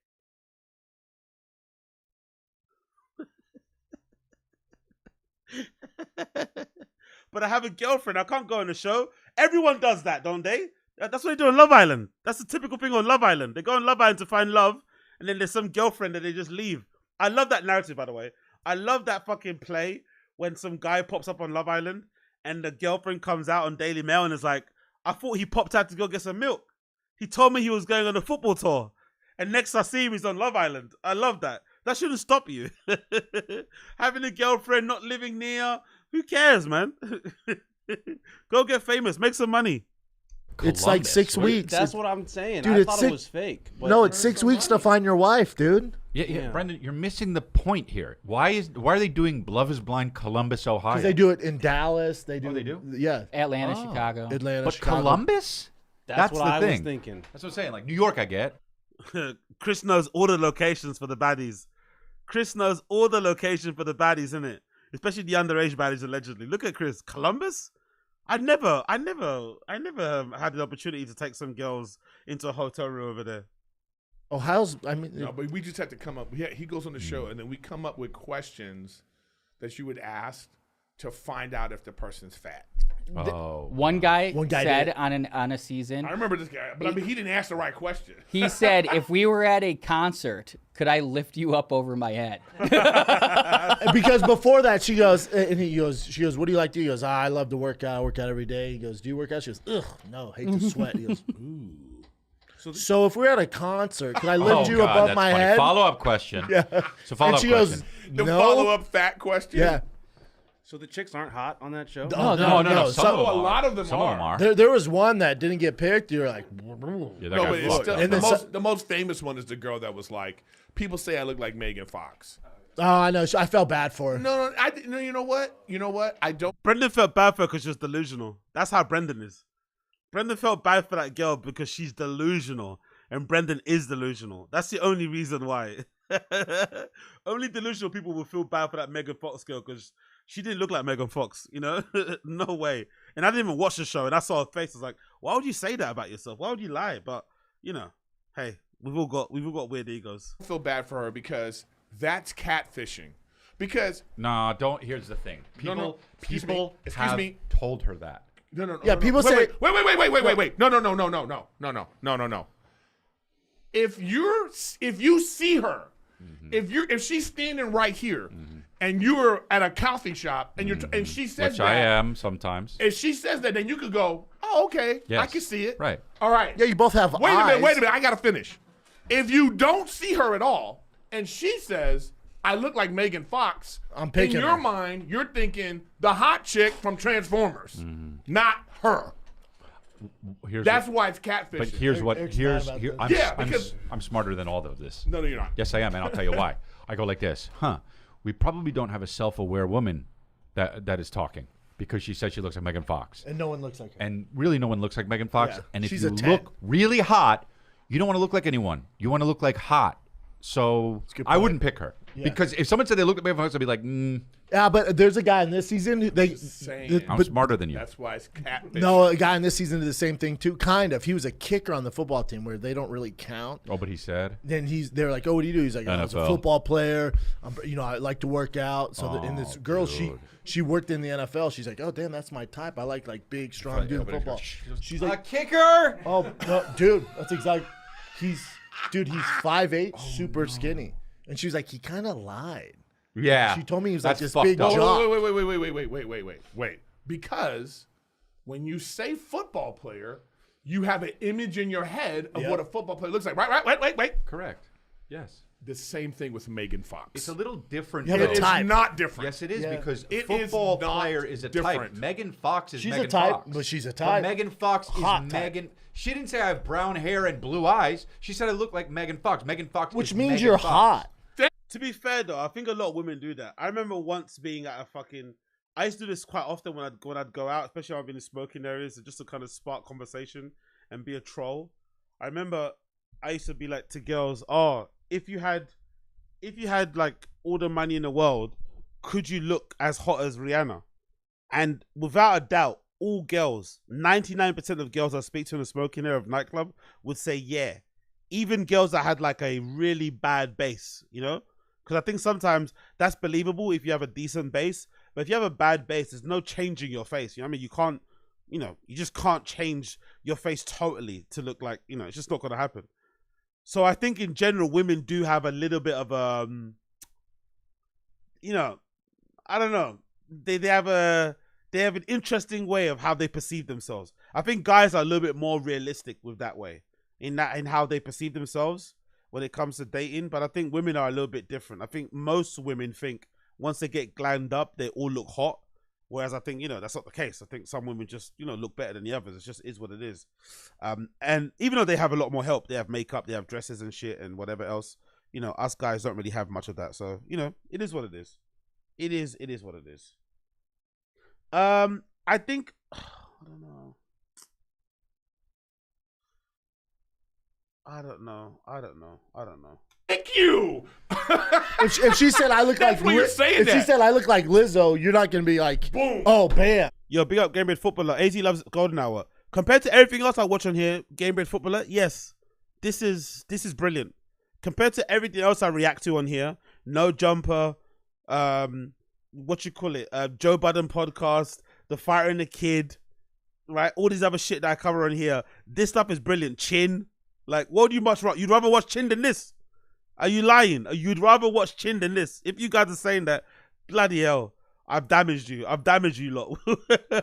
But I have a girlfriend. I can't go on the show. Everyone does that, don't they? That's what they do on Love Island. That's the typical thing on Love Island. They go on Love Island to find love, and then there's some girlfriend that they just leave. I love that narrative, by the way. I love that fucking play when some guy pops up on Love Island and the girlfriend comes out on Daily Mail and is like, I thought he popped out to go get some milk. He told me he was going on a football tour. And next I see him, he's on Love Island. I love that. That shouldn't stop you. Having a girlfriend, not living near, who cares, man? Go get famous, make some money. It's like 6 weeks. That's what I'm saying. Dude, I it's thought it was fake. But No, it's 6 weeks to find your wife, dude. Yeah, Brendan, you're missing the point here. Why are they doing Love Is Blind Columbus, Ohio? Because they do it in Dallas. They do. Oh, they do? Yeah. Atlanta, Chicago. Atlanta, But Chicago. Columbus? That's what the I thing. was thinking. That's what I'm saying. Like New York, I get. Chris knows all the locations for the baddies. Chris knows all the locations for the baddies, innit? Especially the underage baddies, allegedly. Look at Chris. Columbus? I never had the opportunity to take some girls into a hotel room over there. Ohio's, No, but we just have to come up. Yeah, he goes on the show, and then we come up with questions that you would ask to find out if the person's fat. One guy said did. on a season. I remember this guy, but he didn't ask the right question. He said, "If we were at a concert, could I lift you up over my head?" Because before that, she goes, what do you like to do? He goes, I love to work out. I work out every day. He goes, do you work out? She goes, ugh, no, hate to sweat. He goes, ooh. So if we're at a concert, could I lift you above my head? Follow-up question. Yeah. So follow-up she question. goes, The no. follow-up fat question. Yeah. So the chicks aren't hot on that show? No. Some, a lot of them are. There was one that didn't get picked. You're like, Yeah, that No, guy but it's fucked. still, And the most famous one is the girl that was like, people say I look like Megan Fox. oh, I know. I felt bad for her. No, you know what? You know what? I don't. Brendan felt bad for her because she was delusional. That's how Brendan is. Brendan felt bad for that girl because she's delusional. And Brendan is delusional. That's the only reason why. Only delusional people will feel bad for that Megan Fox girl because she didn't look like Megan Fox, No way. And I didn't even watch the show, and I saw her face. I was like, why would you say that about yourself? Why would you lie? But, hey, we've all got weird egos. I feel bad for her because that's catfishing. Because don't. Here's the thing. People Excuse have me. told her that. No. Yeah, people say. Wait. No. If you see her, if she's standing right here, and you're at a coffee shop, and she says Which that, I am sometimes. if she says that, then you could go, oh, okay, Yes. I can see it. Right. All right. Yeah, you both have Wait eyes. a minute. I gotta finish. If you don't see her at all, and she says, I look like Megan Fox, I'm picking in your her. mind, you're thinking the hot chick from Transformers, not her. That's why it's catfishing. But here's what. I'm smarter than all of this. No, you're not. Yes, I am, and I'll tell you why. I go like this. We probably don't have a self-aware woman that is talking because she said she looks like Megan Fox. And no one looks like her. And really, no one looks like Megan Fox. Yeah, And if she's you a 10. look really hot, you don't want to look like anyone. You want to look like hot. So I wouldn't pick her. Because if someone said they looked at Megan Fox, I'd be like, Yeah, but there's a guy in this season. I'm smarter than you. That's why it's catfish. No, a guy in this season did the same thing too. Kind of. He was a kicker on the football team where they don't really count. Oh, but he said. Then they're like, oh, what do you do? He's like, I was a football player. I like to work out. So and this girl, she worked in the NFL. She's like, oh damn, that's my type. I like big, strong dude in football. She's like, a kicker. Oh no, dude, that's exactly. He's 5'8", super skinny. And she was like, he kind of lied. Yeah. She told me he was like this fucked big up. jock. Wait. Because when you say football player, you have an image in your head of what a football player looks like. Right. Wait. Correct. Yes. The same thing with Megan Fox. It's a little different. It is not different. Yes, it is because It football is not player is a different. type. Megan Fox is She's Megan a type, Fox. but she's a type. But Megan Fox Hot is type. Megan. She didn't say I have brown hair and blue eyes. She said I look like Megan Fox. Megan Fox, Which is means Megan you're Fox. hot. To be fair though, I think a lot of women do that. I remember once being at a fucking. I used to do this quite often when I'd go out, especially when I've been in smoking areas, just to kind of spark conversation and be a troll. I remember I used to be like to girls, "Oh, if you had like all the money in the world, could you look as hot as Rihanna?" And without a doubt, all girls, 99% of girls I speak to in a smoking area of nightclub would say yeah. Even girls that had like a really bad base, because I think sometimes that's believable if you have a decent base, but if you have a bad base, there's no changing your face. You can't, you just can't change your face totally to look like, it's just not going to happen. So I think in general, women do have a little bit of I don't know. They have an interesting way of how they perceive themselves. I think guys are a little bit more realistic with that way. In how they perceive themselves when it comes to dating, but I think women are a little bit different. I think most women think once they get glammed up, they all look hot, whereas I think that's not the case. I think some women just look better than the others. It just is what it is. And even though they have a lot more help, they have makeup, they have dresses and shit and whatever else. Us guys don't really have much of that. So it is what it is. It is what it is. I think I don't know. Thank you. If she said I look like you're saying she said I look like Lizzo, you're not gonna be like, boom. Oh, bam. Yo, big up Game Bread Footballer. AZ loves Golden Hour. Compared to everything else I watch on here, Game Bread Footballer, yes, this is brilliant. Compared to everything else I react to on here, No Jumper, Joe Budden podcast, The Fighter and the Kid, right? All these other shit that I cover on here. This stuff is brilliant. Chin. Like, what do you much rather? You'd rather watch Chin than this? Are you lying? You'd rather watch Chin than this? If you guys are saying that, bloody hell, I've damaged you. Lot.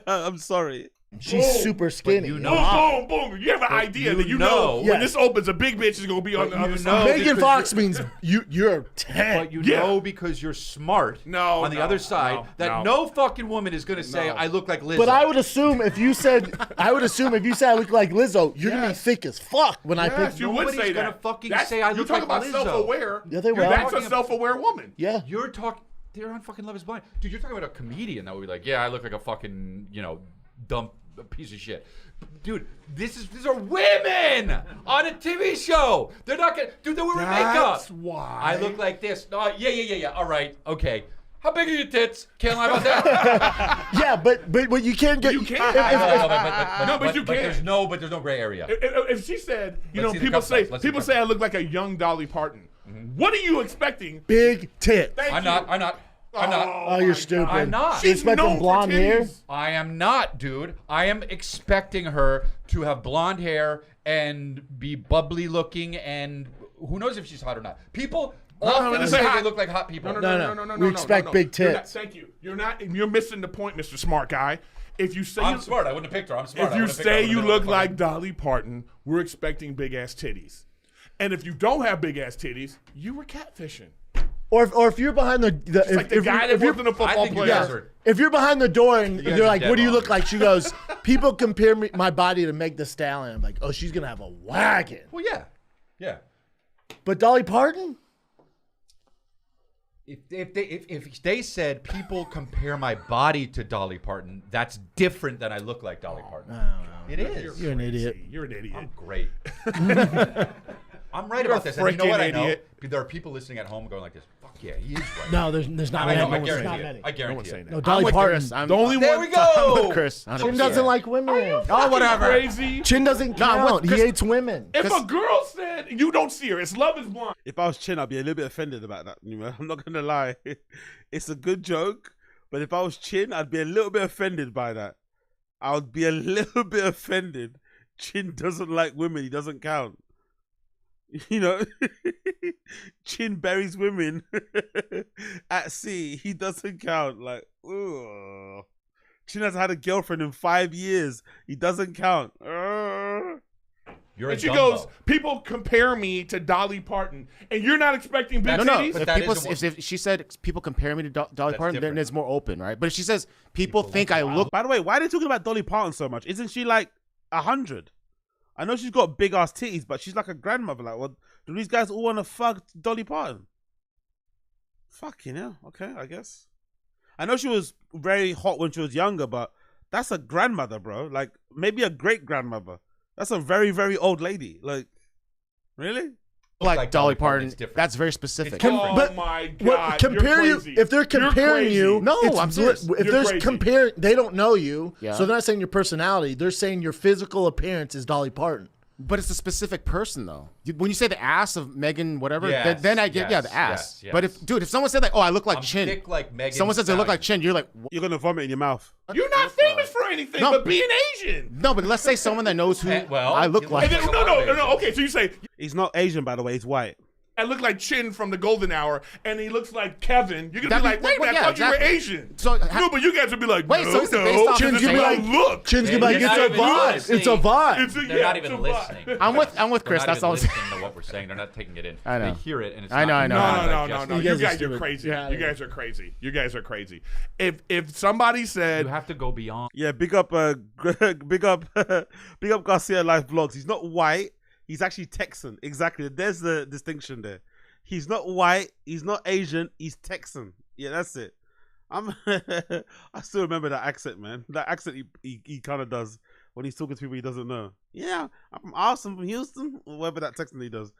I'm sorry. She's super skinny. Boom. You have an idea that when this opens, a big bitch is gonna be on the other side. Megan Fox means you're 10. But know because you're smart. On the other side, no fucking woman is gonna say I look like Lizzo. But I would assume if you said I look like Lizzo, you're gonna be thick as fuck when I pick. You would say gonna that. fucking say I look like Lizzo. You're talking about self-aware. Yeah, they will. That's a self-aware woman. Yeah. You're talking. They're on fucking Love Is Blind, dude. You're talking about a comedian that would be like, yeah, I look like a fucking dumb piece of shit. Dude, these are women on a TV show. They're not gonna, dude, they were in makeup. That's why. I look like this. No, yeah. All right, okay. How big are your tits? Can't lie about that. Yeah, but you can't get. You can't. But you can't. But there's no gray area. If she said, people say I look like a young Dolly Parton. What are you expecting? Big tits. I'm not. Oh, you're stupid. I'm not. You expecting blonde hair? I am not, dude. I am expecting her to have blonde hair and be bubbly looking, and who knows if she's hot or not. People often say they look like hot people. No. We expect big tits. Thank you. You're missing the point, Mr. Smart Guy. If you say I'm smart, I wouldn't have picked her. I'm smart. If you say you look like Dolly Parton, we're expecting big ass titties. And if you don't have big ass titties, you were catfishing. Or if you're behind the guy that wasn't a football player. If you're behind the door and they're like, "What do you look like?" She goes, "People compare my body to Meg Thee Stallion." I'm like, "Oh, she's gonna have a wagon." Well, yeah. But Dolly Parton? If they said people compare my body to Dolly Parton, that's different than I look like Dolly Parton. No. It is. You're an idiot. You're an idiot. I'm great. I'm right You're about a this. And you know what freaking I know? idiot. There are people listening at home going like this. Fuck yeah, he is right. No, there's not I many. know. I There's guarantee not it. many. I guarantee No one's it. saying that. No, Dolly Parton. The only There one. we go. I'm with Chris. Chin 100%. doesn't like women. Oh, whatever. Crazy. Chin doesn't No, I'm count. with He Chris. hates women. If a girl said you don't see her, it's Love Is Blind. If I was Chin, I'd be a little bit offended about that. You know, I'm not gonna lie. It's a good joke, but if I was Chin, I'd be a little bit offended by that. I would be a little bit offended. Chin doesn't like women. He doesn't count. You know, Chin buries women at sea. He doesn't count. Like, ugh. Chin has had a girlfriend in 5 years. He doesn't count. You're And a she dumbo. goes, people compare me to Dolly Parton, and you're not expecting big No. titties? But that People, isn't what- if she said people compare me to Dolly That's Parton, then different. it's more open, right? But if she says people think I look, By the way, why are they talking about Dolly Parton so much? Isn't she like 100? I know she's got big ass titties, but she's like a grandmother. Like, what? Do these guys all want to fuck Dolly Parton? Fucking hell. Okay, I guess. I know she was very hot when she was younger, but that's a grandmother, bro. Like, maybe a great grandmother. That's a very, very old lady. Like, really? like Dolly Parton. it's different. That's very specific. Oh my God! compare you're you crazy. if they're You're comparing crazy. you. No, it's I'm serious. If You're they're crazy. comparing, they don't know you, Yeah. so they're not saying your personality. They're saying your physical appearance is Dolly Parton. But it's a specific person, though. When you say the ass of Megan, whatever, Yes, then I get yes, the ass. yes, But yes. if someone said like, "Oh, I look like I'm Chin," thick like Megan someone says they look Stallion. like Chin, you're like, You're going to vomit in your mouth. You're not famous for anything No. but being Asian. no, but let's say someone that knows who well, I look you like. And then, no. Okay, so you say He's not Asian, by the way. He's white. I look like Chin from the Golden Hour, and he looks like Kevin. You're gonna That'd be be- like, wait a minute, yeah, I thought you exactly. were Asian. So, no, but you guys would be like, Wait, no, so is it based no. off Chin's the gonna be same- like, look. Chin's gonna be like, They're it's not a even vibe. listening. It's a vibe. It's a, They're yeah, not it's even a vibe. listening. I'm with They're Chris. not That's even all. listening to what we're saying. They're not taking it in. I know. They hear it, and it's I know, not- I know, No, I no, know. no, no. You You guys are guys are stupid. crazy. Yeah, You guys are crazy. You guys are crazy. If somebody said You have to go beyond. Yeah, big up, big up Garcia Life Vlogs. He's not white. He's actually Texan. Exactly. There's the distinction there. He's not white. He's not Asian. He's Texan. Yeah, that's it. I still remember that accent, man. That accent he kind of does when he's talking to people he doesn't know. Yeah, I'm awesome from Houston. Or whatever that Texan he does.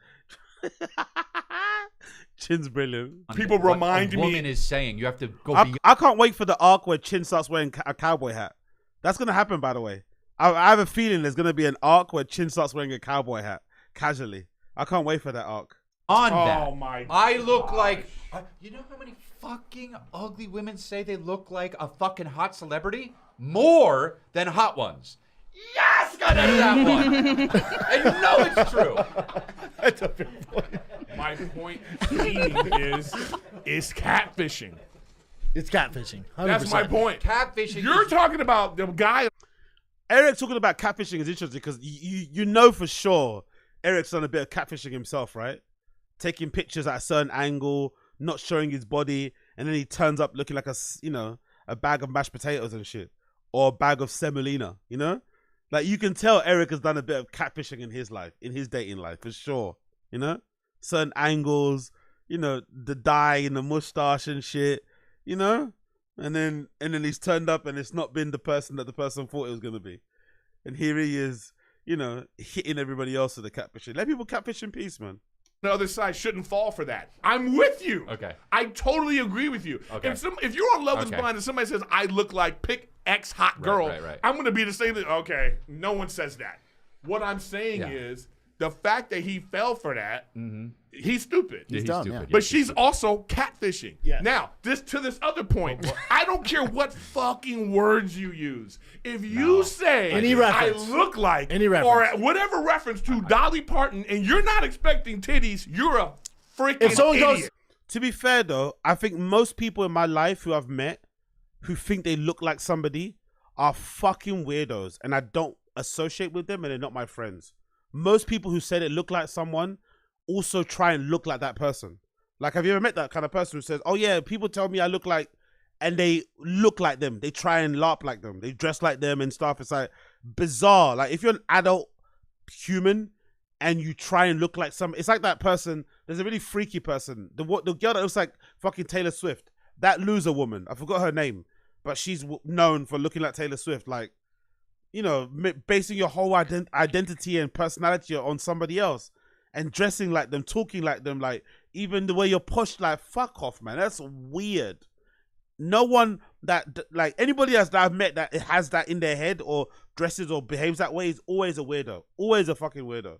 Chin's brilliant. people what remind a me, woman is saying, you have to go beyond. I can't wait for the arc where Chin starts wearing a cowboy hat. That's gonna happen, by the way. I have a feeling there's gonna be an arc where Chin starts wearing a cowboy hat casually. I can't wait for that arc. On Oh that. my I look like. You know how many fucking ugly women say they look like a fucking hot celebrity? More than hot ones. Yes, got out of that one. And you know it's true. That's a fair point. my point being is catfishing. It's catfishing. 100%. That's my point. Catfishing. You're talking about the guy. Eric talking about catfishing is interesting because you know for sure Eric's done a bit of catfishing himself, right? Taking pictures at a certain angle, not showing his body, and then he turns up looking like a bag of mashed potatoes and shit, or a bag of semolina, you know? Like, you can tell Eric has done a bit of catfishing in his life, in his dating life, for sure, you know? Certain angles, you know, the dye in the mustache and shit, you know? And then he's turned up and it's not been the person that the person thought it was going to be. And here he is, you know, hitting everybody else with the catfishing. Let people catfish in peace, man. The other side shouldn't fall for that. I'm with you. Okay. I totally agree with you. Okay. If you're on Love Is Okay. Blind and somebody says, I look like pick X hot girl, right. I'm going to be the same thing. Okay, no one says that. What I'm saying is the fact that he fell for that, he's stupid. He's dumb, yeah. But she's also catfishing. Yes. Now, to this other point, I don't care what fucking words you use. If you say Any reference. I look like Any or reference. whatever reference to Dolly Parton and you're not expecting titties, you're a freaking If someone idiot. goes, To be fair, though, I think most people in my life who I've met who think they look like somebody are fucking weirdos, and I don't associate with them, and they're not my friends. Most people who say they look like someone also try and look like that person. Like, have you ever met that kind of person who says, oh yeah, people tell me I look like, and they look like them. They try and LARP like them. They dress like them and stuff. It's like bizarre. Like, if you're an adult human and you try and look like it's like that person. There's a really freaky person. The girl that looks like fucking Taylor Swift. That loser woman. I forgot her name, but she's known for looking like Taylor Swift. Like, you know, basing your whole identity and personality on somebody else. and dressing like them, talking like them, like even the way you're pushed, like fuck off, man. That's weird. No one that like anybody else that I've met that has that in their head or dresses or behaves that way is always a weirdo. Always a fucking weirdo.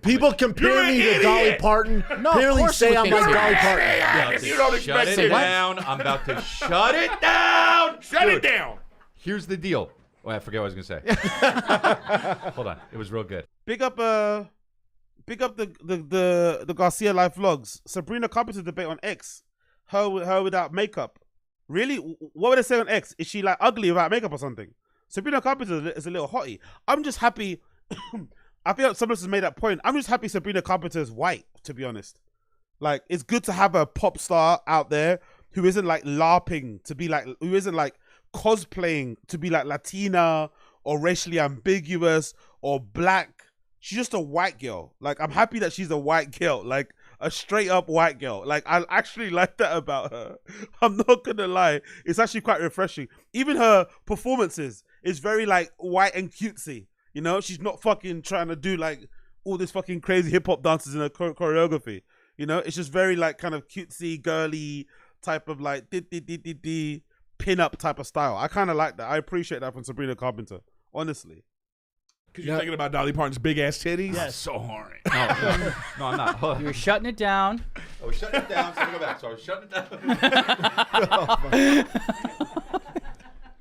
People compare me to Dolly Parton. Barely say I'm like Dolly Parton. You don't expect Shut it down. I'm about to shut it down. Shut it down. Here's the deal. Oh, I forget what I was gonna say. Hold on. It was real good. Big up the Garcia Life vlogs. Sabrina Carpenter debate on X. Her without makeup. Really? What would they say on X? Is she like ugly without makeup or something? Sabrina Carpenter is a little hottie. I'm just happy. I feel like someone else has made that point. I'm just happy Sabrina Carpenter is white, to be honest. Like, it's good to have a pop star out there who isn't like LARPing to be like, who isn't like cosplaying to be like Latina or racially ambiguous or black. She's just a white girl. Like, I'm happy that she's a white girl, like a straight up white girl. Like, I actually like that about her. I'm not gonna lie. It's actually quite refreshing. Even her performances is very like white and cutesy. You know, she's not fucking trying to do like all this fucking crazy hip hop dances in her choreography. You know, it's just very like kind of cutesy, girly type of like pin up type of style. I kind of like that. I appreciate that from Sabrina Carpenter, honestly. Because you're thinking about Dolly Parton's big ass titties? Yeah, so horny. No, I'm not. You were shutting it down. I was shutting it down. So I go back. So I was shutting it down.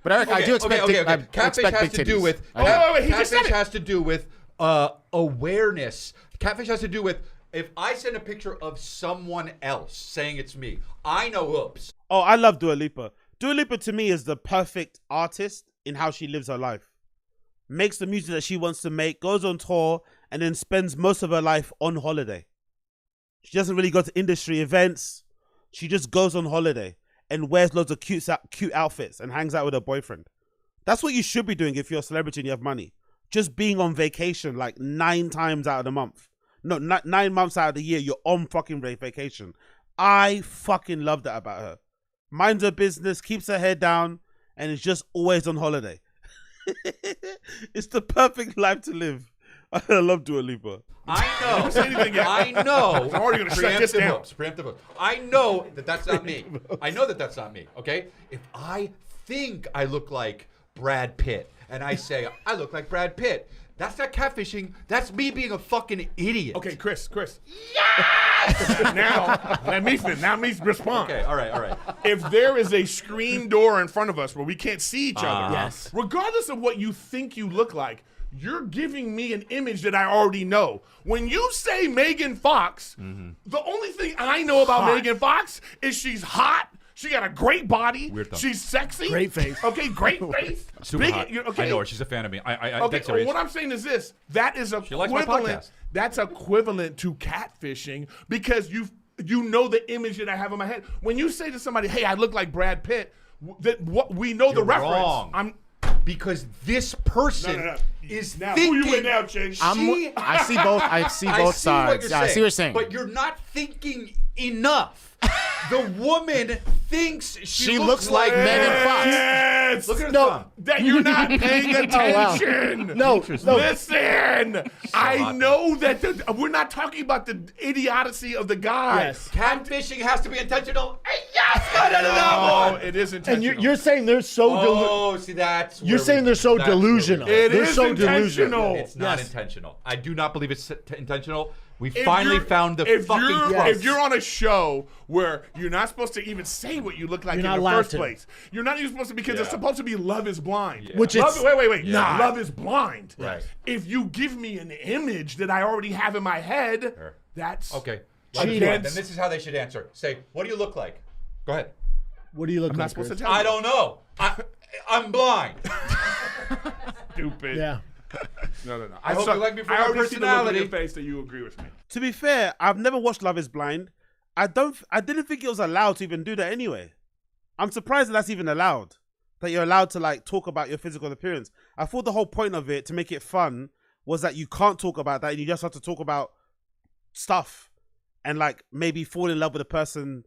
But Eric, I do expect Catfish has to do with catfish has to do with awareness. Catfish has to do with if I send a picture of someone else saying it's me, I know. Oops. Oh, I love Dua Lipa. Dua Lipa to me is the perfect artist in how she lives her life. Makes the music that she wants to make, goes on tour, and then spends most of her life on holiday. She doesn't really go to industry events. She just goes on holiday and wears loads of cute outfits and hangs out with her boyfriend. That's what you should be doing if you're a celebrity and you have money. Just being on vacation like 9 times out of the month. No, 9 months out of the year, you're on fucking vacation. I fucking love that about her. Minds her business, keeps her head down, and is just always on holiday. It's the perfect life to live. I love Dua Lipa. I know. I know. I'm already going to shut this down. Preemptive hooks. I know that that's not me. I know that that's not me. Okay. If I think I look like Brad Pitt and I say I look like Brad Pitt, that's not catfishing. That's me being a fucking idiot. Okay, Chris. Yes! Now, let me respond. Okay, all right. If there is a screen door in front of us where we can't see each other, Yes. regardless of what you think you look like, you're giving me an image that I already know. When you say Megan Fox, the only thing I know about Megan Fox is she's hot. She got a great body. Weird thumb. She's sexy. Great face. Okay, great face. Super hot. Okay. I know her. She's a fan of me. Okay, that's serious. what I'm saying is this. That is She likes my equivalent. podcast. That's equivalent to catfishing because you know the image that I have in my head. When you say to somebody, "Hey, I look like Brad Pitt," what we know the You're reference. wrong. Because this person is now, thinking. who you with now, Ching? I see both. I see both sides. Yeah, I see what you're saying. But you're not thinking enough. The woman thinks she looks like Megan Fox. Yes. Look at her No, thumb. That you're not paying attention. No. Listen, I know that we're not talking about the idiocy of the guy. Yes. Catfishing has to be intentional. Yes, No, it is And intentional. you're saying they're so see that's. You're saying they're so delusional. They're is so intentional. delusional. It's not Yes. intentional. I do not believe it's intentional. We If finally you're- found the if fucking you're, crux. If you're on a show where you're not supposed to even say what you look like You're in not the allowed first to. place, you're not even supposed to because it's supposed to be Love is Blind. Which Love, it's wait, not. Love is Blind. Right. If you give me an image that I already have in my head, that's Okay. Cheating. Then this is how they should answer. Say, what do you look like? Go ahead. What do you look I'm like? not supposed to Chris? tell you. I don't know. I'm blind. Stupid. Yeah. No. I hope you like me for I my already see the look on personality. your face that you agree with me. To be fair, I've never watched Love is Blind. I didn't think it was allowed to even do that anyway. I'm surprised that that's even allowed. That you're allowed to like talk about your physical appearance. I thought the whole point of it to make it fun was that you can't talk about that and you just have to talk about stuff and like maybe fall in love with a person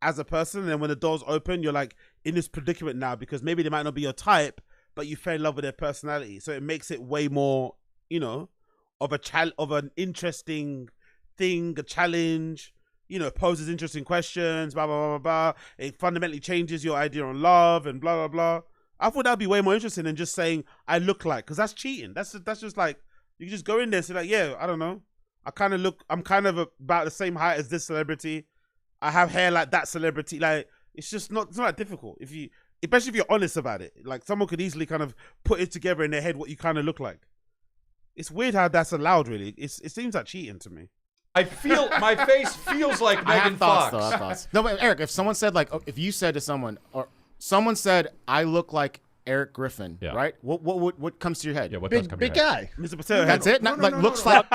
as a person. And then when the doors open, you're like in this predicament now because maybe they might not be your type, but you fell in love with their personality. So it makes it way more, you know, of an interesting thing, a challenge, you know, poses interesting questions, blah, blah, blah, blah, blah. It fundamentally changes your idea on love and blah, blah, blah. I thought that'd be way more interesting than just saying I look like, because that's cheating. That's just like, you can just go in there and say like, yeah, I don't know. I'm kind of about the same height as this celebrity. I have hair like that celebrity. Like, it's just not, it's not that difficult. Especially if you're honest about it. Like, someone could easily kind of put it together in their head what you kind of look like. It's weird how that's allowed, really. It seems like cheating to me. I feel, my face feels like Megan Fox. I have thoughts. No, but Eric, if someone said like, if you said to someone, or someone said, I look like Eric Griffin, right? What comes to your head? Yeah, what big, does come big to your guy. Mr. Potato That's Head. it? Not like looks like.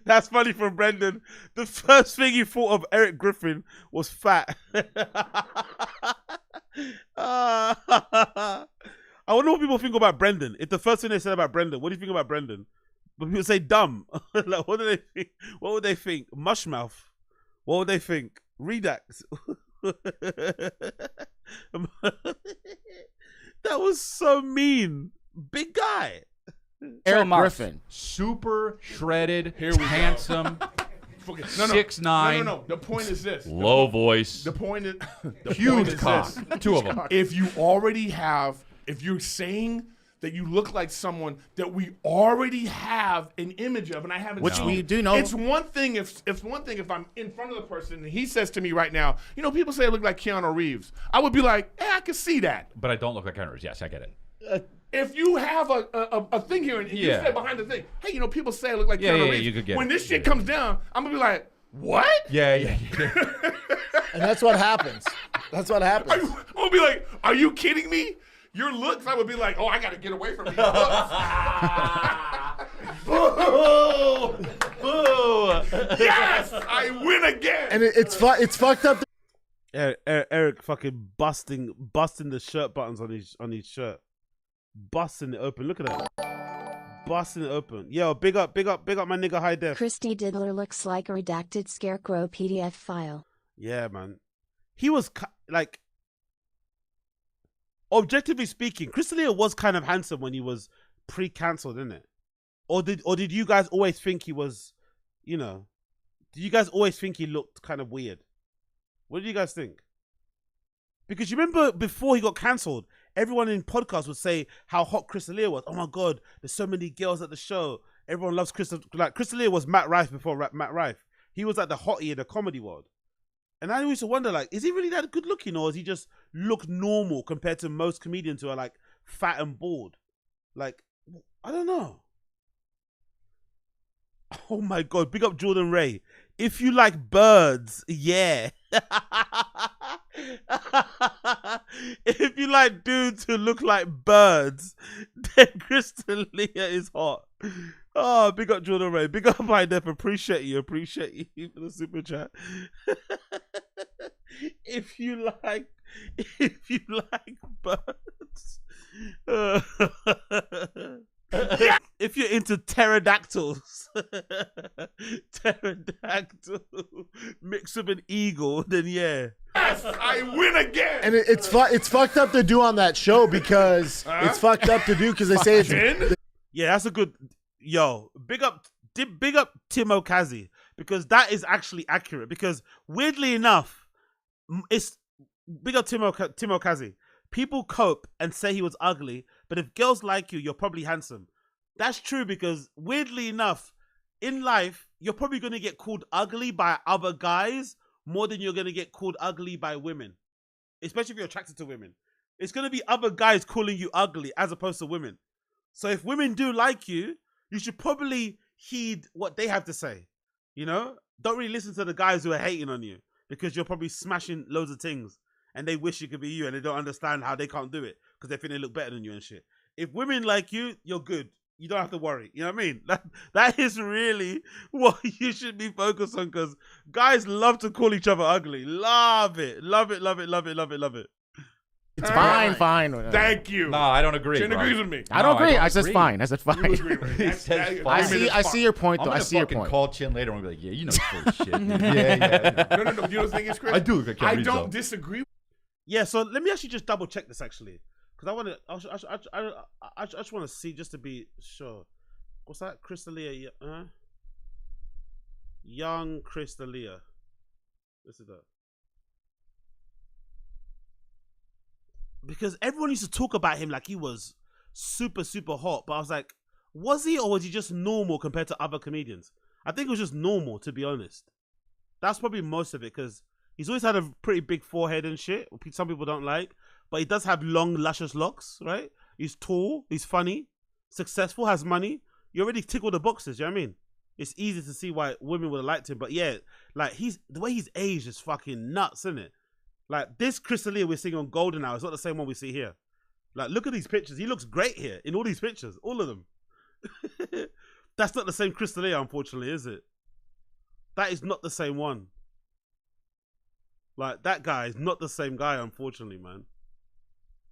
That's funny from Brendan. The first thing he thought of Eric Griffin was fat. I wonder what people think about Brendan. If the first thing they said about Brendan, what do you think about Brendan? But people say dumb. Like, what do they think? What would they think? Mushmouth. What would they think? Redax. That was so mean. Big guy. Eric Griffin. Super shredded, Here we go. handsome, 6'9". No. The point is this. Low voice. The point is Huge cock. this. Two of them. If you're saying that you look like someone that we already have an image of, and I haven't Which seen we it. do know. It's one thing if I'm in front of the person and he says to me right now, you know, people say I look like Keanu Reeves. I would be like, I can see that. But I don't look like Keanu Reeves. Yes, I get it. If you have a thing here and you Yeah. say behind the thing, hey, you know, people say I look like Yeah, Keanu yeah, Reeves. you could get when it. this shit comes down, I'm gonna be like, what? Yeah. And that's what happens. That's what happens. I'm gonna be like, are you kidding me? Your looks, I would be like, oh, I gotta get away from these looks. Boo! Boo! Yes, I win again. And it's fucked up. Eric fucking busting the shirt buttons on his shirt, busting it open. Look at that, busting it open. Yo, big up my nigga High Def. Christy Diddler looks like a redacted scarecrow PDF file. Yeah, man. He was like, objectively speaking, Chris D'Elia was kind of handsome when he was pre-cancelled, didn't it? Or did you guys always think he was, you know? Did you guys always think he looked kind of weird? What do you guys think? Because you remember before he got cancelled, everyone in podcasts would say how hot Chris D'Elia was. Oh my God, there's so many girls at the show. Everyone loves Chris. Like, Chris D'Elia was Matt Rife before Matt Rife. He was like the hottie in the comedy world. And I used to wonder, like, is he really that good looking, or does he just look normal compared to most comedians who are like fat and bald? Like, I don't know. Oh my God, big up Jordan Ray. If you like birds, yeah. If you like dudes who look like birds, then Chris D'Elia is hot. Oh, big up Jordan Ray. Big up my Def. Appreciate you for the super chat. If you like birds. If you're into pterodactyls, pterodactyl mixed with an eagle, then yeah. Yes, I win again. And it's fucked up to do on that show because it's fucked up to do because they say it's. Yeah, that's a good. Yo, big up Timo Kazi, because that is actually accurate. Because weirdly enough, it's big up Timo Kazi. People cope and say he was ugly, but if girls like you, you're probably handsome. That's true, because weirdly enough, in life, you're probably going to get called ugly by other guys more than you're going to get called ugly by women. Especially if you're attracted to women. It's going to be other guys calling you ugly as opposed to women. So if women do like you, you should probably heed what they have to say. You know? Don't really listen to the guys who are hating on you, because you're probably smashing loads of things and they wish it could be you, and they don't understand how they can't do it because they think they look better than you and shit. If women like you, you're good. You don't have to worry. You know what I mean? That is really what you should be focused on, because guys love to call each other ugly. Love it. Love it, love it, love it, love it, love it. It's fine. Thank you. No, I don't agree. Jen agrees with me. I don't agree. I said agree. fine. I said fine. You agree with me. He says I fine. see your point, though. I'm I see your fucking point. call Chin later and be like, yeah, you know full of shit. Dude. Yeah. No. You know the thing is, Chris? I do look like Keanu I Reeves, don't though. disagree. Yeah, so let me actually just double check this actually, because I just want to see, just to be sure. What's that? Chris D'Elia? Young Chris D'Elia. This is that. Because everyone used to talk about him like he was super, super hot. But I was like, was he, or was he just normal compared to other comedians? I think it was just normal, to be honest. That's probably most of it, because he's always had a pretty big forehead and shit. Some people don't like. But he does have long, luscious locks, right? He's tall. He's funny. Successful. Has money. You already tick all the boxes, you know what I mean? It's easy to see why women would have liked him. But yeah, like, the way he's aged is fucking nuts, isn't it? Like, this Chris D'Elia we're seeing on Golden Hour is not the same one we see here. Like, look at these pictures. He looks great here in all these pictures. All of them. That's not the same Chris D'Elia, unfortunately, is it? That is not the same one. Like, that guy is not the same guy, unfortunately, man.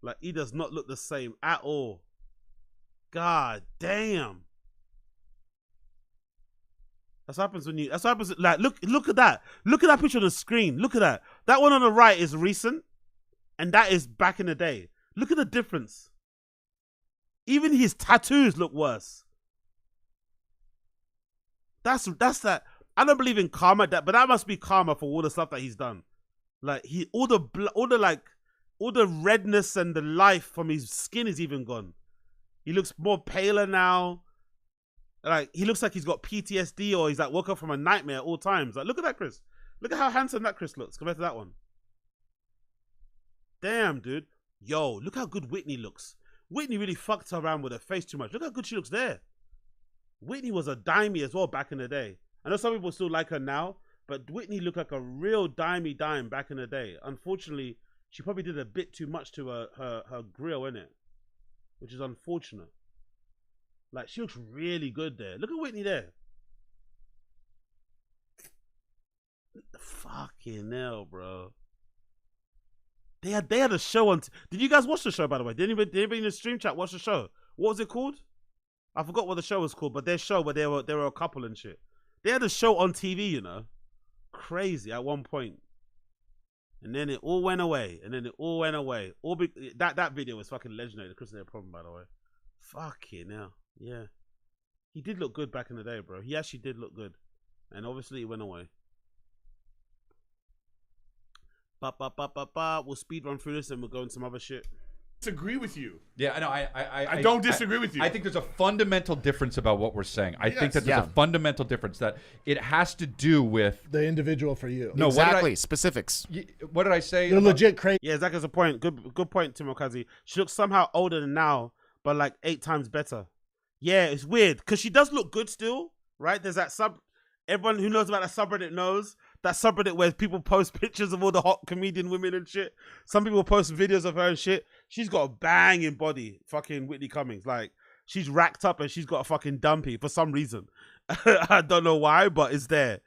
Like, he does not look the same at all. God damn. That's what happens when you. That's what happens. Like, look at that. Look at that picture on the screen. Look at that. That one on the right is recent, and that is back in the day. Look at the difference. Even his tattoos look worse. That's that. I don't believe in karma, but that must be karma for all the stuff that he's done. Like, all the redness and the life from his skin is even gone. He looks more paler now. Like, he looks like he's got PTSD, or he's like woke up from a nightmare at all times. Like, look at that Chris. Look at how handsome that Chris looks compared to that one. Damn, dude. Yo, look how good Whitney looks. Whitney really fucked around with her face too much. Look how good she looks there. Whitney was a dimey as well back in the day. I know some people still like her now, but Whitney looked like a real dimey dime back in the day. Unfortunately, she probably did a bit too much to her grill, innit? Which is unfortunate. Like, she looks really good there. Look at Whitney there. Fucking hell, bro. They had a show on. Did you guys watch the show, by the way? Did anybody in the stream chat watch the show? What was it called? I forgot what the show was called, but their show where they were a couple and shit. They had a show on TV, you know. Crazy at one point. And then it all went away. That video was fucking legendary. The Chris D'Elia problem, by the way. Fucking hell. Yeah. He did look good back in the day, bro. He actually did look good. And obviously it went away. We'll speed run through this and we'll go into some other shit. Disagree with you. Yeah, no, I don't disagree with you. I think there's a fundamental difference about what we're saying. I think that there's a fundamental difference that it has to do with the individual for you. No, exactly. Specifics. What did I say? You're legit crazy. Yeah, Zach has a point. Good point, Timokazi. She looks somehow older than now, but like 8 times better. Yeah, it's weird because she does look good still, right? There's that everyone who knows about that subreddit knows that subreddit where people post pictures of all the hot comedian women and shit. Some people post videos of her and shit. She's got a banging body, fucking Whitney Cummings. Like, she's racked up and she's got a fucking dumpy for some reason. I don't know why, but it's there.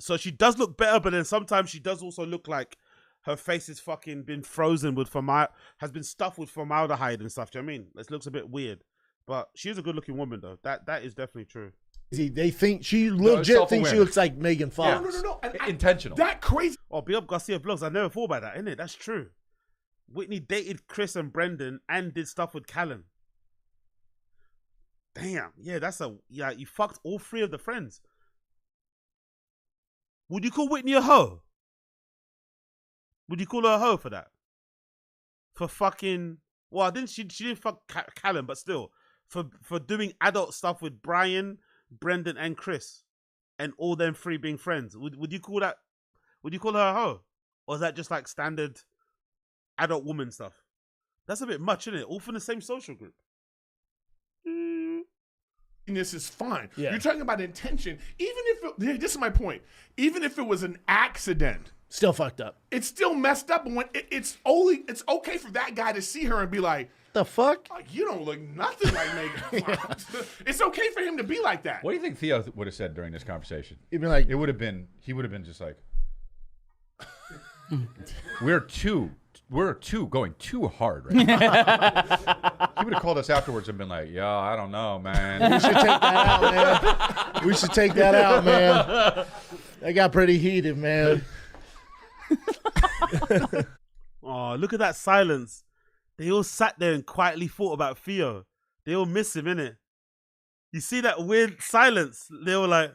So she does look better, but then sometimes she does also look like her face is fucking been frozen with has been stuffed with formaldehyde and stuff. Do you know what I mean? This looks a bit weird. But she's a good looking woman though. That is definitely true. They think she legit thinks she looks like Megan Fox. No. Intentional. That crazy. Oh, be up Garcia Vlogs. I never thought about that, innit? That's true. Whitney dated Chris and Brendan and did stuff with Callan. Damn. Yeah, you fucked all 3 of the friends. Would you call Whitney a hoe? Would you call her a hoe for that? For fucking... Well, she didn't fuck Callan, but still. For doing adult stuff with Brian, Brendan, and Chris. And all them 3 being friends. Would you call that... Would you call her a hoe? Or is that just like standard adult woman stuff? That's a bit much, isn't it? All from the same social group. This is fine. Yeah. You're talking about intention. Even if this is my point. Even if it was an accident, still fucked up. It's still messed up. And when it's okay for that guy to see her and be like, "The fuck? Oh, you don't look nothing like Megan Fox." It's okay for him to be like that. What do you think Theo would have said during this conversation? He'd be like, he would have been just like, we're going too hard right now. He would have called us afterwards and been like, "Yeah, I don't know, man. We should take that out, man. We should take that out, man. That got pretty heated, man." Oh, look at that silence. They all sat there and quietly thought about Theo. They all miss him, innit? You see that weird silence? They were like,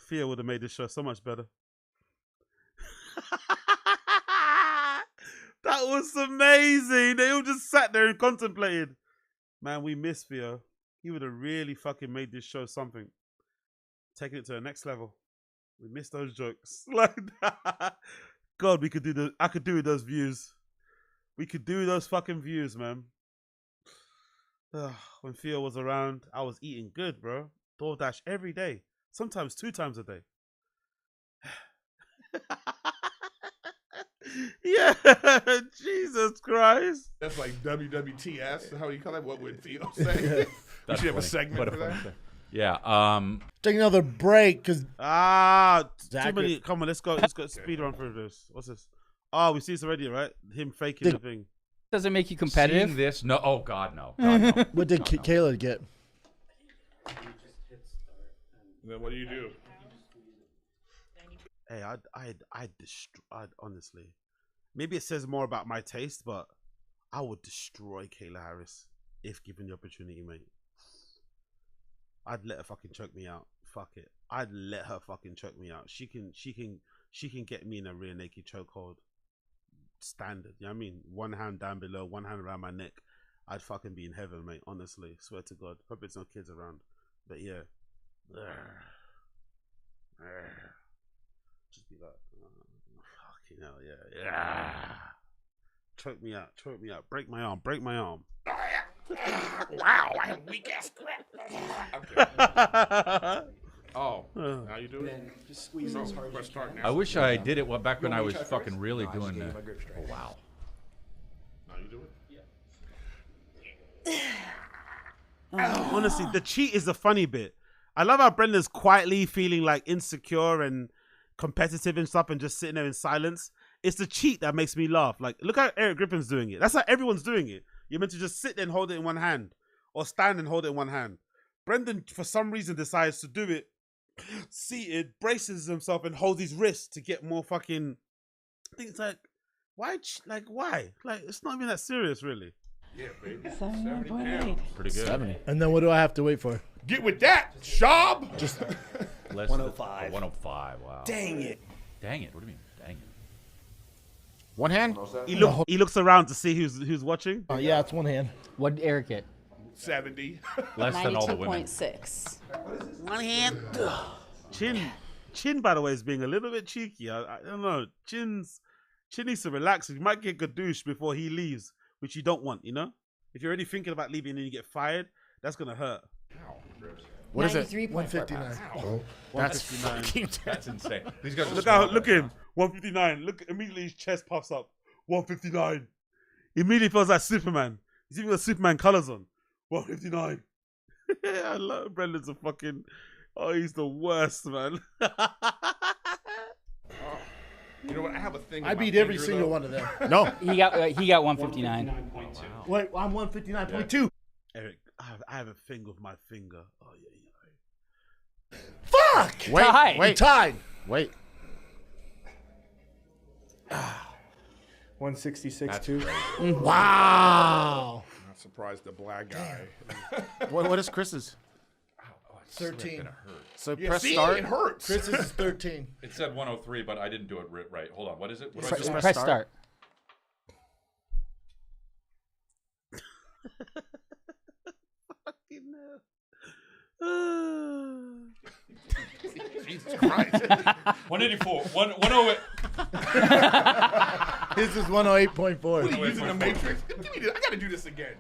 Theo would have made this show so much better. That was amazing. They all just sat there and contemplated. Man, we miss Theo. He would have really fucking made this show something. Taking it to the next level. We miss those jokes. Like that. God, we could do I could do with those views. We could do those fucking views, man. When Theo was around, I was eating good, bro. DoorDash every day. Sometimes 2 times a day. Yeah, Jesus Christ. That's like WWTS. How do you call that? What would Theo say? You should have a segment for that. Yeah. Take another break because too many. Come on, let's go speed run through this. What's this? Oh, we see this already, right? Him faking the thing. Does it make you competitive? Seeing this? No. Oh God, no. God, no. What did Kayla get? Then what do you do? Hey, I'd honestly. Maybe it says more about my taste, but I would destroy Kayla Harris if given the opportunity, mate. I'd let her fucking choke me out. Fuck it. I'd let her fucking choke me out. She can get me in a rear naked chokehold. Standard. You know what I mean? One hand down below, one hand around my neck. I'd fucking be in heaven, mate. Honestly. Swear to God. Hope there's no kids around. But yeah. Just be like, fucking hell, yeah. Choke me out, break my arm. Wow, I have weak ass grip. Oh, now you do it? Just squeeze as hard as you can. I wish I did it back when I was fucking really doing that. Oh, wow. Now you do it? Honestly, the cheat is the funny bit. I love how Brenda's quietly feeling like insecure and competitive and stuff and just sitting there in silence. It's the cheat that makes me laugh. Like, look how Eric Griffin's doing it. That's how everyone's doing it. You're meant to just sit there and hold it in one hand or stand and hold it in one hand. Brendan, for some reason, decides to do it seated, braces himself and holds his wrist to get more fucking... I think it's like, why? Why? Like, it's not even that serious, really. Yeah, baby. 70 pounds. Pretty good. 70. And then what do I have to wait for? Get with that, Shab. Just 105. 105. Wow. Dang it. Dang it. What do you mean? Dang it. One hand? He looks around to see who's watching. Oh yeah, it's one hand. What did Eric get? 70. Less than all the women. 92.6. One hand. Chin, by the way, is being a little bit cheeky. I don't know. Chin needs to relax. You might get Gadoosh before he leaves, which you don't want, you know? If you're already thinking about leaving and then you get fired, that's going to hurt. What is it? 159. Oh, That's 159. That's insane. These guys Look at him. 159. Look, immediately his chest puffs up. 159. Immediately feels like Superman. He's even got Superman colors on. 159. I love Brendan's a fucking... Oh, he's the worst, man. You know what? I have a thing. I beat every single one of them. No. He got 159. Wait, I'm 159.2. Eric, I have a thing with my finger. Oh, yeah. Fuck! Wait. Tied. Wait. 166.2. Wow. I'm not surprised the black guy. What is Chris's? 13. So Yeah, press see, start. it hurts. Chris's is 13. It said 103, but I didn't do it right. Hold on. What is it? What do I Press do? start. Fucking Jesus Christ. 184. 108. His is 108.4. What are you using the Matrix? I got to do this again.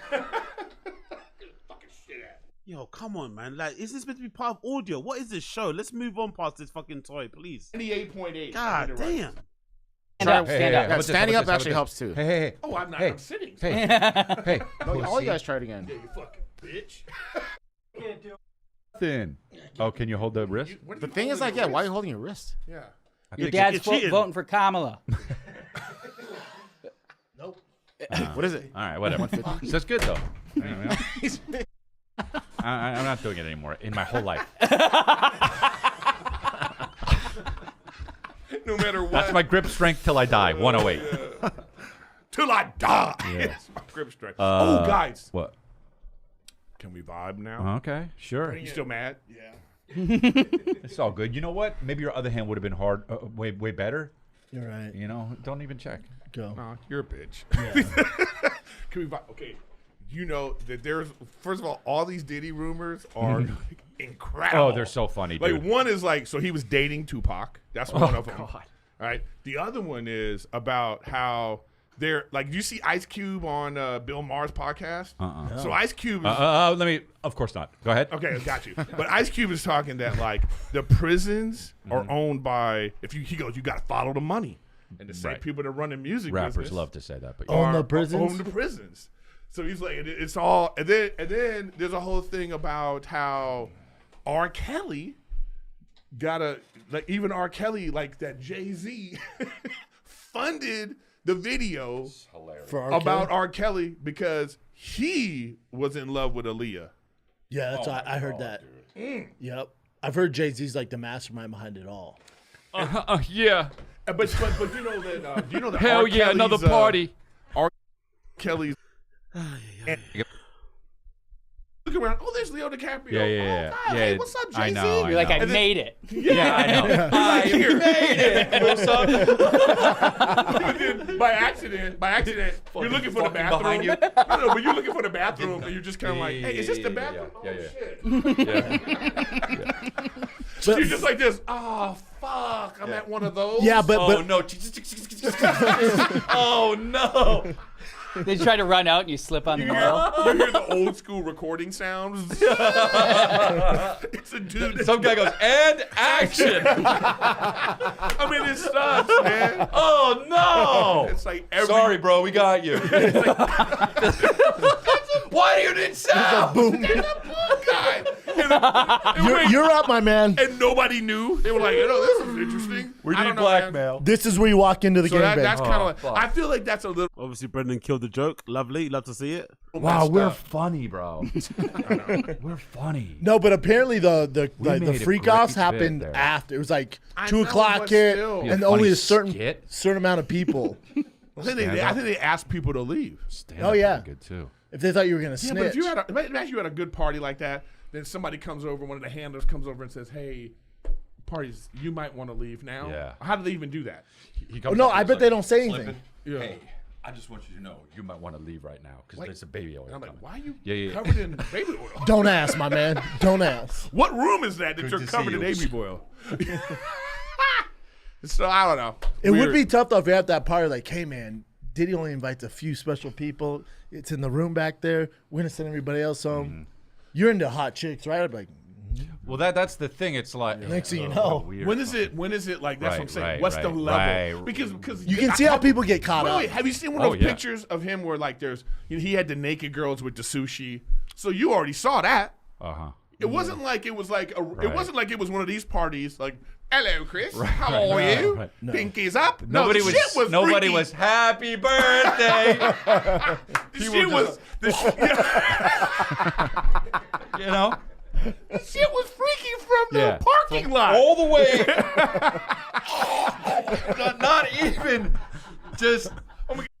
Fucking shit at. Yo, come on, man. Like, is this meant to be part of audio? What is this show? Let's move on past this fucking toy, please. 98.8. God damn. Stand up. Stand up. Yeah, standing up actually helps too. Hey. Oh, I'm not. Hey. I'm sitting. Hey. No, all you guys try it again. Yeah, you fucking bitch. Thin. Oh, can you hold the wrist? The thing is, like, yeah, why are you holding your wrist? Yeah. Your dad's voting for Kamala. Nope. What is it? All right, whatever. That's good though. I'm not doing it anymore in my whole life. No matter what. That's my grip strength till I die. 108. Till I die. Yeah. That's my grip strength. Oh, guys. What? Can we vibe now? Okay, sure. You still mad? Yeah. It's all good. You know what? Maybe your other hand would have been hard, way better. You're right. You know, don't even check. Go. No, you're a bitch. Yeah. Can we? Okay. You know that there's, first of all these Diddy rumors are incredible. Oh, they're so funny, like, dude. one is like, so he was dating Tupac. That's one of them. God. All right. The other one is about how they're like, do you see Ice Cube on Bill Maher's podcast? No. So Ice Cube is. Of course not. Go ahead. Okay, got you. But Ice Cube is talking that like the prisons are owned by, he goes, you got to follow the money. And the same people that run the music rappers business love to say that, but own the prisons. Own the prisons. So he's like, it's all, and then there's a whole thing about how R. Kelly even R. Kelly, like that Jay-Z funded the video about R. Kelly because he was in love with Aaliyah. Yeah, that's I heard that. Yep, I've heard Jay-Z's like the mastermind behind it all. Yeah. But you know that do you know that Hell R. yeah, Kelly's, another party. R. Kelly's. Look around. Oh, there's Leo DiCaprio. Yeah. Oh, God, hey, what's up, Jay-Z? I know. You're like, I made it. Yeah, I know. I made it. What's up? by accident, you're looking for the bathroom. Behind you. No, but you're looking for the bathroom, and you're just kind of like, hey, is this the bathroom? Yeah. So you're just like this. Oh, fuck. I'm at one of those. Yeah, but no. Oh, no. They try to run out and you slip on the nail. You hear the old school recording sounds. It's a dude. Some guy goes, and action. I mean, it sucks, man. Oh, no. It's like Sorry, bro. We got you. Why do you need sound? Boom. There's a boom guy. You're up, my man. And nobody knew. They were like, this is interesting. We need blackmail. This is where you walk into the So game. that's kind of like, I feel like that's a little. Obviously, Brendan killed the joke. Lovely. Love to see it. Wow, we're funny, bro. We're funny. No, but apparently the made a freak offs great happened bit there. after. It was like I 2 know, o'clock but hit, still. and Be a only funny a certain skit. amount of people. I think they asked people to leave. Oh yeah, good too. if they thought you were gonna Yeah, snitch. but if you had imagine you had a good party like that, then somebody comes over, one of the handlers comes over and says, "Hey, parties, you might want to leave now." Yeah. How do they even do that? He Oh, comes no, up I and bet he's they don't say anything. "Slippin', Yeah. Hey, I just want you to know you might want to leave right now because Like- there's a baby oil. I'm like, coming." why are you Yeah. covered in baby oil? Don't ask, my man. Don't ask. What room is that Good you're to see covered in you. baby oil? So I don't know. It would Weird. be tough though if you're at that party. Like, hey man, Diddy only invites a few special people. It's in the room back there. We're gonna send everybody else home. You're into hot chicks, right? I'm like, Well, that's the thing. It's like Next thing you know. weird. When is it like? That's what I'm saying. What's the level? right. Because you can see how people get caught up. Wait, have you seen one of those pictures of him where like there's he had the naked girls with the sushi? So you already saw that. It wasn't like it was like it wasn't like it was one of these parties like, hello Chris, how are you? Right. No. Pinkies up. Nobody no, was. the shit was Nobody freaky. was happy birthday. The shit was. You know. The shit was freaky from the Yeah. parking lot. All the way. not even. Just.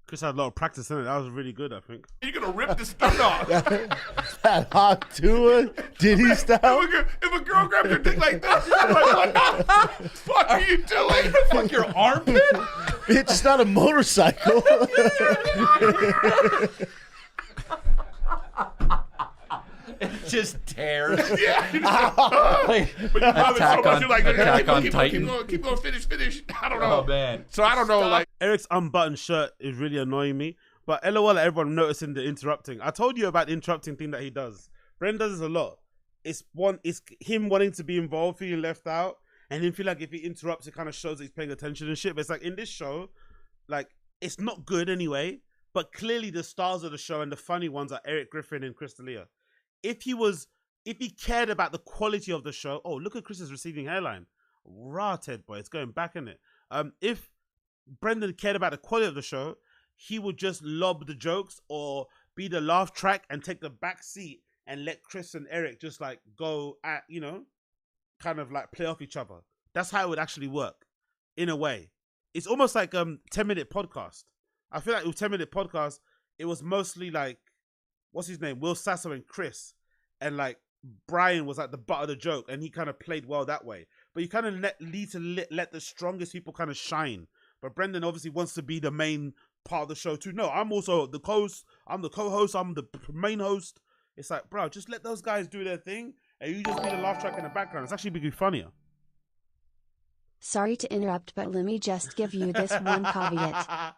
Chris had a lot of practice in it. That was really good, I think. You're gonna rip the skin off. That hot Tua Diddy style. If a girl grabs your dick like this, I'm like, what the fuck are you doing? Fuck your armpit? It's not a motorcycle. It just tears. Yeah. Like, But you love it so much, you're like, Attack on keep Titan. going, finish. I don't know. Oh man. So I don't know, like. Eric's unbuttoned shirt is really annoying me. But LOL, everyone noticing the interrupting. I told you about the interrupting thing that he does. Bren does this a lot. It's him wanting to be involved, feeling left out, and him feel like if he interrupts, it kind of shows that he's paying attention and shit. But it's like in this show, like it's not good anyway. But clearly the stars of the show and the funny ones are Eric Griffin and Chris D'Elia. If he cared about the quality of the show, oh look at Chris's receding hairline, rah, Ted boy, it's going back in it. If Brendan cared about the quality of the show, he would just lob the jokes or be the laugh track and take the back seat and let Chris and Eric just like go at, kind of like play off each other. That's how it would actually work, in a way. It's almost like 10-minute podcast. I feel like with 10-minute podcast, it was mostly like, what's his name? Will Sasso and Chris. And like Brian was like the butt of the joke, and he kind of played well that way. But you kind of need to let the strongest people kind of shine. But Brendan obviously wants to be the main part of the show too. No, I'm also the host. I'm the co-host. I'm the main host. It's like, bro, just let those guys do their thing, and you just be the laugh track in the background. It's actually be funnier. Sorry to interrupt, but let me just give you this one caveat.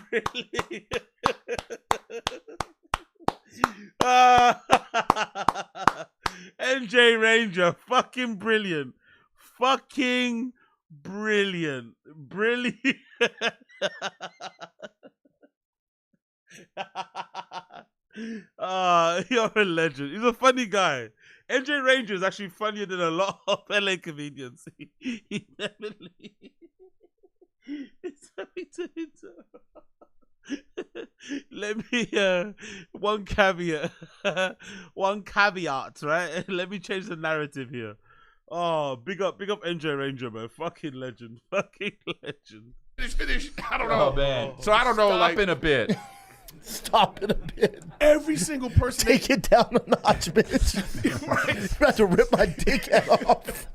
Brilliant. NJ Ranger, fucking brilliant. Fucking brilliant. Brilliant. You're a legend. He's a funny guy. NJ Ranger is actually funnier than a lot of LA comedians. He definitely. Let me one caveat, right? Let me change the narrative here. Oh, big up NJ Ranger, man. Fucking legend. Fucking legend. Finish. I don't know. Oh, man. So I don't know. Stop in a bit. Stop it a bit. Every single person. Take it down a notch, bitch. You're about to rip my dick head off.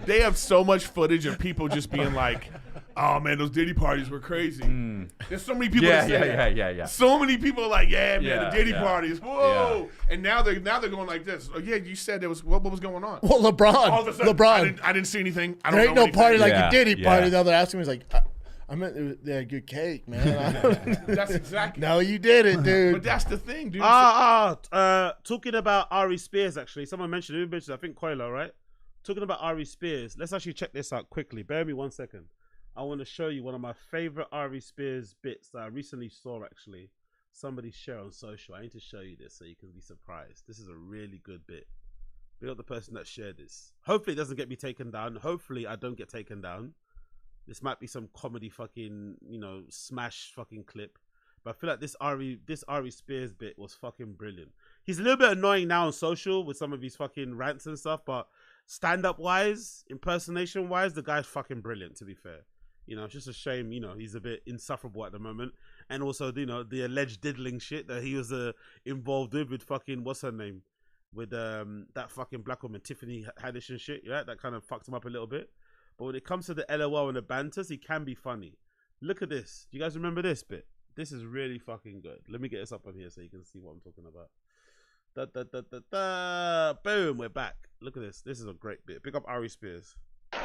They have so much footage of people just being like, "Oh man, those Diddy parties were crazy." There's so many people that say that. Yeah. So many people are like, "Yeah, man, the Diddy yeah. parties, whoa!" And now they're going like this. Oh yeah, you said there was what was going on? Well, LeBron. All of a sudden, LeBron. I didn't see anything. I don't There ain't know no party like anything. a Diddy party. The other asking me, he's like, I meant they had good cake, man. That's exactly. No, you did it, dude. But that's the thing, dude. Talking about Ari Spears, actually, someone mentioned it. I think Coilo, right? Talking about Ari Spears, let's actually check this out quickly. Bear me 1 second. I want to show you one of my favorite Ari Spears bits that I recently saw, actually. Somebody share on social. I need to show you this so you can be surprised. This is a really good bit. Big up the person that shared this. Hopefully it doesn't get me taken down. Hopefully I don't get taken down. This might be some comedy fucking, smash fucking clip. But I feel like this Ari Spears bit was fucking brilliant. He's a little bit annoying now on social with some of his fucking rants and stuff, but stand-up wise, impersonation wise, the guy's fucking brilliant, to be fair. It's just a shame, he's a bit insufferable at the moment. And also, the alleged diddling shit that he was involved with fucking, what's her name? With that fucking black woman, Tiffany Haddish and shit, right? That kind of fucked him up a little bit. But when it comes to the LOL and the banters, he can be funny. Look at this. Do you guys remember this bit? This is really fucking good. Let me get this up on here so you can see what I'm talking about. Boom, we're back. Look at this. This is a great bit. Pick up Ari Spears.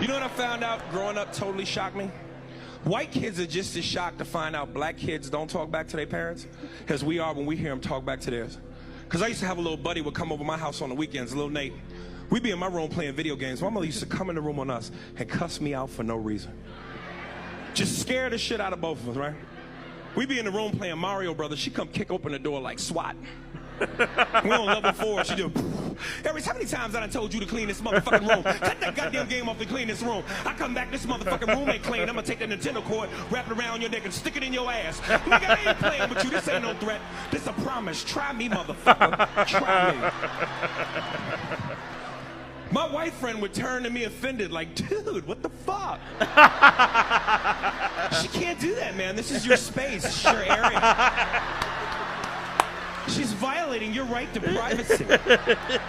You know what I found out growing up totally shocked me? White kids are just as shocked to find out black kids don't talk back to their parents as we are when we hear them talk back to theirs. Because I used to have a little buddy would come over my house on the weekends, little Nate. We'd be in my room playing video games. My mother used to come in the room on us and cuss me out for no reason. Just scare the shit out of both of us, right? We'd be in the room playing Mario Brothers. She'd come kick open the door like SWAT. We on level 4. She do. Harris, how many times I done told you to clean this motherfucking room? Cut that goddamn game off and clean this room. I come back, this motherfucking room ain't clean. I'm gonna take the Nintendo cord, wrap it around your neck, and stick it in your ass. Nigga, I ain't playing with you. This ain't no threat. This a promise. Try me, motherfucker. Try me. My white friend would turn to me offended, like, dude, what the fuck? She can't do that, man. This is your space. It's your area. She's violating your right to privacy.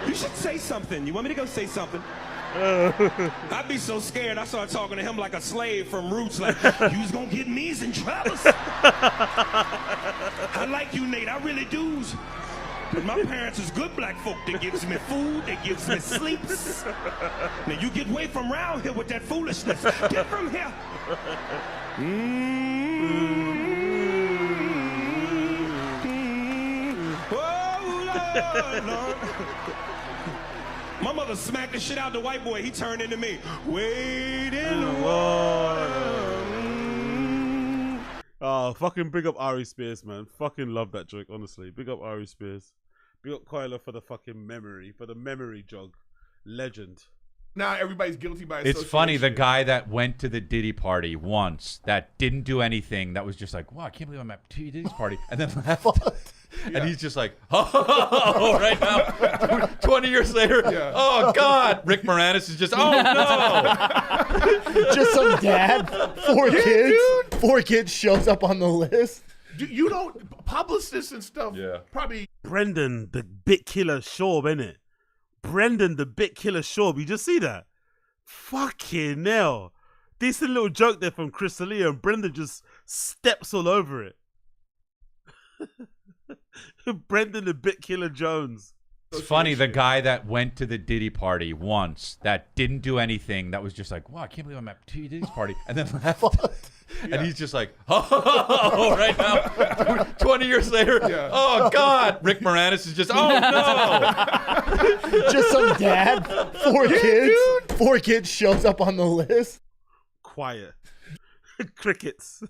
You should say something. You want me to go say something? I'd be so scared. I started talking to him like a slave from Roots, like, you was gonna get me in trouble. I like you, Nate. I really do. But my parents is good black folk. They gives me food. They gives me sleeps. Now you get away from around here with that foolishness. Get from here. Oh, Lord. My mother smacked the shit out of the white boy. He turned into me. Wait in the water. Oh, fucking big up Ari Spears, man. Fucking love that joke, honestly. Big up Ari Spears. Big up Kyler for the fucking memory, for the memory jog. Legend. Now everybody's guilty by association. It's funny, the guy that went to the Diddy party once, that didn't do anything, that was just like, wow, I can't believe I'm at Diddy's party, and then left. And he's just like, oh, right now, 20 years later, oh, God. Rick Moranis is just, oh, no. Just some dad, 4 kids. Dude. 4 kids shows up on the list. You don't publicists and stuff. Yeah. Probably Brendan, the bit killer Shaw, innit? Brendan, the bit killer Shaw. You just see that? Fucking hell. Decent little joke there from Chris D'Elia, and Brendan just steps all over it. Brendan, the bit killer Jones. It's funny, the guy that went to the Diddy party once, that didn't do anything, that was just like, wow, I can't believe I'm at Diddy's party, and then left. And he's just like, oh, right now, 20 years later, oh, God. Rick Moranis is just, oh, no. Just some dad, 4 kids. Dude. 4 kids shows up on the list. Quiet. Crickets.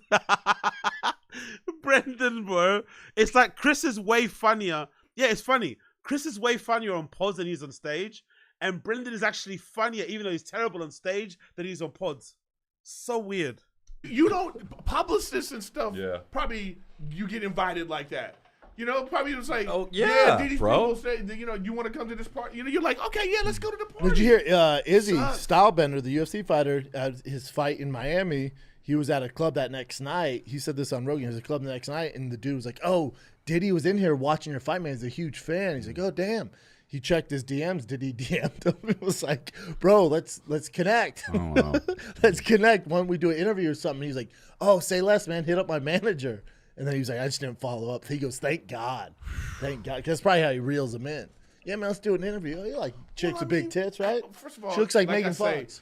Brendan, bro. It's like Chris is way funnier. Yeah, it's funny. Chris is way funnier on pods than he's on stage. And Brendan is actually funnier, even though he's terrible on stage, than he's on pods. So weird. You don't, publicists and stuff, probably you get invited like that. You know, probably it's like, Diddy's bro. people say, you know, you want to come to this party? You know, you're like, okay, yeah, let's go to the party. Did you hear Izzy Stylebender, the UFC fighter, at his fight in Miami? He was at a club that next night. He said this on Rogan. He was at a club the next night, and the dude was like, "Oh, Diddy was in here watching your fight, man. He's a huge fan." He's like, "Oh, damn." He checked his DMs. Diddy DM'd him. It was like, "Bro, let's connect. Oh, wow. Let's connect. Why don't we do an interview or something?" He's like, "Oh, say less, man. Hit up my manager." And then he was like, "I just didn't follow up." He goes, "Thank God, thank God." 'Cause that's probably how he reels them in. Yeah, man, let's do an interview. Oh, you like chicks with big tits, right? First of all, she looks like I Megan say, Fox.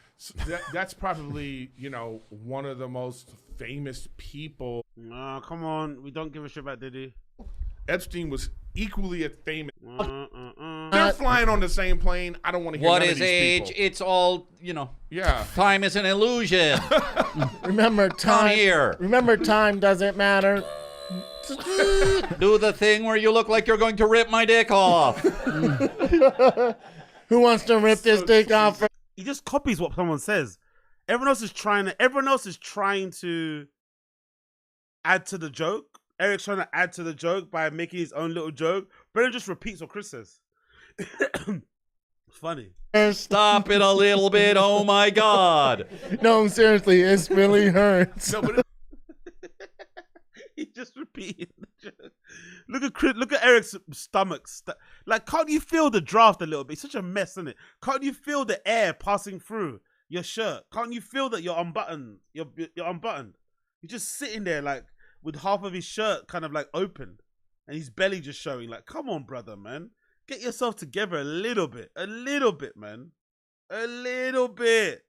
That's probably, you know, one of the most famous people. No, come on. We don't give a shit about Diddy. Epstein was equally as famous. They're flying on the same plane. I don't want to hear What none is of these age? people. It's all, you know. Yeah. Time is an illusion. Remember, time. here. Remember, time doesn't matter. Do the thing where you look like you're going to rip my dick off. Who wants to rip this dick off? He just copies what someone says. Everyone else is trying to add to the joke. Eric's trying to add to the joke by making his own little joke. Brendan just repeats what Chris says. Funny. Stop it a little bit. Oh my God. No, seriously, it really hurts. No, but He just repeated the joke. Look at Chris, look at Eric's stomach. Like, can't you feel the draft a little bit? It's such a mess, isn't it? Can't you feel the air passing through your shirt? Can't you feel that you're unbuttoned? You're unbuttoned. You're just sitting there like with half of his shirt kind of like open and his belly just showing. Like, come on, brother, man. Get yourself together a little bit, man. A little bit.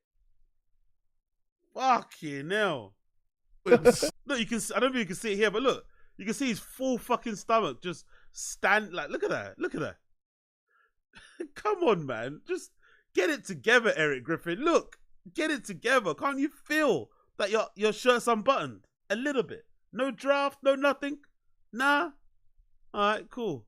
Fucking hell. Look, you can. I don't think you can see it here, but look, you can see his full fucking stomach just stand. Like, look at that. Look at that. Come on, man. Just get it together, Eric Griffin. Look, get it together. Can't you feel that your shirt's unbuttoned a little bit? No draft, no nothing. Nah. All right, cool.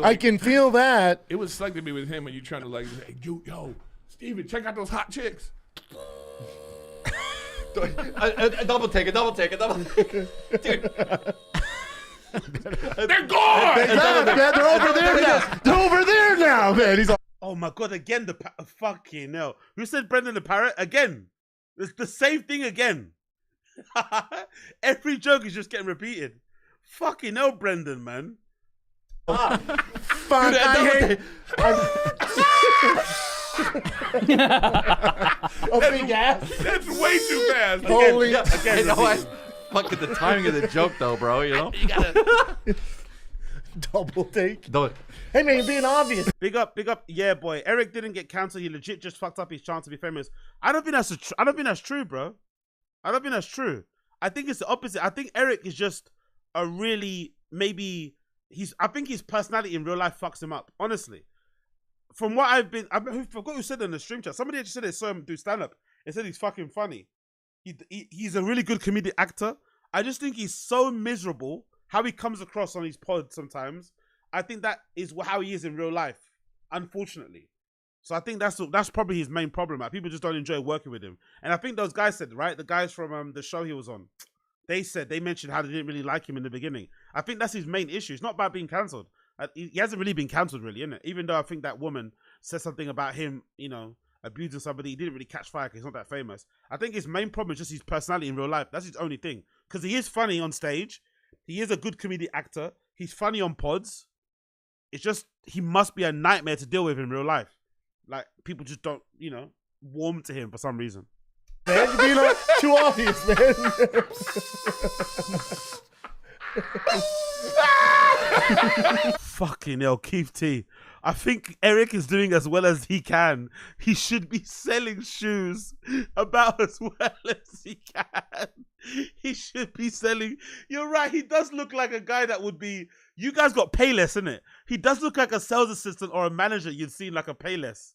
I can feel that. it was like to be with him when you trying to like, hey, yo, Steven, check out those hot chicks. A double take. Dude. They're gone. They're over there now. They're over there now, man. He's like, Oh my god! Again, the fucking hell. Who said Brendan the parrot? Again, it's the same thing again. Every joke is just getting repeated. Fucking hell, Brendan, man. fuck, I hate. Big ass. That's way too fast. Holy. I know. Fucking the timing of the joke, though, bro. You know. You gotta double take. Don't. Hey man, you're being obvious. Big up. Yeah, boy. Eric didn't get cancelled. He legit just fucked up his chance to be famous. I don't think that's true, bro. I don't think that's true. I think it's the opposite. I think Eric is just a really I think his personality in real life fucks him up. Honestly, from what I forgot who said it in the stream chat. Somebody just said they saw him do stand up. They said he's fucking funny. He's a really good comedic actor. I just think he's so miserable how he comes across on his pod sometimes. I think that is how he is in real life, unfortunately. So I think that's probably his main problem. Like, people just don't enjoy working with him. And I think those guys said, right? The guys from the show he was on, they mentioned how they didn't really like him in the beginning. I think that's his main issue. It's not about being cancelled. He hasn't really been cancelled, really, innit? Even though I think that woman said something about him, you know, abusing somebody. He didn't really catch fire because he's not that famous. I think his main problem is just his personality in real life. That's his only thing. Because he is funny on stage. He is a good comedic actor. He's funny on pods. It's just, he must be a nightmare to deal with in real life. Like, people just don't, warm to him for some reason. Man, you're being too obvious, man. Fucking hell, Keith T. I think Eric is doing as well as he can. He should be selling shoes about as well as he can. He should be selling. You're right. He does look like a guy that would be. You guys got Payless, innit? He does look like a sales assistant or a manager you'd see like a Payless.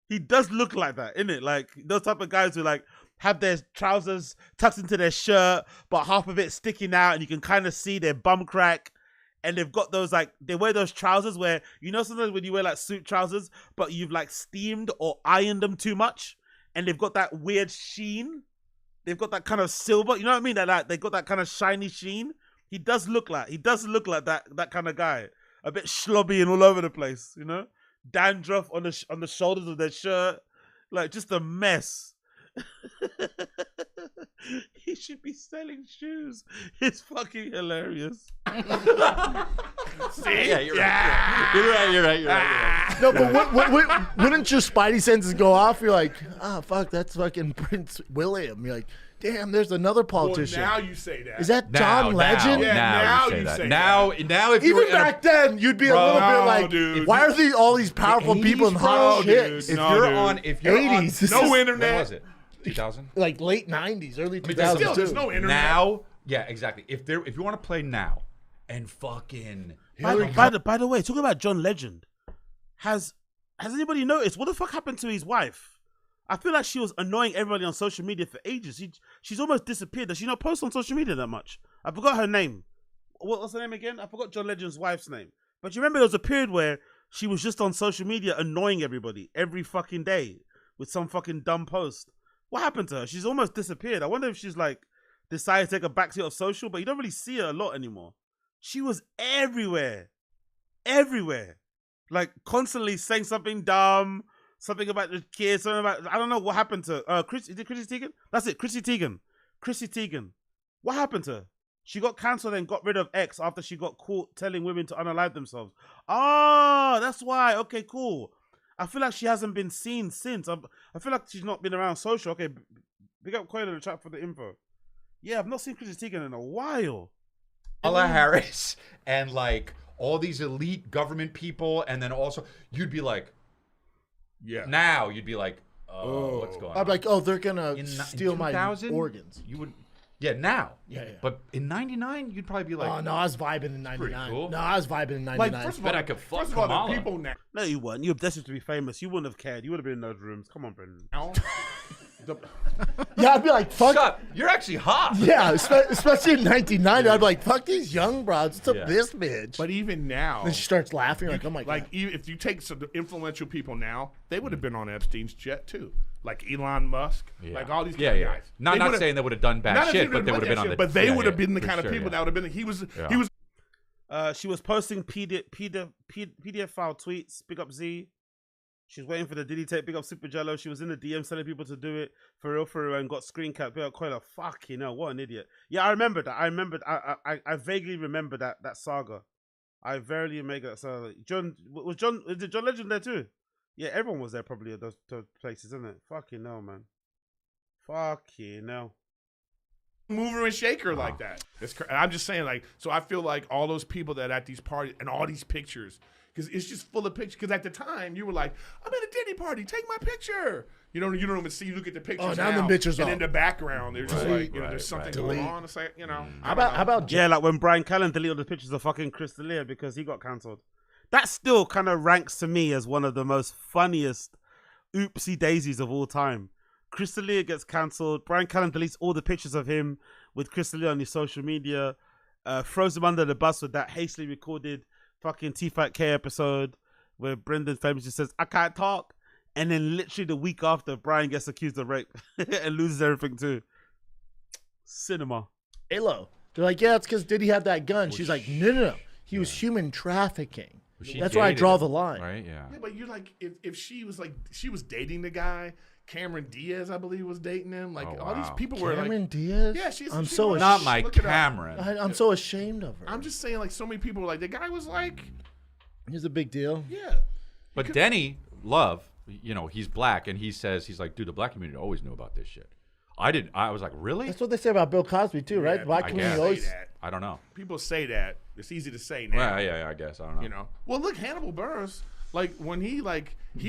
He does look like that, innit? Like those type of guys who like have their trousers tucked into their shirt, but half of it sticking out, and you can kind of see their bum crack. And they've got those like, they wear those trousers where, sometimes when you wear like suit trousers, but you've like steamed or ironed them too much, and they've got that weird sheen. They've got that kind of silver, you know what I mean? That they got that kind of shiny sheen. He does look like that kind of guy. A bit schlubby and all over the place, Dandruff on the shoulders of their shirt, like just a mess. He should be selling shoes. It's fucking hilarious. See? Yeah, you're right. You're right. No, but wouldn't your spidey senses go off? You're like, fuck, that's fucking Prince William. You're like, damn, there's another politician. Well, now you say that. Is that John Legend? Now you say that. Now, if you were even back then, you'd be a little bit like, dude. why are all these powerful people in hot chicks? If you're 80s, no internet. When was it? 2000? Like late 90s, early 2000s. Still, there's no internet. Now, yeah, exactly. If you want to play now and fucking By the way, talking about John Legend, has anybody noticed what the fuck happened to his wife? I feel like she was annoying everybody on social media for ages. She's almost disappeared. Does she not post on social media that much? I forgot her name. What's her name again? I forgot John Legend's wife's name. But you remember there was a period where she was just on social media annoying everybody every fucking day with some fucking dumb post. What happened to her? She's almost disappeared. I wonder if she's like decided to take a backseat of social, but you don't really see her a lot anymore. She was everywhere. Like constantly saying something dumb, something about the kids, something about, I don't know what happened to Chrissy Teigen? That's it, Chrissy Teigen. What happened to her? She got cancelled and got rid of X after she got caught telling women to unalive themselves. Oh, that's why. Okay, cool. I feel like she hasn't been seen since. I feel like she's not been around social. Okay, big up Coyle in the chat for the info. Yeah, I've not seen Chrissy Teigen in a while. Kamala Harris and like all these elite government people, and then also you'd be like, now you'd be like, what's going on? I'd be like, they're gonna steal my organs. You would. Yeah, now. Yeah. But in '99, you'd probably be like, oh no, I was vibing in '99. Cool. No, I was vibing in '99. Like, first of all, Kamala. the people now. No, you weren't. You were destined to be famous. You wouldn't have cared. You would have been in those rooms. Come on, Brendan. Yeah, I'd be like, fuck. Shut. You're actually hot. Yeah, especially in 1990, I'd be like, fuck these young broads. What's up this bitch? But even now. Then she starts laughing. Like, oh my God. Like, if you take some influential people now, they would have been on Epstein's jet too. Like Elon Musk, like all these kind of guys. Not saying they would have done bad shit, but they would have been on the. But they would have been the kind of people that would have been. He was. She was posting PDF file tweets. Big up Z. She's waiting for the Diddy tape. Big up Super Jello. She was in the DM telling people to do it for real, and got screen cap. Big up Coyle. Fucking hell, what an idiot. Yeah, I remember that. I vaguely remember that saga. I verily remember that saga. Is it John Legend there too? Yeah, everyone was there probably at those places, isn't it? Fucking hell, man. Fucking hell. Mover and shaker like that. I'm just saying, like, so I feel like all those people that at these parties and all these pictures, because it's just full of pictures. Because at the time you were like, I'm at a Diddy party, take my picture. You don't even see. You look at the pictures now the pictures and off. in the background they're just like, there's something going on. It's like, How about yeah, like when Brian Callen deleted the pictures of fucking Chris D'Elia because he got cancelled. That still kind of ranks to me as one of the most funniest oopsie daisies of all time. Chris D'Elia gets cancelled. Brian Callen deletes all the pictures of him with Chris D'Elia on his social media. Throws him under the bus with that hastily recorded fucking TFATK episode where Brendan famously says, I can't talk. And then literally the week after, Brian gets accused of rape and loses everything too. Cinema. Halo. They're like, yeah, it's because Diddy had that gun. She's like, no. He was human trafficking. That's where I draw the line. Right? Yeah. Yeah, but you're like, if she was like, she was dating the guy. Cameron Diaz, I believe, was dating him. Like all these people were like Cameron Diaz. Yeah, she's. I'm she so was- Not my look it up. Cameron. I'm so ashamed of her. I'm just saying, like so many people were like, the guy was like, He's a big deal. yeah. But Denny Love, he's black, and he's like, dude, the black community always knew about this shit. I was like, really? That's what they say about Bill Cosby too, right? Black I community guess. always. That. I don't know. People say that. It's easy to say now. Well, yeah, I guess. I don't know. Well, look, Hannibal Buress, like when he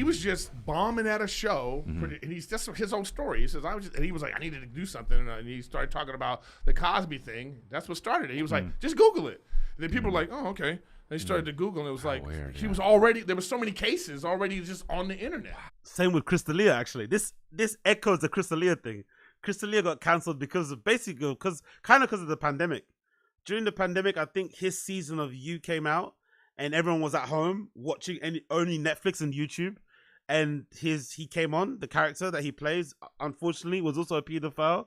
was just bombing at a show, and that's his own story. He says and he was like, I needed to do something, and he started talking about the Cosby thing. That's what started it. He was like, just Google it. And then people were like, oh, okay. They started to Google, and it was like he was already. There were so many cases already just on the internet. Same with Crystalia, actually. This echoes the Crystalia thing. Crystalia got cancelled because of because of the pandemic. During the pandemic, I think his season of You came out, and everyone was at home watching only Netflix and YouTube. And he came on, the character that he plays, unfortunately, was also a pedophile.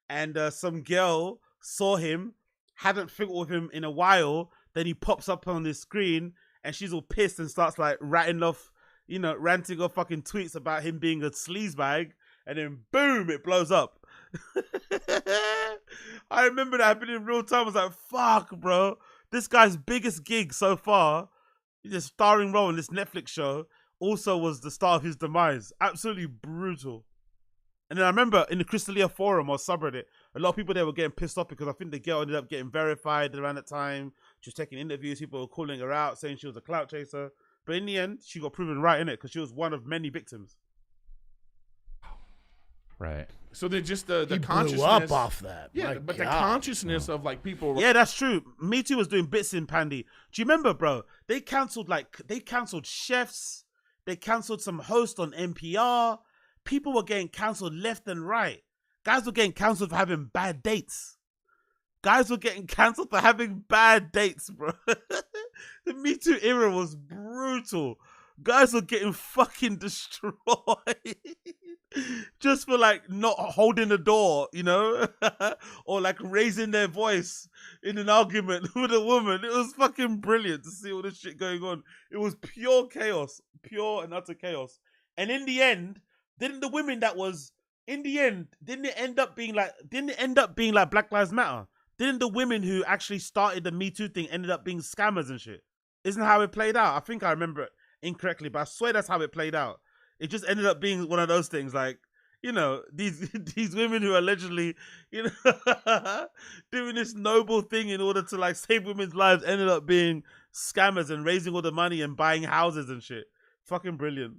And some girl saw him, hadn't figured with him in a while. Then he pops up on the screen, and she's all pissed and starts like ranting off fucking tweets about him being a sleazebag. And then boom, it blows up. I remember that happening in real time. I was like, fuck, bro. This guy's biggest gig so far, this starring role in this Netflix show, also was the start of his demise. Absolutely brutal. And then I remember in the Crystalia forum or subreddit, a lot of people there were getting pissed off because I think the girl ended up getting verified around that time. She was taking interviews. People were calling her out, saying she was a clout chaser. But in the end, she got proven right in it because she was one of many victims. Right. So then just the He consciousness blew up off that. Yeah, My but the God. consciousness of like people. Yeah, that's true. Me Too was doing bits in Pandy. Do you remember, bro? They cancelled chefs. They cancelled some hosts on NPR. People were getting cancelled left and right. Guys were getting cancelled for having bad dates. Guys were getting cancelled for having bad dates, bro. The Me Too era was brutal. Guys were getting fucking destroyed just for like not holding the door, or like raising their voice in an argument with a woman. It was fucking brilliant to see all this shit going on. It was pure chaos, pure and utter chaos. And in the end, didn't it end up being like Black Lives Matter? Didn't the women who actually started the Me Too thing ended up being scammers and shit? Isn't how it played out? I think I remember it incorrectly, but I swear that's how it played out. It just ended up being one of those things, like, these women who allegedly, doing this noble thing in order to like save women's lives ended up being scammers and raising all the money and buying houses and shit. Fucking brilliant.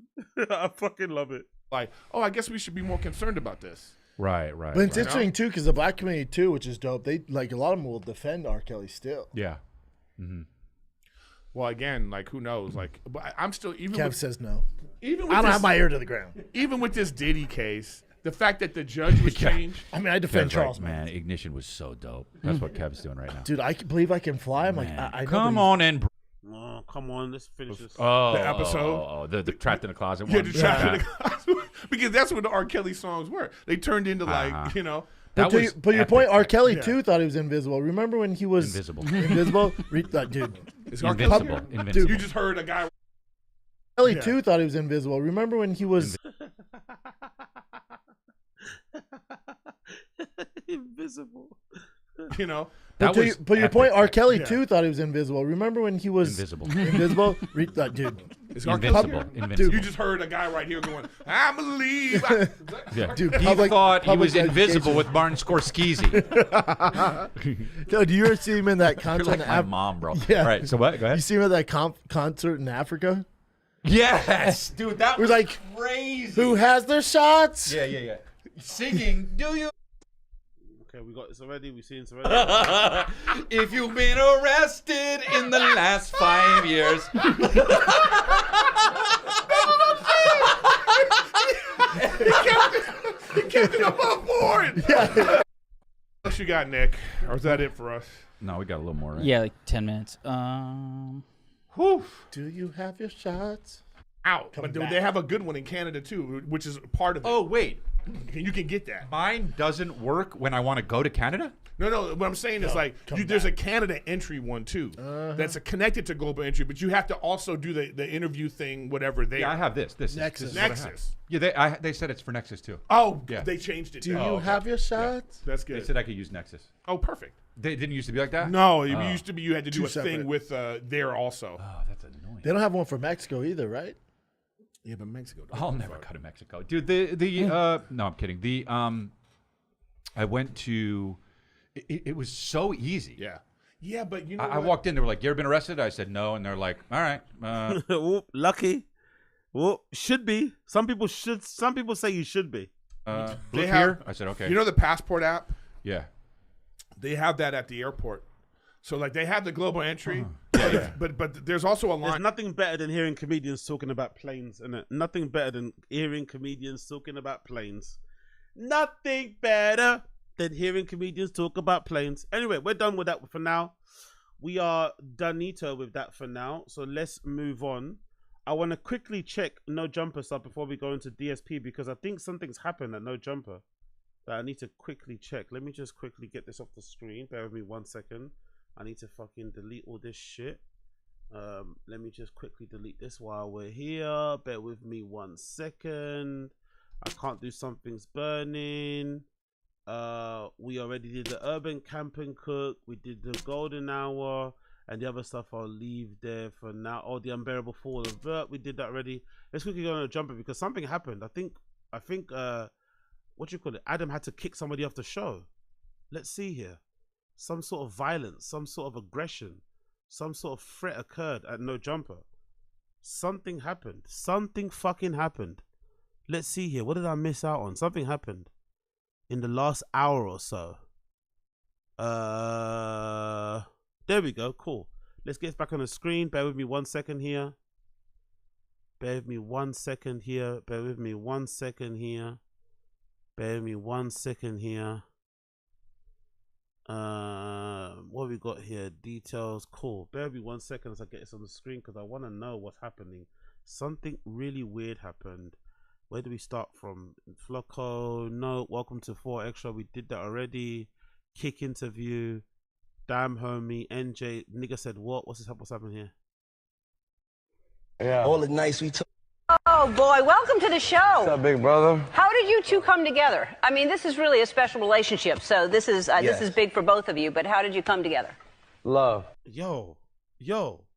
I fucking love it. Like, oh, I guess we should be more concerned about this. Right. But it's interesting too because the black community too, which is dope. They like a lot of them will defend R. Kelly still. Yeah. Mm-hmm. Well, again, like who knows? Like, but I'm still even. Kev says no. Even with I don't this, have my ear to the ground. Even with this Diddy case, the fact that the judge was changed. I mean, I defend Kev's like, Charles. man, Ignition was so dope. That's what Kev's doing right now. Dude, I can believe I can fly. I'm like, I know Come that on in. Oh, come on, let's finish this. The episode. The trapped in the closet Yeah, one. the trapped in the closet. Because that's what the R. Kelly songs were. They turned into like, But your point, R. Kelly too thought he was invisible. Remember when he was invisible? Dude, It's Invincible. Dude, you just heard a guy. Kelly too thought he was invisible. Remember when he was invisible? But your point, R. Kelly too thought he was invisible. Remember when he was invisible? Dude, It's Invincible. Dude, you just heard a guy right here going, I believe. Yeah. Dude, He thought he was invisible with Martin Scorsese. Dude, do you ever see him in that concert? You're like my mom, bro. Yeah. Right. So what? Go ahead. You see him at that concert in Africa? Yes, dude. That We're was like, crazy. Who has their shots? Yeah. Singing, do you? Okay, we got this already. We've seen this already. If you've been arrested in the last 5 years. He kept it above board. Yeah. What you got, Nick? Or is that it for us? No, we got a little more, right? Yeah, like 10 minutes. Whew. Do you have your shots? Out. But they have a good one in Canada too, which is part of it. Oh, wait. You can get that. Mine doesn't work when I want to go to Canada? No. What I'm saying is like there's a Canada entry one too. That's connected to global entry, but you have to also do the interview thing, whatever they. Yeah, I have this. Nexus. Yeah, they said it's for Nexus too. Oh, yeah. They changed it. Do you have your shots? That's good. They said I could use Nexus. Oh, perfect. They didn't used to be like that. No, it used to be you had to do Two a separate. thing with there also. Oh, that's annoying. They don't have one for Mexico either, right? Yeah, but Mexico. I'll never go to Mexico, dude. No, I'm kidding. I went to. It was so easy. Yeah, but you know, I walked in. They were like, "You ever been arrested?" I said no, and they're like, "All right." Whoop, lucky. Whoop, should be. Some people should. Some people say you should be. they look have, here. I said, "Okay." You know the passport app? Yeah. They have that at the airport. So like they have the global entry, but there's also a line. There's nothing better than hearing comedians talking about planes, innit? Nothing better than hearing comedians talking about planes. Nothing better than hearing comedians talk about planes. Anyway, we're done with that for now. We are donito with that for now. So let's move on. I want to quickly check No Jumper stuff before we go into DSP because I think something's happened at No Jumper that I need to quickly check. Let me just quickly get this off the screen. Bear with me 1 second. I need to fucking delete all this shit. Let me just quickly delete this while we're here. Bear with me 1 second. I can't do Something's Burning. We already did the Urban Camping Cook. We did the Golden Hour. And the other stuff I'll leave there for now. Oh, the Unbearable Fall of Vert. We did that already. Let's quickly go on a jumper because something happened. I think what do you call it? Adam had to kick somebody off the show. Let's see here. Some sort of violence, some sort of aggression, some sort of threat occurred at No Jumper. Something happened. Something fucking happened. Let's see here. What did I miss out on? Something happened in the last hour or so. There we go. Cool. Let's get back on the screen. Bear with me 1 second here. Bear with me 1 second here. Bear with me 1 second here. Bear with me 1 second here. What we got here? Details. Cool. Bear with me 1 second as I get this on the screen because I want to know what's happening. Something really weird happened. Where do we start from? Flocko. No. Welcome to 4 Extra. We did that already. Kick interview. Damn homie. NJ. Nigga said what? What's happening here? Yeah. All the nights we took. Oh boy, welcome to the show. What's up, big brother? How did you two come together? I mean, this is really a special relationship, so this is big for both of you, but how did you come together? Love. Yo,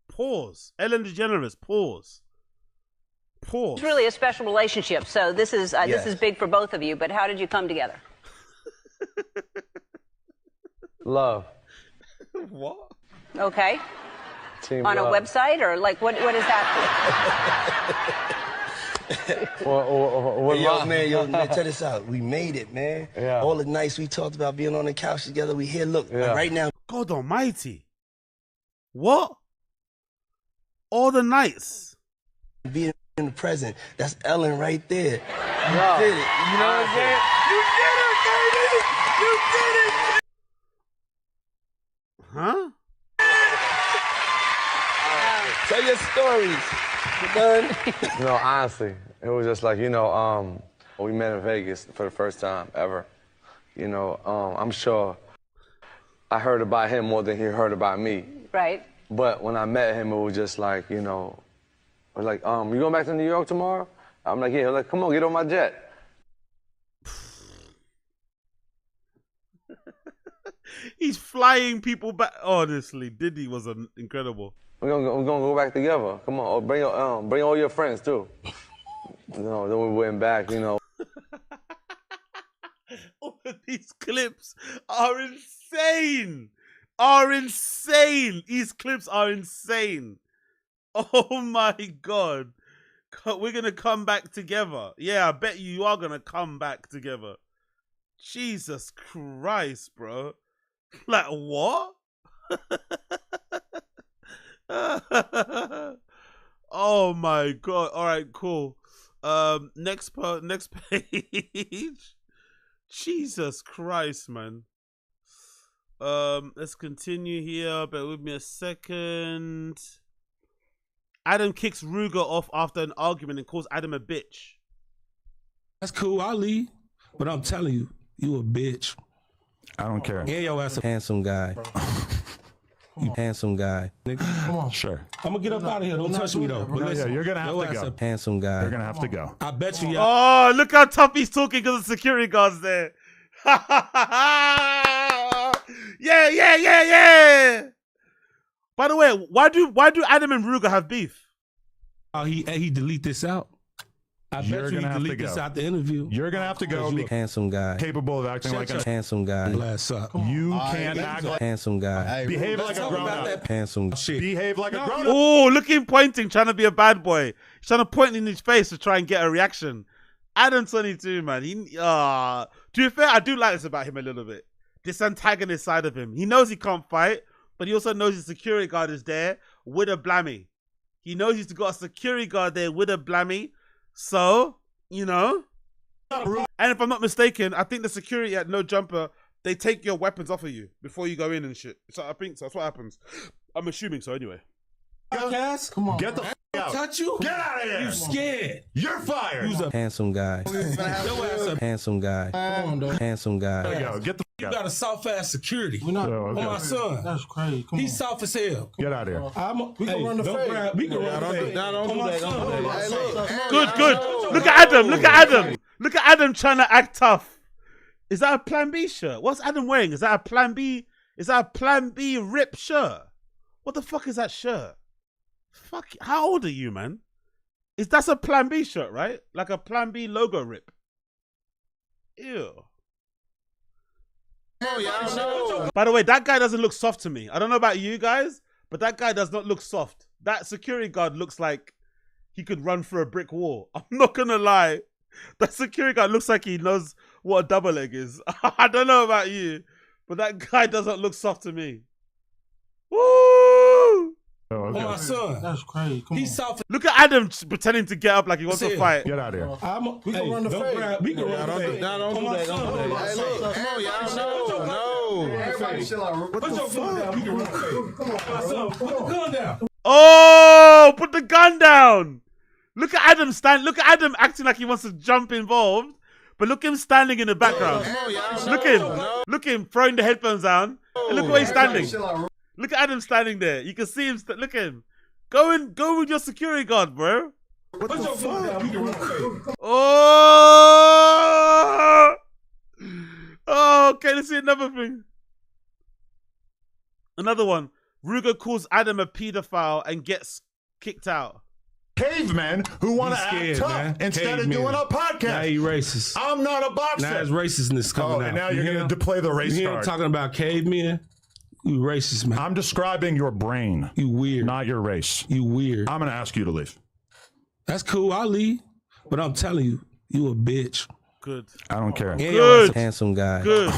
pause. Ellen DeGeneres, pause. It's really a special relationship, so this is big for both of you, but how did you come together? Love. What? Okay. Team on love. a website or like what is that? Yo, man, check this out. We made it, man. Yeah. All the nights we talked about being on the couch together, we here. Look, like right now. God almighty. What? All the nights. Being in the present. That's Ellen right there. You did it. You know what I'm saying? You did it, baby! You did it! Huh? Tell your stories. You done? No, honestly, it was just like, we met in Vegas for the first time ever. I'm sure I heard about him more than he heard about me. Right. But when I met him, it was just like, you going back to New York tomorrow? I'm like, yeah. Like, come on, get on my jet. He's flying people back. Honestly, Diddy was incredible. We're gonna go back together. Come on, bring all your friends too. Then we went back. All of these clips are insane. These clips are insane. Oh my God. We're gonna come back together. Yeah, I bet you are gonna come back together. Jesus Christ, bro. Like what? Oh my God. All right, cool. Next page. Jesus Christ, man. Let's continue here. Bear with me a second. Adam kicks Ruger off after an argument and calls Adam a bitch. That's cool, I'll leave. But I'm telling you, you a bitch. I don't care. Yeah, your ass a handsome guy. You handsome guy. Nigga. Come on. Sure. I'm gonna get up out of here. Don't touch me though. But listen, you're gonna have to go. Handsome guy. You're gonna have to go. I bet you. Oh, look how tough he's talking because the security guard's there. Yeah. By the way, why do Adam and Ruger have beef? Oh, he delete this out. I bet you he delete this out the interview. You're gonna have to go. You a handsome guy. Capable of acting like a handsome guy. Bless up. You can't act like handsome guy. Behave like a grown up. Handsome. Behave like a grown up. Oh, look at him pointing, trying to be a bad boy. He's trying to point in his face to try and get a reaction. Adam 22, man. To be fair, I do like this about him a little bit. This antagonist side of him. He knows he can't fight, but he also knows his security guard is there with a blammy. He knows he's got a security guard there with a blammy. So, you know. And if I'm not mistaken, I think the security at No Jumper, they take your weapons off of you before you go in and shit. So I think that's what happens. I'm assuming so anyway. Podcast? Come on. Get the out. Touch you? Get out of here. You scared. You're fired. Who's a handsome guy? Handsome guy. Come on, dog. Handsome guy. There you go. Get the You got a soft ass security. On my son. That's crazy. He's soft as hell. Get out of here. We can run the fade. We can run the fade. Don't do that. Good. Look at Adam. Look at Adam trying to act tough. Is that a Plan B shirt? What's Adam wearing? Is that a Plan B? Is that a Plan B rip shirt? What the fuck is that shirt? Fuck. How old are you, man? That's a Plan B shirt, right? Like a Plan B logo rip. Ew. By the way, that guy doesn't look soft to me. I don't know about you guys, but that guy does not look soft. That security guard looks like he could run through a brick wall. I'm not gonna lie. That security guard looks like he knows what a double leg is. I don't know about you, but that guy doesn't look soft to me. Woo! My son. That's crazy. He's soft. Look at Adam pretending to get up like he wants to fight. Get out of here. We can run the fade. We can run the fade. Don't do that. Hey, look. Come on, y'all. No. Everybody chill out. Put your gun down. We can run the fade. Come on, my son. Put the gun down. Oh, put the gun down. Look at Adam Look at Adam acting like he wants to jump involved, but look at him standing in the background. Look at him throwing the headphones down. And look where he's standing. Look at Adam standing there. You can see him. Look at him. Go with your security guard, bro. Put your gun down. We can run the fade. Oh, okay. Let's see another thing. Another one. Ruger calls Adam a pedophile and gets kicked out. Cavemen who want to act tough instead of doing a podcast. Now he racist. I'm not a boxer. Now his racistness coming out. And now you're going to play the race you card. You're talking about cavemen? You racist, man. I'm describing your brain. You weird. Not your race. You weird. I'm going to ask you to leave. That's cool. I'll leave. But I'm telling you, you a bitch. Good. I don't care. Good. Handsome guy. Good.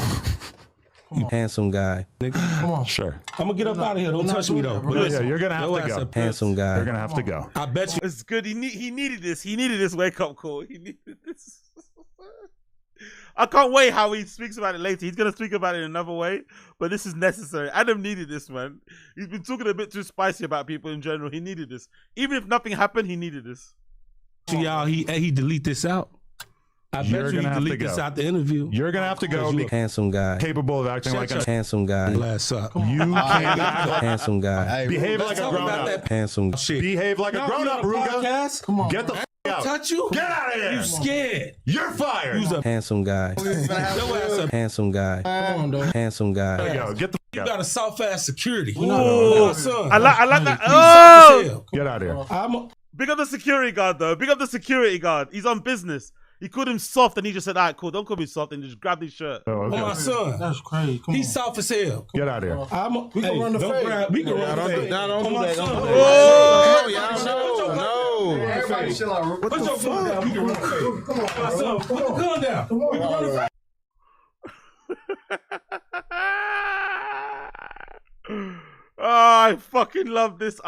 You handsome guy. Nigga. Come on. Sure. I'm going to get up out of here. Don't touch me, though. Yeah, you're going to have to go. Handsome guy. You're going to have to go. I bet you. It's good. He needed this. He needed this wake-up call. He needed this. I can't wait how he speaks about it later. He's going to speak about it in another way, but this is necessary. Adam needed this, man. He's been talking a bit too spicy about people in general. He needed this. Even if nothing happened, he needed this. Y'all, he delete this out. I bet you he delete this out the interview. You're going to have to go. You a handsome guy. Capable of acting like a handsome guy. Bless up. You can't handsome guy. Behave like a grown up. Handsome shit. Behave like a grown up, Ruga. Come on. Get the out. Touch you? Get out of here. You scared. You're fired. Who's a handsome guy? Handsome guy. Come on, dog. Handsome guy. There you go. Get the You got a soft ass security. Ooh. I like that. Oh! Get out of here. Big up the security guard, though. Big up the security guard. He's on business. He called him soft, and he just said, "All right, cool. Don't call me soft," and just grabbed his shirt. My son. That's crazy. He's soft as hell. Get out of here. We can run the fade. We can run the fade. Don't do that. Oh! No. Everybody chill out. Put your gun down. We can run the fade. Come on, my son. Put the gun down. We can run the fade. Oh, I fucking love this.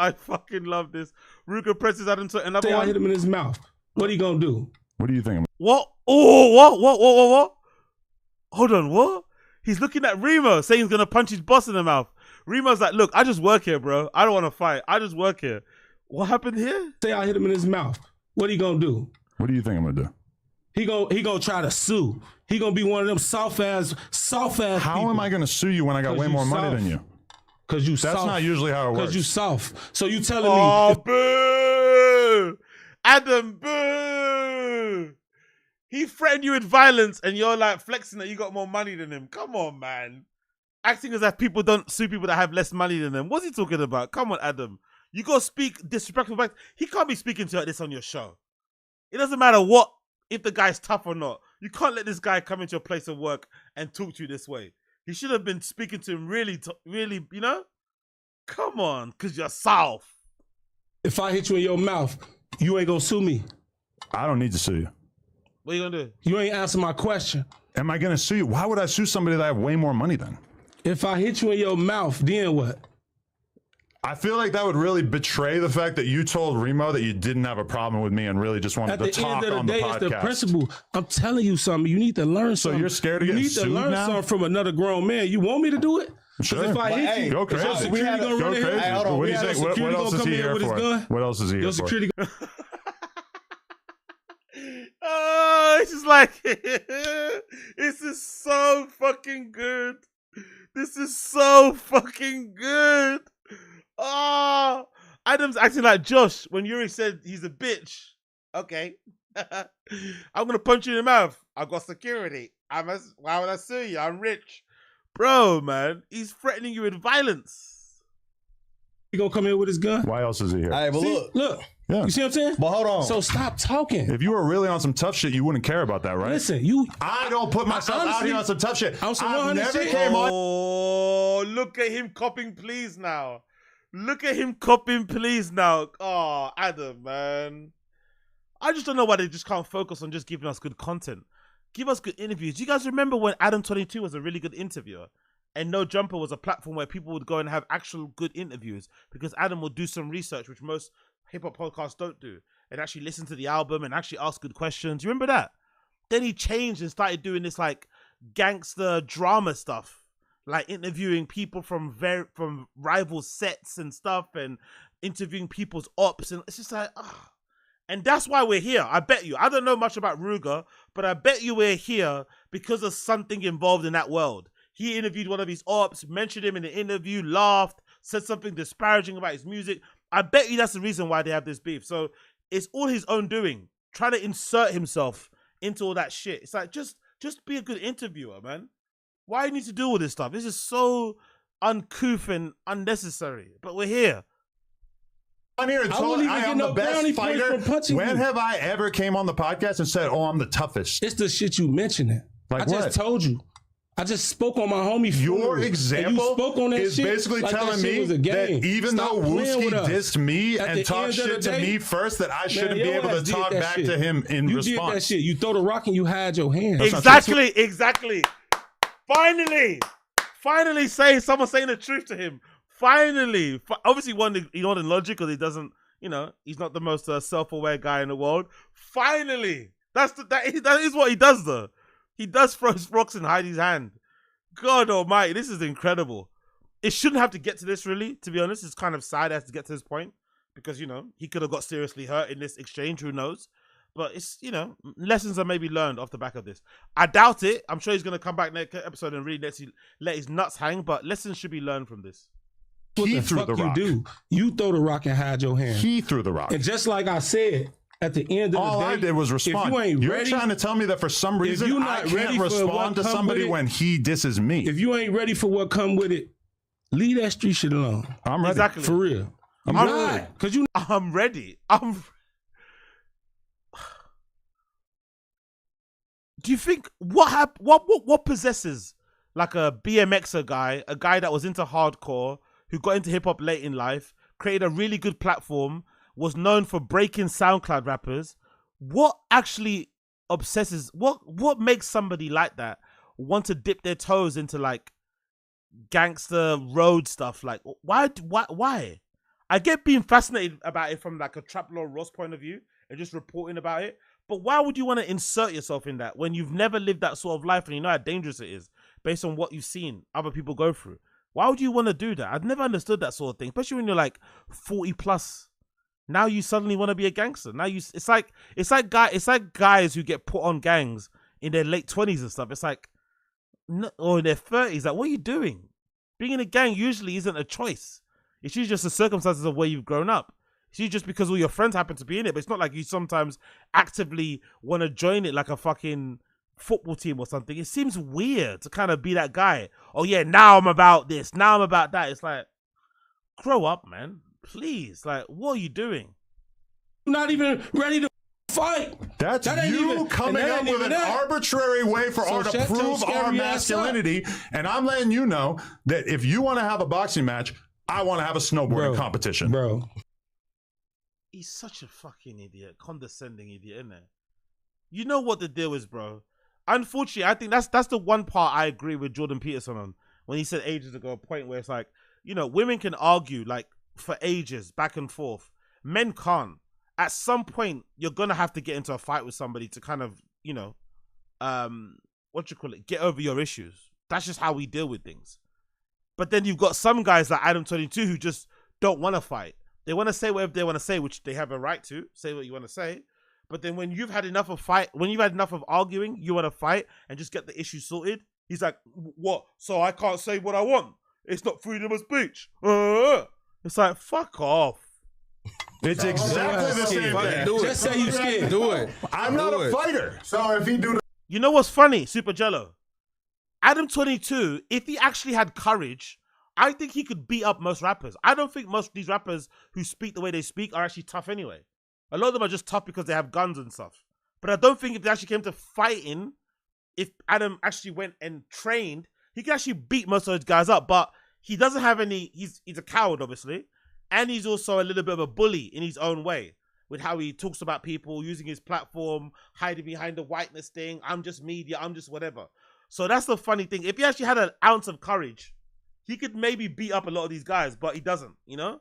Ruger presses Adam to another Say one. I hit him in his mouth. What are you gonna do? What do you think? What? Oh, what? Hold on, what? He's looking at Remo, saying he's gonna punch his boss in the mouth. Remo's like, look, I just work here, bro. I don't want to fight. I just work here. What happened here? Say I hit him in his mouth. What are you gonna do? What do you think I'm gonna do? He gonna try to sue. He gonna be one of them soft ass. How am I gonna sue you when I got way more money than you? Because you That's soft. not usually how it works. Because you soft. So you telling Oh, me? boo! Adam, boo! He threatened you with violence, and you're like flexing that you got more money than him. Come on, man. Acting as if people don't sue people that have less money than them. What's he talking about? Come on, Adam. You gotta speak disrespectful back. He can't be speaking to you like this on your show. It doesn't matter what, if the guy's tough or not. You can't let this guy come into your place of work and talk to you this way. He should have been speaking to him really, you know? Come on, because you're soft. If I hit you in your mouth, you ain't gonna sue me. I don't need to sue you. What are you gonna do? You ain't answer my question. Am I gonna sue you? Why would I sue somebody that I have way more money than? If I hit you in your mouth, then what? I feel like that would really betray the fact that you told Remo that you didn't have a problem with me and really just wanted to talk on the podcast. It's the principle. I'm telling you something. You need to learn something. So you're scared of getting sued now? You need to learn something from another grown man. You want me to do it? Sure. If I hit you, go crazy. Your security gonna run in here? What do you think? What else is he here for? What else is he here Your for? security. Oh, it's just like, this is so fucking good. This is so fucking good. Oh, Adam's acting like Josh when Yuri said he's a bitch. Okay. I'm going to punch you in the mouth. I got security. Why would I sue you? I'm rich. Bro, man, he's threatening you with violence. He gonna come here with his gun? Why else is he here? All right, but Look. Yeah. You see what I'm saying? But hold on. So stop talking. If you were really on some tough shit, you wouldn't care about that, right? Listen, I don't put myself out here on some tough shit. I've never came on. Oh, look at him copping please now. Look at him copping please now. Oh, Adam, man. I just don't know why they just can't focus on just giving us good content. Give us good interviews. Do you guys remember when Adam 22 was a really good interviewer? And No Jumper was a platform where people would go and have actual good interviews because Adam would do some research, which most hip-hop podcasts don't do, and actually listen to the album and actually ask good questions. You remember that? Then he changed and started doing this like gangster drama stuff, like interviewing people from rival sets and stuff and interviewing people's ops. And it's just like, And that's why we're here. I bet you. I don't know much about Ruger, but I bet you we're here because of something involved in that world. He interviewed one of his ops, mentioned him in the interview, laughed, said something disparaging about his music. I bet you that's the reason why they have this beef. So it's all his own doing, trying to insert himself into all that shit. It's like, just be a good interviewer, man. Why do you need to do all this stuff? This is so uncouth and unnecessary. But we're here. I'm here and told I am the best fighter. When have I ever came on the podcast and said, "Oh, I'm the toughest"? It's the shit you mentioning. Like I just told you. I just spoke on my homie. Your example on that is shit basically like telling me that even though Wooski dissed me and talked shit to me first, that I shouldn't be able to talk back to him in response. You did that shit. You throw the rock and you hide your hand. Exactly. Finally someone saying the truth to him. Finally. Obviously, he's not in logic because he doesn't, he's not the most self-aware guy in the world. Finally. That is what he does, though. He does throw rocks and hide his hand. God almighty, this is incredible. It shouldn't have to get to this, really, to be honest. It's kind of sad it has to get to this point because, he could have got seriously hurt in this exchange. Who knows? But it's, lessons are maybe learned off the back of this. I doubt it. I'm sure he's going to come back next episode and really let his nuts hang, but lessons should be learned from this. What the fuck you do? You throw the rock and hide your hand. He threw the rock. And just like I said, at the end of the day, all I did was respond. You're trying to tell me that for some reason I can't respond to somebody when he disses me. If you ain't ready for what come with it, leave that street shit alone. I'm ready. Exactly. For real. I'm ready. Do you think what possesses like a BMXer guy, a guy that was into hardcore, who got into hip hop late in life, created a really good platform, was known for breaking SoundCloud rappers? What actually obsesses? What makes somebody like that want to dip their toes into like gangster road stuff? Like why? I get being fascinated about it from like a Trap Lord Ross point of view and just reporting about it. But why would you want to insert yourself in that when you've never lived that sort of life and you know how dangerous it is based on what you've seen other people go through? Why would you want to do that? I've never understood that sort of thing, especially when you're like 40 plus. Now you suddenly want to be a gangster. Now it's like guys who get put on gangs in their late 20s and stuff. It's like, or in their 30s. Like, what are you doing? Being in a gang usually isn't a choice. It's usually just the circumstances of where you've grown up. It's usually just because all your friends happen to be in it. But it's not like you sometimes actively want to join it like a fucking football team or something. It seems weird to kind of be that guy. Oh yeah, now I'm about this. Now I'm about that. It's like, grow up, man. Please. Like, what are you doing? Not even ready to fight. That's you coming up with an arbitrary way for us to prove our masculinity. And I'm letting you know that if you want to have a boxing match, I want to have a snowboarding competition. Bro. He's such a fucking idiot. Condescending idiot, isn't it? You know what the deal is, bro. Unfortunately, I think that's the one part I agree with Jordan Peterson on when he said ages ago, a point where it's like, you know, women can argue like for ages back and forth. Men can't. At some point, you're going to have to get into a fight with somebody to kind of, you know, get over your issues. That's just how we deal with things. But then you've got some guys like Adam 22 who just don't want to fight. They want to say whatever they want to say, which they have a right to. Say what you want to say. But then when you've had enough of arguing, you want to fight and just get the issue sorted. He's like, what? So I can't say what I want? It's not freedom of speech. It's like, fuck off. It's exactly the same thing. Do it. Just say you scared. Do it. I'm not a fighter. So if he do the... You know what's funny, Super Jello? Adam 22, if he actually had courage, I think he could beat up most rappers. I don't think most of these rappers who speak the way they speak are actually tough anyway. A lot of them are just tough because they have guns and stuff. But I don't think if they actually came to fighting, if Adam actually went and trained, he could actually beat most of those guys up. But he doesn't have any... He's a coward, obviously. And he's also a little bit of a bully in his own way with how he talks about people, using his platform, hiding behind the whiteness thing. I'm just media. I'm just whatever. So that's the funny thing. If he actually had an ounce of courage, he could maybe beat up a lot of these guys, but he doesn't, you know?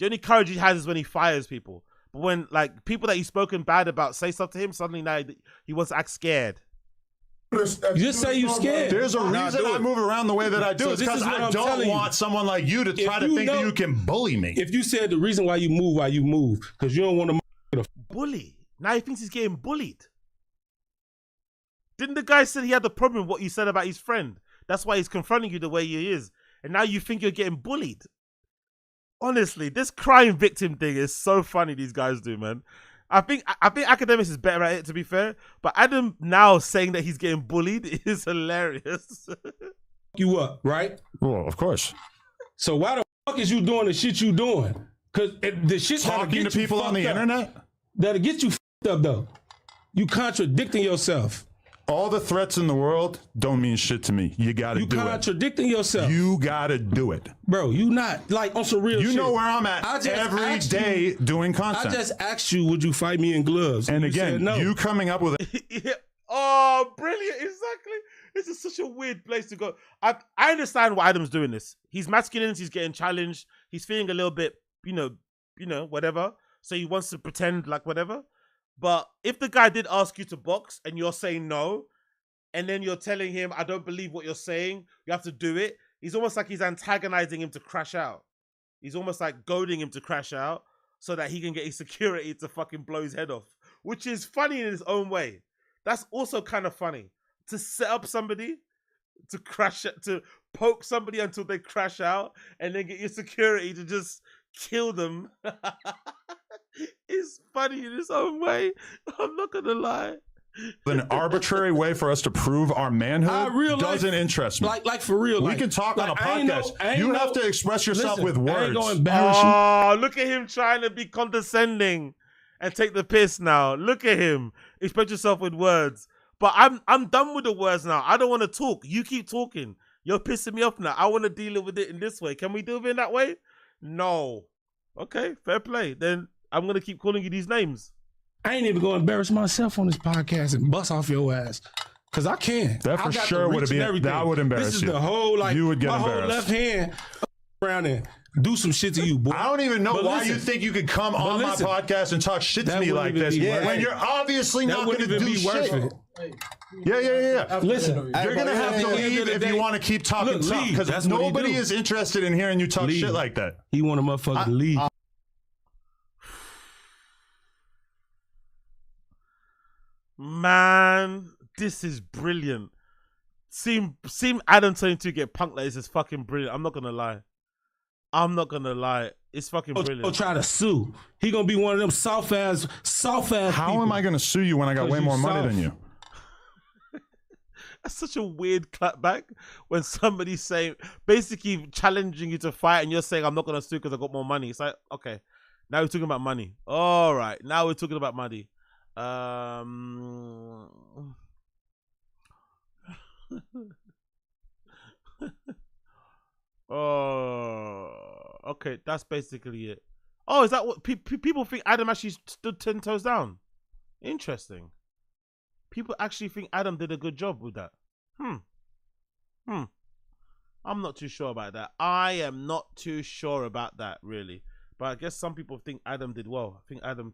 The only courage he has is when he fires people. But when, like, people that he's spoken bad about say stuff to him, suddenly now he wants to act scared. You just say you scared. There's a reason I move around the way that I do. So it's because I don't want someone like you to try to think that you can bully me. If you said the reason why you move, because you don't want to bully. Now he thinks he's getting bullied. Didn't the guy say he had the problem with what you said about his friend? That's why he's confronting you the way he is. And now you think you're getting bullied. Honestly, this crime victim thing is so funny these guys do, man. I think Academics is better at it, to be fair. But Adam now saying that he's getting bullied is hilarious. You up, right? Well, of course. So why the fuck is you doing the shit you doing? Because the shit talking to people on the internet? That'll get you fucked up, though. You contradicting yourself. All the threats in the world don't mean shit to me. You got to do it. You contradicting yourself. You got to do it. Bro, you not, like, on some real shit. You know where I'm at every day doing content. I just asked you, would you fight me in gloves? And you again, said no. you coming up with it. Oh, brilliant. Exactly. This is such a weird place to go. I understand why Adam's doing this. He's masculine. He's getting challenged. He's feeling a little bit, you know, whatever. So he wants to pretend like whatever. But if the guy did ask you to box and you're saying no, and then you're telling him, I don't believe what you're saying, you have to do it, he's almost like he's antagonizing him to crash out. He's almost like goading him to crash out so that he can get his security to fucking blow his head off, which is funny in his own way. That's also kind of funny. To set up somebody to crash, to poke somebody until they crash out and then get your security to just kill them. It's funny in its own way. I'm not gonna lie. An arbitrary way for us to prove our manhood doesn't interest me. Like for real. We can talk on a podcast. You have to express yourself with words. I ain't gonna embarrass you. Oh, look at him trying to be condescending and take the piss now. Look at him. Express yourself with words. But I'm done with the words now. I don't want to talk. You keep talking. You're pissing me off now. I want to deal with it in this way. Can we deal with it in that way? No. Okay, fair play. Then I'm going to keep calling you these names. I ain't even going to embarrass myself on this podcast and bust off your ass. Because I can. That for sure would be that would embarrass you. This is the whole, like, you would get my embarrassed. whole left hand around there. Do some shit to you, boy. I don't even know why you think you could come on my podcast and talk shit to me like this when you're obviously not going to do shit. Yeah. Listen, you're going to have to leave if you want to keep talking tough because nobody is interested in hearing you talk shit like that. He want a motherfucker to leave. Man, this is brilliant. Seeing Adam 22 get punked like this is fucking brilliant. I'm not gonna lie. It's fucking brilliant. He'll try to sue. He gonna be one of them soft ass. How am I gonna sue you when I got way more money than you? That's such a weird clapback when somebody's saying, basically challenging you to fight, and you're saying, I'm not going to sue because I got more money. It's like, okay, now we're talking about money. All right, now we're talking about money. Oh, okay, that's basically it. Oh, is that what people think Adam actually stood 10 toes down? Interesting. People actually think Adam did a good job with that. I'm not too sure about that. I am not too sure about that, really. But I guess some people think Adam did well.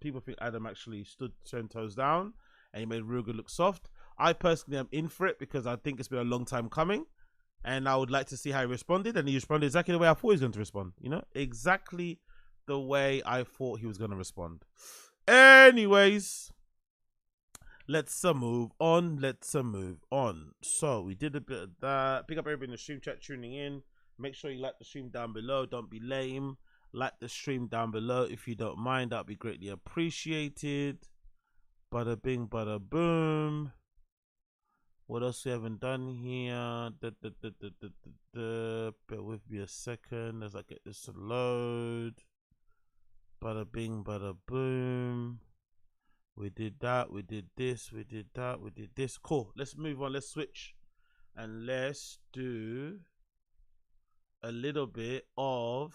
People think Adam actually stood 10 toes down and he made real good look soft. I personally am in for it because I think it's been a long time coming. And I would like to see how he responded. And he responded exactly the way I thought he was going to respond. You know, exactly the way I thought he was going to respond. Anyways, let's move on. So we did a bit of that. Pick up everybody in the stream chat tuning in. Make sure you like the stream down below. Don't be lame. Like the stream down below if you don't mind. That'd be greatly appreciated. Bada bing, bada boom. What else we haven't done here? Bear with me a second as I get this to load. Bada bing, bada boom. We did that, we did this, we did that, we did this. Cool. Let's move on. Let's switch. And let's do a little bit of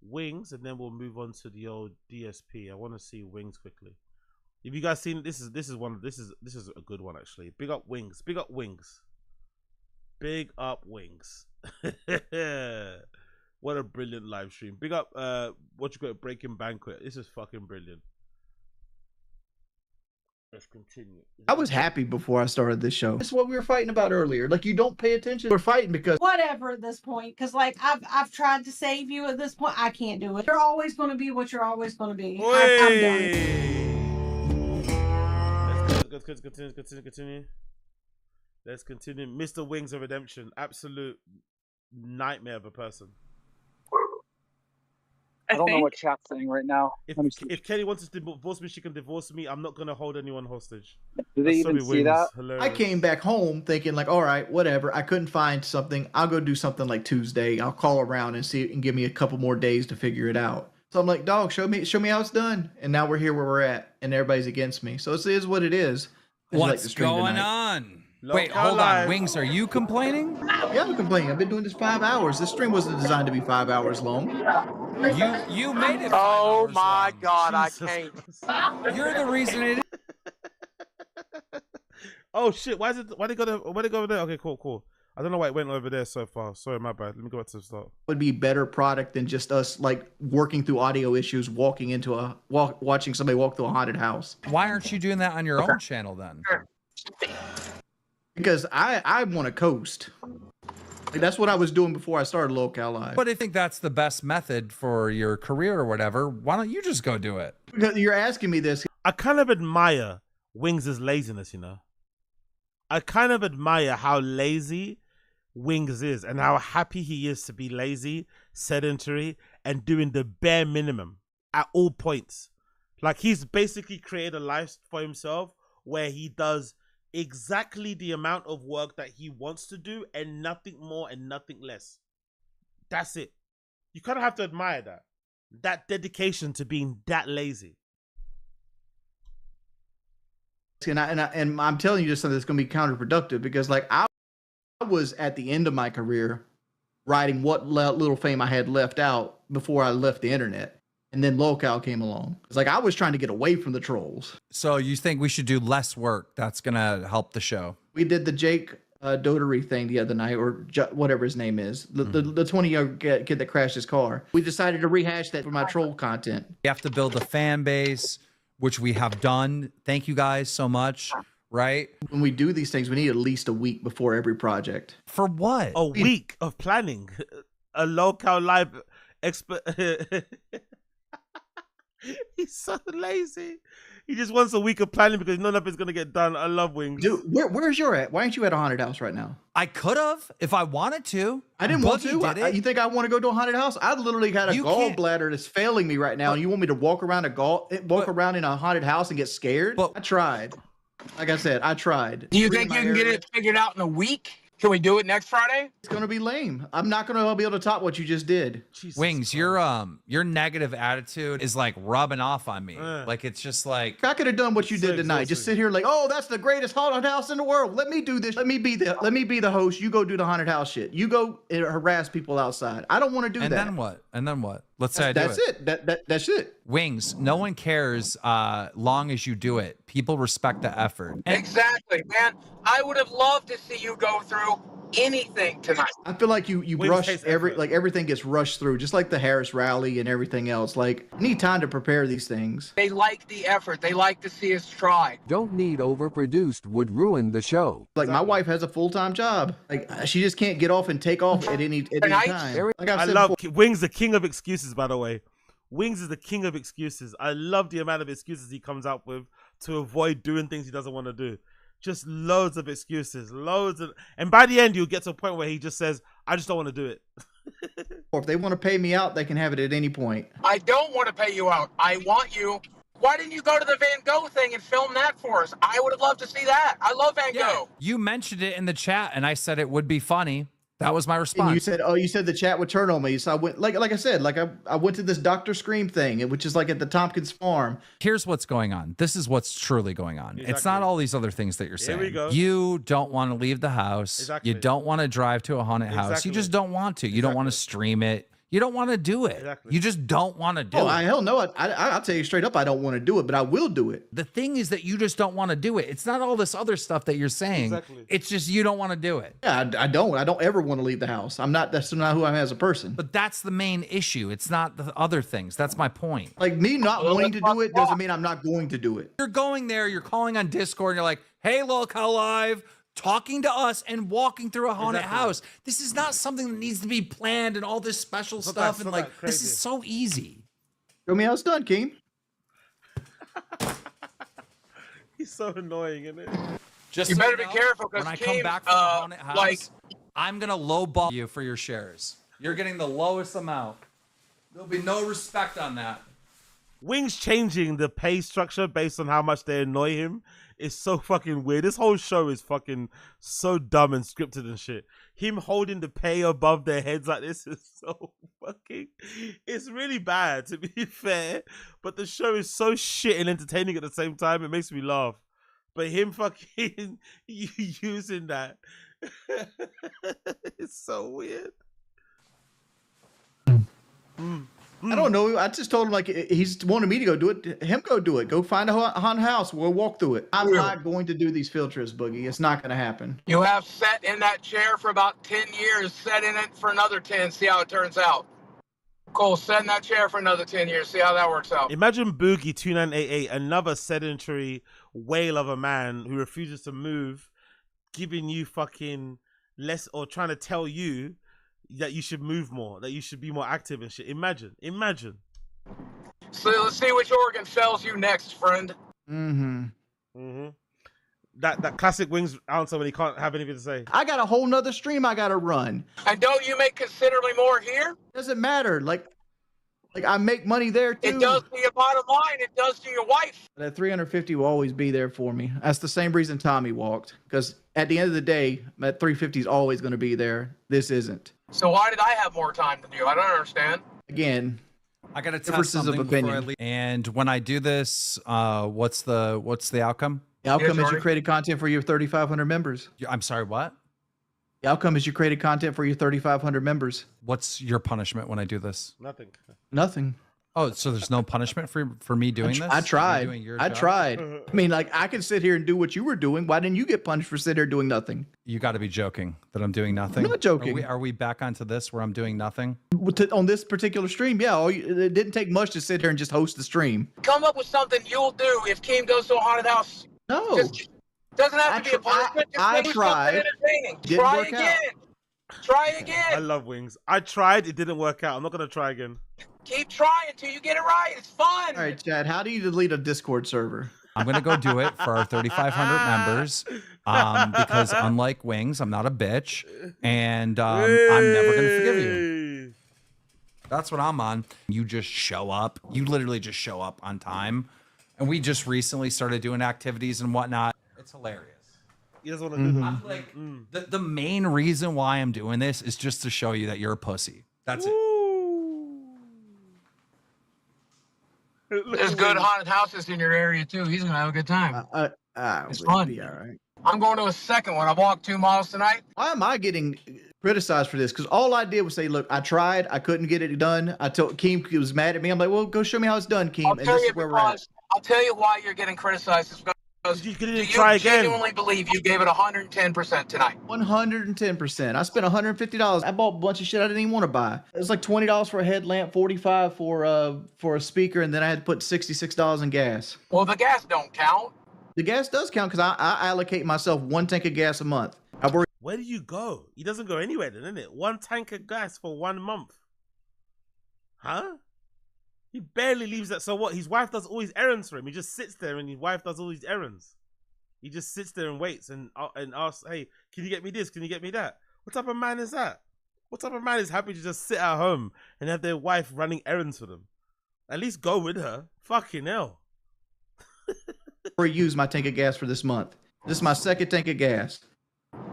Wings, and then we'll move on to the old DSP. I want to see Wings quickly. If you guys seen this is a good one actually. Big up Wings. Big up Wings. Big up Wings. What a brilliant live stream. Big up what you got, Breaking Banquet. This is fucking brilliant. Let's continue. I was happy before I started this show. That's what we were fighting about earlier. Like, you don't pay attention. We're fighting because whatever at this point, because like I've tried to save you at this point. I can't do it. You're always going to be what you're always going to be. I'm done. Let's continue. Let's continue. Mr. Wings of Redemption, absolute nightmare of a person. I don't know what chat's saying right now. If Kelly wants to divorce me, she can divorce me. I'm not gonna hold anyone hostage. Do they even see that? I came back home thinking like, all right, whatever. I couldn't find something. I'll go do something like Tuesday. I'll call around and see and give me a couple more days to figure it out. So I'm like, dog, show me how it's done. And now we're here where we're at, and everybody's against me. So it is what it is. What's going on? Wait, hold on. Wings, are you complaining? Yeah, I'm complaining. I've been doing this 5 hours. This stream wasn't designed to be 5 hours long. You made it 5 Oh hours my long. God, Jesus. I can't. You're the reason it is. Oh shit! Why did it go over there? Okay, cool. I don't know why it went over there so far. Sorry, my bad. Let me go back to the start. Would be better product than just us like working through audio issues, watching somebody walk through a haunted house. Why aren't you doing that on your own channel then? Because I want to coast. Like, that's what I was doing before I started Local Live. But I think that's the best method for your career or whatever. Why don't you just go do it? You're asking me this. I kind of admire Wings' laziness, you know. I kind of admire how lazy Wings is and how happy he is to be lazy, sedentary, and doing the bare minimum at all points. Like, he's basically created a life for himself where he does exactly the amount of work that he wants to do and nothing more and nothing less. That's it. You kind of have to admire that dedication to being that lazy. And I'm telling you just something that's going to be counterproductive because like I was at the end of my career writing what little fame I had left out before I left the internet. And then Local came along. It's like I was trying to get away from the trolls. So you think we should do less work? That's going to help the show. We did the Jake Dotery thing the other night, or whatever his name is. The 20-year-old kid that crashed his car. We decided to rehash that for my troll content. We have to build a fan base, which we have done. Thank you guys so much. Right? When we do these things, we need at least a week before every project. For what? A week of planning. A Local Live expert. He's so lazy. He just wants a week of planning because none of it's gonna get done. I love Wings. Dude, where's your at? Why aren't you at a haunted house right now? I could have if I wanted to. I didn't want Boogie to. did it. You think I want to go to a haunted house? I literally got a You can't- gallbladder that's failing me right now, and you want me to walk around around in a haunted house and get scared? I tried. Like I said, I tried. Do you think you can get it figured out in a week? Can we do it next Friday? It's gonna be lame. I'm not gonna be able to top what you just did. Wings, your negative attitude is like rubbing off on me. Like it's just like I could have done what you did tonight. Just sit here like, oh, that's the greatest haunted house in the world. Let me do this. Let me be the host. You go do the haunted house shit. You go and harass people outside. I don't want to do and that. then what? And then what? Let's say I do That's it. That's it. Wings, no one cares long as you do it. People respect the effort. Exactly, man. I would have loved to see you go through anything tonight. I feel like you rush everything gets rushed through, just like the Harris rally and everything else. Like, I need time to prepare these things. They like the effort. They like to see us try. Don't need overproduced would ruin the show. Like my wife has a full-time job. Like she just can't get off and take off at any time. Like I love Wings, the king of excuses, by the way. Wings is the king of excuses. I love the amount of excuses he comes up with to avoid doing things he doesn't want to do. Just loads of excuses, and by the end, you'll get to a point where he just says, I just don't want to do it. Or if they want to pay me out, they can have it at any point. I don't want to pay you out. I want you. Why didn't you go to the Van Gogh thing and film that for us? I would have loved to see that. I love Van Gogh. You mentioned it in the chat, and I said it would be funny. That was my response. And you said the chat would turn on me. So I went, like I said, I went to this Dr. Scream thing, which is like at the Tompkins farm. Here's what's going on. This is what's truly going on. Exactly. It's not all these other things that you're saying. Here we go. You don't want to leave the house. Exactly. You don't want to drive to a haunted house. You just don't want to. You don't want to stream it. You don't want to do it. Exactly. You just don't want to do it. Hell no. I'll tell you straight up, I don't want to do it, but I will do it. The thing is that you just don't want to do it. It's not all this other stuff that you're saying. Exactly. It's just you don't want to do it. Yeah, I don't. I don't ever want to leave the house. That's not who I am as a person. But that's the main issue. It's not the other things. That's my point. Like me not wanting to do it doesn't mean I'm not going to do it. You're going there, you're calling on Discord, and you're like, hey, Lolcow Live, talking to us and walking through a haunted house. This is not something that needs to be planned and all this special stuff. And like, this is so easy. Show me how it's done, King. He's so annoying, isn't it? Just you so better know, be careful because when I come back from the haunted house, I'm gonna lowball you for your shares. You're getting the lowest amount. There'll be no respect on that. Wings changing the pay structure based on how much they annoy him is so fucking weird. This whole show is fucking so dumb and scripted and shit. Him holding the pay above their heads like this is so fucking... It's really bad, to be fair. But the show is so shit and entertaining at the same time. It makes me laugh. But him fucking using that... it's so weird. I don't know. I just told him like he's wanted me to go do it. Him go do it. Go find a haunted house. We'll walk through it. I'm not going to do these field trips, Boogie. It's not going to happen. You have sat in that chair for about 10 years. Sit in it for another 10. See how it turns out. Cole, sit in that chair for another 10 years. See how that works out. Imagine Boogie 2988, another sedentary whale of a man who refuses to move, giving you fucking less or trying to tell you that you should move more, that you should be more active and shit. Imagine. So let's see which organ fails you next, friend. That classic Wings answer when he can't have anything to say. I got a whole nother stream I got to run. And don't you make considerably more here? Doesn't matter. Like I make money there too. It does to your bottom line. It does to your wife. That 350 will always be there for me. That's the same reason Tommy walked. Because at the end of the day, that 350 is always going to be there. This isn't. So why did I have more time than you? I don't understand. Again, I gotta test differences something of before I opinion. leave. And when I do this, what's the outcome? The outcome is you created content for your 3,500 members. I'm sorry, what? The outcome is you created content for your 3,500 members. What's your punishment when I do this? Nothing. Oh, so there's no punishment for me doing this? I tried. Doing your I job? tried. I mean, like, I could sit here and do what you were doing. Why didn't you get punished for sitting here doing nothing? You got to be joking that I'm doing nothing. I'm not joking. Are we back onto this where I'm doing nothing? On this particular stream, yeah. It didn't take much to sit here and just host the stream. Come up with something you'll do if Keem goes to a haunted house. No. Doesn't have to be a punishment. I Just tried. something entertaining. Didn't Try work again. out. Try again. I love Wings. I tried. It didn't work out. I'm not going to try again. Keep trying till you get it right. It's fun. All right, Chad, how do you delete a Discord server? I'm gonna go do it for our 3,500 members, because unlike Wings, I'm not a bitch, and I'm never gonna forgive you. That's what I'm on. You just show up. You literally just show up on time, and we just recently started doing activities and whatnot. It's hilarious. You just want to do I'm like, the main reason why I'm doing this is just to show you that you're a pussy. That's it. There's good haunted houses in your area too. He's gonna have a good time. It's fun. Be all right. I'm going to a second one. I walked 2 miles tonight. Why am I getting criticized for this? Because all I did was say, look, I tried. I couldn't get it done. I told Keem, he was mad at me. I'm like, well, go show me how it's done, Keem. And this is where we're at. I'll tell you why you're getting criticized. It's because you try again. Genuinely believe you gave it 110% tonight. 110%. I spent $150. I bought a bunch of shit I didn't even want to buy. It was like $20 for a headlamp, $45 for a speaker, and then I had to put $66 in gas. Well, the gas don't count. The gas does count because I allocate myself 1 tank of gas a month. Where do you go? He doesn't go anywhere then, isn't it? 1 tank of gas for 1 month. Huh? He barely leaves that. So what? His wife does all his errands for him. He just sits there and his wife does all his errands. He just sits there and waits and asks, hey, can you get me this? Can you get me that? What type of man is that? What type of man is happy to just sit at home and have their wife running errands for them? At least go with her. Fucking hell. Or use my tank of gas for this month. This is my 2nd tank of gas.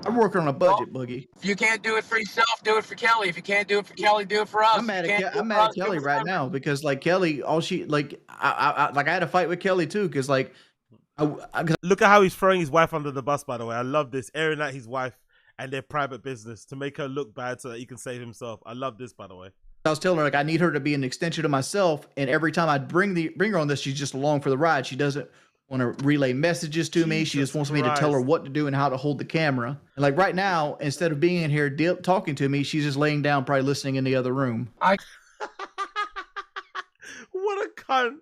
I'm working on a budget, Boogie. If you can't do it for yourself, do it for Kelly. If you can't do it for Kelly, do it for us. I'm mad at Kelly right now because like Kelly, all she like, I had a fight with Kelly too because like, look at how he's throwing his wife under the bus. By the way, I love this, airing out his wife and their private business to make her look bad so that he can save himself. I love this, by the way. I was telling her like I need her to be an extension of myself, and every time I bring her on this, she's just along for the ride. She doesn't want to relay messages to me. She just wants me to tell her what to do and how to hold the camera. And like right now, instead of being in here talking to me, she's just laying down, probably listening in the other room. What a cunt.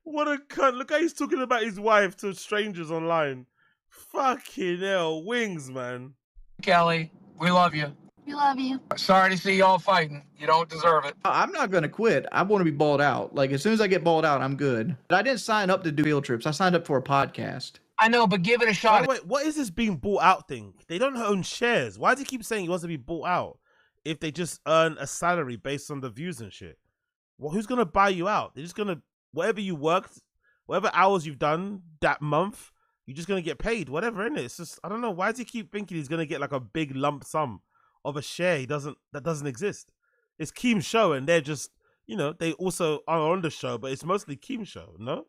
What a cunt. Look how he's talking about his wife to strangers online. Fucking hell. Wings, man. Kelly, we love you. We love you. Sorry to see y'all fighting. You don't deserve it. I'm not going to quit. I want to be balled out. Like as soon as I get balled out, I'm good. But I didn't sign up to do field trips. I signed up for a podcast. I know, but give it a shot. By the way, what is this being bought out thing? They don't own shares. Why does he keep saying he wants to be bought out if they just earn a salary based on the views and shit? Well, who's going to buy you out? They're just going to, whatever you worked, whatever hours you've done that month, you're just going to get paid, whatever, innit? It's just, I don't know. Why does he keep thinking he's going to get like a big lump sum of a share that doesn't exist? It's Keem's show and they're just, they also are on the show, but it's mostly Keem's show, no?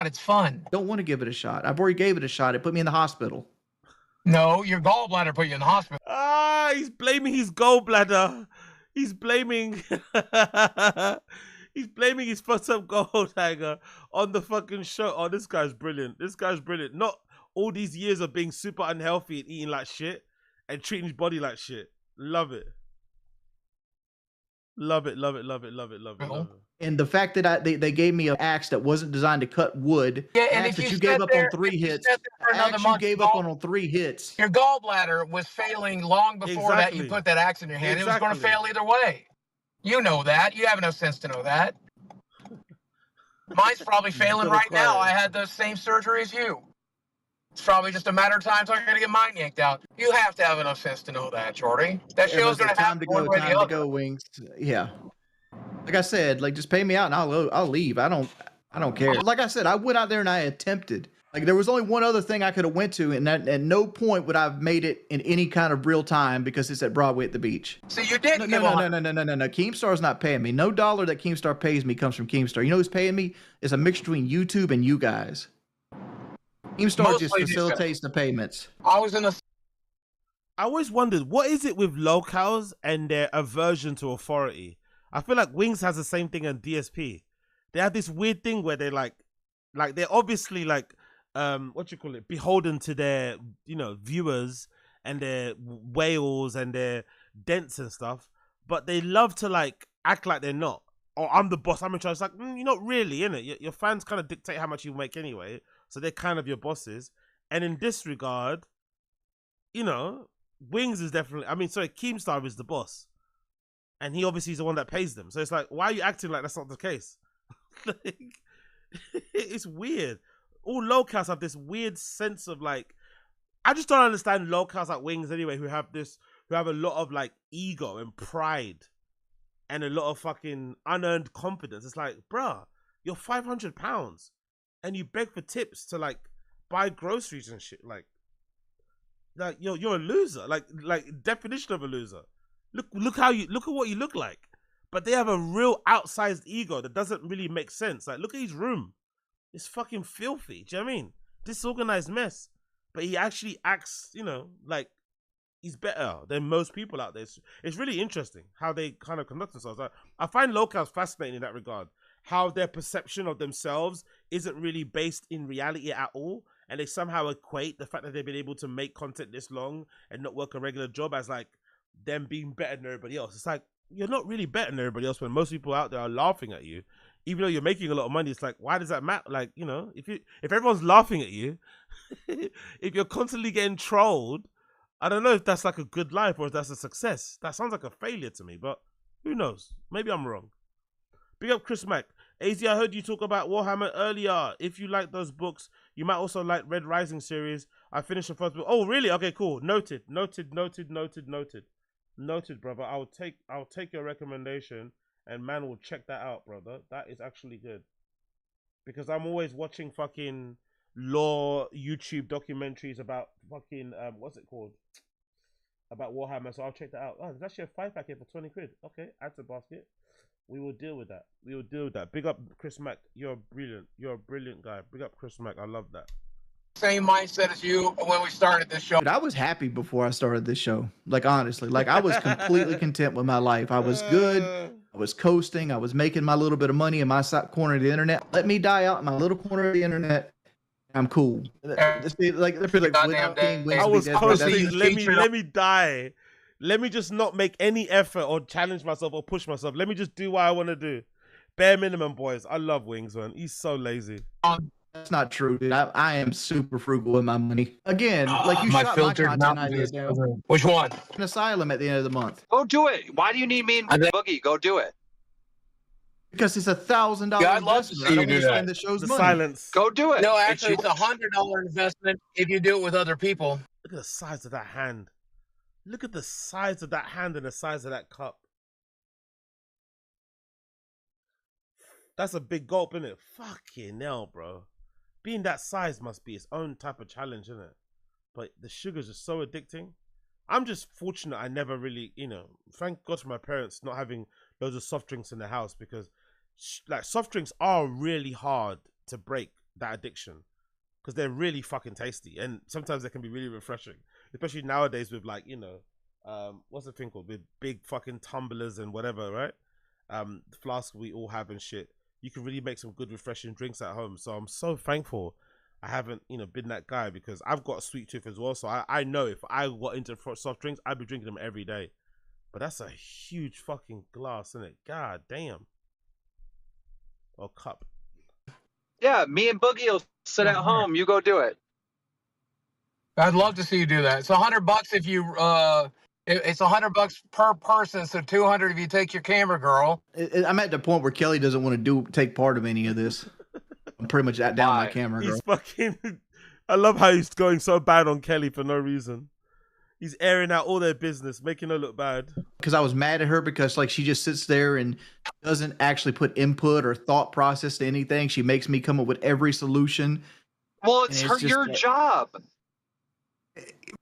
It's fun. Don't want to give it a shot. I've already gave it a shot. It put me in the hospital. No, your gallbladder put you in the hospital. Ah, he's blaming his gallbladder. He's blaming he's blaming his fucked up gallbladder on the fucking show. Oh, this guy's brilliant. This guy's brilliant. Not all these years of being super unhealthy and eating like shit and treating his body like shit. Love it. Love it, love it, love it, love it, love it, love it. And the fact that they gave me an axe that wasn't designed to cut wood, yeah, and axe if that you gave up on 3 hits, axe you gave up on 3 hits. Your gallbladder was failing long before that you put that axe in your hand. It was going to fail either way. You know that. You have enough sense to know that. Mine's probably failing right now. I had the same surgery as you. It's probably just a matter of time until I'm going to get mine yanked out. You have to have enough sense to know that, Shorty. That show's going to have time to go, Wings. Yeah. Like I said, like just pay me out and I'll leave. I don't care. Like I said, I went out there and I attempted. Like there was only one other thing I could have went to, and that, at no point would I have made it in any kind of real time because it's at Broadway at the beach. So you did no. Keemstar's not paying me. No dollar that Keemstar pays me comes from Keemstar. You know who's paying me? It's a mixture between YouTube and you guys. Keemstar just facilitates the payments. I always wondered, what is it with locals and their aversion to authority? I feel like Wings has the same thing on DSP. They have this weird thing where they're like they're obviously like beholden to their viewers and their whales and their dents and stuff, but they love to like act like they're not. Oh, I'm the boss, I'm in charge. It's like, you're not really, innit? Your fans kind of dictate how much you make anyway, so they're kind of your bosses. And in this regard, Wings is definitely, Keemstar is the boss. and he obviously is the one that pays them. So it's like, why are you acting like that's not the case? Like, it's weird. All locals have this weird sense of like, I just don't understand locals like Wings anyway, who have a lot of like ego and pride and a lot of fucking unearned confidence. It's like, bruh, you're £500 and you beg for tips to like buy groceries and shit. Like you're a loser. Like definition of a loser. Look at what you look like. But they have a real outsized ego that doesn't really make sense. Like, look at his room. It's fucking filthy. Do you know what I mean? Disorganized mess. But he actually acts, like he's better than most people out there. It's really interesting how they kind of conduct themselves. I find locals fascinating in that regard. How their perception of themselves isn't really based in reality at all. And they somehow equate the fact that they've been able to make content this long and not work a regular job as like them being better than everybody else. It's like, you're not really better than everybody else when most people out there are laughing at you. Even though you're making a lot of money, it's like, why does that matter? Like, if everyone's laughing at you, if you're constantly getting trolled, I don't know if that's like a good life or if that's a success. That sounds like a failure to me, but who knows? Maybe I'm wrong. Big up Chris Mack. AZ, I heard you talk about Warhammer earlier. If you like those books, you might also like Red Rising series. I finished the first book. Oh, really? Okay, cool. Noted, brother. I'll take your recommendation, and man will check that out, brother. That is actually good. Because I'm always watching fucking lore YouTube documentaries about fucking what's it called? About Warhammer, so I'll check that out. Oh, there's actually a 5-pack here for 20 quid. Okay, add to basket. We will deal with that. Big up Chris Mack. You're brilliant. You're a brilliant guy. Big up Chris Mack. I love that. Same mindset as you when we started this show. But I was happy before I started this show. Like, honestly, like I was completely content with my life. I was good. I was coasting. I was making my little bit of money in my corner of the internet. Let me die out in my little corner of the internet. I'm cool. I was coasting. Let me die. Let me just not make any effort or challenge myself or push myself. Let me just do what I want to do. Bare minimum, boys. I love Wings, man. He's so lazy. That's not true, dude. I am super frugal with my money. Again, like you shot my content idea down. Which one? An asylum at the end of the month. Go do it. Why do you need me and Boogie? Go do it. Because it's $1,000 Yeah, I'd love to see you do that. Spend the show's money. Silence. Go do it. No, actually, it's $100 investment if you do it with other people. Look at the size of that hand. Look at the size of that hand and the size of that cup. That's a big gulp, isn't it? Fucking hell, bro. Being that size must be its own type of challenge, isn't it? But the sugars are so addicting. I'm just fortunate I never really, thank God for my parents not having loads of soft drinks in the house, because like soft drinks are really hard to break that addiction because they're really fucking tasty and sometimes they can be really refreshing, especially nowadays with like, what's the thing called, with big fucking tumblers and whatever, right? The flasks we all have and shit. You can really make some good refreshing drinks at home. So I'm so thankful I haven't, been that guy, because I've got a sweet tooth as well. So I know if I got into soft drinks, I'd be drinking them every day. But that's a huge fucking glass, isn't it? God damn. Or cup. Yeah, me and Boogie will sit at home. You go do it. I'd love to see you do that. It's $100 if you it's $100 per person, so $200 if you take your camera girl. I'm at the point where Kelly doesn't want to take part of any of this. I'm pretty much down my camera girl. He's fucking. I love how he's going so bad on Kelly for no reason. He's airing out all their business, making her look bad. Because I was mad at her because like she just sits there and doesn't actually put input or thought process to anything. She makes me come up with every solution. Well, it's your job.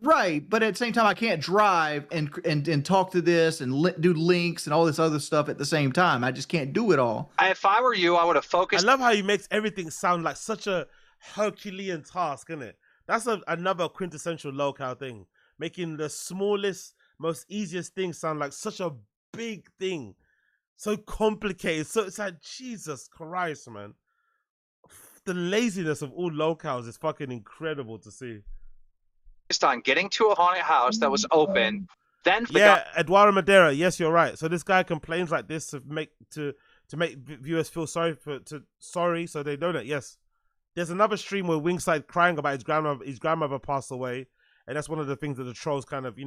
Right, but at the same time, I can't drive and talk to this and do links and all this other stuff at the same time. I just can't do it all. If I were you, I would have focused. I love how he makes everything sound like such a Herculean task, isn't it? That's another quintessential local thing. Making the smallest, most easiest thing sound like such a big thing. So complicated. So it's like, Jesus Christ, man. The laziness of all locals is fucking incredible to see. On getting to a haunted house that was open, then Eduardo Madeira. Yes, you're right. So this guy complains like this to make viewers feel sorry so they donate. Yes, there's another stream where Wing started crying about his grandmother passed away, and that's one of the things that the trolls kind of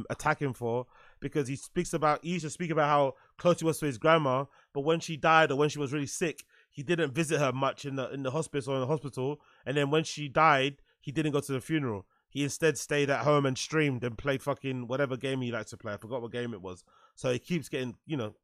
attack him for, because he used to speak about how close he was to his grandma, but when she died or when she was really sick, he didn't visit her much in the hospice or in the hospital, and then when she died, he didn't go to the funeral. He instead stayed at home and streamed and played fucking whatever game he likes to play. I forgot what game it was. So he keeps getting,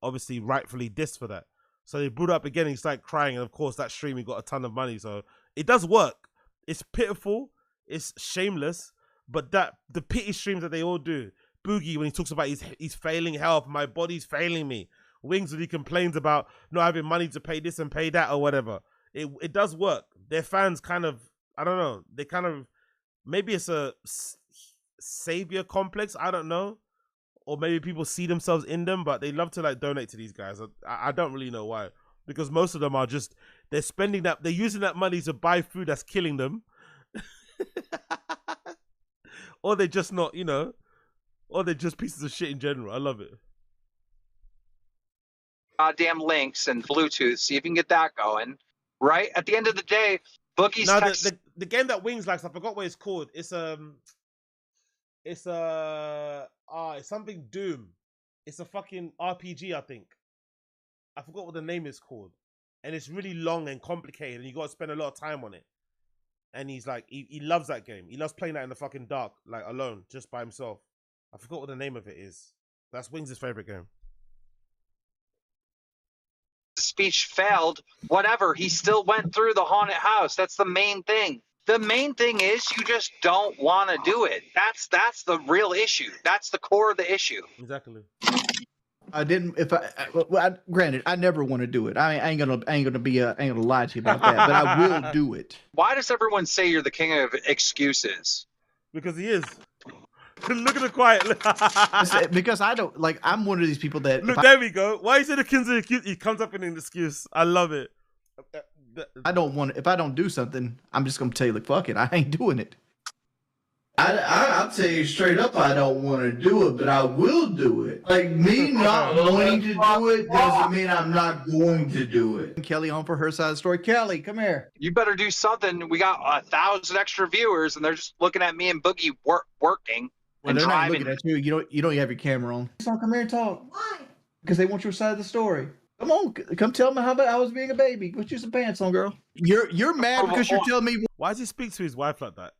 obviously rightfully dissed for that. So they brought it up again, and he started crying, and of course that stream he got a ton of money. So it does work. It's pitiful, it's shameless, but the pity streams that they all do. Boogie, when he talks about he's failing health, my body's failing me. Wings, when he complains about not having money to pay this and pay that or whatever. It does work. Their fans kind of, I don't know, they kind of, maybe it's a savior complex, I don't know. Or maybe people see themselves in them, but they love to like donate to these guys. I don't really know why. Because most of them are just, they're using that money to buy food that's killing them. Or they're just not, or they're just pieces of shit in general. I love it. Goddamn links and Bluetooth, see if you can get that going. Right? At the end of the day, Boogie's the game that Wings likes, I forgot what it's called. It's something Doom. It's a fucking RPG, I think. I forgot what the name is called. And it's really long and complicated, and you got to spend a lot of time on it. And he's like, he loves that game. He loves playing that in the fucking dark, like alone, just by himself. I forgot what the name of it is. That's Wings' favorite game. Speech failed, whatever. He still went through the haunted house. That's the main thing. The main thing is you just don't want to do it. That's the real issue. That's the core of the issue. Exactly. I didn't. Granted, I never want to do it. I ain't gonna lie to you about that. But I will do it. Why does everyone say you're the king of excuses? Because he is. Look at the quiet. Because I don't like. I'm one of these people that. Look, there we go. Why is it the king of excuse? He comes up in an excuse. I love it. I don't want. If I don't do something, I'm just gonna tell you, like, fuck it, I ain't doing it. I'll tell you straight up, I don't want to do it, but I will do it. Like, me not wanting to do it doesn't mean I'm not going to do it. Kelly on for her side of the story. Kelly, come here. You better do something. We got 1,000 extra viewers, and they're just looking at me and Boogie working Well, and they're not driving. looking at you. You don't have your camera on. So come here and talk. Why? Because they want your side of the story. Come on, come tell me how I was being a baby. Put you some pants on, girl. You're mad because you're telling me. Why does he speak to his wife like that?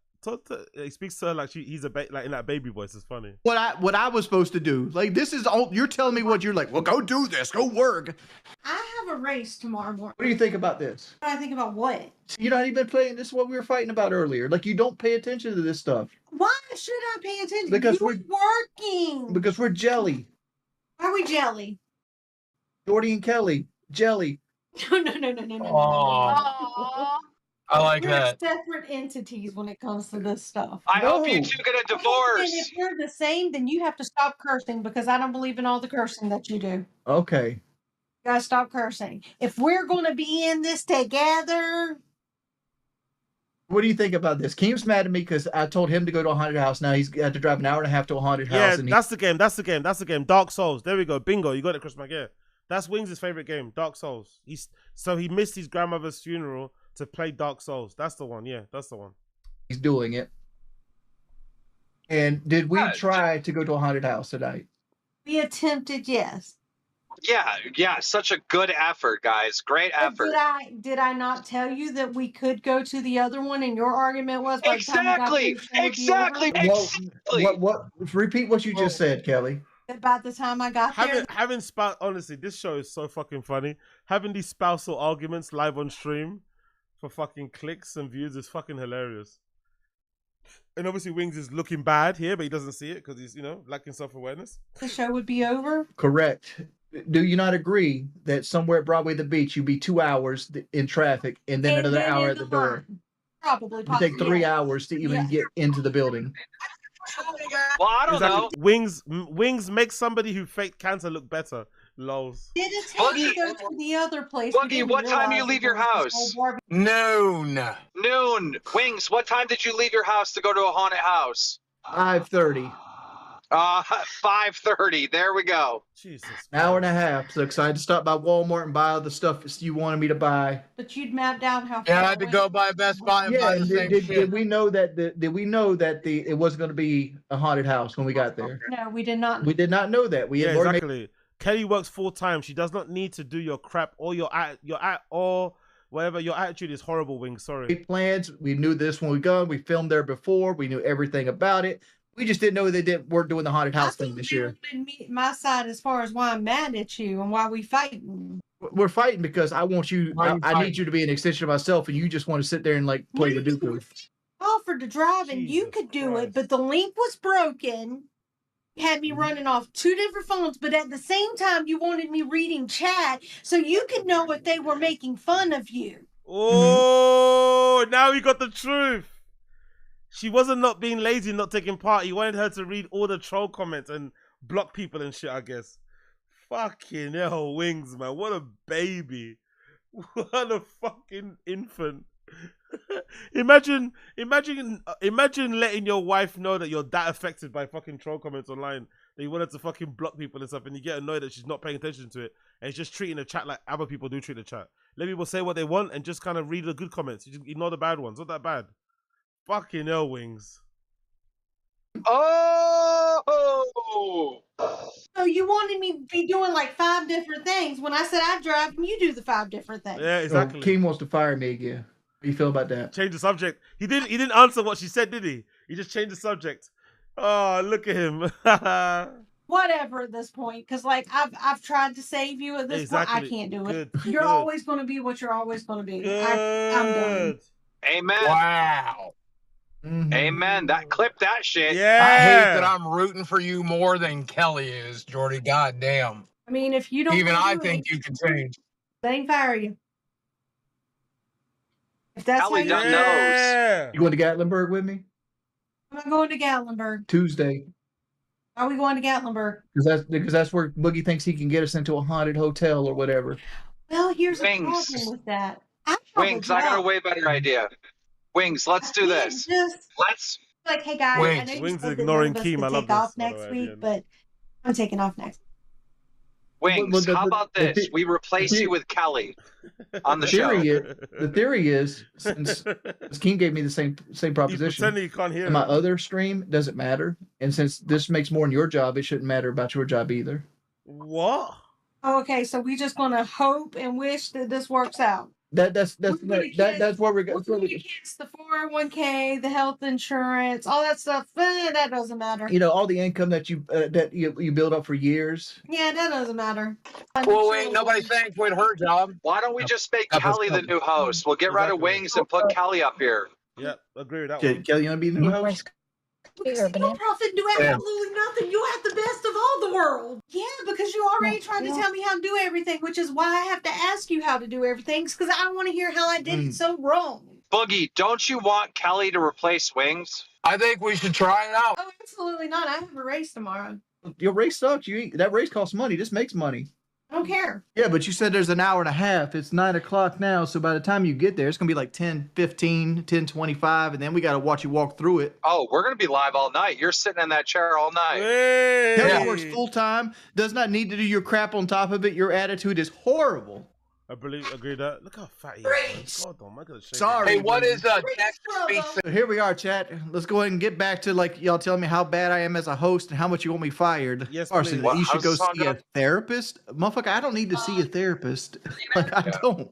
He speaks to her like he's like in that baby voice. It's funny. What I was supposed to do. Like, this is all you're telling me. What you're like? Well, go do this. Go work. I have a race tomorrow morning. What do you think about this? What do I think about what? You know how you've been playing. This is what we were fighting about earlier. Like, you don't pay attention to this stuff. Why should I pay attention? Because we're working. Because we're jelly. Why are we jelly? Jordy and Kelly, jelly. No. I like we're that. Separate entities when it comes to this stuff. I hope you two get a divorce. And if we're the same, then you have to stop cursing because I don't believe in all the cursing that you do. Okay. You gotta stop cursing. If we're gonna be in this together. What do you think about this? Keem's mad at me because I told him to go to a haunted house. Now he's got to drive an hour and a half to a haunted house. Yeah, that's the game. Dark Souls. There we go. Bingo. You got it, Chris McGee. That's Wings' favorite game, Dark Souls. He missed his grandmother's funeral to play Dark Souls. That's the one. Yeah, that's the one. He's doing it. And did we try to go to a haunted house tonight? We attempted, yes. Yeah, such a good effort, guys. Great effort. Did I not tell you that we could go to the other one? And your argument was exactly. What? Repeat what you just said, Kelly. By the time I got there, honestly, this show is so fucking funny. Having these spousal arguments live on stream for fucking clicks and views is fucking hilarious. And obviously, Wings is looking bad here, but he doesn't see it because he's lacking self-awareness. The show would be over. Correct. Do you not agree that somewhere at Broadway the Beach you'd be 2 hours in traffic and then another hour at the door? Probably. You take 3 hours to even get into the building. Well, I don't know. Wings makes somebody who faked cancer look better. Lols. Did it take you to go to the other place? Boogie, what time do you leave your house? Noon. Wings, what time did you leave your house to go to a haunted house? 5:30. 5:30. There we go. Jesus. An hour and a half. So excited to stop by Walmart and buy all the stuff you wanted me to buy. But you'd mapped out how. Yeah, I had to go by Best Buy and Yeah, buy the and same did shit. we know that it wasn't going to be a haunted house when we got there? No, we did not. We did not know that. We Yeah, had already exactly. Kelly works full time. She does not need to do your crap or or whatever. Your attitude is horrible, Wings. Sorry. made plans. We knew this when we go. We filmed there before. We knew everything about it. We just didn't know weren't doing the haunted house thing this year. My side as far as why I'm mad at you and why we fighting. We're fighting because I want you. I need you to be an extension of myself, and you just want to sit there and like play the Dooku. Offered to drive and you could do it, but the link was broken. Had me running off 2 different phones, but at the same time, you wanted me reading chat so you could know if they were making fun of you. Oh, now we got the truth. She wasn't not being lazy, not taking part. He wanted her to read all the troll comments and block people and shit, I guess. Fucking hell, Wings, man. What a baby. What a fucking infant. Imagine letting your wife know that you're that affected by fucking troll comments online that you wanted to fucking block people and stuff, and you get annoyed that she's not paying attention to it and it's just treating the chat like other people do treat the chat. Let people say what they want and just kind of read the good comments. You just ignore the bad ones. Not that bad. Fucking hell, Wings. Oh! So you wanted me to be doing like 5 different things when I said I drive and you do the 5 different things. Yeah, exactly. King wants to fire me again. How do you feel about that? Change the subject. He didn't answer what she said, did he? He just changed the subject. Oh, look at him. Whatever at this point, because like I've tried to save you at this point. I can't do it. You're always going to be what you're always going to be. I'm done. Amen. Wow. Amen. That shit. Yeah. I hate that I'm rooting for you more than Kelly is, Jordy. God damn. I mean, if you don't, Even I think you can change. They ain't fire you. If that's Kelly how you knows. You going to Gatlinburg with me? I'm going to Gatlinburg. Tuesday. Are we going to Gatlinburg? Because that's where Boogie thinks he can get us into a haunted hotel or whatever. Well, here's Wings. the problem with that. Wings, I got a way better idea. Wings, let's do this. Let's. Like, hey guys, I know Wings you ignoring said Keem. I love take off this, by the next way, week, but I'm taking off next. Wings, how about this? We replace you with Kelly on the show. The theory is, since King gave me the same proposition, pretending you can't hear and my it. other stream doesn't matter, and since this makes more in your job, it shouldn't matter about your job either. What? Okay, so we just gonna hope and wish that this works out. That's where we're going. It's the 401k, the health insurance, all that stuff. That doesn't matter. You know, all the income that you build up for years. Yeah, that doesn't matter. Well, ain't nobody saying quit her job. Why don't we just make Kelly the new host? We'll get rid of Wings and put Kelly up here. Yep, agree with that Okay, one. Kelly, you want to be the new host? No profit, do absolutely nothing. You have the best of all the world. Yeah, because you already tried to tell me how to do everything, which is why I have to ask you how to do everything, because I want to hear how I did it so wrong. Boogie, don't you want Kelly to replace Wings? I think we should try it out. Oh, absolutely not. I have a race tomorrow. Your race sucks. That race costs money. This makes money. I don't care. Yeah, but you said there's an hour and a half. It's 9 o'clock now, so by the time you get there, it's going to be like 10:15, 10:25, and then we got to watch you walk through it. Oh, we're going to be live all night. You're sitting in that chair all night. Kelly works full-time, does not need to do your crap on top of it. Your attitude is horrible. I agree with that. Look how fat he is. God, I gotta shake Sorry. Hey, what is text speech? So here we are, chat. Let's go ahead and get back to like y'all telling me how bad I am as a host and how much you want me fired. Yes, Arson, please. you should go How's the see song a go? therapist. Motherfucker, I don't need to see a therapist. Like, I don't.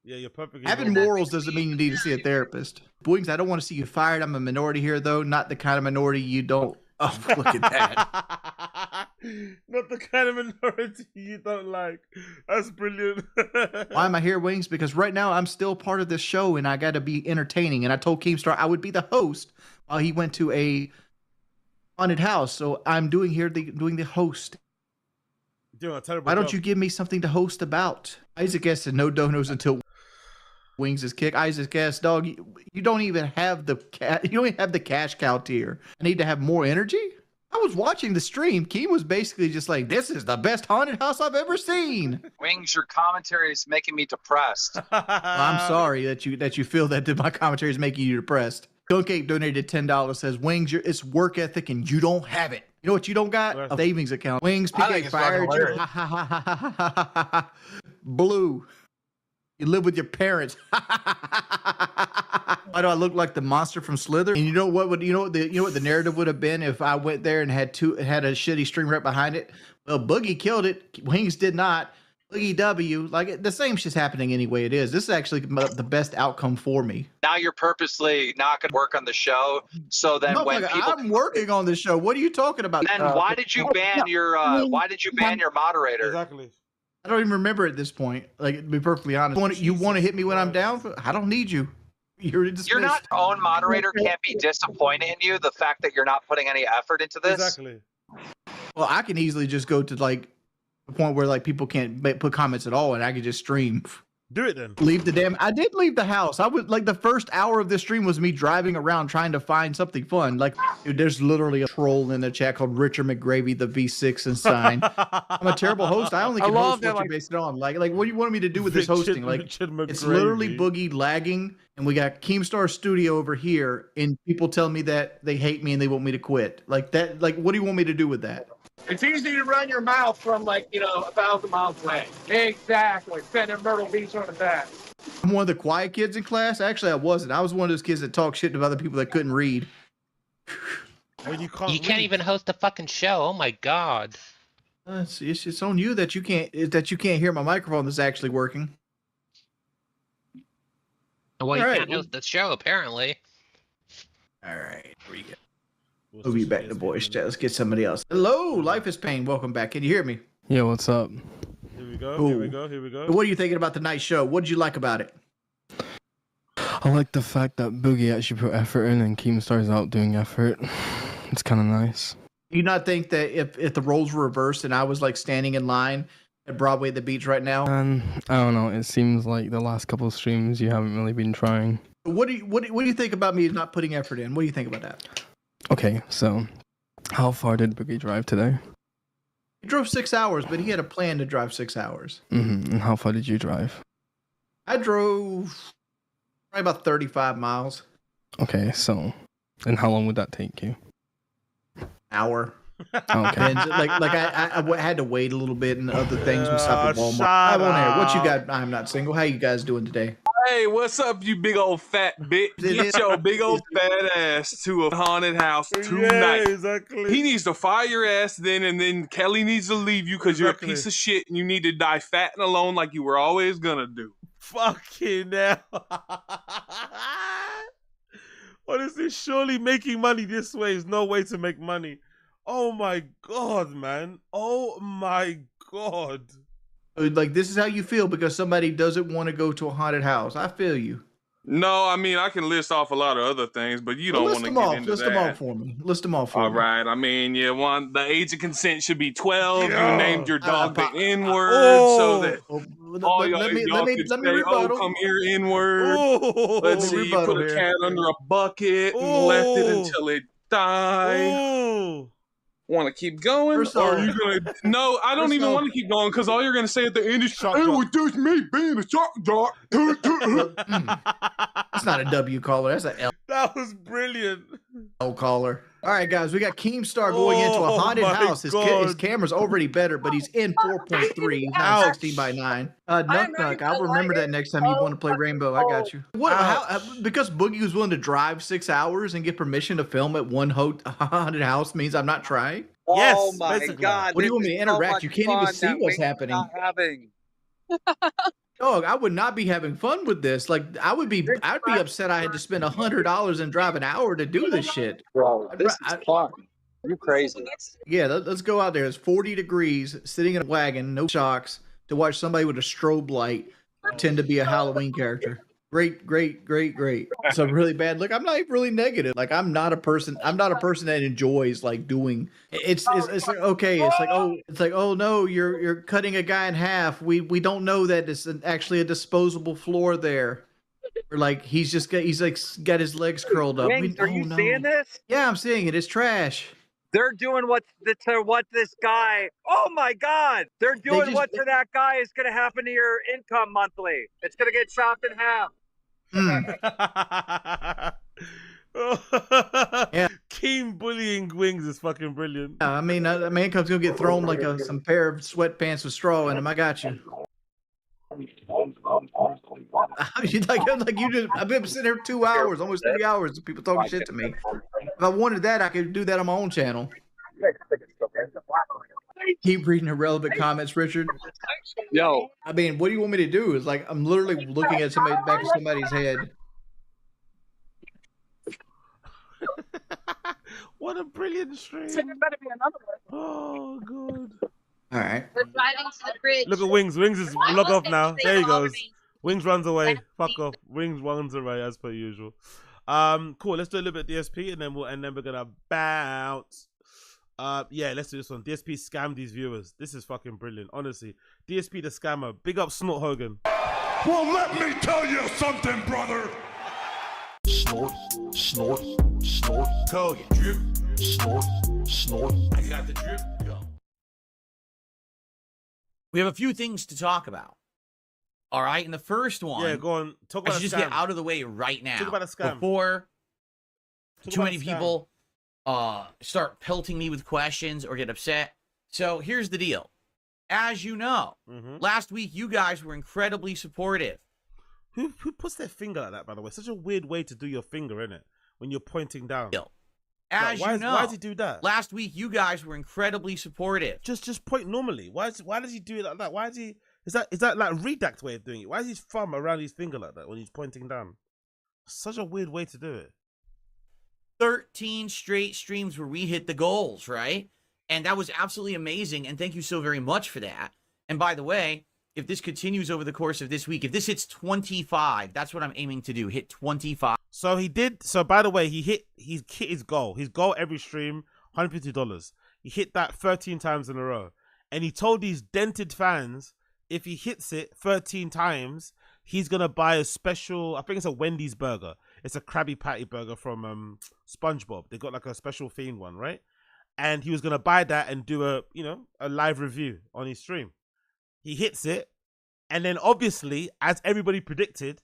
Yeah, you're perfectly Having morals doesn't mean you need to see a therapist. Wings, I don't want to see you fired. I'm a minority here, though. Not the kind of minority you don't. Oh, look at that. Not the kind of minority you don't like. That's brilliant. Why am I here, Wings? Because right now I'm still part of this show and I got to be entertaining. And I told Keemstar I would be the host while he went to a haunted house. So I'm doing the host. Doing a terrible Why don't job. you give me something to host about? Isaac S said no donos until Wings is kick. Isaac S, dog, you don't even have the cash cow tier. I need to have more energy. I was watching the stream. Keem was basically just like, "This is the best haunted house I've ever seen." Wings, your commentary is making me depressed. Well, I'm sorry that you feel that my commentary is making you depressed. Skunk Ape donated $10. Says, "Wings, it's work ethic and you don't have it." You know what you don't got? A savings account. Wings, I think PK it's fucking fired you. Blue. You live with your parents. Why do I look like the monster from Slither? And you know what would what the narrative would have been if I went there and had a shitty string right behind it? Well, Boogie killed it. Wings did not. Boogie W. Like the same shit's happening anyway. It is. This is actually the best outcome for me. Now you're purposely not going to work on the show, so then when people, I'm working on this show. What are you talking about? then why did you ban your moderator? Exactly. I don't even remember at this point. Like, to be perfectly honest, you want to hit me when I'm down? I don't need you. You're dismissed. Your not own moderator can't be disappointed in you. The fact that you're not putting any effort into this. Exactly. Well, I can easily just go to like the point where like people can't put comments at all, and I can just stream. Do it then. Leave the damn. I did leave the house. I was like the first hour of this stream was me driving around trying to find something fun. Like, dude, there's literally a troll in the chat called Richard McGravy, the V6 and sign. I'm a terrible host. I only can host what you're based it on. Like, what do you want me to do with this hosting? Like, it's literally Boogie lagging, and we got Keemstar Studio over here, and people tell me that they hate me and they want me to quit. Like that. Like, what do you want me to do with that? It's easy to run your mouth from 1,000 miles away. Exactly. Sending Myrtle Beach on the back. I'm one of the quiet kids in class. Actually, I wasn't. I was one of those kids that talk shit to other people that couldn't read. When you can't even host a fucking show. Oh my god. It's on you that you can't hear my microphone that's actually working. Well, you can't host the show apparently. All right, here we go. We'll be back to voice chat. Let's get somebody else. Hello, Life is Pain. Welcome back. Can you hear me? Yeah, what's up? Here we go. Cool. Here we go. What are you thinking about tonight's show? What did you like about it? I like the fact that Boogie actually put effort in and Keemstar's out doing effort. It's kind of nice. Do you not think that if the roles were reversed and I was like standing in line at Broadway at the beach right now? I don't know. It seems like the last couple of streams you haven't really been trying. What do you think about me not putting effort in? What do you think about that? Okay, so how far did Boogie drive today? He drove 6 hours, but he had a plan to drive 6 hours. Mm-hmm. And how far did you drive? I drove probably about 35 miles. Okay, so and how long would that take you? Hour. Okay. And I had to wait a little bit and other things would stop at Walmart. I'm on air. What you got? I'm not single. How you guys doing today? Hey, what's up, you big old fat bitch? Get your big old fat ass to a haunted house tonight. Yeah, exactly. He needs to fire your ass then, and then Kelly needs to leave you because you're a piece of shit and you need to die fat and alone like you were always gonna do. Fucking hell. What is this? Surely making money this way is no way to make money. Oh my god, man. Oh my god. Like, this is how you feel because somebody doesn't want to go to a haunted house. I feel you. No, I mean, I can list off a lot of other things, but you don't want to get into List that. them off for me. List them off for me. All right. I mean, the age of consent should be 12. Yeah. You named your dog the N-word so that all y'all could say, oh, come here, N-word. Let's see, you put a cat under a bucket and left it until it died. Want to keep going? Or are you gonna? No, I don't even want to keep going because all you're gonna say at the end is, "It was just me being a shock jock." That's not a W caller. That's an L. That was brilliant. L caller. All right, guys, we got Keemstar going into a haunted house. His camera's already better, but he's in 4.3. He's not 16 by 9. Nuck. I'll remember that next time you want to play Rainbow. I got you. Because Boogie was willing to drive 6 hours and get permission to film at one haunted house means I'm not trying? Yes. Oh my god! What do you want me to interact? You can't even see what's happening. Dog, I would not be having fun with this. Like, I'd be upset I had to spend $100 and drive an hour to do this shit. Bro, this is fun. You crazy? Yeah, let's go out there. It's 40 degrees, sitting in a wagon, no shocks, to watch somebody with a strobe light pretend to be a Halloween character. Great. So really bad. Look, I'm not really negative. Like, I'm not a person that enjoys like doing. It's like, okay. It's like oh no, you're cutting a guy in half. We don't know that it's actually a disposable floor there. Or like he's got his legs curled up. Wings, are you seeing this? Yeah, I'm seeing it. It's trash. They're doing what this guy. Oh my God! They're doing what to that guy is going to happen to your income monthly. It's going to get chopped in half. Yeah. Keem bullying Wings is fucking brilliant. Yeah, I mean, a man cub's gonna get thrown like some pair of sweatpants with straw in them. I got you. I've been sitting here 2 hours, almost 3 hours, of people talking shit to me. If I wanted that, I could do that on my own channel. Keep reading irrelevant comments, Richard. Yo. I mean, what do you want me to do? It's like I'm literally looking at somebody back of somebody's head. What a brilliant stream. Oh, God. All right. We're driving to the bridge. Look at Wings. Wings is log off now. There he goes. Wings runs away. Fuck off. Wings runs away as per usual. Cool. Let's do a little bit of DSP and then we're gonna bounce. Yeah, let's do this one. DSP scammed these viewers. This is fucking brilliant. Honestly. DSP the scammer. Big up Snort Hogan. Well, let me tell you something, brother. Snort, snort, snort. Hogan. Drip, snort, snort. I got the drip. Go. We have a few things to talk about. All right, and the first one. Yeah, go on. Talk about I should just get out of the way right now. Talk about a scam. Before too many scam. people start pelting me with questions or get upset. So here's the deal. As you know, last week you guys were incredibly supportive. Who puts their finger like that, by the way? Such a weird way to do your finger, innit? When you're pointing down. As why you know, why does he do that? Last week you guys were incredibly supportive. Just point normally. Why does he do it like that? Why is he? Is that like a redact way of doing it? Why is his thumb around his finger like that when he's pointing down? Such a weird way to do it. 13 straight streams where we hit the goals, right? And that was absolutely amazing. And thank you so very much for that. And by the way, if this continues over the course of this week, if this hits 25, that's what I'm aiming to do. Hit 25. So he did. So by the way, he hit his goal. His goal every stream, $150. He hit that 13 times in a row. And he told these dented fans, if he hits it 13 times, he's going to buy a special, I think it's a Wendy's burger. It's a Krabby Patty burger from SpongeBob. They got like a special themed one, right? And he was going to buy that and do a live review on his stream. He hits it. And then obviously, as everybody predicted,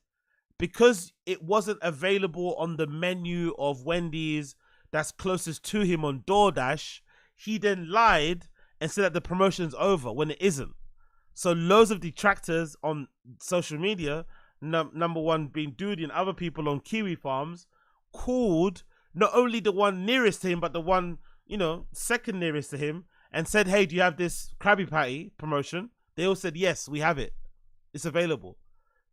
because it wasn't available on the menu of Wendy's that's closest to him on DoorDash, he then lied and said that the promotion's over when it isn't. So loads of detractors on social media, number one being Duty and other people on Kiwi Farms, called not only the one nearest to him, but the one, second nearest to him, and said, hey, do you have this Krabby Patty promotion? They all said, yes, we have it. It's available.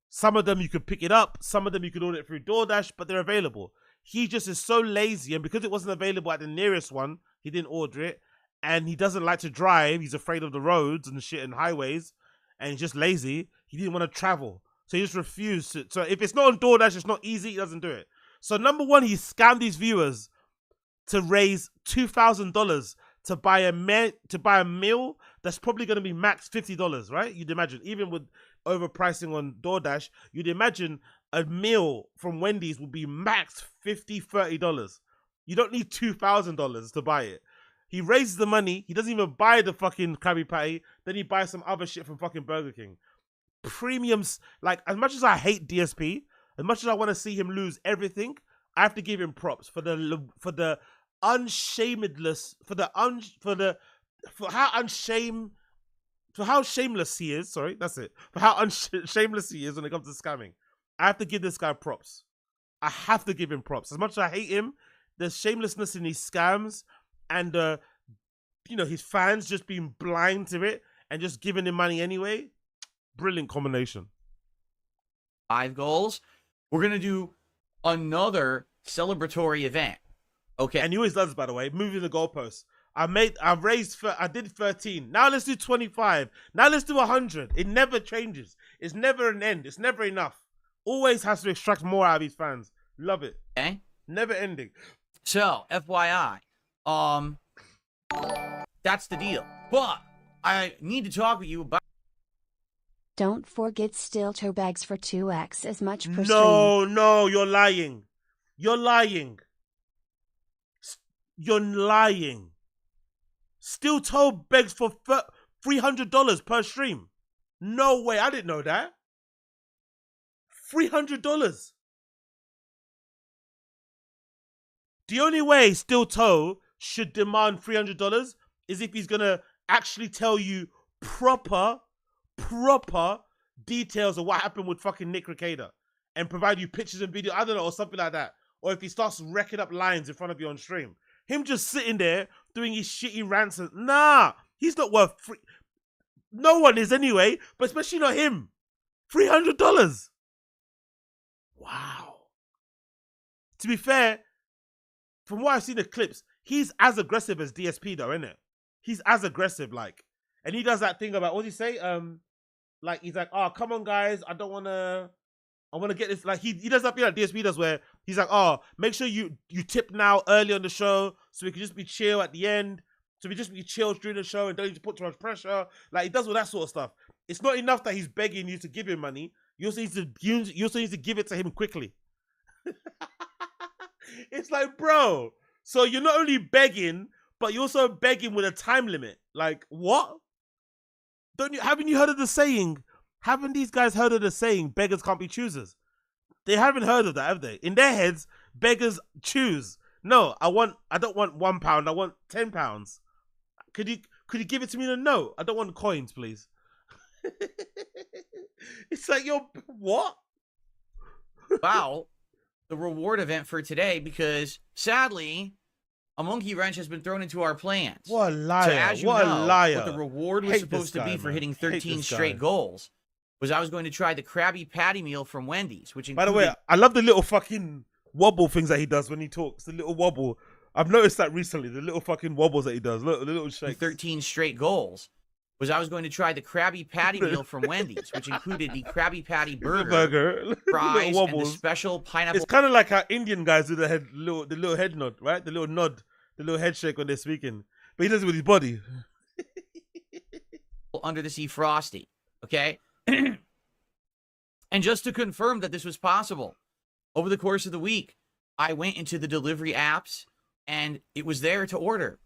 Some of them you could pick it up. Some of them you could order it through DoorDash, but they're available. He just is so lazy, and because it wasn't available at the nearest one, he didn't order it. And he doesn't like to drive. He's afraid of the roads and shit and highways, and he's just lazy. He didn't want to travel, so he just refused to. So if it's not on DoorDash, it's not easy. He doesn't do it. So number one, he scammed his viewers to raise $2,000 to buy a meal that's probably going to be max $50, right? You'd imagine, even with overpricing on DoorDash, you'd imagine a meal from Wendy's would be max $50, $30. You don't need $2,000 to buy it. He raises the money. He doesn't even buy the fucking Krabby Patty. Then he buys some other shit from fucking Burger King. Premiums, like, as much as I hate DSP, as much as I want to see him lose everything, I have to give him props for how shameless he is. Sorry, that's it. For how shameless he is when it comes to scamming. I have to give this guy props. I have to give him props. As much as I hate him, there's shamelessness in his scams and his fans just being blind to it and just giving him money anyway. Brilliant combination. 5 goals. We're gonna do another celebratory event. Okay. And he always does, by the way, moving the goalposts. I did 13. Now let's do 25. Now let's do 100. It never changes. It's never an end. It's never enough. Always has to extract more out of his fans. Love it. Okay. Never ending. So, FYI, that's the deal. But I need to talk with you about. Don't forget steel toe bags for 2x as much per stream. No, you're lying. You're lying. You're lying. Steel toe bags for $300 per stream. No way. I didn't know that. $300. The only way Steel Toe should demand $300 is if he's gonna actually tell you proper details of what happened with fucking Nick Recader and provide you pictures and video, I don't know, or something like that. Or if he starts wrecking up lines in front of you on stream. Him just sitting there doing his shitty rants. Nah, he's not worth free. No one is anyway, but especially not him. $300. Wow. To be fair, from what I've seen the clips, he's as aggressive as DSP though, isn't it? He's as aggressive, like. And he does that thing about, what does he say? Like, he's like, oh, come on, guys. I want to get this. Like, he does that thing like DSP does where he's like, oh, make sure you tip now early on the show so we can just be chill at the end. So we just be chill during the show and don't need to put too much pressure. Like, he does all that sort of stuff. It's not enough that he's begging you to give him money. You also need to give it to him quickly. It's like, bro, so you're not only begging, but you're also begging with a time limit. Like, what? Haven't you heard of the saying? Haven't these guys heard of the saying, beggars can't be choosers? They haven't heard of that, have they? In their heads, beggars choose. No, I don't want £1, I want £10. Could you give it to me in a note? I don't want coins, please. It's like, yo, what? Wow. The reward event for today, because sadly, a monkey wrench has been thrown into our plans. What a liar. So as you what know, a liar. what the reward was supposed to be for hitting 13 straight goals was I was going to try the Krabby Patty meal from Wendy's, which included... By the way, I love the little fucking wobble things that he does when he talks. The little wobble. I've noticed that recently. The little fucking wobbles that he does. Look, the little shakes. 13 straight goals was I was going to try the Krabby Patty meal from Wendy's, which included the Krabby Patty burger, fries, and the special pineapple... It's kind of like how Indian guys do the little head nod, right? The little nod, the little head shake when they're speaking. But he does it with his body. Under the sea Frosty, okay? And just to confirm that this was possible, over the course of the week, I went into the delivery apps and it was there to order.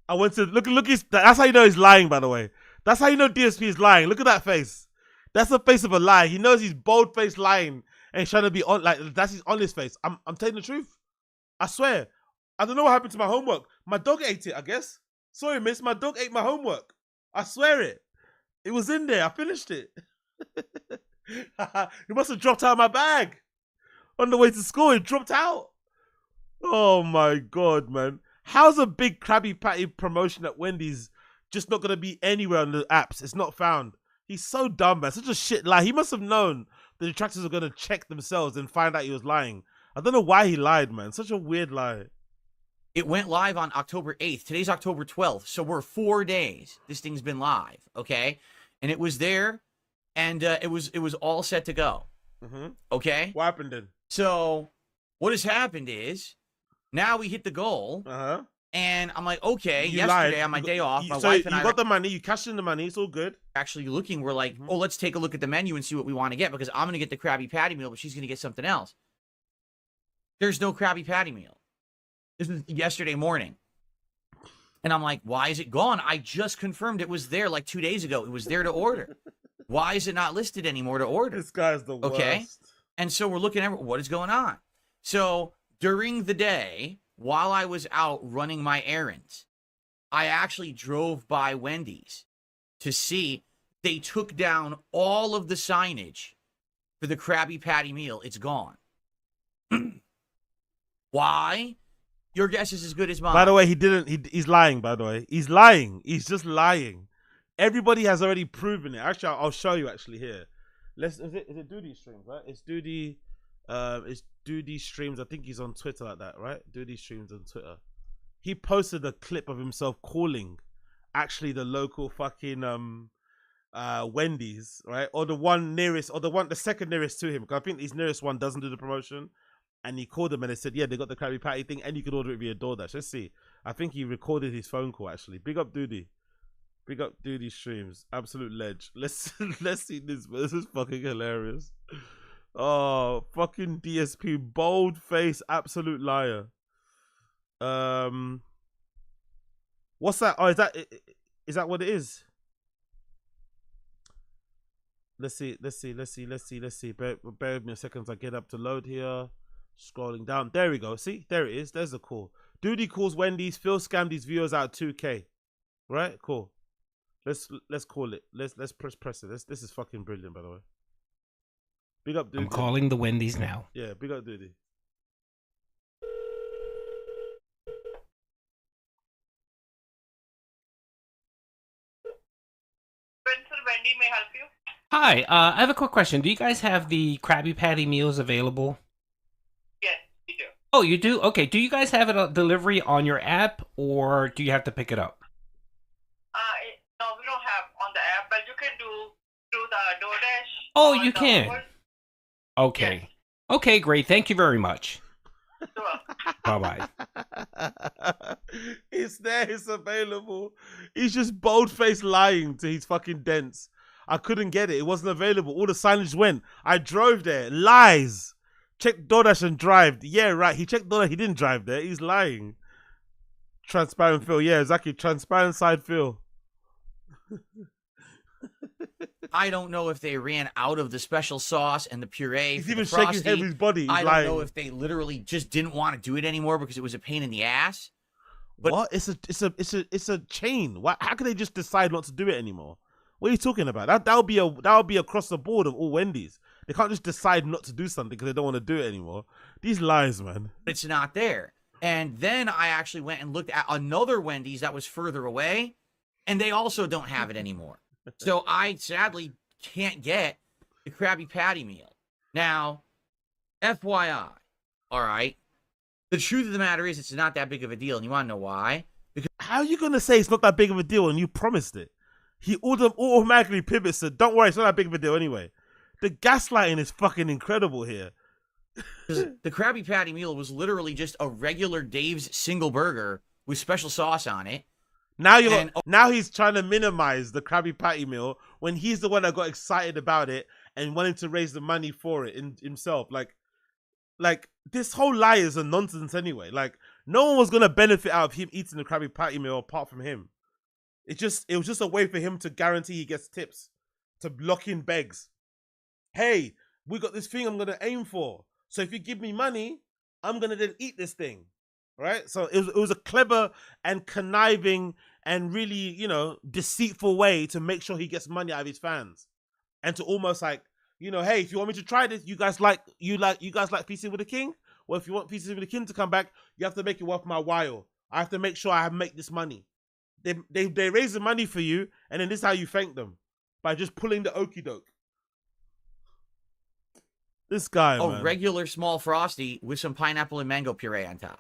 I went to look. That's how you know he's lying. By the way, that's how you know DSP is lying. Look at that face. That's the face of a lie. He knows he's bold faced lying and he's trying to be on. Like, that's his honest face. I'm telling the truth. I swear. I don't know what happened to my homework. My dog ate it, I guess. Sorry, miss. My dog ate my homework. I swear it. It was in there. I finished it. It must have dropped out of my bag on the way to school. It dropped out. Oh my God, man. How's a big Krabby Patty promotion at Wendy's just not going to be anywhere on the apps? It's not found. He's so dumb, man. Such a shit lie. He must have known the detractors are going to check themselves and find out he was lying. I don't know why he lied, man. Such a weird lie. It went live on October 8th. Today's October 12th. So we're 4 days. This thing's been live, okay? And it was there, and it was all set to go. Mm-hmm. Okay? What happened then? So what has happened is now we hit the goal. Uh-huh. And I'm like, okay, You yesterday lied. on my day off, my So wife and you I got the money, you cashed in the money, it's all good. actually looking, we're like, oh, let's take a look at the menu and see what we want to get, because I'm going to get the Krabby Patty meal, but she's going to get something else. There's no Krabby Patty meal. This was yesterday morning. And I'm like, why is it gone? I just confirmed it was there like 2 days ago. It was there to order. Why is it not listed anymore to order? This guy's the worst. Okay. And so we're looking at what is going on. So during the day, while I was out running my errands, I actually drove by Wendy's to see they took down all of the signage for the Krabby Patty meal. It's gone. Why? Your guess is as good as mine. By the way, he's lying, by the way. He's lying. He's just lying. Everybody has already proven it. Actually, I'll show you actually here. Is it Duty Streams, right? It's Duty Streams. I think he's on Twitter like that, right? Duty Streams on Twitter. He posted a clip of himself calling actually the local fucking Wendy's, right? Or the one nearest, or the second nearest to him. Because I think his nearest one doesn't do the promotion. And he called them and they said, yeah, they got the Krabby Patty thing and you could order it via DoorDash. Let's see. I think he recorded his phone call actually. Big up Duty. Big up Duty Streams. Absolute ledge. Let's see this. This is fucking hilarious. Oh, fucking DSP. Bold face. Absolute liar. What's that? Oh, is that what it is? Let's see. Bear with me a second as I get up to load here. Scrolling down. There we go. See? There it is. There's the call. Diddy calls Wendy's. Phil scammed his viewers out 2K. Right? Cool. Let's call it. Let's press it. This is fucking brilliant, by the way. Big up, Diddy. I'm calling the Wendy's now. Yeah, big up, Diddy. Wendy may help you. Hi, I have a quick question. Do you guys have the Krabby Patty meals available? Yes, we do. Oh, you do? Okay. Do you guys have it delivery on your app, or do you have to pick it up? No, we don't have on the app, but you can do through the DoorDash. Oh, you can. Okay. Yes. Okay, great. Thank you very much. Bye-bye. It's there, it's available. He's just bold-faced lying to his fucking dents. I couldn't get it. It wasn't available. All the signage went. I drove there. Lies. Checked DoorDash and drove. Yeah, right. He checked DoorDash. He didn't drive there. He's lying. Transparent Phil. Yeah, exactly. Transparent side Phil. I don't know if they ran out of the special sauce and the puree. He's for even the shaking Frosty. his body. He's I don't lying. know if they literally just didn't want to do it anymore because it was a pain in the ass. But what? It's a chain. Why? How can they just decide not to do it anymore? What are you talking about? That would be across the board of all Wendy's. They can't just decide not to do something because they don't want to do it anymore. These lies, man. It's not there. And then I actually went and looked at another Wendy's that was further away, and they also don't have it anymore. So I sadly can't get the Krabby Patty meal. Now, FYI, all right, the truth of the matter is it's not that big of a deal. And you want to know why? Because how are you going to say it's not that big of a deal and you promised it? He automatically pivots to, don't worry, it's not that big of a deal anyway. The gaslighting is fucking incredible here. The Krabby Patty meal was literally just a regular Dave's single burger with special sauce on it. Now now he's trying to minimize the Krabby Patty meal when he's the one that got excited about it and wanted to raise the money for it himself. Like this whole lie is a nonsense anyway. Like no one was gonna benefit out of him eating the Krabby Patty meal apart from him. It was just a way for him to guarantee he gets tips, to lock in begs. Hey, we got this thing I'm gonna aim for. So if you give me money, I'm gonna then eat this thing. Right? So it was a clever and conniving and really, deceitful way to make sure he gets money out of his fans. And to almost like, hey, if you want me to try this, you guys like Feasting with the King? Well, if you want Feasting with the King to come back, you have to make it worth my while. I have to make sure I make this money. They raise the money for you, and then this is how you thank them. By just pulling the okie doke. This guy, man. A regular small Frosty with some pineapple and mango puree on top.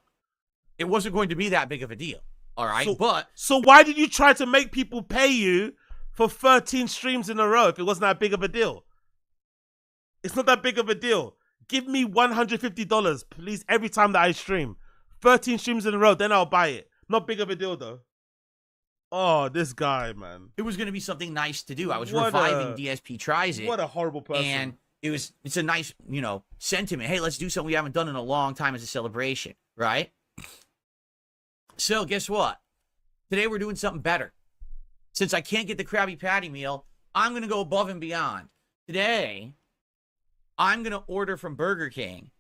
It wasn't going to be that big of a deal. All right. So why did you try to make people pay you for 13 streams in a row if it wasn't that big of a deal? It's not that big of a deal. Give me $150, please, every time that I stream. 13 streams in a row, then I'll buy it. Not big of a deal, though. Oh, this guy, man. It was going to be something nice to do. I was reviving DSP Tries It. What a horrible person. And it's a nice, sentiment. Hey, let's do something we haven't done in a long time as a celebration, right? So guess what? Today we're doing something better. Since I can't get the Krabby Patty meal, I'm going to go above and beyond. Today, I'm going to order from Burger King,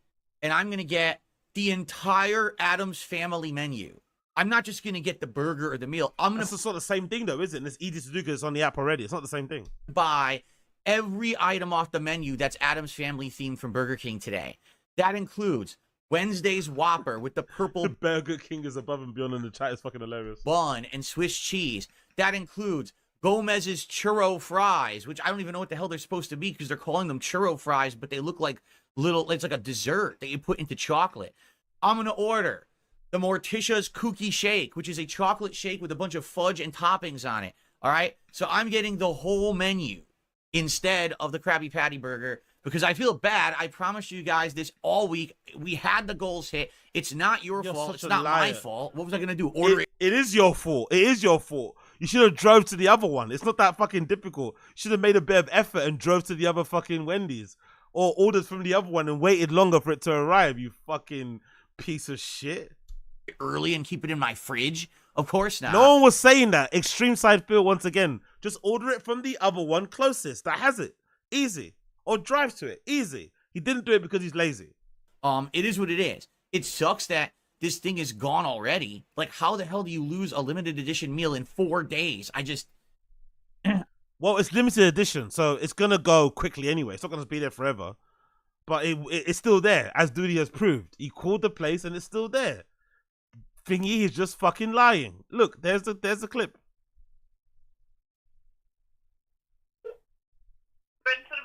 and I'm going to get the entire Addams Family menu. I'm not just going to get the burger or the meal. That's the sort of same thing, though, isn't it? It's easy to do because it's on the app already. It's not the same thing. Buy every item off the menu that's Addams Family themed from Burger King today. That includes Wednesday's Whopper with the purple the Burger King is above and beyond in the chat. It's fucking hilarious. Bun and Swiss cheese. That includes Gomez's churro fries, which I don't even know what the hell they're supposed to be because they're calling them churro fries, but they look like it's like a dessert that you put into chocolate. I'm going to order the Morticia's Cookie Shake, which is a chocolate shake with a bunch of fudge and toppings on it. All right. So I'm getting the whole menu instead of the Krabby Patty burger. Because I feel bad. I promised you guys this all week. We had the goals hit. It's not your fault. It's not my fault. What was I going to do? Order it? It is your fault. It is your fault. You should have drove to the other one. It's not that fucking difficult. You should have made a bit of effort and drove to the other fucking Wendy's. Or ordered from the other one and waited longer for it to arrive, you fucking piece of shit. Early and keep it in my fridge? Of course not. No one was saying that. Extreme Side Phil once again. Just order it from the other one closest that has it. Easy. Or drive to it. Easy. He didn't do it because he's lazy. It is what it is. It sucks that this thing is gone already. Like, how the hell do you lose a limited edition meal in 4 days? I just... Well, it's limited edition, so it's gonna go quickly anyway. It's not gonna be there forever. But it's still there, as Diddy has proved. He called the place and it's still there. Thingy is just fucking lying. Look, there's the clip.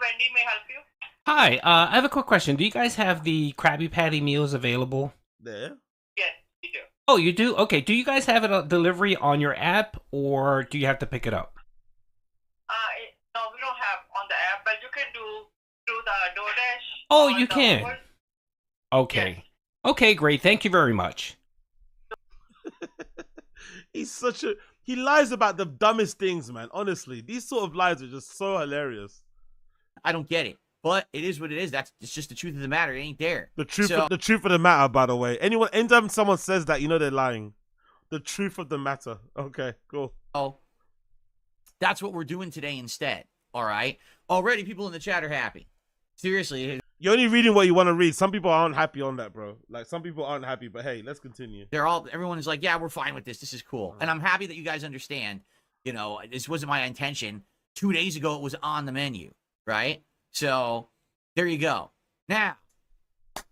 Wendy may help you. Hi, I have a quick question. Do you guys have the Krabby Patty meals available? There? Yes, we do. Oh, you do? Okay. Do you guys have a delivery on your app, or do you have to pick it up? No, we don't have on the app, but you can do through the DoorDash. Oh, you can. Okay. Okay, great. Thank you very much. He lies about the dumbest things, man. Honestly, these sort of lies are just so hilarious. I don't get it, but it is what it is. It's just the truth of the matter. It ain't there. The truth of the matter, by the way. Anytime someone says that, you know they're lying. The truth of the matter. Okay, cool. Oh, that's what we're doing today instead. All right. Already, people in the chat are happy. Seriously. You're only reading what you want to read. Some people aren't happy on that, bro. Like, some people aren't happy, but hey, let's continue. Everyone is like, yeah, we're fine with this. This is cool. And I'm happy that you guys understand, this wasn't my intention. 2 days ago, it was on the menu, right? So there you go. Now,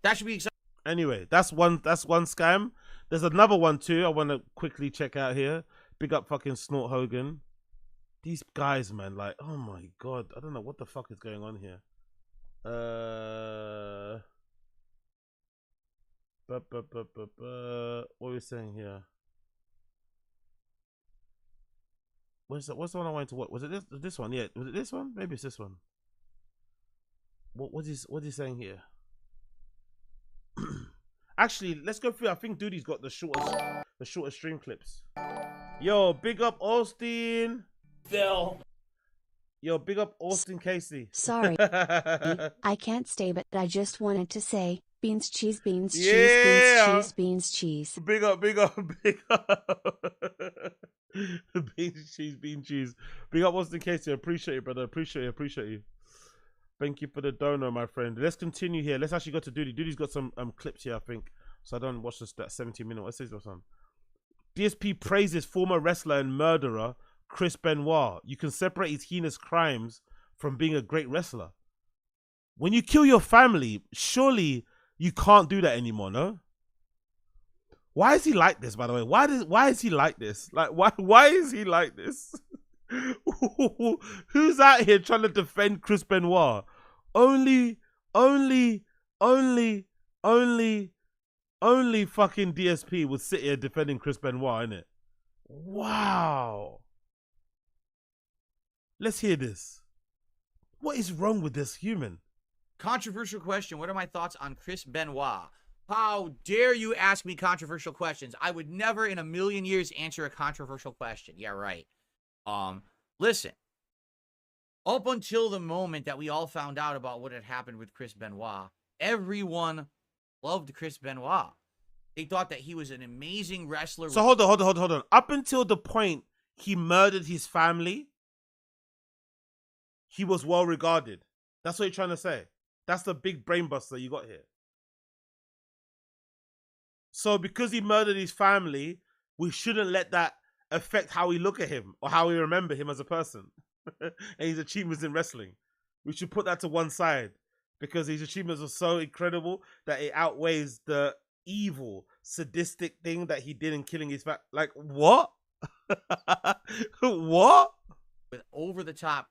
that should be exciting. Anyway, that's one scam. There's another one too. I want to quickly check out here. Big up fucking Snort Hogan. These guys, man, like, oh my God. I don't know what the fuck is going on here. What are we saying here? What's the one I wanted to watch? Was it this one? Yeah, was it this one? Maybe it's this one. What's he saying here? Actually, let's go through. I think Duty's got the shortest stream clips. Yo, big up Austin. Phil. Yo, big up Austin Casey. Sorry, I can't stay, but I just wanted to say, beans, cheese, beans, cheese, Yeah. beans, cheese, beans, cheese. Big up. Beans, cheese, bean, cheese. Big up Austin Casey. Appreciate you, brother. Appreciate you. Thank you for the donor, my friend. Let's continue here. Let's actually go to Duty. Duty's got some clips here, I think. So I don't watch that 17-minute. What says this one? DSP praises former wrestler and murderer Chris Benoit. You can separate his heinous crimes from being a great wrestler. When you kill your family, surely you can't do that anymore, no? Why is he like this, by the way? Why is he like this? Like, why is he like this? Who's out here trying to defend Chris Benoit? Only fucking DSP would sit here defending Chris Benoit, innit? Wow. Let's hear this. What is wrong with this human? Controversial question. What are my thoughts on Chris Benoit? How dare you ask me controversial questions? I would never in a million years answer a controversial question. Yeah, right. Listen. Up until the moment that we all found out about what had happened with Chris Benoit, everyone loved Chris Benoit. They thought that he was an amazing wrestler. So hold on. Up until the point he murdered his family, he was well regarded. That's what you're trying to say. That's the big brain buster you got here. So because he murdered his family, we shouldn't let that affect how we look at him or how we remember him as a person and his achievements in wrestling. We should put that to one side because his achievements are so incredible that it outweighs the evil, sadistic thing that he did in killing his family. Like, what? What? With over-the-top,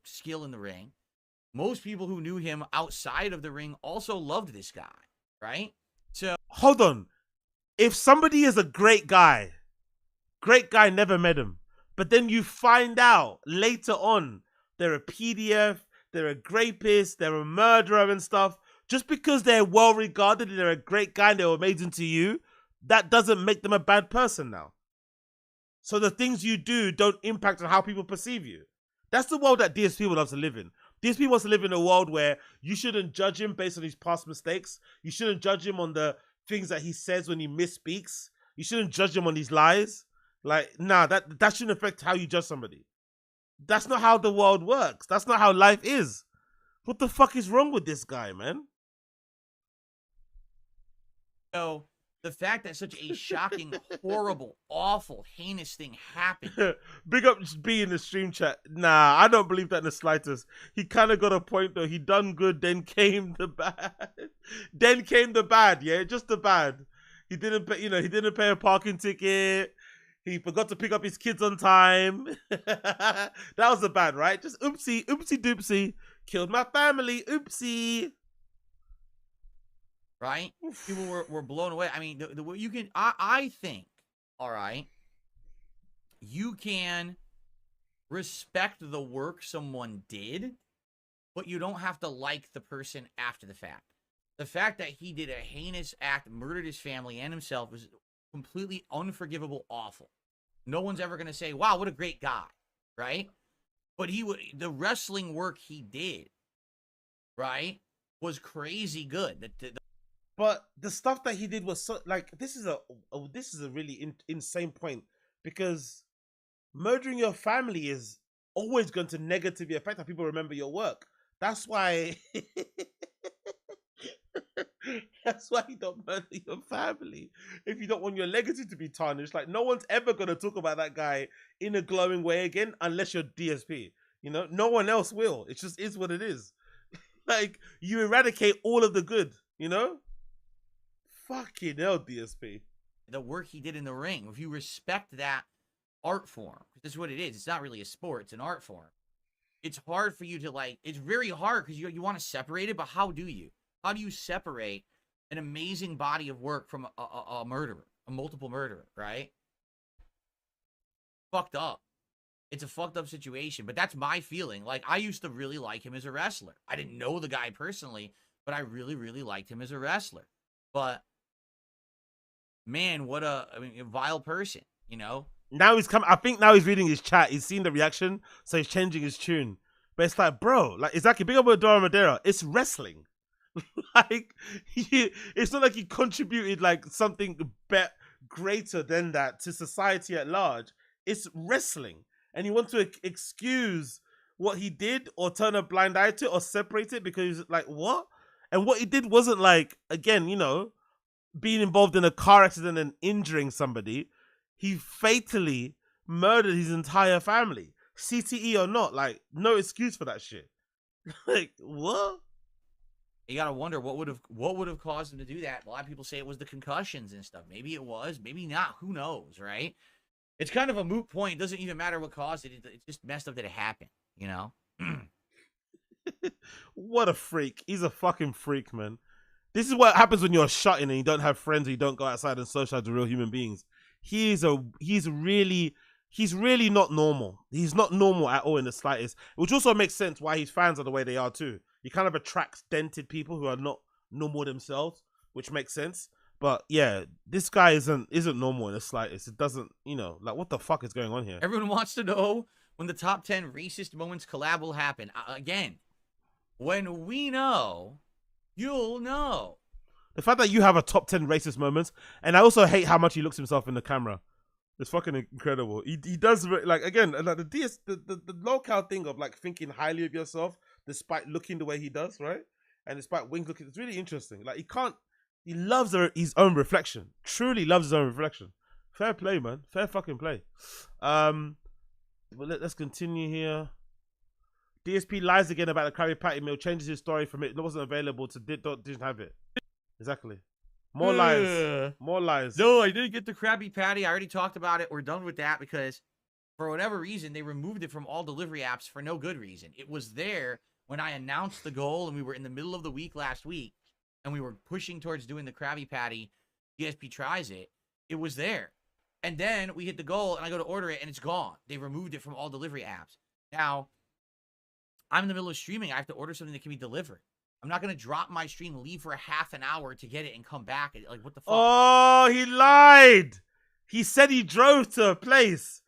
skill in the ring. Most people who knew him outside of the ring also loved this guy, right? So hold on. If somebody is a great guy never met him, but then you find out later on they're a PDF, they're a rapist, they're a murderer and stuff, just because they're well regarded and they're a great guy and they're amazing to you, that doesn't make them a bad person now. So the things you do don't impact on how people perceive you. That's the world that DSP would love to live in. DSP wants to live in a world where you shouldn't judge him based on his past mistakes. You shouldn't judge him on the things that he says when he misspeaks. You shouldn't judge him on his lies. Like, nah, that shouldn't affect how you judge somebody. That's not how the world works. That's not how life is. What the fuck is wrong with this guy, man? So the fact that such a shocking, horrible, awful, heinous thing happened. Big up B in the stream chat. Nah, I don't believe that in the slightest. He kind of got a point though. He done good, then came the bad. Then came the bad, yeah? Just the bad. He didn't pay, he didn't pay a parking ticket. He forgot to pick up his kids on time. That was the bad, right? Just oopsie, oopsie doopsie. Killed my family, oopsie. Right? People were blown away. I mean, you can, I think, all right, you can respect the work someone did, but you don't have to like the person after the fact. The fact that he did a heinous act, murdered his family and himself, was completely unforgivable, awful. No one's ever going to say, wow, what a great guy, right? But the wrestling work he did, right, was crazy good. But the stuff that he did was so, like, this is a really insane point, because murdering your family is always going to negatively affect how people remember your work. That's why that's why you don't murder your family, if you don't want your legacy to be tarnished. Like, no one's ever going to talk about that guy in a glowing way again unless you're DSP. No one else will. It just is what it is. Like, you eradicate all of the good, Fucking hell, DSP. The work he did in the ring, if you respect that art form, because this is what it is. It's not really a sport. It's an art form. It's hard for you to, like, it's very hard because you want to separate it, but how do you? How do you separate an amazing body of work from a murderer, a multiple murderer, right? Fucked up. It's a fucked up situation, but that's my feeling. Like, I used to really like him as a wrestler. I didn't know the guy personally, but I really, really liked him as a wrestler. But, man, what a vile person, Now he's come. I think now he's reading his chat. He's seen the reaction, so he's changing his tune. But it's like, bro, like, exactly. Big up with Dora Madeira. It's wrestling. Like, it's not like he contributed like something greater than that to society at large. It's wrestling, and you want to excuse what he did or turn a blind eye to it or separate it because, like, what? And what he did wasn't like, again, being involved in a car accident and injuring somebody. He fatally murdered his entire family, CTE or not. Like, no excuse for that shit. Like, what? You gotta wonder what would have caused him to do that. A lot of people say it was the concussions and stuff. Maybe it was, maybe not. Who knows, right? It's kind of a moot point. It doesn't even matter what caused it. It's just messed up that it happened, What a freak. He's a fucking freak, man. This is what happens when you're shut in and you don't have friends or you don't go outside and socialize with real human beings. He's really not normal. He's not normal at all in the slightest. Which also makes sense why his fans are the way they are too. He kind of attracts dented people who are not normal themselves, which makes sense. But yeah, this guy isn't normal in the slightest. It doesn't, like, what the fuck is going on here? Everyone wants to know when the top 10 racist moments collab will happen. Again, when we know, you'll know. The fact that you have a top 10 racist moments, and I also hate how much he looks himself in the camera. It's fucking incredible. He does, like, again, like the low-cal thing of, like, thinking highly of yourself despite looking the way he does, right? And despite Wings looking, it's really interesting. Like, he loves his own reflection. Truly loves his own reflection. Fair play, man. Fair fucking play. Well, let's continue here. DSP lies again about the Krabby Patty meal, changes his story from it wasn't available to didn't have it. Exactly. More lies. More lies. No, I didn't get the Krabby Patty. I already talked about it. We're done with that because for whatever reason, they removed it from all delivery apps for no good reason. It was there when I announced the goal and we were in the middle of the week last week and we were pushing towards doing the Krabby Patty. DSP tries it. It was there. And then we hit the goal and I go to order it and it's gone. They removed it from all delivery apps. Now, I'm in the middle of streaming. I have to order something that can be delivered. I'm not going to drop my stream, leave for a half an hour to get it and come back. Like, what the fuck? Oh, he lied. He said he drove to a place.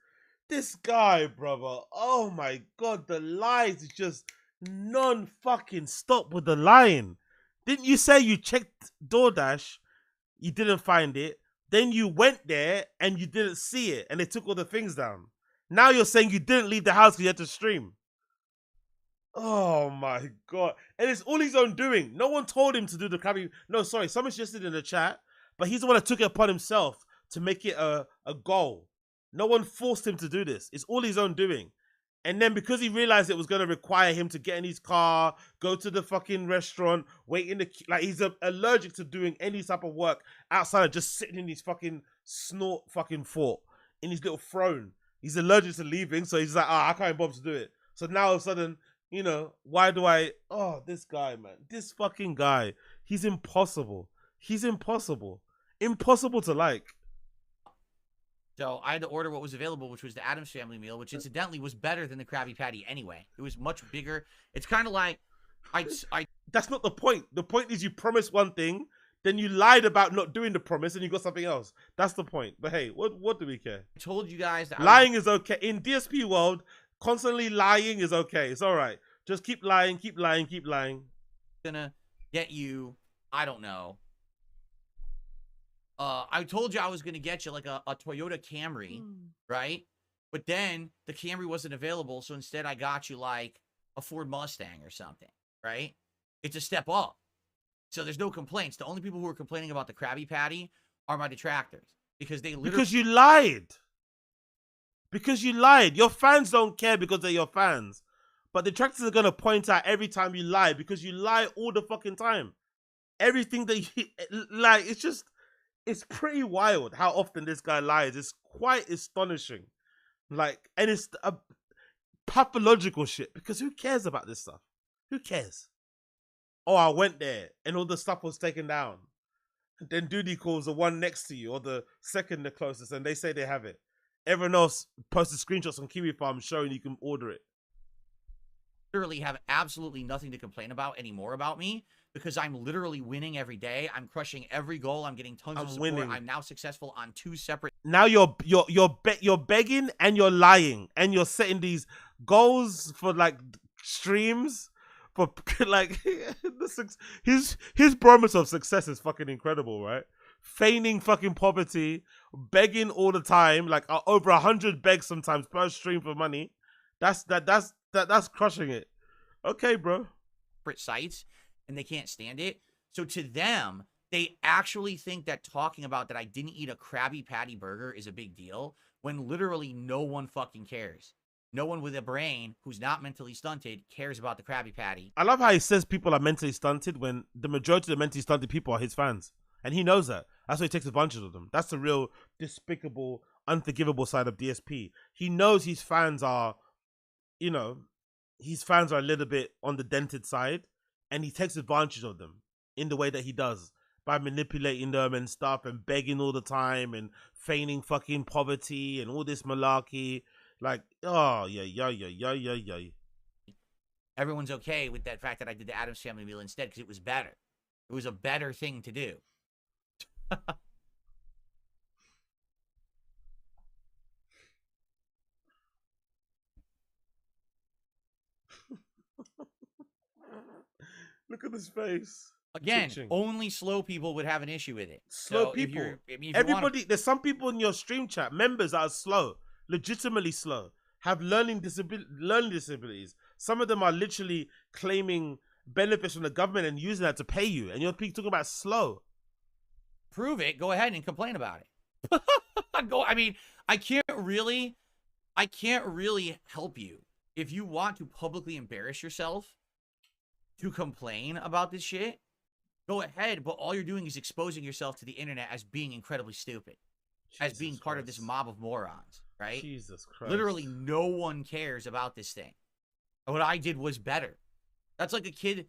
This guy, brother. Oh, my God. The lies is just non-fucking stop with the lying. Didn't you say you checked DoorDash, you didn't find it, then you went there and you didn't see it and they took all the things down? Now you're saying you didn't leave the house because you had to stream. Oh my God. And it's all his own doing. No one told him to do the Krabby. No, sorry. Someone suggested in the chat but he's the one that took it upon himself to make it a goal. No one forced him to do this. It's all his own doing. And then because he realized it was going to require him to get in his car, go to the fucking restaurant, wait in the queue, like he's allergic to doing any type of work outside of just sitting in his fucking snort fucking fort, in his little throne. He's allergic to leaving, so he's like, I can't bother to do it. So now all of a sudden, you know, why do I, this guy, man, this fucking guy, he's impossible. He's impossible. Impossible to like. So I had to order what was available, which was the Addams Family meal, which incidentally was better than the Krabby Patty anyway. It was much bigger. It's kind of like, That's not the point. The point is you promised one thing, then you lied about not doing the promise, and you got something else. That's the point. But hey, what do we care? I told you guys that lying is okay. In DSP world, constantly lying is okay. It's all right. Just keep lying, keep lying, keep lying. Gonna get you, I don't know. I told you I was going to get you like a Toyota Camry, right? But then the Camry wasn't available, so instead I got you like a Ford Mustang or something, right? It's a step up. So there's no complaints. The only people who are complaining about the Krabby Patty are my detractors because they literally... Because you lied. Because you lied. Your fans don't care because they're your fans. But detractors are going to point out every time you lie because you lie all the fucking time. Everything that you... Like, it's just... It's pretty wild how often this guy lies. It's quite astonishing. Like, and it's a pathological shit because who cares about this stuff? Who cares? Oh, I went there and all the stuff was taken down. Then Diddy calls the one next to you or the second the closest and they say they have it. Everyone else posted screenshots on Kiwi Farm showing you can order it. Literally have absolutely nothing to complain about anymore about me because I'm literally winning every day. I'm crushing every goal. I'm getting tons of support. Winning. I'm now successful on 2 separate. Now you're begging and you're lying and you're setting these goals for like streams for like his promise of success is fucking incredible, right? Feigning fucking poverty, begging all the time, like over 100 begs sometimes per stream for money. That's crushing it. Okay, bro. Sites and they can't stand it. So to them, they actually think that talking about that I didn't eat a Krabby Patty burger is a big deal when literally no one fucking cares. No one with a brain who's not mentally stunted cares about the Krabby Patty. I love how he says people are mentally stunted when the majority of the mentally stunted people are his fans. And he knows that. That's why he takes advantage of them. That's the real despicable, unforgivable side of DSP. He knows his fans are, you know, his fans are a little bit on the dented side. And he takes advantage of them in the way that he does by manipulating them and stuff and begging all the time and feigning fucking poverty and all this malarkey. Like, oh, yeah. Everyone's okay with that fact that I did the Addams Family meal instead because it was better. It was a better thing to do. Look at his face. Again, Twitching. only slow people would have an issue with it. Slow So if people. you're- I mean, if you Everybody, there's some people in your stream chat, members that are slow, legitimately slow, have learning disabilities. Some of them are literally claiming benefits from the government and using that to pay you. And you're talking about slow. Prove it. Go ahead and complain about it. I mean, I can't really help you. If you want to publicly embarrass yourself to complain about this shit, go ahead, but all you're doing is exposing yourself to the internet as being incredibly stupid, as being part of this mob of morons, right? Jesus Christ. Literally no one cares about this thing. What I did was better. That's like a kid.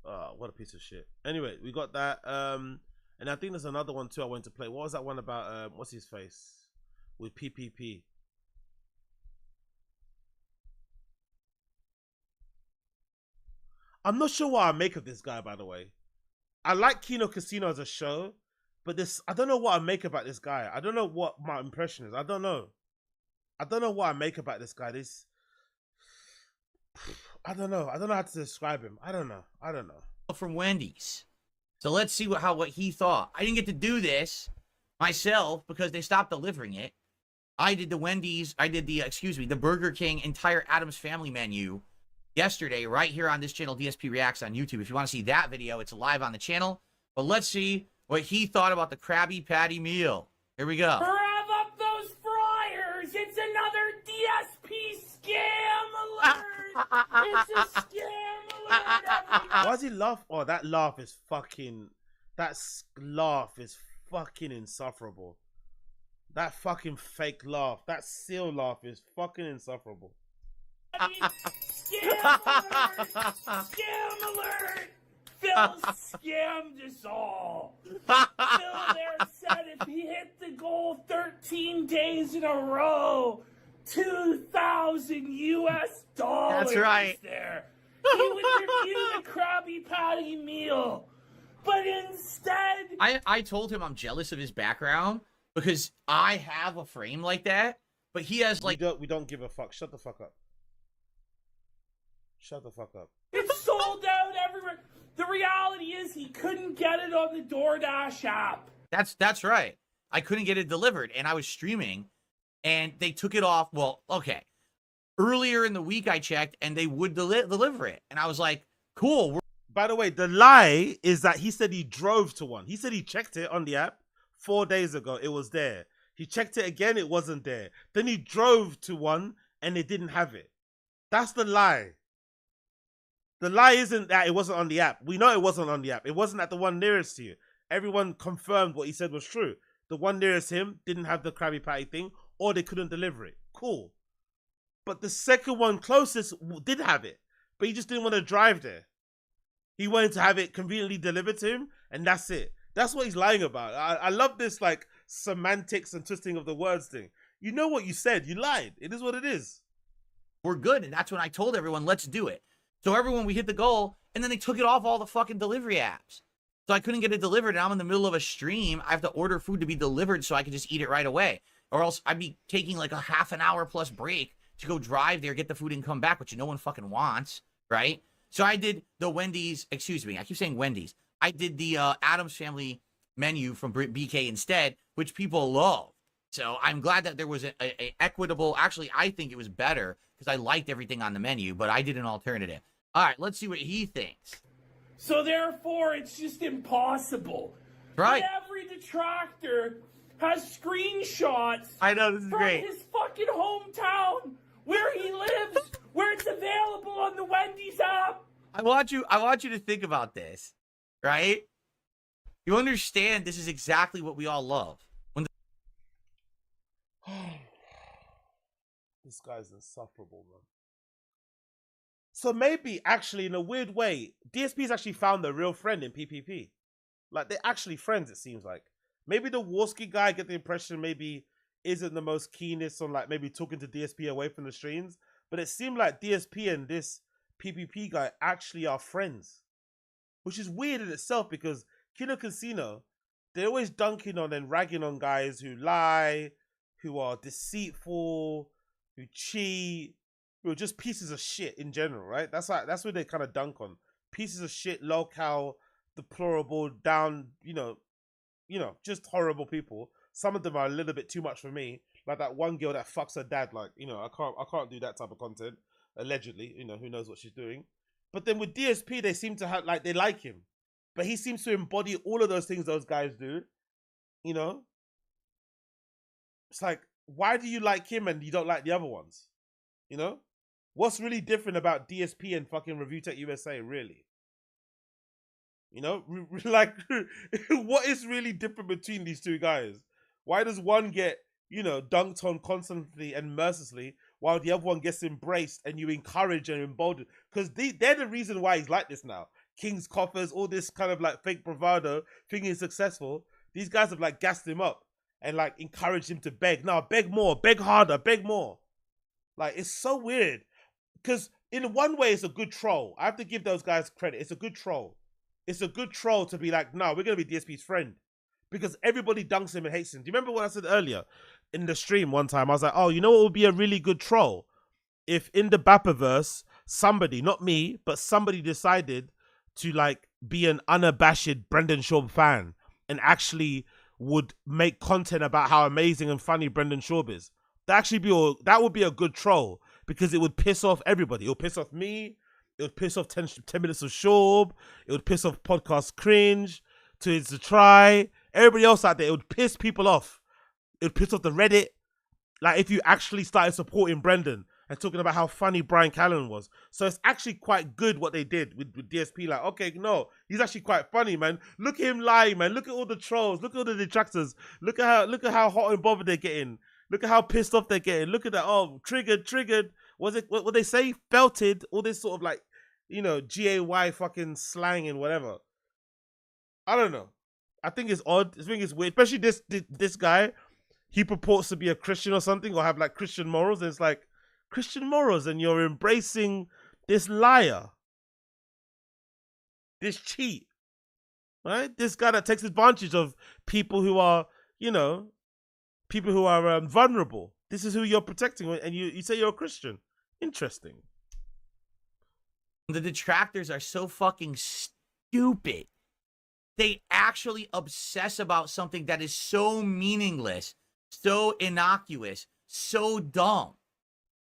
What a piece of shit. Anyway, we got that. And I think there's another one too I went to play. What was that one about? What's his face? With PPP. I'm not sure what I make of this guy, by the way. I like Kino Casino as a show, but I don't know what I make about this guy. I don't know what my impression is. I don't know what I make about this guy. I don't know how to describe him. I don't know. From Wendy's. So let's see what he thought. I didn't get to do this myself because they stopped delivering it. I did the Burger King entire Addams Family menu yesterday right here on this channel, DSP Reacts on YouTube. If you want to see that video, it's live on the channel. But let's see what he thought about the Krabby Patty meal. Here we go. Rev up those fryers! It's another DSP scam alert! It's a scam alert! Why does he laugh? Oh, that laugh is fucking. Laugh is fucking insufferable. That fucking fake laugh, that seal laugh is fucking insufferable. Scam alert! Scam alert! Phil scammed us all. Phil there said if he hit the goal 13 days in a row, $2,000 US. That's right. There, he would review the Krabby Patty meal. But instead, I told him I'm jealous of his background because I have a frame like that, but he has like we don't give a fuck. Shut the fuck up. Shut the fuck up. It's sold out everywhere. The reality is he couldn't get it on the DoorDash app. That's right. I couldn't get it delivered, and I was streaming, and they took it off. Well, okay. Earlier in the week, I checked, and they would deliver it, and I was like, "Cool." By the way, the lie is that he said he drove to one. He said he checked it on the app 4 days ago. It was there. He checked it again. It wasn't there. Then he drove to one, and they didn't have it. That's the lie. The lie isn't that it wasn't on the app. We know it wasn't on the app. It wasn't at the one nearest to you. Everyone confirmed what he said was true. The one nearest him didn't have the Krabby Patty thing, or they couldn't deliver it. Cool. But the second one closest did have it, but he just didn't want to drive there. He wanted to have it conveniently delivered to him, and that's it. That's what he's lying about. I love this like semantics and twisting of the words thing. You know what you said. You lied. It is what it is. We're good, and that's when I told everyone, let's do it. So everyone, we hit the goal, and then they took it off all the fucking delivery apps. So I couldn't get it delivered, and I'm in the middle of a stream. I have to order food to be delivered so I can just eat it right away. Or else I'd be taking like a half an hour plus break to go drive there, get the food, and come back, which no one fucking wants, right? So I did the Wendy's, excuse me, I keep saying Wendy's. I did the Addams Family menu from BK instead, which people love. So I'm glad that there was a equitable, actually, I think it was better because I liked everything on the menu, but I did an alternative. All right, let's see what he thinks. So therefore, it's just impossible. Right. But every detractor has screenshots. I know, this is from great. his fucking hometown, where he lives, where it's available on the Wendy's app. I want you to think about this, right? You understand this is exactly what we all love. This guy's insufferable, man. So maybe, actually, in a weird way, DSP's actually found a real friend in PPP. Like, they're actually friends, it seems like. Maybe the Warski guy, get the impression, maybe isn't the most keenest on, like, maybe talking to DSP away from the streams. But it seemed like DSP and this PPP guy actually are friends. Which is weird in itself, because Kino Casino, they're always dunking on and ragging on guys who lie, who are deceitful, who cheat, who are just pieces of shit in general, right? That's what they kind of dunk on. Pieces of shit, low-cal, deplorable, down, you know, just horrible people. Some of them are a little bit too much for me. Like that one girl that fucks her dad. Like, you know, I can't do that type of content. Allegedly, you know, who knows what she's doing. But then with DSP, they seem to have, like, they like him. But he seems to embody all of those things those guys do. You know? It's like, why do you like him and you don't like the other ones? You know? What's really different about DSP and fucking Review Tech USA, really? You know? Like, what is really different between these two guys? Why does one get, you know, dunked on constantly and mercilessly, while the other one gets embraced and you encourage and embolden? Because they're the reason why he's like this now. King's coffers, all this kind of like fake bravado, thinking he's successful. These guys have like gassed him up and like encouraged him to beg. Now beg more, beg harder, beg more. Like, it's so weird. Because in one way, it's a good troll. I have to give those guys credit. It's a good troll. It's a good troll to be like, no, we're going to be DSP's friend. Because everybody dunks him and hates him. Do you remember what I said earlier in the stream one time? I was like, oh, you know what would be a really good troll? If in the Bappaverse, somebody, not me, but somebody decided to like be an unabashed Brendan Schaub fan and actually would make content about how amazing and funny Brendan Schaub is. That would be a good troll, because it would piss off everybody. It would piss off me. It would piss off 10 minutes of Schaub. It would piss off Podcast Cringe. to It's a Try, everybody else out there, it would piss people off. It would piss off the Reddit. Like, if you actually started supporting Brendan and talking about how funny Brian Callen was. So it's actually quite good what they did with DSP. Like, okay, no, he's actually quite funny, man. Look at him lying, man. Look at all the trolls. Look at all the detractors. Look at how hot and bothered they're getting. Look at how pissed off they're getting. Look at that. Oh, triggered. Was it what they say? Felted. All this sort of like, you know, GAY fucking slang and whatever. I don't know. I think it's odd. I think it's weird. Especially this guy. He purports to be a Christian or something, or have like Christian morals. And it's like, Christian morals, and you're embracing this liar, this cheat, right? This guy that takes advantage of people who are, you know, people who are vulnerable. This is who you're protecting, and you say you're a Christian. Interesting. The detractors are so fucking stupid. They actually obsess about something that is so meaningless, so innocuous, so dumb.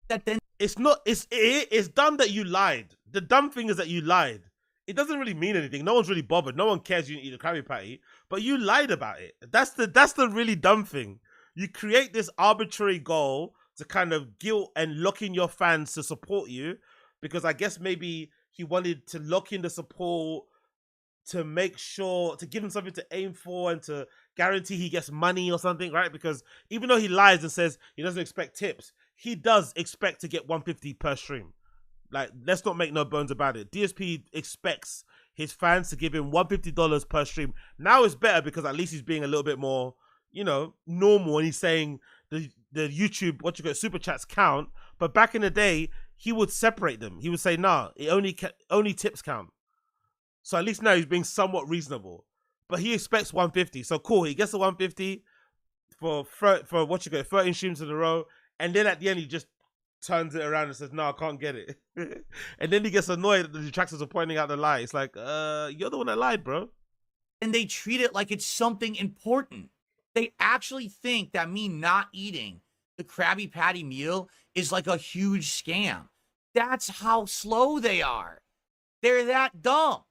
That then it's dumb that you lied. The dumb thing is that you lied. It doesn't really mean anything. No one's really bothered. No one cares you didn't eat a Krabby Patty, but you lied about it. That's the really dumb thing. You create this arbitrary goal to kind of guilt and lock in your fans to support you, because I guess maybe he wanted to lock in the support to make sure, to give him something to aim for and to guarantee he gets money or something, right? Because even though he lies and says he doesn't expect tips, he does expect to get $150 per stream. Like, let's not make no bones about it. DSP expects his fans to give him $150 per stream. Now it's better because at least he's being a little bit more, you know, normal, and he's saying the YouTube, super chats count. But back in the day, he would separate them. He would say, nah, it only tips count. So at least now he's being somewhat reasonable. But he expects 150. So cool, he gets the 150 for 13 streams in a row. And then at the end, he just turns it around and says, no, I can't get it. And then he gets annoyed that the detractors are pointing out the lie. It's like, you're the one that lied, bro. And they treat it like it's something important. They actually think that me not eating the Krabby Patty meal is like a huge scam. That's how slow they are. They're that dumb.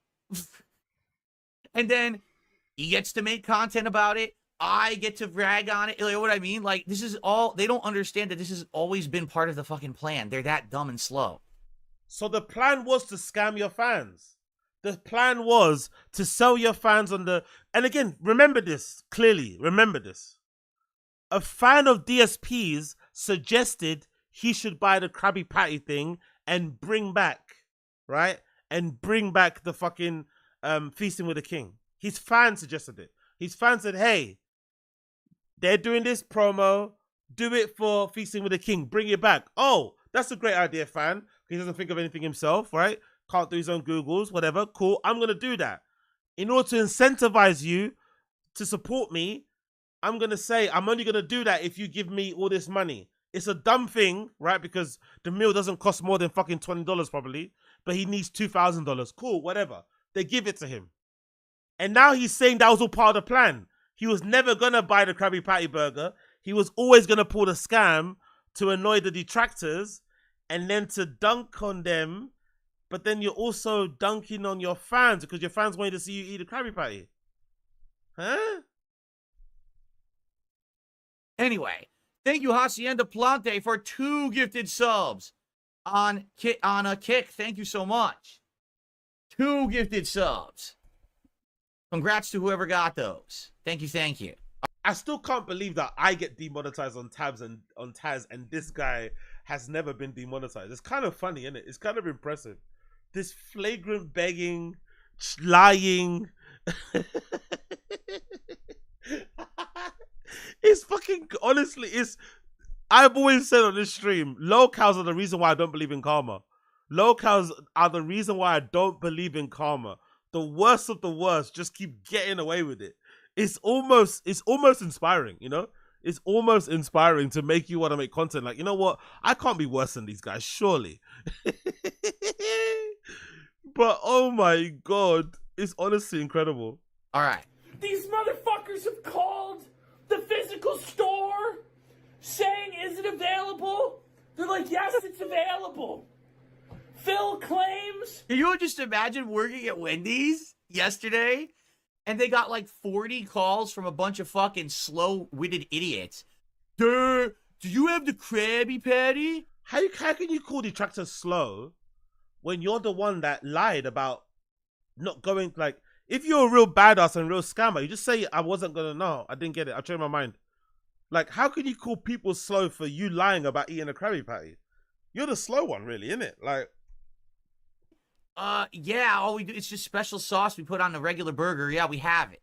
And then he gets to make content about it. I get to brag on it. You know what I mean? Like, this is all, they don't understand that this has always been part of the fucking plan. They're that dumb and slow. So the plan was to scam your fans. The plan was to sell your fans on the, and again, remember this clearly. Remember this. A fan of DSP's suggested he should buy the Krabby Patty thing and bring back, right? And bring back the fucking Feasting with the King. His fan suggested it. His fan said, hey, they're doing this promo. Do it for Feasting with the King. Bring it back. Oh, that's a great idea, fan. He doesn't think of anything himself, right? Can't do his own Googles, whatever. Cool. I'm going to do that. In order to incentivize you to support me, I'm going to say I'm only going to do that if you give me all this money. It's a dumb thing, right? Because the meal doesn't cost more than fucking $20 probably, but he needs $2,000. Cool, whatever. They give it to him. And now he's saying that was all part of the plan. He was never going to buy the Krabby Patty burger. He was always going to pull the scam to annoy the detractors and then to dunk on them. But then you're also dunking on your fans because your fans wanted to see you eat a Krabby Patty. Huh? Anyway, thank you, Hacienda Plante, for 2 gifted subs on a kick. Thank you so much. 2 gifted subs. Congrats to whoever got those. Thank you, thank you. I still can't believe that I get demonetized on tabs and on Taz, and this guy has never been demonetized. It's kind of funny, isn't it? It's kind of impressive. This flagrant begging, lying. It's fucking, honestly, it's, I've always said on this stream, low cows are the reason why I don't believe in karma. Low cows are the reason why I don't believe in karma. The worst of the worst just keep getting away with it. It's almost inspiring, you know? It's almost inspiring to make you want to make content. Like, you know what? I can't be worse than these guys, surely. But, oh my God. It's honestly incredible. All right. These motherfuckers have called the physical store saying, is it available? They're like, yes, it's available. Phil claims. Can you just imagine working at Wendy's yesterday and they got like 40 calls from a bunch of fucking slow-witted idiots. Do you have the Krabby Patty? How can you call detractors slow when you're the one that lied about not going, like, if you're a real badass and real scammer, you just say, I wasn't gonna know. I didn't get it. I changed my mind. Like, how can you call people slow for you lying about eating a Krabby Patty? You're the slow one, really, isn't it? Like, yeah, all we do, it's just special sauce we put on the regular burger. Yeah, we have it.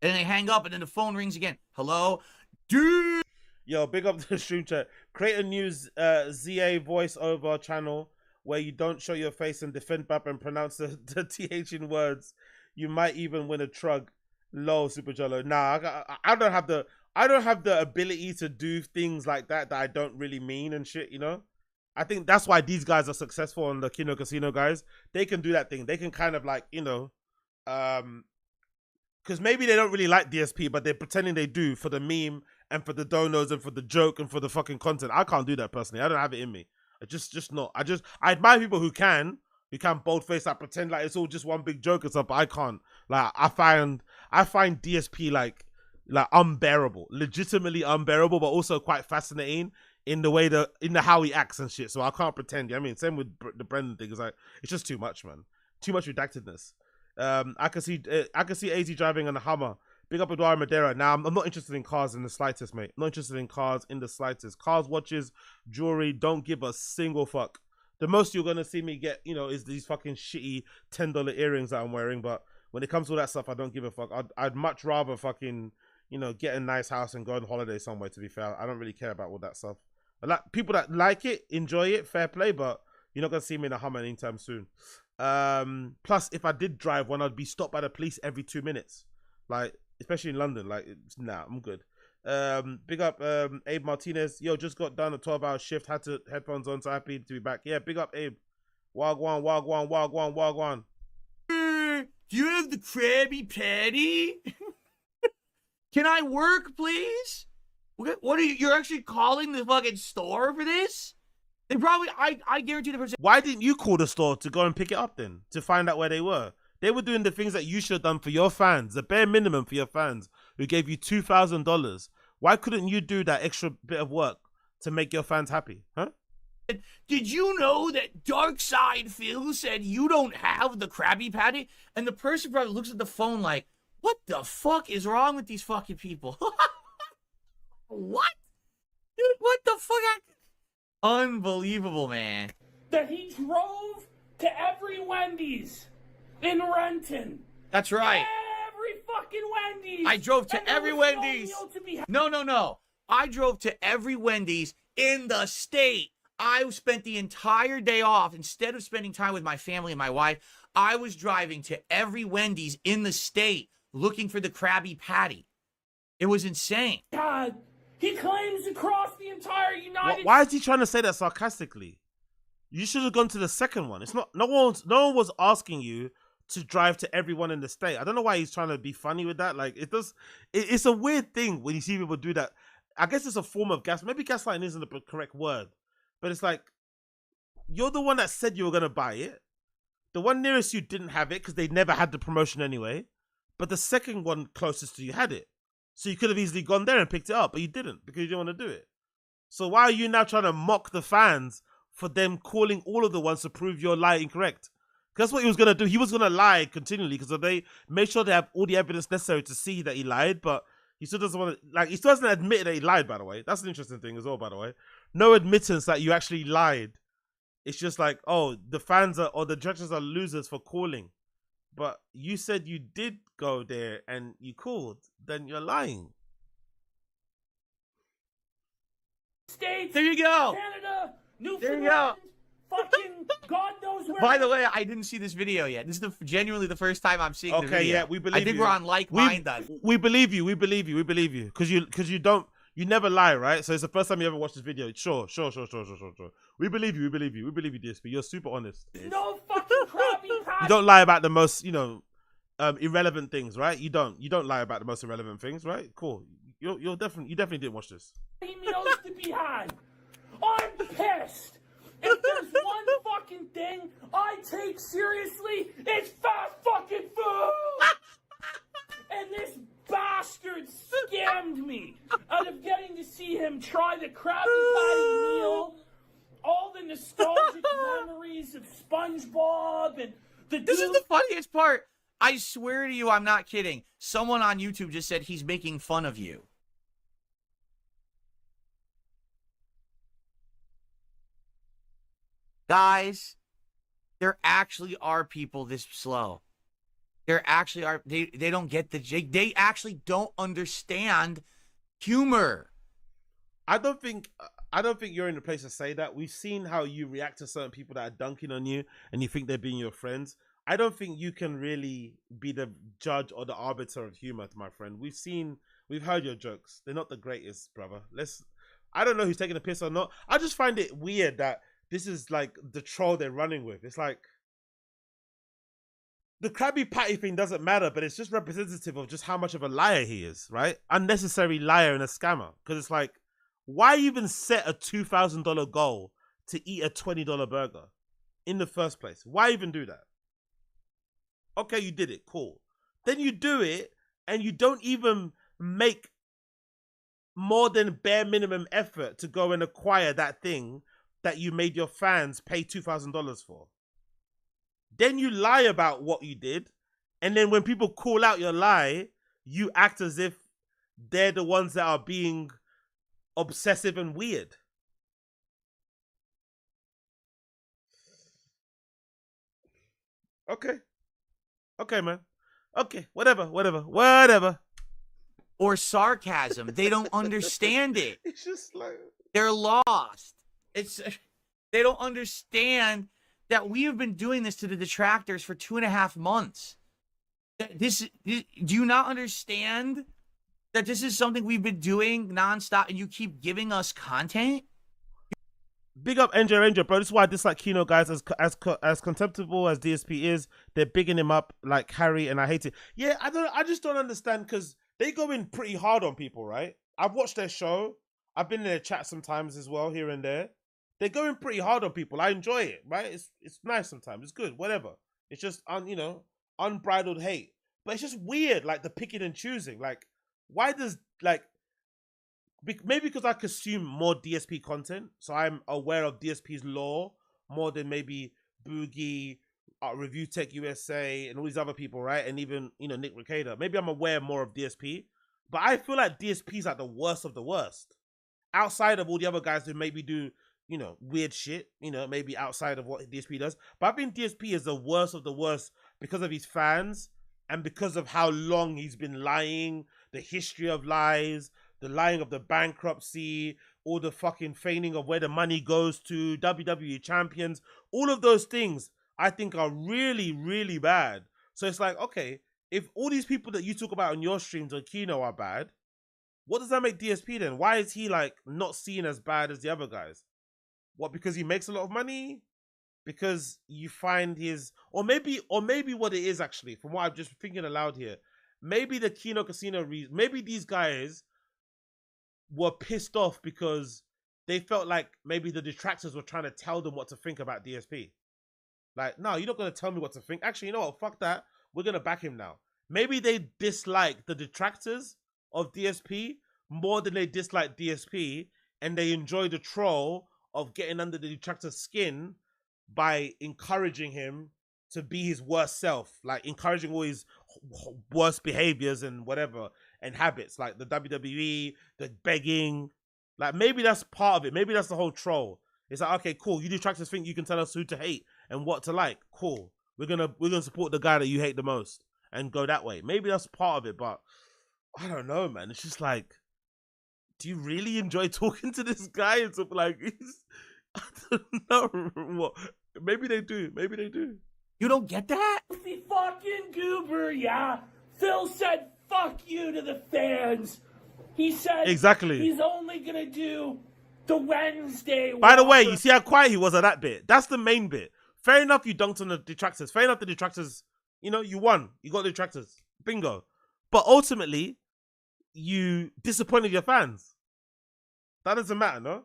And then they hang up, and then the phone rings again. Hello? Dude! Yo, big up to the stream chat. Create a new ZA voiceover channel where you don't show your face and defend Bap and pronounce the TH in words. You might even win a trug. Low, Super Jello. Nah, I don't have the ability to do things like that I don't really mean and shit, you know? I think that's why these guys are successful on the Kino Casino guys. They can do that thing. They can kind of like, you know, because maybe they don't really like DSP, but they're pretending they do for the meme and for the donos and for the joke and for the fucking content. I can't do that personally. I don't have it in me. I just not. I admire people who can bold-face, like pretend like it's all just one big joke and stuff, but I can't. Like, I find DSP like unbearable, legitimately unbearable, but also quite fascinating in the way how he acts and shit. So I can't pretend. You know what I mean, same with the Brendan thing. It's like, it's just too much, man. Too much redactedness. I can see AZ driving on a Hummer. Big up Eduardo Madeira. Now, I'm not interested in cars in the slightest, mate. I'm not interested in cars in the slightest. Cars, watches, jewelry, don't give a single fuck. The most you're going to see me get, you know, is these fucking shitty $10 earrings that I'm wearing. But when it comes to all that stuff, I don't give a fuck. I'd much rather fucking, you know, get a nice house and go on holiday somewhere, to be fair. I don't really care about all that stuff. I like people that like it, enjoy it, fair play, but you're not going to see me in a Hummer anytime soon. Plus, if I did drive one, I'd be stopped by the police every 2 minutes. Like, especially in London. Like, nah, I'm good. Big up Abe Martinez. Yo, just got done a 12-hour shift, had to headphones on, so happy to be back. Yeah, big up Abe. Wagwan, wagwan, wagwan, wagwan. Do you have the Krabby Patty? Can I work, please? What are you? You're actually calling the fucking store for this? They probably, I guarantee the person. Why didn't you call the store to go and pick it up then? To find out where they were? They were doing the things that you should have done for your fans, the bare minimum for your fans who gave you $2,000. Why couldn't you do that extra bit of work to make your fans happy? Huh? Did you know that Dark Side Phil said you don't have the Krabby Patty? And the person probably looks at the phone like, what the fuck is wrong with these fucking people? What? Dude, what the fuck? Unbelievable, man. That he drove to every Wendy's in Renton. That's right. Every fucking Wendy's. I drove to every Wendy's. No. I drove to every Wendy's in the state. I spent the entire day off. Instead of spending time with my family and my wife, I was driving to every Wendy's in the state looking for the Krabby Patty. It was insane. God, he claims across the entire United States. Why is he trying to say that sarcastically? You should have gone to the second one. It's not. No one was asking you to drive to everyone in the state. I don't know why he's trying to be funny with that. Like, it's a weird thing when you see people do that. I guess it's a form of maybe gaslighting isn't the correct word, but it's like, you're the one that said you were gonna buy it. The one nearest you didn't have it because they never had the promotion anyway. But the second one closest to you had it. So you could have easily gone there and picked it up, but you didn't because you didn't want to do it. So why are you now trying to mock the fans for them calling all of the ones to prove your lie incorrect? That's what he was going to do. He was going to lie continually because they made sure they have all the evidence necessary to see that he lied, but he still doesn't want to, like, he still hasn't admitted that he lied, by the way. That's an interesting thing as well, by the way. No admittance that you actually lied. It's just like, oh, the fans are, or the judges are losers for calling. But you said you did go there and you called, then you're lying. States, there you go. Canada, Newfoundland, there you go. Fucking God knows where. By the way, I didn't see this video yet. This is genuinely the first time I'm seeing the video. Okay, yeah, we believe you. I think we're on like mind. We believe you. We believe you. We believe you. Because you never lie, right? So it's the first time you ever watched this video. Sure. We believe you. We believe you. We believe you, DSP. You're super honest. No fucking Krabby Patty. You don't lie about the most, irrelevant things, right? You don't lie about the most irrelevant things, right? Cool. You definitely didn't watch this. Meals to be had. I'm pissed. If there's one fucking thing I take seriously, it's fast fucking food. nostalgic memories of SpongeBob and the. This is the funniest part. I swear to you, I'm not kidding. Someone on YouTube just said he's making fun of you. Guys, there actually are people this slow. There actually are. They don't get they actually don't understand humor. I don't think you're in a place to say that. We've seen how you react to certain people that are dunking on you and you think they're being your friends. I don't think you can really be the judge or the arbiter of humor, my friend. We've heard your jokes. They're not the greatest, brother. I don't know who's taking the piss or not. I just find it weird that this is like the troll they're running with. It's like the Krabby Patty thing doesn't matter, but it's just representative of just how much of a liar he is, right? Unnecessary liar and a scammer. Because it's like, why even set a $2,000 goal to eat a $20 burger in the first place? Why even do that? Okay, you did it, cool. Then you do it and you don't even make more than bare minimum effort to go and acquire that thing that you made your fans pay $2,000 for. Then you lie about what you did, and then when people call out your lie, you act as if they're the ones that are being obsessive and weird. Okay, man. Okay, whatever. Or sarcasm. They don't understand it. It's just like they're lost. They don't understand that we have been doing this to the detractors for 2.5 months. Do you not understand that this is something we've been doing nonstop and you keep giving us content? Big up Ranger, bro. This is why I dislike Kino, guys. As contemptible as DSP is, they're bigging him up like Harry, and I hate it. Yeah, I just don't understand because they go in pretty hard on people, right? I've watched their show. I've been in their chat sometimes as well, here and there. They're going pretty hard on people. I enjoy it, right? It's nice sometimes. It's good, whatever. It's just unbridled hate. But it's just weird, like the picking and choosing. Like, why does maybe because I consume more DSP content, so I'm aware of DSP's lore more than maybe Boogie, Review Tech USA, and all these other people, right? And even Nick Recader. Maybe I'm aware more of DSP, but I feel like DSP's like the worst of the worst. Outside of all the other guys who maybe do weird shit, maybe outside of what DSP does. But I think DSP is the worst of the worst because of his fans and because of how long he's been lying, the history of lies, the lying of the bankruptcy, all the fucking feigning of where the money goes to, WWE champions, all of those things I think are really, really bad. So it's like, okay, if all these people that you talk about on your streams on Kino are bad, what does that make DSP then? Why is he like not seen as bad as the other guys? What, because he makes a lot of money? Because you find or maybe what it is actually, from what I'm just thinking aloud here, maybe the Kino Casino maybe these guys were pissed off because they felt like maybe the detractors were trying to tell them what to think about DSP. Like, no, you're not going to tell me what to think. Actually, you know what? Fuck that. We're going to back him now. Maybe they dislike the detractors of DSP more than they dislike DSP, and they enjoy the troll of getting under the detractor's skin by encouraging him to be his worst self, like encouraging all his worst behaviors and whatever and habits, like the WWE, the begging. Like, maybe that's part of it. Maybe that's the whole troll. It's like, okay, cool. You detractors think you can tell us who to hate and what to like. Cool. We're gonna support the guy that you hate the most and go that way. Maybe that's part of it, but I don't know, man. It's just like, do you really enjoy talking to this guy? It's like, I don't know what. Maybe they do. Maybe they do. You don't get that? The fucking goober, yeah. Phil said fuck you to the fans. He said exactly. He's only gonna do the Wednesday. By the way, you see how quiet he was at that bit? That's the main bit. Fair enough, you dunked on the detractors. Fair enough, the detractors, you won. You got the detractors. Bingo. But ultimately, you disappointed your fans. That doesn't matter, no?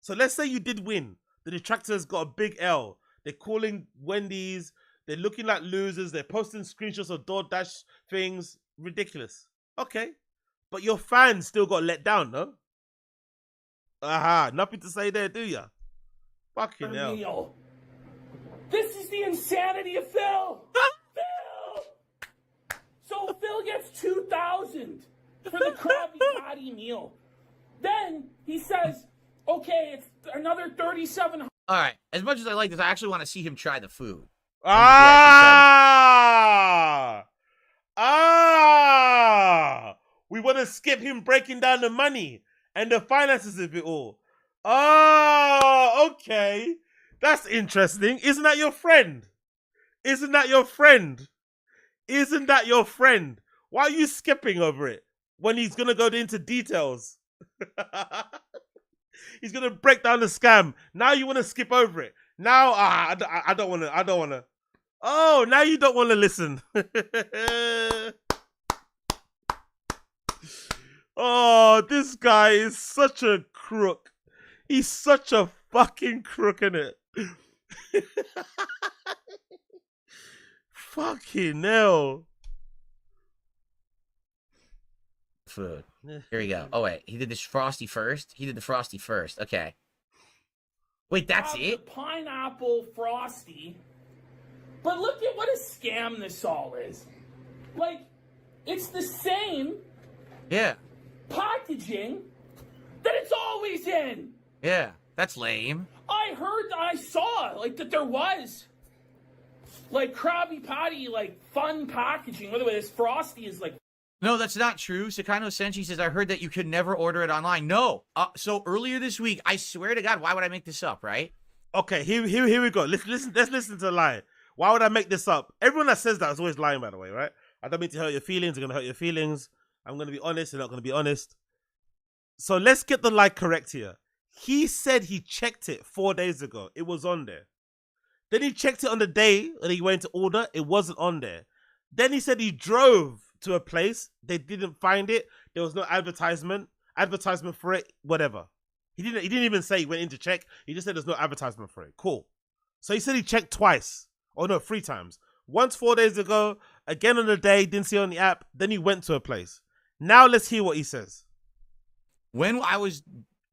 So let's say you did win. The detractors got a big L. They're calling Wendy's. They're looking like losers. They're posting screenshots of DoorDash things. Ridiculous. Okay. But your fans still got let down, no? Aha. Nothing to say there, do ya? Fucking hell. meal. This is the insanity of Phil. Phil. So Phil gets 2,000 for the Krabby Patty meal. Then he says, "Okay, it's another 3,700." All right. As much as I like this, I actually want to see him try the food. We want to skip him breaking down the money and the finances of it all. Oh, okay. That's interesting. Isn't that your friend? Isn't that your friend? Isn't that your friend? Why are you skipping over it when he's going to go into details? He's going to break down the scam. Now you want to skip over it. Now, I don't want to. Oh, now you don't want to listen. Oh, this guy is such a crook. He's such a fucking crook, innit? Fucking hell. Food. Here we go. Oh, wait. He did this Frosty first? He did the Frosty first. Okay. Wait, that's it? The pineapple Frosty. But look at what a scam this all is. Like, it's the same packaging that it's always in. Yeah, that's lame. I saw, like, that there was, like, Krabby Patty, like, fun packaging. By the way, this Frosty is, like... No, that's not true. Sakano Senshi says, I heard that you could never order it online. No. So earlier this week, I swear to God, why would I make this up, right? Okay, here we go. Let's listen to the lie. Why would I make this up? Everyone that says that is always lying, by the way, right? I don't mean to hurt your feelings. I'm going to hurt your feelings. I'm going to be honest. You're not going to be honest. So let's get the lie correct here. He said he checked it 4 days ago. It was on there. Then he checked it on the day that he went to order. It wasn't on there. Then he said he drove to a place. They didn't find it. There was no advertisement for it, whatever. He didn't even say he went in to check. He just said there's no advertisement for it. Cool. So he said he checked twice. Oh no, 3 times. Once 4 days ago, again on the day, didn't see it on the app. Then he went to a place. Now let's hear what he says. When I was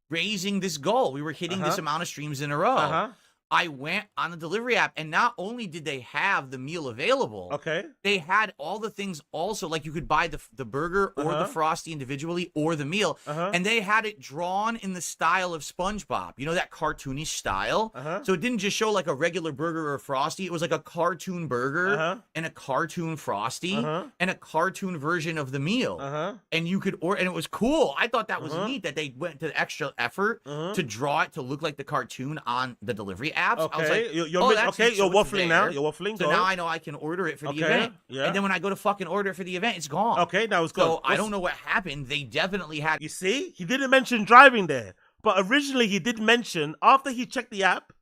raising this goal, we were hitting this amount of streams in a row. I went on the delivery app, and not only did they have the meal available, they had all the things also, like you could buy the burger or the Frosty individually or the meal, and they had it drawn in the style of SpongeBob. You know, that cartoonish style? So it didn't just show like a regular burger or a Frosty. It was like a cartoon burger and a cartoon Frosty and a cartoon version of the meal. And you could order, and it was cool. I thought that was neat that they went to the extra effort to draw it to look like the cartoon on the delivery apps. Okay, I was like, you're waffling now. You're waffling. So now I know I can order it for the event. And then when I go to fucking order it for the event, it's gone. Okay, now it's gone. So I don't know what happened. They definitely had. You see, he didn't mention driving there, but originally he did mention after he checked the app.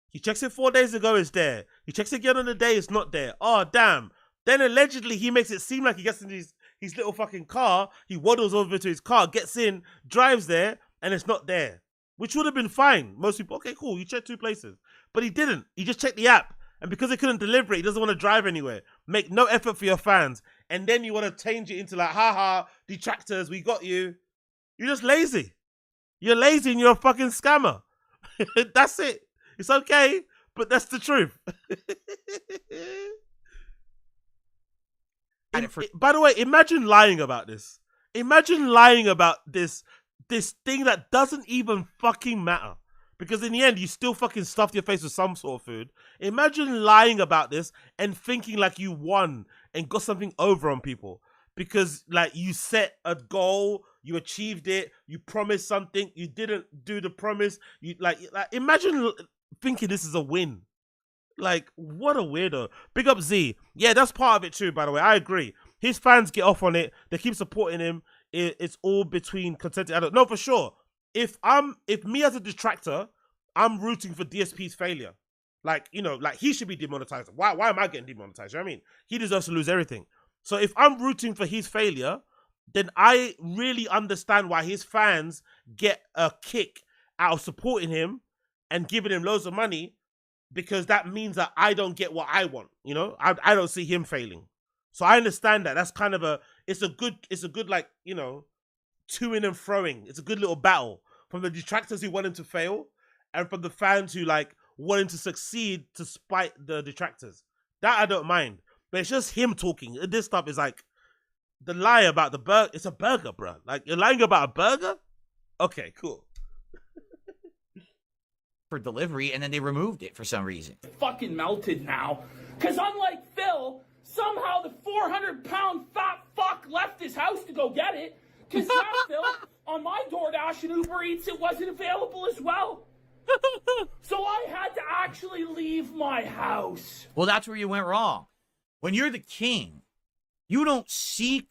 He checks it 4 days ago. It's there. He checks it again on the day. It's not there. Oh damn! Then allegedly he makes it seem like he gets in his little fucking car. He waddles over to his car, gets in, drives there, and it's not there. Which would have been fine. Most people, okay, cool, you checked 2 places. But he didn't. He just checked the app. And because he couldn't deliver it, he doesn't want to drive anywhere. Make no effort for your fans. And then you want to change it into like, haha, detractors, we got you. You're just lazy. You're lazy and you're a fucking scammer. That's it. It's okay, but that's the truth. By the way, imagine lying about this. Imagine lying about this thing that doesn't even fucking matter. Because in the end, you still fucking stuffed your face with some sort of food. Imagine lying about this and thinking like you won and got something over on people. Because like you set a goal, you achieved it, you promised something, you didn't do the promise. You like imagine thinking this is a win. Like, what a weirdo. Big up Z. Yeah, that's part of it too, by the way. I agree. His fans get off on it. They keep supporting him. It's all between contented adults. No, for sure. If me as a detractor, I'm rooting for DSP's failure. Like, you know, like he should be demonetized. Why am I getting demonetized? You know what I mean? He deserves to lose everything. So if I'm rooting for his failure, then I really understand why his fans get a kick out of supporting him and giving him loads of money, because that means that I don't get what I want. You know, I don't see him failing. So I understand that. That's kind of it's a good like, you know, to-ing and throwing. It's a good little battle from the detractors who want him to fail and from the fans who like wanting to succeed to spite the detractors. That I don't mind. But it's just him talking. This stuff is like the lie about the burger. It's a burger, bro. Like, you're lying about a burger? Okay, cool. For delivery, and then they removed it for some reason. Fucking melted now. Because unlike Phil, somehow the 400-pound fat fuck left his house to go get it. Because now, Phil, on my DoorDash and Uber Eats, it wasn't available as well. So I had to actually leave my house. Well, that's where you went wrong. When you're the king, you don't seek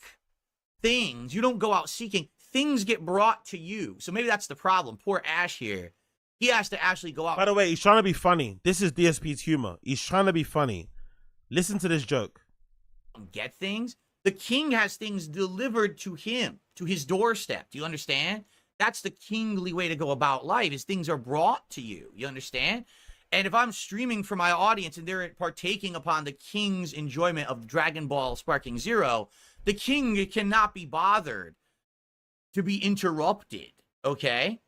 things. You don't go out seeking. Things get brought to you. So maybe that's the problem. Poor Ash here. He has to actually go out. By the way, he's trying to be funny. This is DSP's humor. He's trying to be funny. Listen to this joke. Get things. The king has things delivered to him, to his doorstep. Do you understand? That's the kingly way to go about life, is things are brought to you. You understand? And if I'm streaming for my audience and they're partaking upon the king's enjoyment of Dragon Ball Sparking Zero, the king cannot be bothered to be interrupted, okay?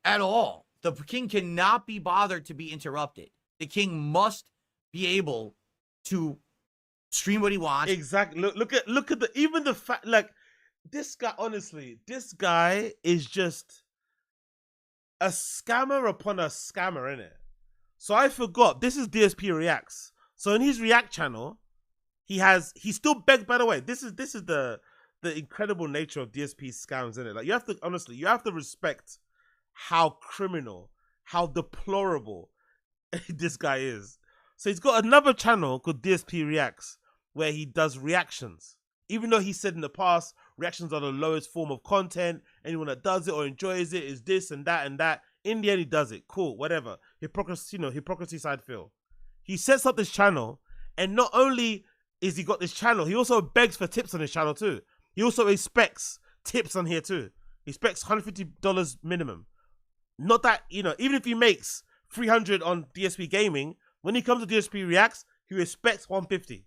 At all. The king cannot be bothered to be interrupted. The king must be able to stream what he wants. Exactly. Look at the even the fact, like, this guy, honestly, this guy is just a scammer upon a scammer, innit? So I forgot, this is DSP Reacts. So in his React channel, he still begs, by the way, this is the incredible nature of DSP scams, innit? Like, you have to, honestly, you have to respect how criminal, how deplorable this guy is. So he's got another channel called DSP Reacts, where he does reactions. Even though he said in the past, reactions are the lowest form of content. Anyone that does it or enjoys it is this and that and that. In the end, he does it. Cool, whatever. Hypocrisy side Phil. He sets up this channel, and not only is he got this channel, he also begs for tips on his channel too. He also expects tips on here too. He expects $150 minimum. Not that, even if he makes 300 on DSP Gaming, when he comes to DSP Reacts, he expects 150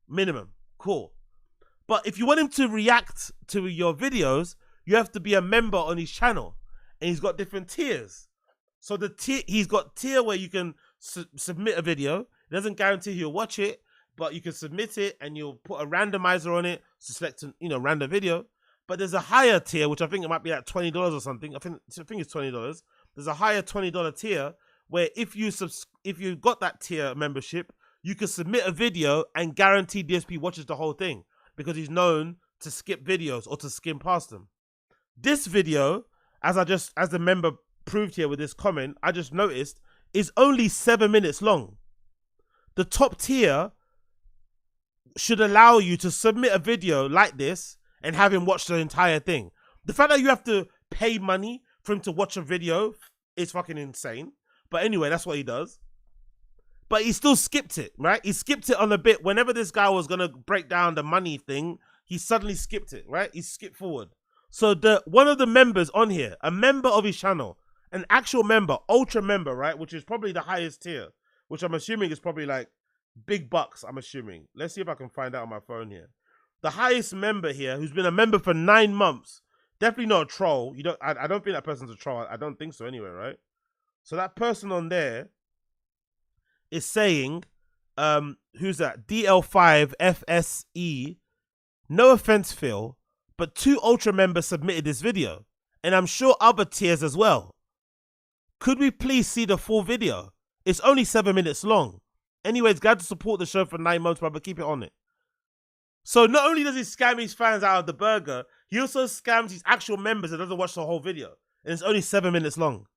minimum. Cool. But if you want him to react to your videos, you have to be a member on his channel. And he's got different tiers. So he's got tier where you can submit a video. It doesn't guarantee he'll watch it, but you can submit it and you'll put a randomizer on it to select a random video. But there's a higher tier, which I think it might be like $20 or something. I think it's $20. There's a higher $20 tier where if you got that tier membership, you can submit a video and guarantee DSP watches the whole thing, because he's known to skip videos or to skim past them. This video, as the member proved here with this comment, I just noticed, is only 7 minutes long. The top tier should allow you to submit a video like this and have him watch the entire thing. The fact that you have to pay money for him to watch a video is fucking insane. But anyway, that's what he does. But he still skipped it, right? He skipped it on a bit. Whenever this guy was going to break down the money thing, he suddenly skipped it, right? He skipped forward. So one of the members on here, a member of his channel, an actual member, ultra member, right? Which is probably the highest tier, which I'm assuming is probably like big bucks, I'm assuming. Let's see if I can find out on my phone here. The highest member here, who's been a member for 9 months, definitely not a troll. I don't think that person's a troll. I don't think so anyway, right? So that person on there is saying, who's that? DL5FSE. No offense, Phil, but 2 Ultra members submitted this video, and I'm sure other tiers as well. Could we please see the full video? It's only 7 minutes long. Anyways, glad to support the show for 9 months, brother. Keep it on it. So not only does he scam his fans out of the burger, he also scams his actual members and doesn't watch the whole video. And it's only 7 minutes long.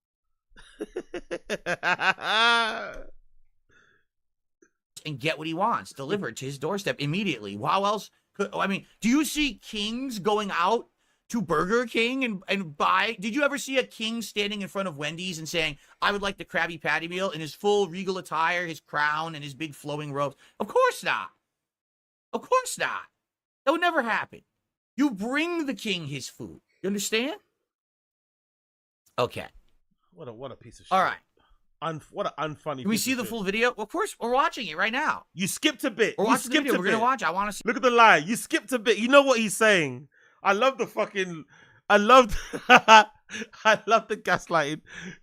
And get what he wants delivered to his doorstep immediately. How else do you see kings going out to Burger King and buy? Did you ever see a king standing in front of Wendy's and saying, I would like the Krabby Patty meal, in his full regal attire, his crown, and his big flowing robes? Of course not. Of course not. That would never happen. You bring the king his food. You understand? Okay. What a piece of shit. All right. What an unfunny. Can we see the full video? Of course, we're watching it right now. You skipped a bit. We're watching the video. We're going to watch. I want to see. Look at the lie. You skipped a bit. You know what he's saying. I love the fucking I loved I love the gaslighting.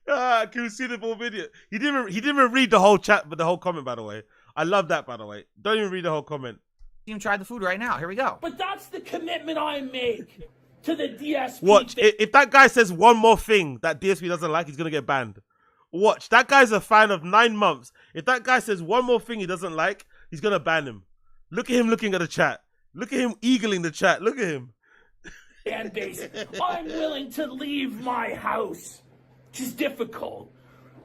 Can you see the full video? He didn't even read the whole chat, but the whole comment, by the way. I love that, by the way. Don't even read the whole comment. You can try the food right now. Here we go. But that's the commitment I make to the DSP. Watch. If that guy says one more thing that DSP doesn't like, he's going to get banned. Watch. That guy's a fan of 9 months. If that guy says one more thing he doesn't like, he's going to ban him. Look at him looking at the chat. Look at him eagling the chat. Look at him. Fan base. I'm willing to leave my house. It's just difficult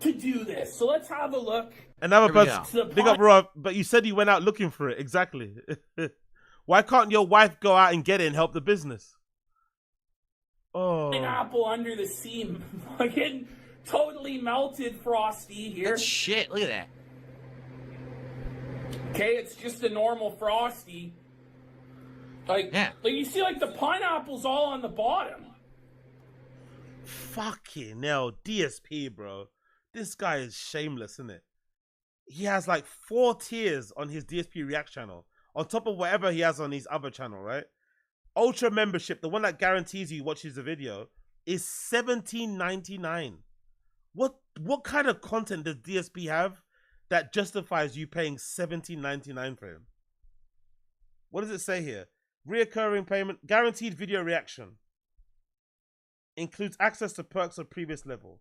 to do this. So let's have a look. Another person, big up Rob, but you said you went out looking for it. Exactly. Why can't your wife go out and get it and help the business? Oh. An apple under the seam. Fucking totally melted Frosty here. Good shit. Look at that. Okay, it's just a normal Frosty. Like you see, like the pineapple's all on the bottom. Fucking hell, DSP, bro. This guy is shameless, isn't it? He has like 4 tiers on his DSP React channel, on top of whatever he has on his other channel, right? Ultra membership, the one that guarantees you watches the video, is $17.99. What kind of content does DSP have that justifies you paying $17.99 for him? What does it say here? Reoccurring payment, guaranteed video reaction. Includes access to perks of previous level.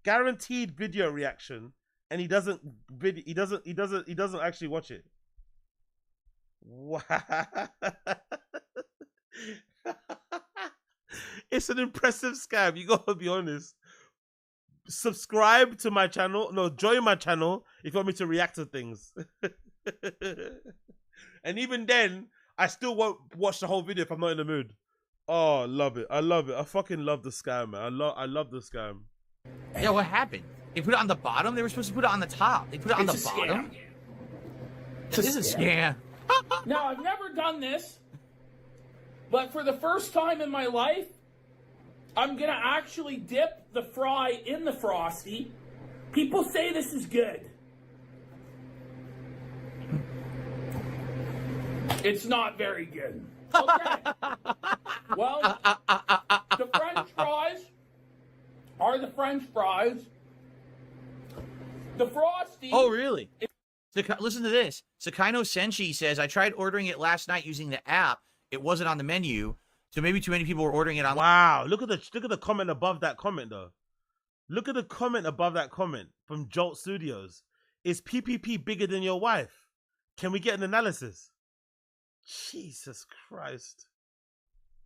Guaranteed video reaction, and he doesn't actually watch it. Wow. It's an impressive scam, you gotta be honest. Subscribe to my channel. No, join my channel if you want me to react to things. And even then, I still won't watch the whole video if I'm not in the mood. Oh, I love it. I love it. I fucking love the scam, man. I love the scam. Yeah, what happened? They put it on the bottom? They were supposed to put it on the top. They put it on the bottom? This is a scam. Now, I've never done this, but for the first time in my life, I'm going to actually dip the fry in the Frosty. People say this is good. It's not very good. Okay. Well, the French fries are the French fries. The Frosty... Oh, really? Listen to this. Sakaino Senshi says, I tried ordering it last night using the app. It wasn't on the menu. So maybe too many people were ordering it on. Wow, look at the comment above that comment though. Look at the comment above that comment from Jolt Studios. Is PPP bigger than your wife? Can we get an analysis? Jesus Christ.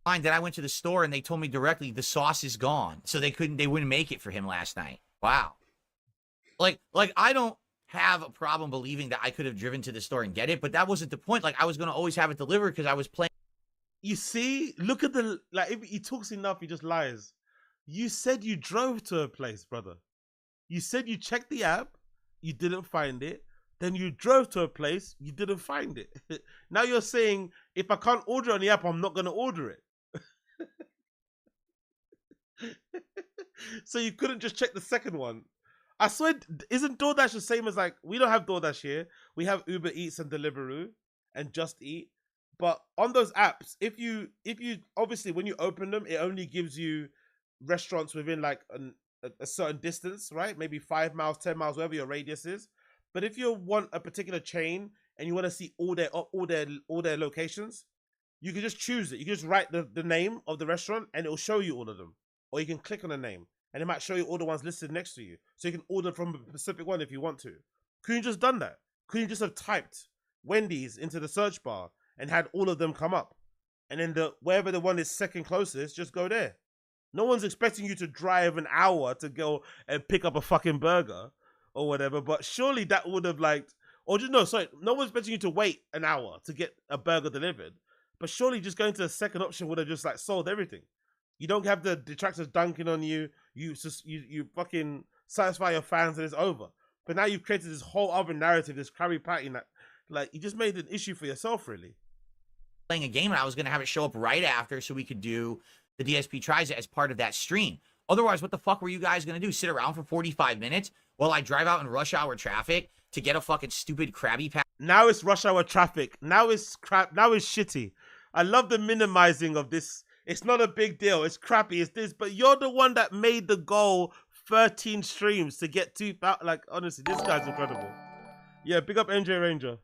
That I went to the store and they told me directly the sauce is gone. So they wouldn't make it for him last night. Wow. Like I don't have a problem believing that I could have driven to the store and get it, but that wasn't the point. Like I was going to always have it delivered because I was playing. You see, look at the, like, if he talks enough, he just lies. You said you drove to a place, brother. You said you checked the app, you didn't find it. Then you drove to a place, you didn't find it. Now you're saying, if I can't order on the app, I'm not going to order it. So you couldn't just check the second one. I swear, isn't DoorDash the same as, like, we don't have DoorDash here. We have Uber Eats and Deliveroo and Just Eat. But on those apps, if you obviously when you open them, it only gives you restaurants within like a certain distance, right? Maybe 5 miles, 10 miles, wherever your radius is. But if you want a particular chain and you want to see all their locations, you can just choose it. You can just write the name of the restaurant and it will show you all of them. Or you can click on the name and it might show you all the ones listed next to you. So you can order from a specific one if you want to. Couldn't you just done that? Couldn't you just have typed Wendy's into the search bar and had all of them come up? And then wherever the one is second closest, just go there. No one's expecting you to drive an hour to go and pick up a fucking burger or whatever, but surely that would have no one's expecting you to wait an hour to get a burger delivered, but surely just going to the second option would have just like solved everything. You don't have the detractors dunking on you, you fucking satisfy your fans and it's over. But now you've created this whole other narrative, this Krabby Patty, that like you just made an issue for yourself, really. Playing a game and I was going to have it show up right after so we could do the DSP Tries It as part of that stream. Otherwise, what the fuck were you guys going to do? Sit around for 45 minutes while I drive out in rush hour traffic to get a fucking stupid Krabby Patty? Now it's rush hour traffic. Now it's crap. Now it's shitty. I love the minimizing of this. It's not a big deal. It's crappy. It's this. But you're the one that made the goal 13 streams to get 2,000. Like, honestly, this guy's incredible. Yeah, big up NJ Ranger.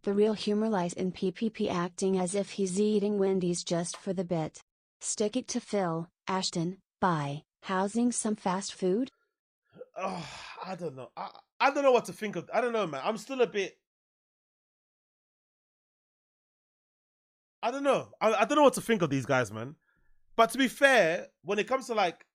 The real humor lies in PPP acting as if he's eating Wendy's just for the bit. Stick it to Phil, Ashton, by housing some fast food? Oh, I don't know. I don't know what to think of. I don't know, man. I'm still a bit... I don't know. I don't know what to think of these guys, man. But to be fair, when it comes to like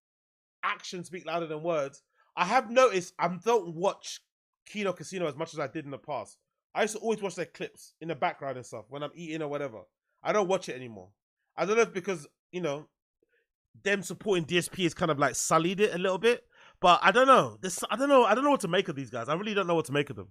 actions speak louder than words, I have noticed I don't watch Kino Casino as much as I did in the past. I used to always watch their clips in the background and stuff when I'm eating or whatever. I don't watch it anymore. I don't know if because, you know, them supporting DSP is kind of like sullied it a little bit. But I don't know. I don't know what to make of these guys. I really don't know what to make of them.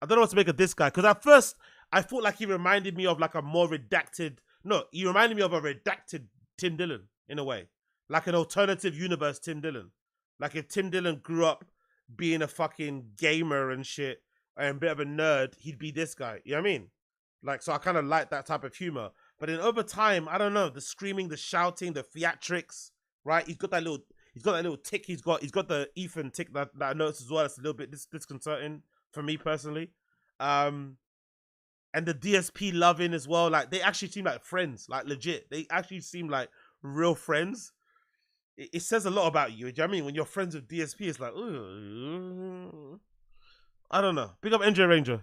I don't know what to make of this guy. Because at first, I thought like he reminded me of like a more redacted... No, he reminded me of a redacted Tim Dillon in a way. Like an alternative universe Tim Dillon. Like if Tim Dillon grew up being a fucking gamer and shit and a bit of a nerd, he'd be this guy. You know what I mean? Like, so I kind of like that type of humor. But then over time, I don't know, the screaming, the shouting, the theatrics, right? He's got that little tick. He's got the Ethan tick that I noticed as well. It's a little bit disconcerting for me personally. And the DSP loving as well. Like they actually seem like friends, like legit. They actually seem like real friends. It says a lot about you. Do you know what I mean? When you're friends with DSP, it's like, ooh, I don't know. Big up NJ Ranger.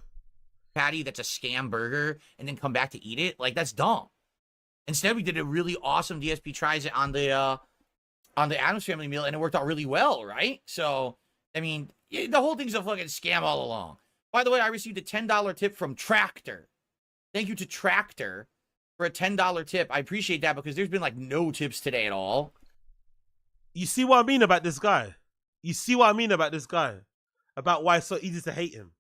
Patty that's a scam burger and then come back to eat it. Like that's dumb. Instead, we did a really awesome DSP tries it on the Addams Family meal and it worked out really well, right? So, I mean, the whole thing's a fucking scam all along. By the way, I received a $10 tip from Tractor. Thank you to Tractor for a $10 tip. I appreciate that because there's been like no tips today at all. You see what I mean about this guy? You see what I mean about this guy? About why it's so easy to hate him.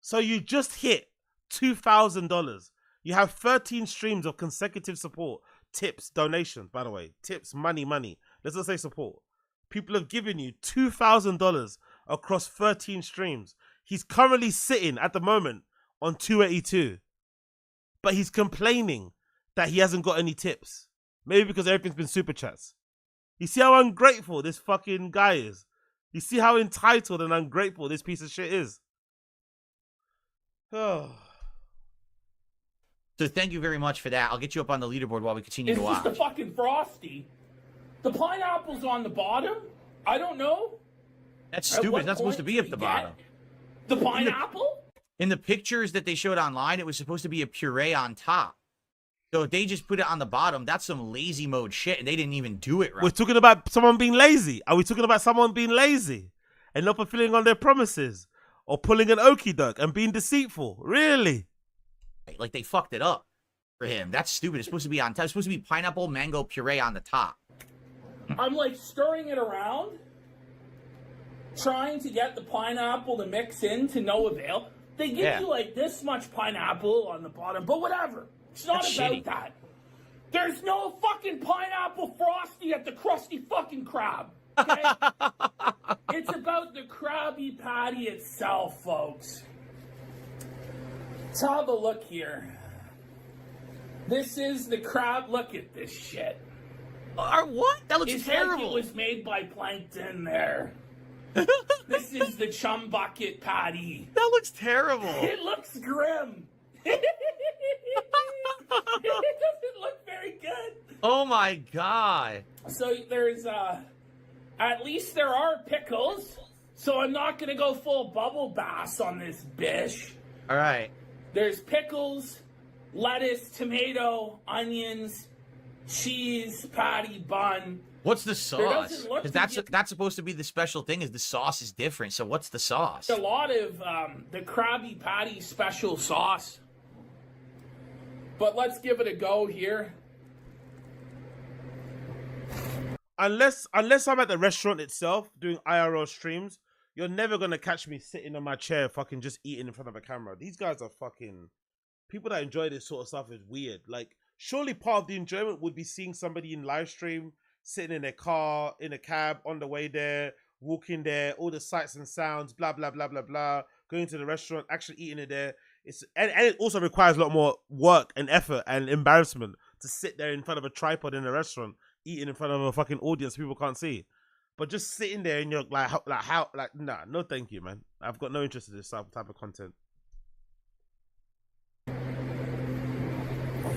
So you just hit $2,000. You have 13 streams of consecutive support. Tips, donations, by the way. Tips, money. Let's not say support. People have given you $2,000 across 13 streams. He's currently sitting at the moment on 282. But he's complaining that he hasn't got any tips. Maybe because everything's been super chats. You see how ungrateful this fucking guy is? You see how entitled and ungrateful this piece of shit is? Oh. So thank you very much for that. I'll get you up on the leaderboard while we continue to watch. It's just a fucking Frosty. The pineapple's on the bottom? I don't know. That's stupid. It's not supposed to be at the bottom. The pineapple? In the pictures that they showed online, it was supposed to be a puree on top. So if they just put it on the bottom, that's some lazy mode shit, and they didn't even do it right. We're talking about someone being lazy. Are we talking about someone being lazy and not fulfilling on their promises or pulling an okie doke and being deceitful? Really? Like they fucked it up for him. That's stupid. It's supposed to be on top. It's supposed to be pineapple mango puree on the top. I'm like stirring it around, trying to get the pineapple to mix in to no avail. They give you like this much pineapple on the bottom, but whatever. It's not That's about shitty. that. There's no fucking pineapple Frosty at the Krusty fucking Krab. Okay? It's about the Krabby Patty itself, folks. Let's have a look here. This is the crab. Look at this shit. What? That looks terrible. Like it was made by Plankton there. This is the Chum Bucket Patty. That looks terrible. It looks grim. It doesn't look very good. Oh my god. So there's at least there are pickles. So I'm not gonna go full bubble bass on this bish. All right. There's pickles, lettuce, tomato, onions, cheese, patty, bun. What's the sauce? Because that's supposed to be the special thing. Is the sauce is different? So what's the sauce? A lot of the Krabby Patty special sauce. But let's give it a go here. Unless I'm at the restaurant itself doing IRL streams, you're never gonna catch me sitting on my chair fucking just eating in front of a camera. These guys are fucking people that enjoy this sort of stuff is weird. Like, surely part of the enjoyment would be seeing somebody in live stream, sitting in their car, in a cab, on the way there, walking there, all the sights and sounds, blah, blah, blah, blah, blah, going to the restaurant, actually eating it there. And it also requires a lot more work and effort and embarrassment to sit there in front of a tripod in a restaurant, eating in front of a fucking audience people can't see. But just sitting there and you're like, nah, no thank you, man. I've got no interest in this type of content.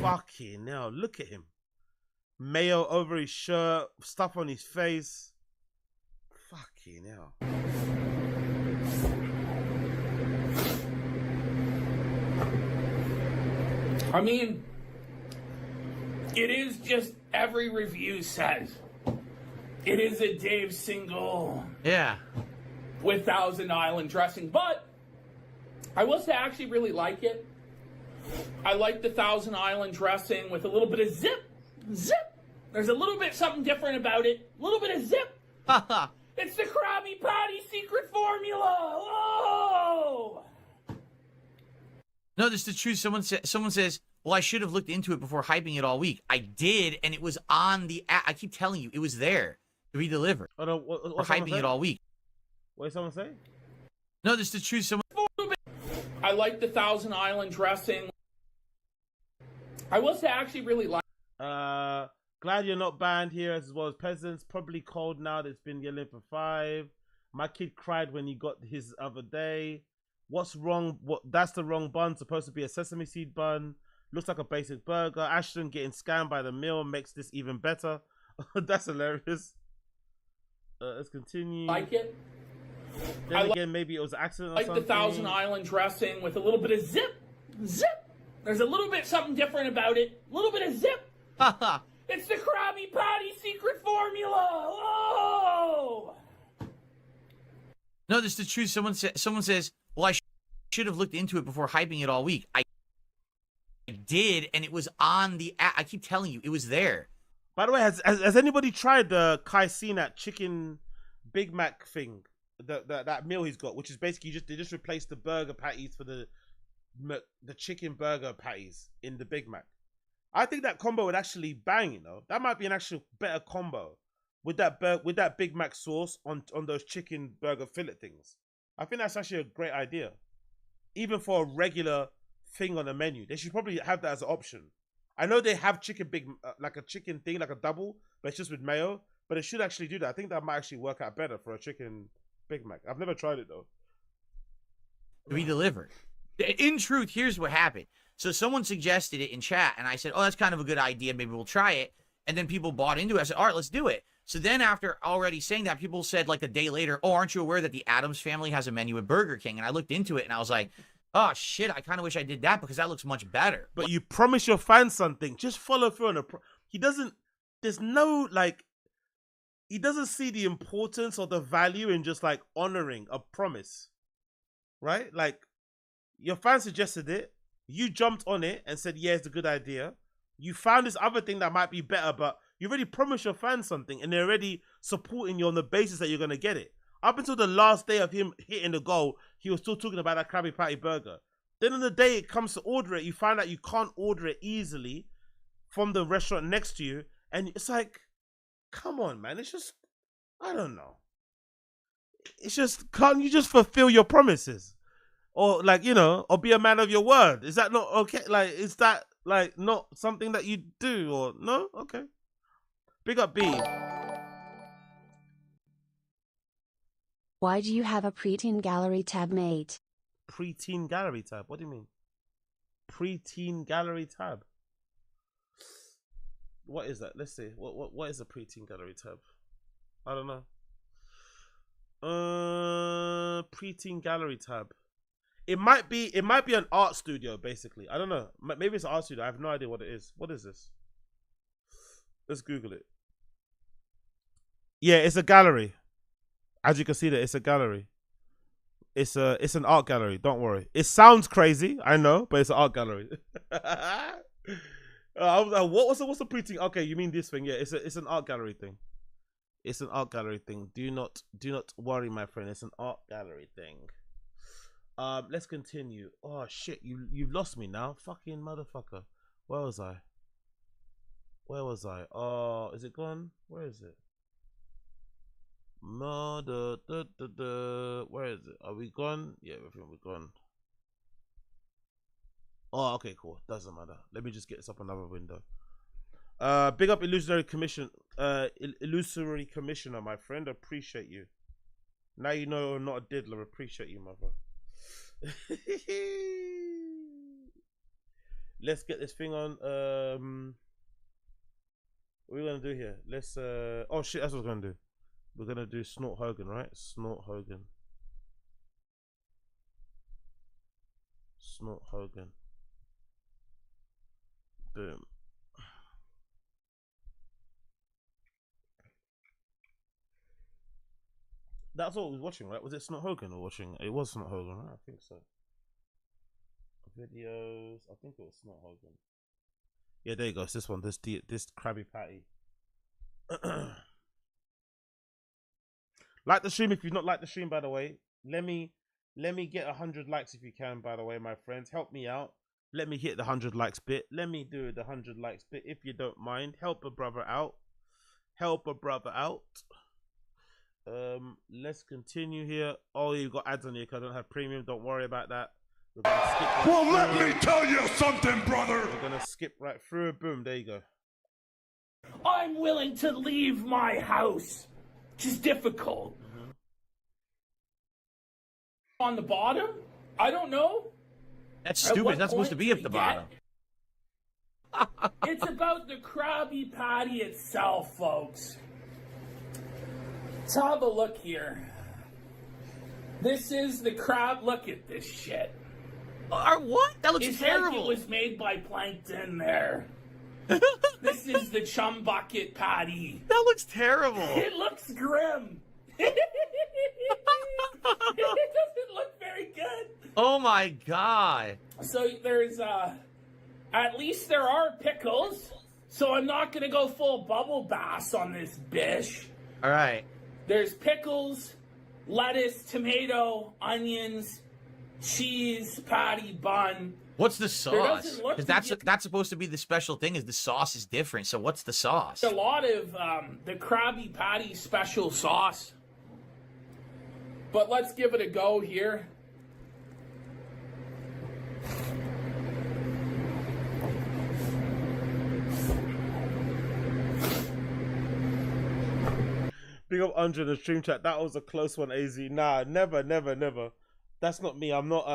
Fucking hell, look at him. Mayo over his shirt, stuff on his face. Fucking hell. I mean, it is just every review says. It is a Dave single. Yeah. With Thousand Island dressing. But I will say I actually really like it. I like the Thousand Island dressing with a little bit of zip. There's a little bit something different about it. A little bit of zip. It's the Krabby Patty secret formula. Oh! No, this is the truth. Someone says, well, I should have looked into it before hyping it all week. I did, and it was on the app. I keep telling you, it was there to be delivered. Oh, no, what we're hyping it all week. What did someone say? No, this is the truth. I like the Thousand Island dressing. I will say I actually really like. Glad you're not banned here as well as peasants. Probably cold now that it's been yelling for 5. My kid cried when he got his other day. What's wrong? That's the wrong bun. Supposed to be a sesame seed bun. Looks like a basic burger. Ashton getting scammed by the meal makes this even better. That's hilarious. Let's continue. Like it. Then again, maybe it was an accident or like something. The Thousand Island dressing with a little bit of zip. There's a little bit something different about it. A little bit of zip. It's the Krabby Patty secret formula. Oh! No, this is the truth. Someone says, well, I should have looked into it before hyping it all week. I did, and it was on the app. I keep telling you, it was there. By the way, has anybody tried the Kai Cenat chicken Big Mac thing? That meal he's got, which is basically they just replaced the burger patties for the chicken burger patties in the Big Mac. I think that combo would actually bang. You know, that might be an actual better combo with that Big Mac sauce on those chicken burger fillet things. I think that's actually a great idea, even for a regular thing on the menu. They should probably have that as an option. I know they have chicken like a chicken thing, like a double, but it's just with mayo. But it should actually do that. I think that might actually work out better for a chicken Big Mac. I've never tried it though. To be delivered. In truth, here's what happened. So someone suggested it in chat, and I said, oh, that's kind of a good idea. Maybe we'll try it. And then people bought into it. I said, all right, let's do it. So then after already saying that, people said like a day later, oh, aren't you aware that the Addams family has a menu at Burger King? And I looked into it, and I was like, oh, shit, I kind of wish I did that because that looks much better. But you promise your fans something. Just follow through on he doesn't see the importance or the value in just like honoring a promise, right? Like your fan suggested it. You jumped on it and said, yeah, it's a good idea. You found this other thing that might be better, but you already promised your fans something and they're already supporting you on the basis that you're going to get it. Up until the last day of him hitting the goal, he was still talking about that Krabby Patty burger. Then on the day it comes to order it, you find out you can't order it easily from the restaurant next to you. And it's like, come on, man. It's just, I don't know. It's just, can't you just fulfill your promises? Or like, you know, or be a man of your word. Is that not okay? Like, is that like not something that you do or no? Okay. Big up B. Why do you have a preteen gallery tab, mate? Preteen gallery tab? What do you mean? Preteen gallery tab? What is that? Let's see. What is a preteen gallery tab? I don't know. Preteen gallery tab. It might be an art studio, basically. I don't know. Maybe it's an art studio. I have no idea what it is. What is this? Let's Google it. Yeah, it's a gallery. As you can see, that it's a gallery. It's an art gallery. Don't worry. It sounds crazy, I know, but it's an art gallery. I was like, what's a preteen? Okay, you mean this thing? Yeah, it's an art gallery thing. It's an art gallery thing. Do not worry, my friend. It's an art gallery thing. Let's continue. Oh shit, you've lost me now, fucking motherfucker. Where was I? Oh, is it gone? Where is it? Where is it? Are we gone? Yeah, I think we're gone. Oh, okay, cool. Doesn't matter. Let me just get this up another window. Big up illusory commissioner, my friend. Appreciate you. Now you know I'm not a diddler. Appreciate you, my bro. Let's get this thing on. What are we gonna do here? Let's oh shit, that's what we're gonna do. We're gonna do Snort Hogan, right? Snort Hogan. Snort Hogan. Boom. That's what we was watching, right? Was it Snort Hogan or watching? It was Snort Hogan, right? I think so. Videos. I think it was Snort Hogan. Yeah, there you go. It's this one. This Krabby Patty. Like the stream if you've not liked the stream, by the way. Let me get 100 likes if you can, by the way, my friends. Help me out. Let me hit the 100 likes bit. Let me do the 100 likes bit if you don't mind. Help a brother out. Help a brother out. Let's continue here. Oh, you've got ads on here because I don't have premium. Don't worry about that. We're gonna skip right well, through. let me tell you something, brother. We're gonna skip right through. Boom, there you go. I'm willing to leave my house. Which is difficult. On the bottom? I don't know. That's stupid. It's not supposed to be at the bottom. It's about the Krabby Patty itself, folks. Let's have a look here. This is the crab. Look at this shit. What? That looks terrible. Like it was made by plankton there. This is the chum bucket patty. That looks terrible. It looks grim. It doesn't look very good. Oh my god. So there's at least there are pickles. So I'm not gonna go full bubble bass on this bish. All right. There's pickles, lettuce, tomato, onions, cheese, patty, bun. What's the sauce? Because that's to be- that's supposed to be the special thing. Is the sauce is different? So what's the sauce? A lot of the Krabby Patty special sauce. But let's give it a go here. Big up Andre in the stream chat. That was a close one, AZ. Nah, never. That's not me. I'm not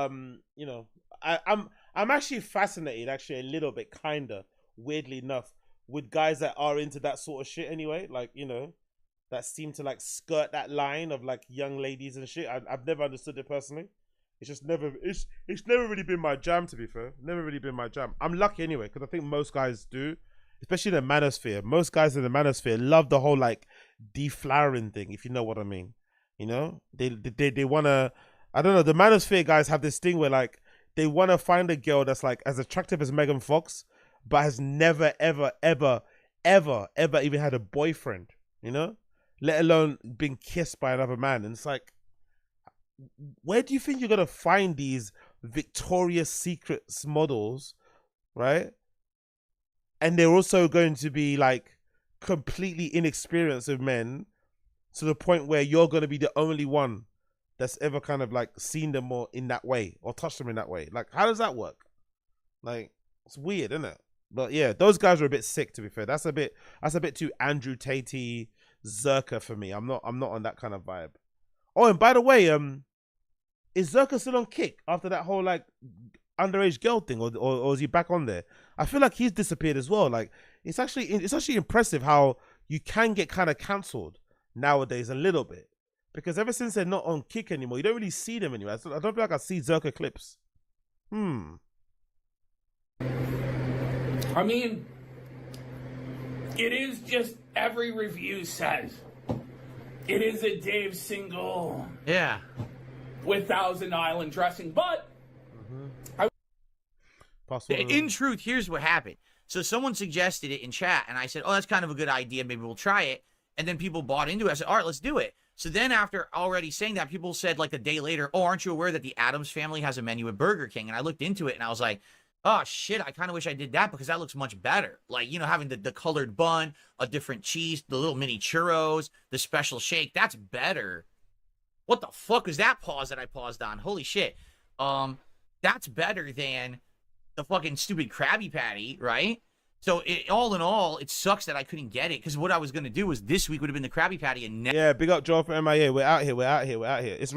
you know, I'm actually fascinated, actually a little bit, kinda, weirdly enough, with guys that are into that sort of shit anyway. Like, you know, that seem to like skirt that line of like young ladies and shit. I've never understood it personally. It's just never it's never really been my jam, to be fair. Never really been my jam. I'm lucky anyway, because I think most guys do. Especially in the manosphere. Most guys in the manosphere love the whole like deflowering thing, if you know what I mean. You know? They wanna, I don't know, the manosphere guys have this thing where like they wanna find a girl that's like as attractive as Megan Fox, but has never, ever even had a boyfriend, you know? Let alone been kissed by another man. And it's like, where do you think you're gonna find these Victoria's Secrets models, right? And they're also going to be like completely inexperienced with men, to the point where you're going to be the only one that's ever kind of like seen them more in that way or touched them in that way. Like, how does that work? Like, it's weird, isn't it? But yeah, those guys are a bit sick, to be fair. That's a bit too Andrew Tate Zerka for me. I'm not on that kind of vibe. Oh, and by the way, is Zerka still on Kick after that whole like underage girl thing, or is he back on there? I feel like he's disappeared as well. Like, it's actually impressive how you can get kind of cancelled nowadays a little bit, because ever since they're not on Kick anymore, you don't really see them anywhere. I don't feel like I see Zerka clips. I mean, it is just every review says it is a Dave single. Yeah. With Thousand Island dressing, but in truth, here's what happened. So someone suggested it in chat, and I said, oh, that's kind of a good idea. Maybe we'll try it. And then people bought into it. I said, all right, let's do it. So then after already saying that, people said like a day later, oh, aren't you aware that the Addams family has a menu at Burger King? And I looked into it, and I was like, oh, shit, I kind of wish I did that, because that looks much better. Like, you know, having the colored bun, a different cheese, the little mini churros, the special shake, that's better. What the fuck was that pause that I paused on? Holy shit. That's better than the fucking stupid Krabby Patty, right? So all in all, it sucks that I couldn't get it because what I was going to do was this week would have been the Krabby Patty and Yeah, big up Joel from MIA. We're out here. We're out here. We're out here. It's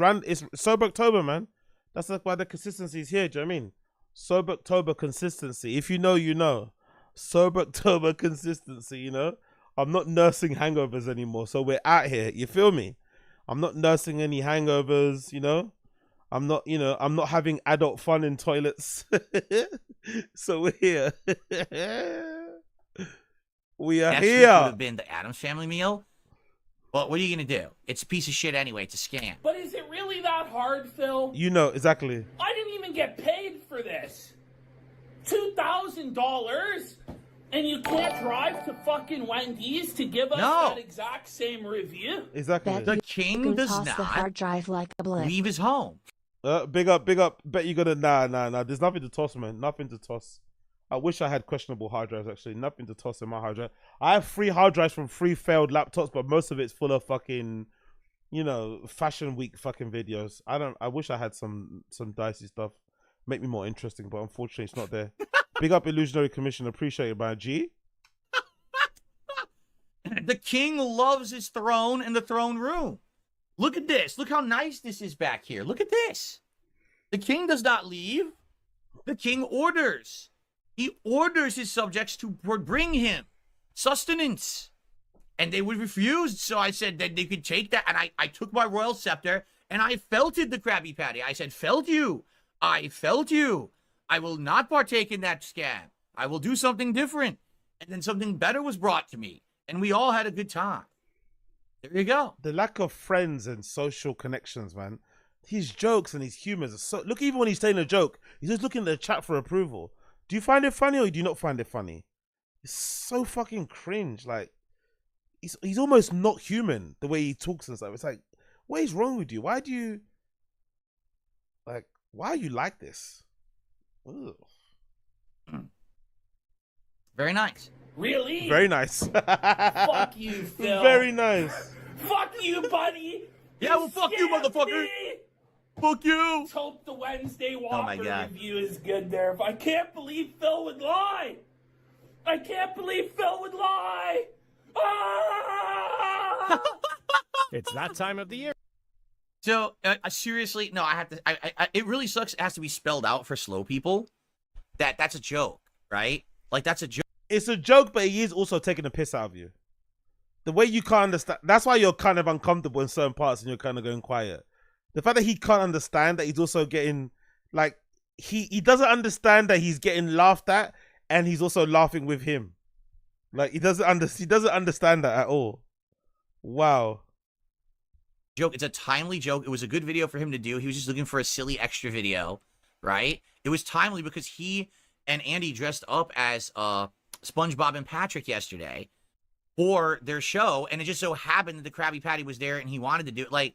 Sober October, man. That's why the consistency is here. Do you know what I mean? Sober October consistency. If you know, you know. Sober October consistency, you know? I'm not nursing hangovers anymore. So we're out here. You feel me? I'm not nursing any hangovers, you know? I'm not having adult fun in toilets. So we're here. We are next here. week would have been the Addams Family meal. Well, what are you going to do? It's a piece of shit anyway. It's a scam. But is it really that hard, Phil? You know, exactly. I didn't even get paid for this. $2,000, and you can't drive to fucking Wendy's to give us that exact same review? Exactly. The king does toss not the hard drive like a blick. leave his home. Big up. Bet you're gonna nah. There's nothing to toss, man. Nothing to toss. I wish I had questionable hard drives, actually. Nothing to toss in my hard drive. I have 3 hard drives from 3 failed laptops, but most of it's full of fucking, you know, fashion week fucking videos. I wish I had some dicey stuff. Make me more interesting, but unfortunately it's not there. Big up Illusionary Commission. Appreciate it, man. G? The king loves his throne and the throne room. Look at this. Look how nice this is back here. Look at this. The king does not leave. The king orders. He orders his subjects to bring him sustenance. And they would refuse. So I said that they could take that. And I took my royal scepter and I felted the Krabby Patty. I said, felt you. I felt you. I will not partake in that scam. I will do something different. And then something better was brought to me. And we all had a good time. There you go. The lack of friends and social connections, man. His jokes and his humors are so... Look, even when he's saying a joke, he's just looking at the chat for approval. Do you find it funny or do you not find it funny? It's so fucking cringe. Like, he's almost not human, the way he talks and stuff. It's like, what is wrong with you? Why are you like this? Ugh. Very nice. Really? Very nice. Fuck you, Phil. Very nice. Fuck you, buddy. Yeah, well, fuck you, motherfucker. Fuck you. Let's hope the Wednesday my Walker God. review is good there. I can't believe Phil would lie. I can't believe Phil would lie. Ah! It's that time of the year. So, seriously, no, I have to, it really sucks. It has to be spelled out for slow people. That's a joke, right? Like, that's a joke. It's a joke, but he is also taking a piss out of you. The way you can't understand, that's why you're kind of uncomfortable in certain parts and you're kind of going quiet. The fact that he can't understand that he's also getting, like, he doesn't understand that he's getting laughed at and he's also laughing with him. Like, he doesn't understand that at all. Wow. Joke. It's a timely joke. It was a good video for him to do. He was just looking for a silly extra video, right? It was timely because he and Andy dressed up as SpongeBob and Patrick yesterday for their show, and it just so happened that the Krabby Patty was there and he wanted to do it. Like,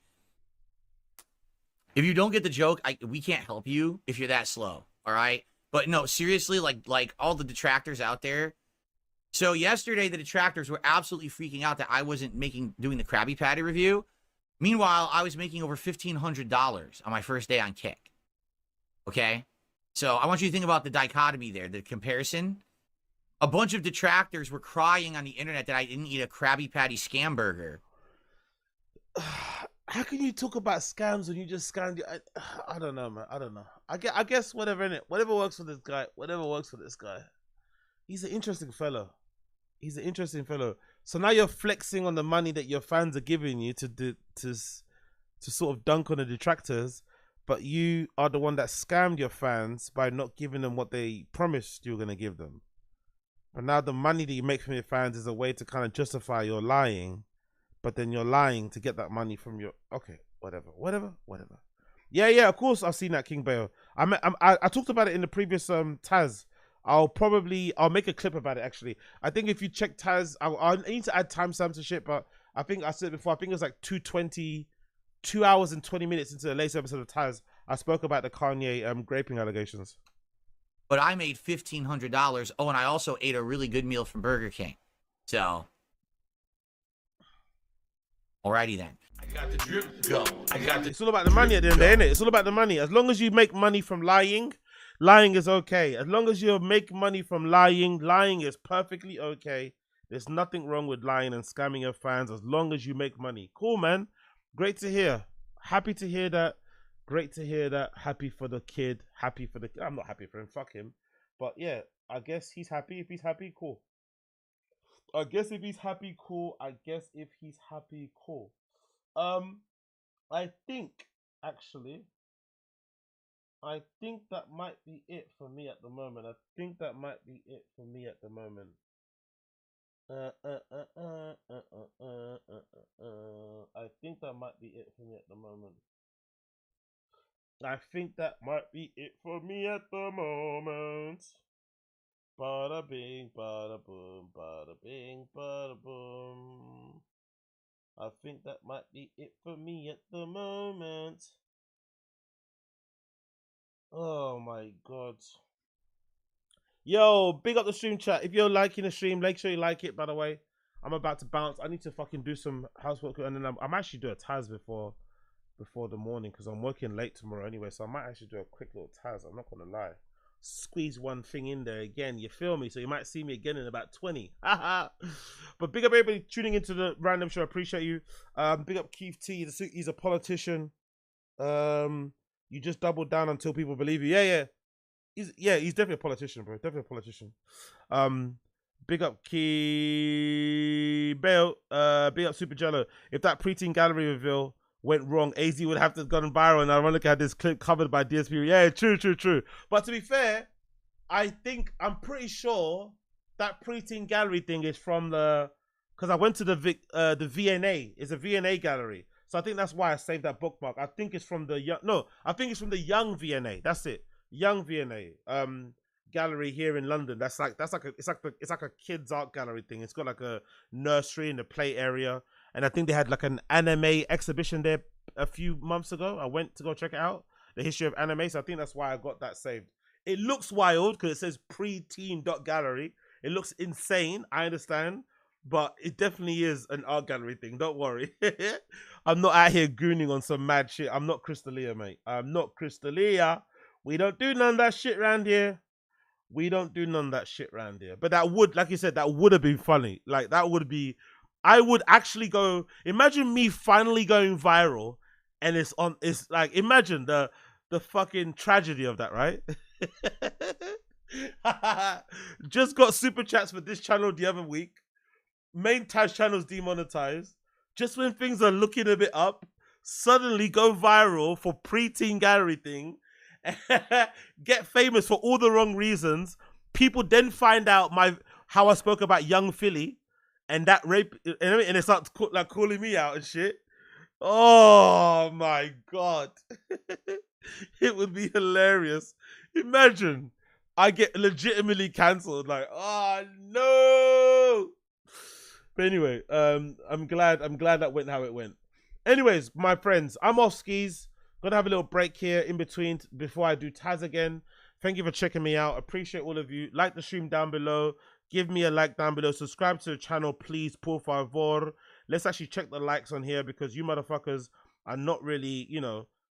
if you don't get the joke, we can't help you if you're that slow, all right? But no, seriously, like all the detractors out there. So yesterday, the detractors were absolutely freaking out that I wasn't doing the Krabby Patty review. Meanwhile, I was making over $1,500 on my first day on Kick. Okay? So I want you to think about the dichotomy there, the comparison. A bunch of detractors were crying on the internet that I didn't eat a Krabby Patty scam burger. How can you talk about scams when you just scammed? I don't know, man. I don't know. I guess whatever, innit? Whatever works for this guy. Whatever works for this guy. He's an interesting fellow. He's an interesting fellow. So now you're flexing on the money that your fans are giving you to sort of dunk on the detractors, but you are the one that scammed your fans by not giving them what they promised you were going to give them. But now the money that you make from your fans is a way to kind of justify your lying, but then you're lying to get that money from your... Okay, whatever. Yeah, of course I've seen that, King Bale. I talked about it in the previous Taz. I'll make a clip about it, actually. I think if you check Taz, I need to add timestamps to shit, but I think I said it before, I think it was like 2 hours and 20 minutes into the latest episode of Taz, I spoke about the Kanye graping allegations. But I made $1,500. Oh, and I also ate a really good meal from Burger King. So, alrighty then. I got the drip to go. It's all about the money at the end of the day, innit? It's all about the money. As long as you make money from lying, Lying is okay. As long as you make money from lying, lying is perfectly okay. There's nothing wrong with lying and scamming your fans as long as you make money. Cool, man. Great to hear. Happy to hear that. Great to hear that. Happy for the kid. Happy for the... I'm not happy for him. Fuck him. But yeah, I guess he's happy. If he's happy, cool. I guess if he's happy, cool. I guess if he's happy, cool. I think, actually... I think that might be it for me at the moment. I think that might be it for me at the moment. I think that might be it for me at the moment. I think that might be it for me at the moment. Bada bing, bada boom, bada bing, bada boom. I think that might be it for me at the moment. Oh my god. Yo, big up the stream chat. If you're liking the stream, make sure you like it, by the way. I'm about to bounce. I need to fucking do some housework, and then I'm actually do a Taz before the morning because I'm working late tomorrow anyway, so I might actually do a quick little Taz. I'm not gonna lie. Squeeze one thing in there again, you feel me? So you might see me again in about 20. But big up everybody tuning into the random show. I appreciate you. Big up Keith T. He's a politician. You just double down until people believe you. He's definitely a politician, bro. Definitely a politician. Big up Key Bale. Big up Super Jello. If that preteen gallery reveal went wrong, AZ would have to have gone viral, and ironically had this clip covered by DSP. Yeah, true. But to be fair, I'm pretty sure that preteen gallery thing is from because I went to the VNA. It's a VNA gallery. So I think that's why I saved that bookmark. I think it's from the young VNA. That's it. Young VNA gallery here in London. It's like a kids art gallery thing. It's got like a nursery and a play area, and I think they had like an anime exhibition there a few months ago. I went to go check it out, the history of anime. So I think that's why I got that saved. It looks wild because it says preteen.gallery. It looks insane. I understand. But it definitely is an art gallery thing. Don't worry. I'm not out here gooning on some mad shit. I'm not Crystalia, mate. I'm not Crystalia. We don't do none of that shit around here. But that would, like you said, that would have been funny. Like, that would be... I would actually go... Imagine me finally going viral, and it's like, imagine the fucking tragedy of that, right? Just got super chats for this channel the other week. Main Taz channel's demonetized. Just when things are looking a bit up, suddenly go viral for preteen gallery thing, get famous for all the wrong reasons. People then find out how I spoke about young Philly and that rape, and they start like calling me out and shit. Oh my god, it would be hilarious. Imagine I get legitimately cancelled. Like, oh no. But anyway, I'm glad that went how it went. Anyways, my friends, I'm off skis. Gonna have a little break here in between before I do Taz again. Thank you for checking me out. Appreciate all of you. Like the stream down below. Give me a like down below. Subscribe to the channel, please, por favor. Let's actually check the likes on here because you motherfuckers are not really,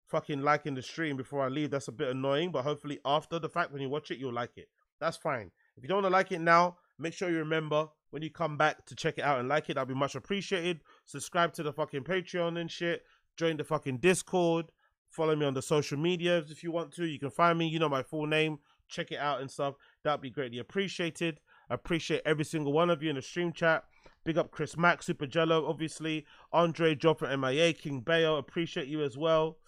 fucking liking the stream before I leave. That's a bit annoying, but hopefully after the fact, when you watch it, you'll like it. That's fine. If you don't want to like it now, make sure you remember when you come back to check it out and like it. That'll be much appreciated. Subscribe to the fucking Patreon and shit. Join the fucking Discord. Follow me on the social medias if you want to. You can find me. You know my full name. Check it out and stuff. That'd be greatly appreciated. I appreciate every single one of you in the stream chat. Big up Chris Mack, Super Jello, obviously. Andre, Job from MIA, King Bayo. Appreciate you as well.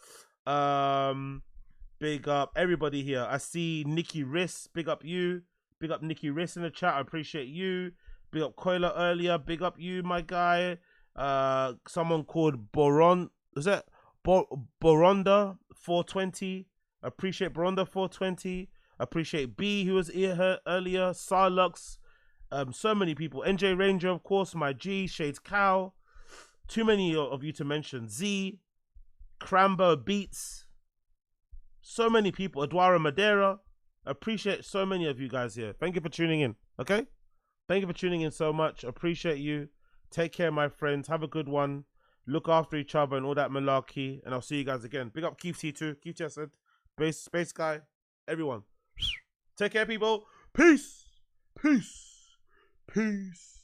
Big up everybody here. I see Nikki Riss. Big up you. Big up Nikki Riss in the chat. I appreciate you. Big up Koila earlier. Big up you, my guy. Someone called Boron. Was that Boronda 420? Appreciate Boronda 420. Appreciate B, who was here earlier. Sarlux. So many people. NJ Ranger, of course. My G. Shades Cow. Too many of you to mention. Z. Crambo Beats. So many people. Eduardo Madeira. Appreciate so many of you guys here. Thank you for tuning in. Okay? Thank you for tuning in so much. Appreciate you. Take care, my friends. Have a good one. Look after each other and all that malarkey. And I'll see you guys again. Big up Keith T2. Keith T, I said. Space Guy. Everyone. Take care, people. Peace. Peace. Peace.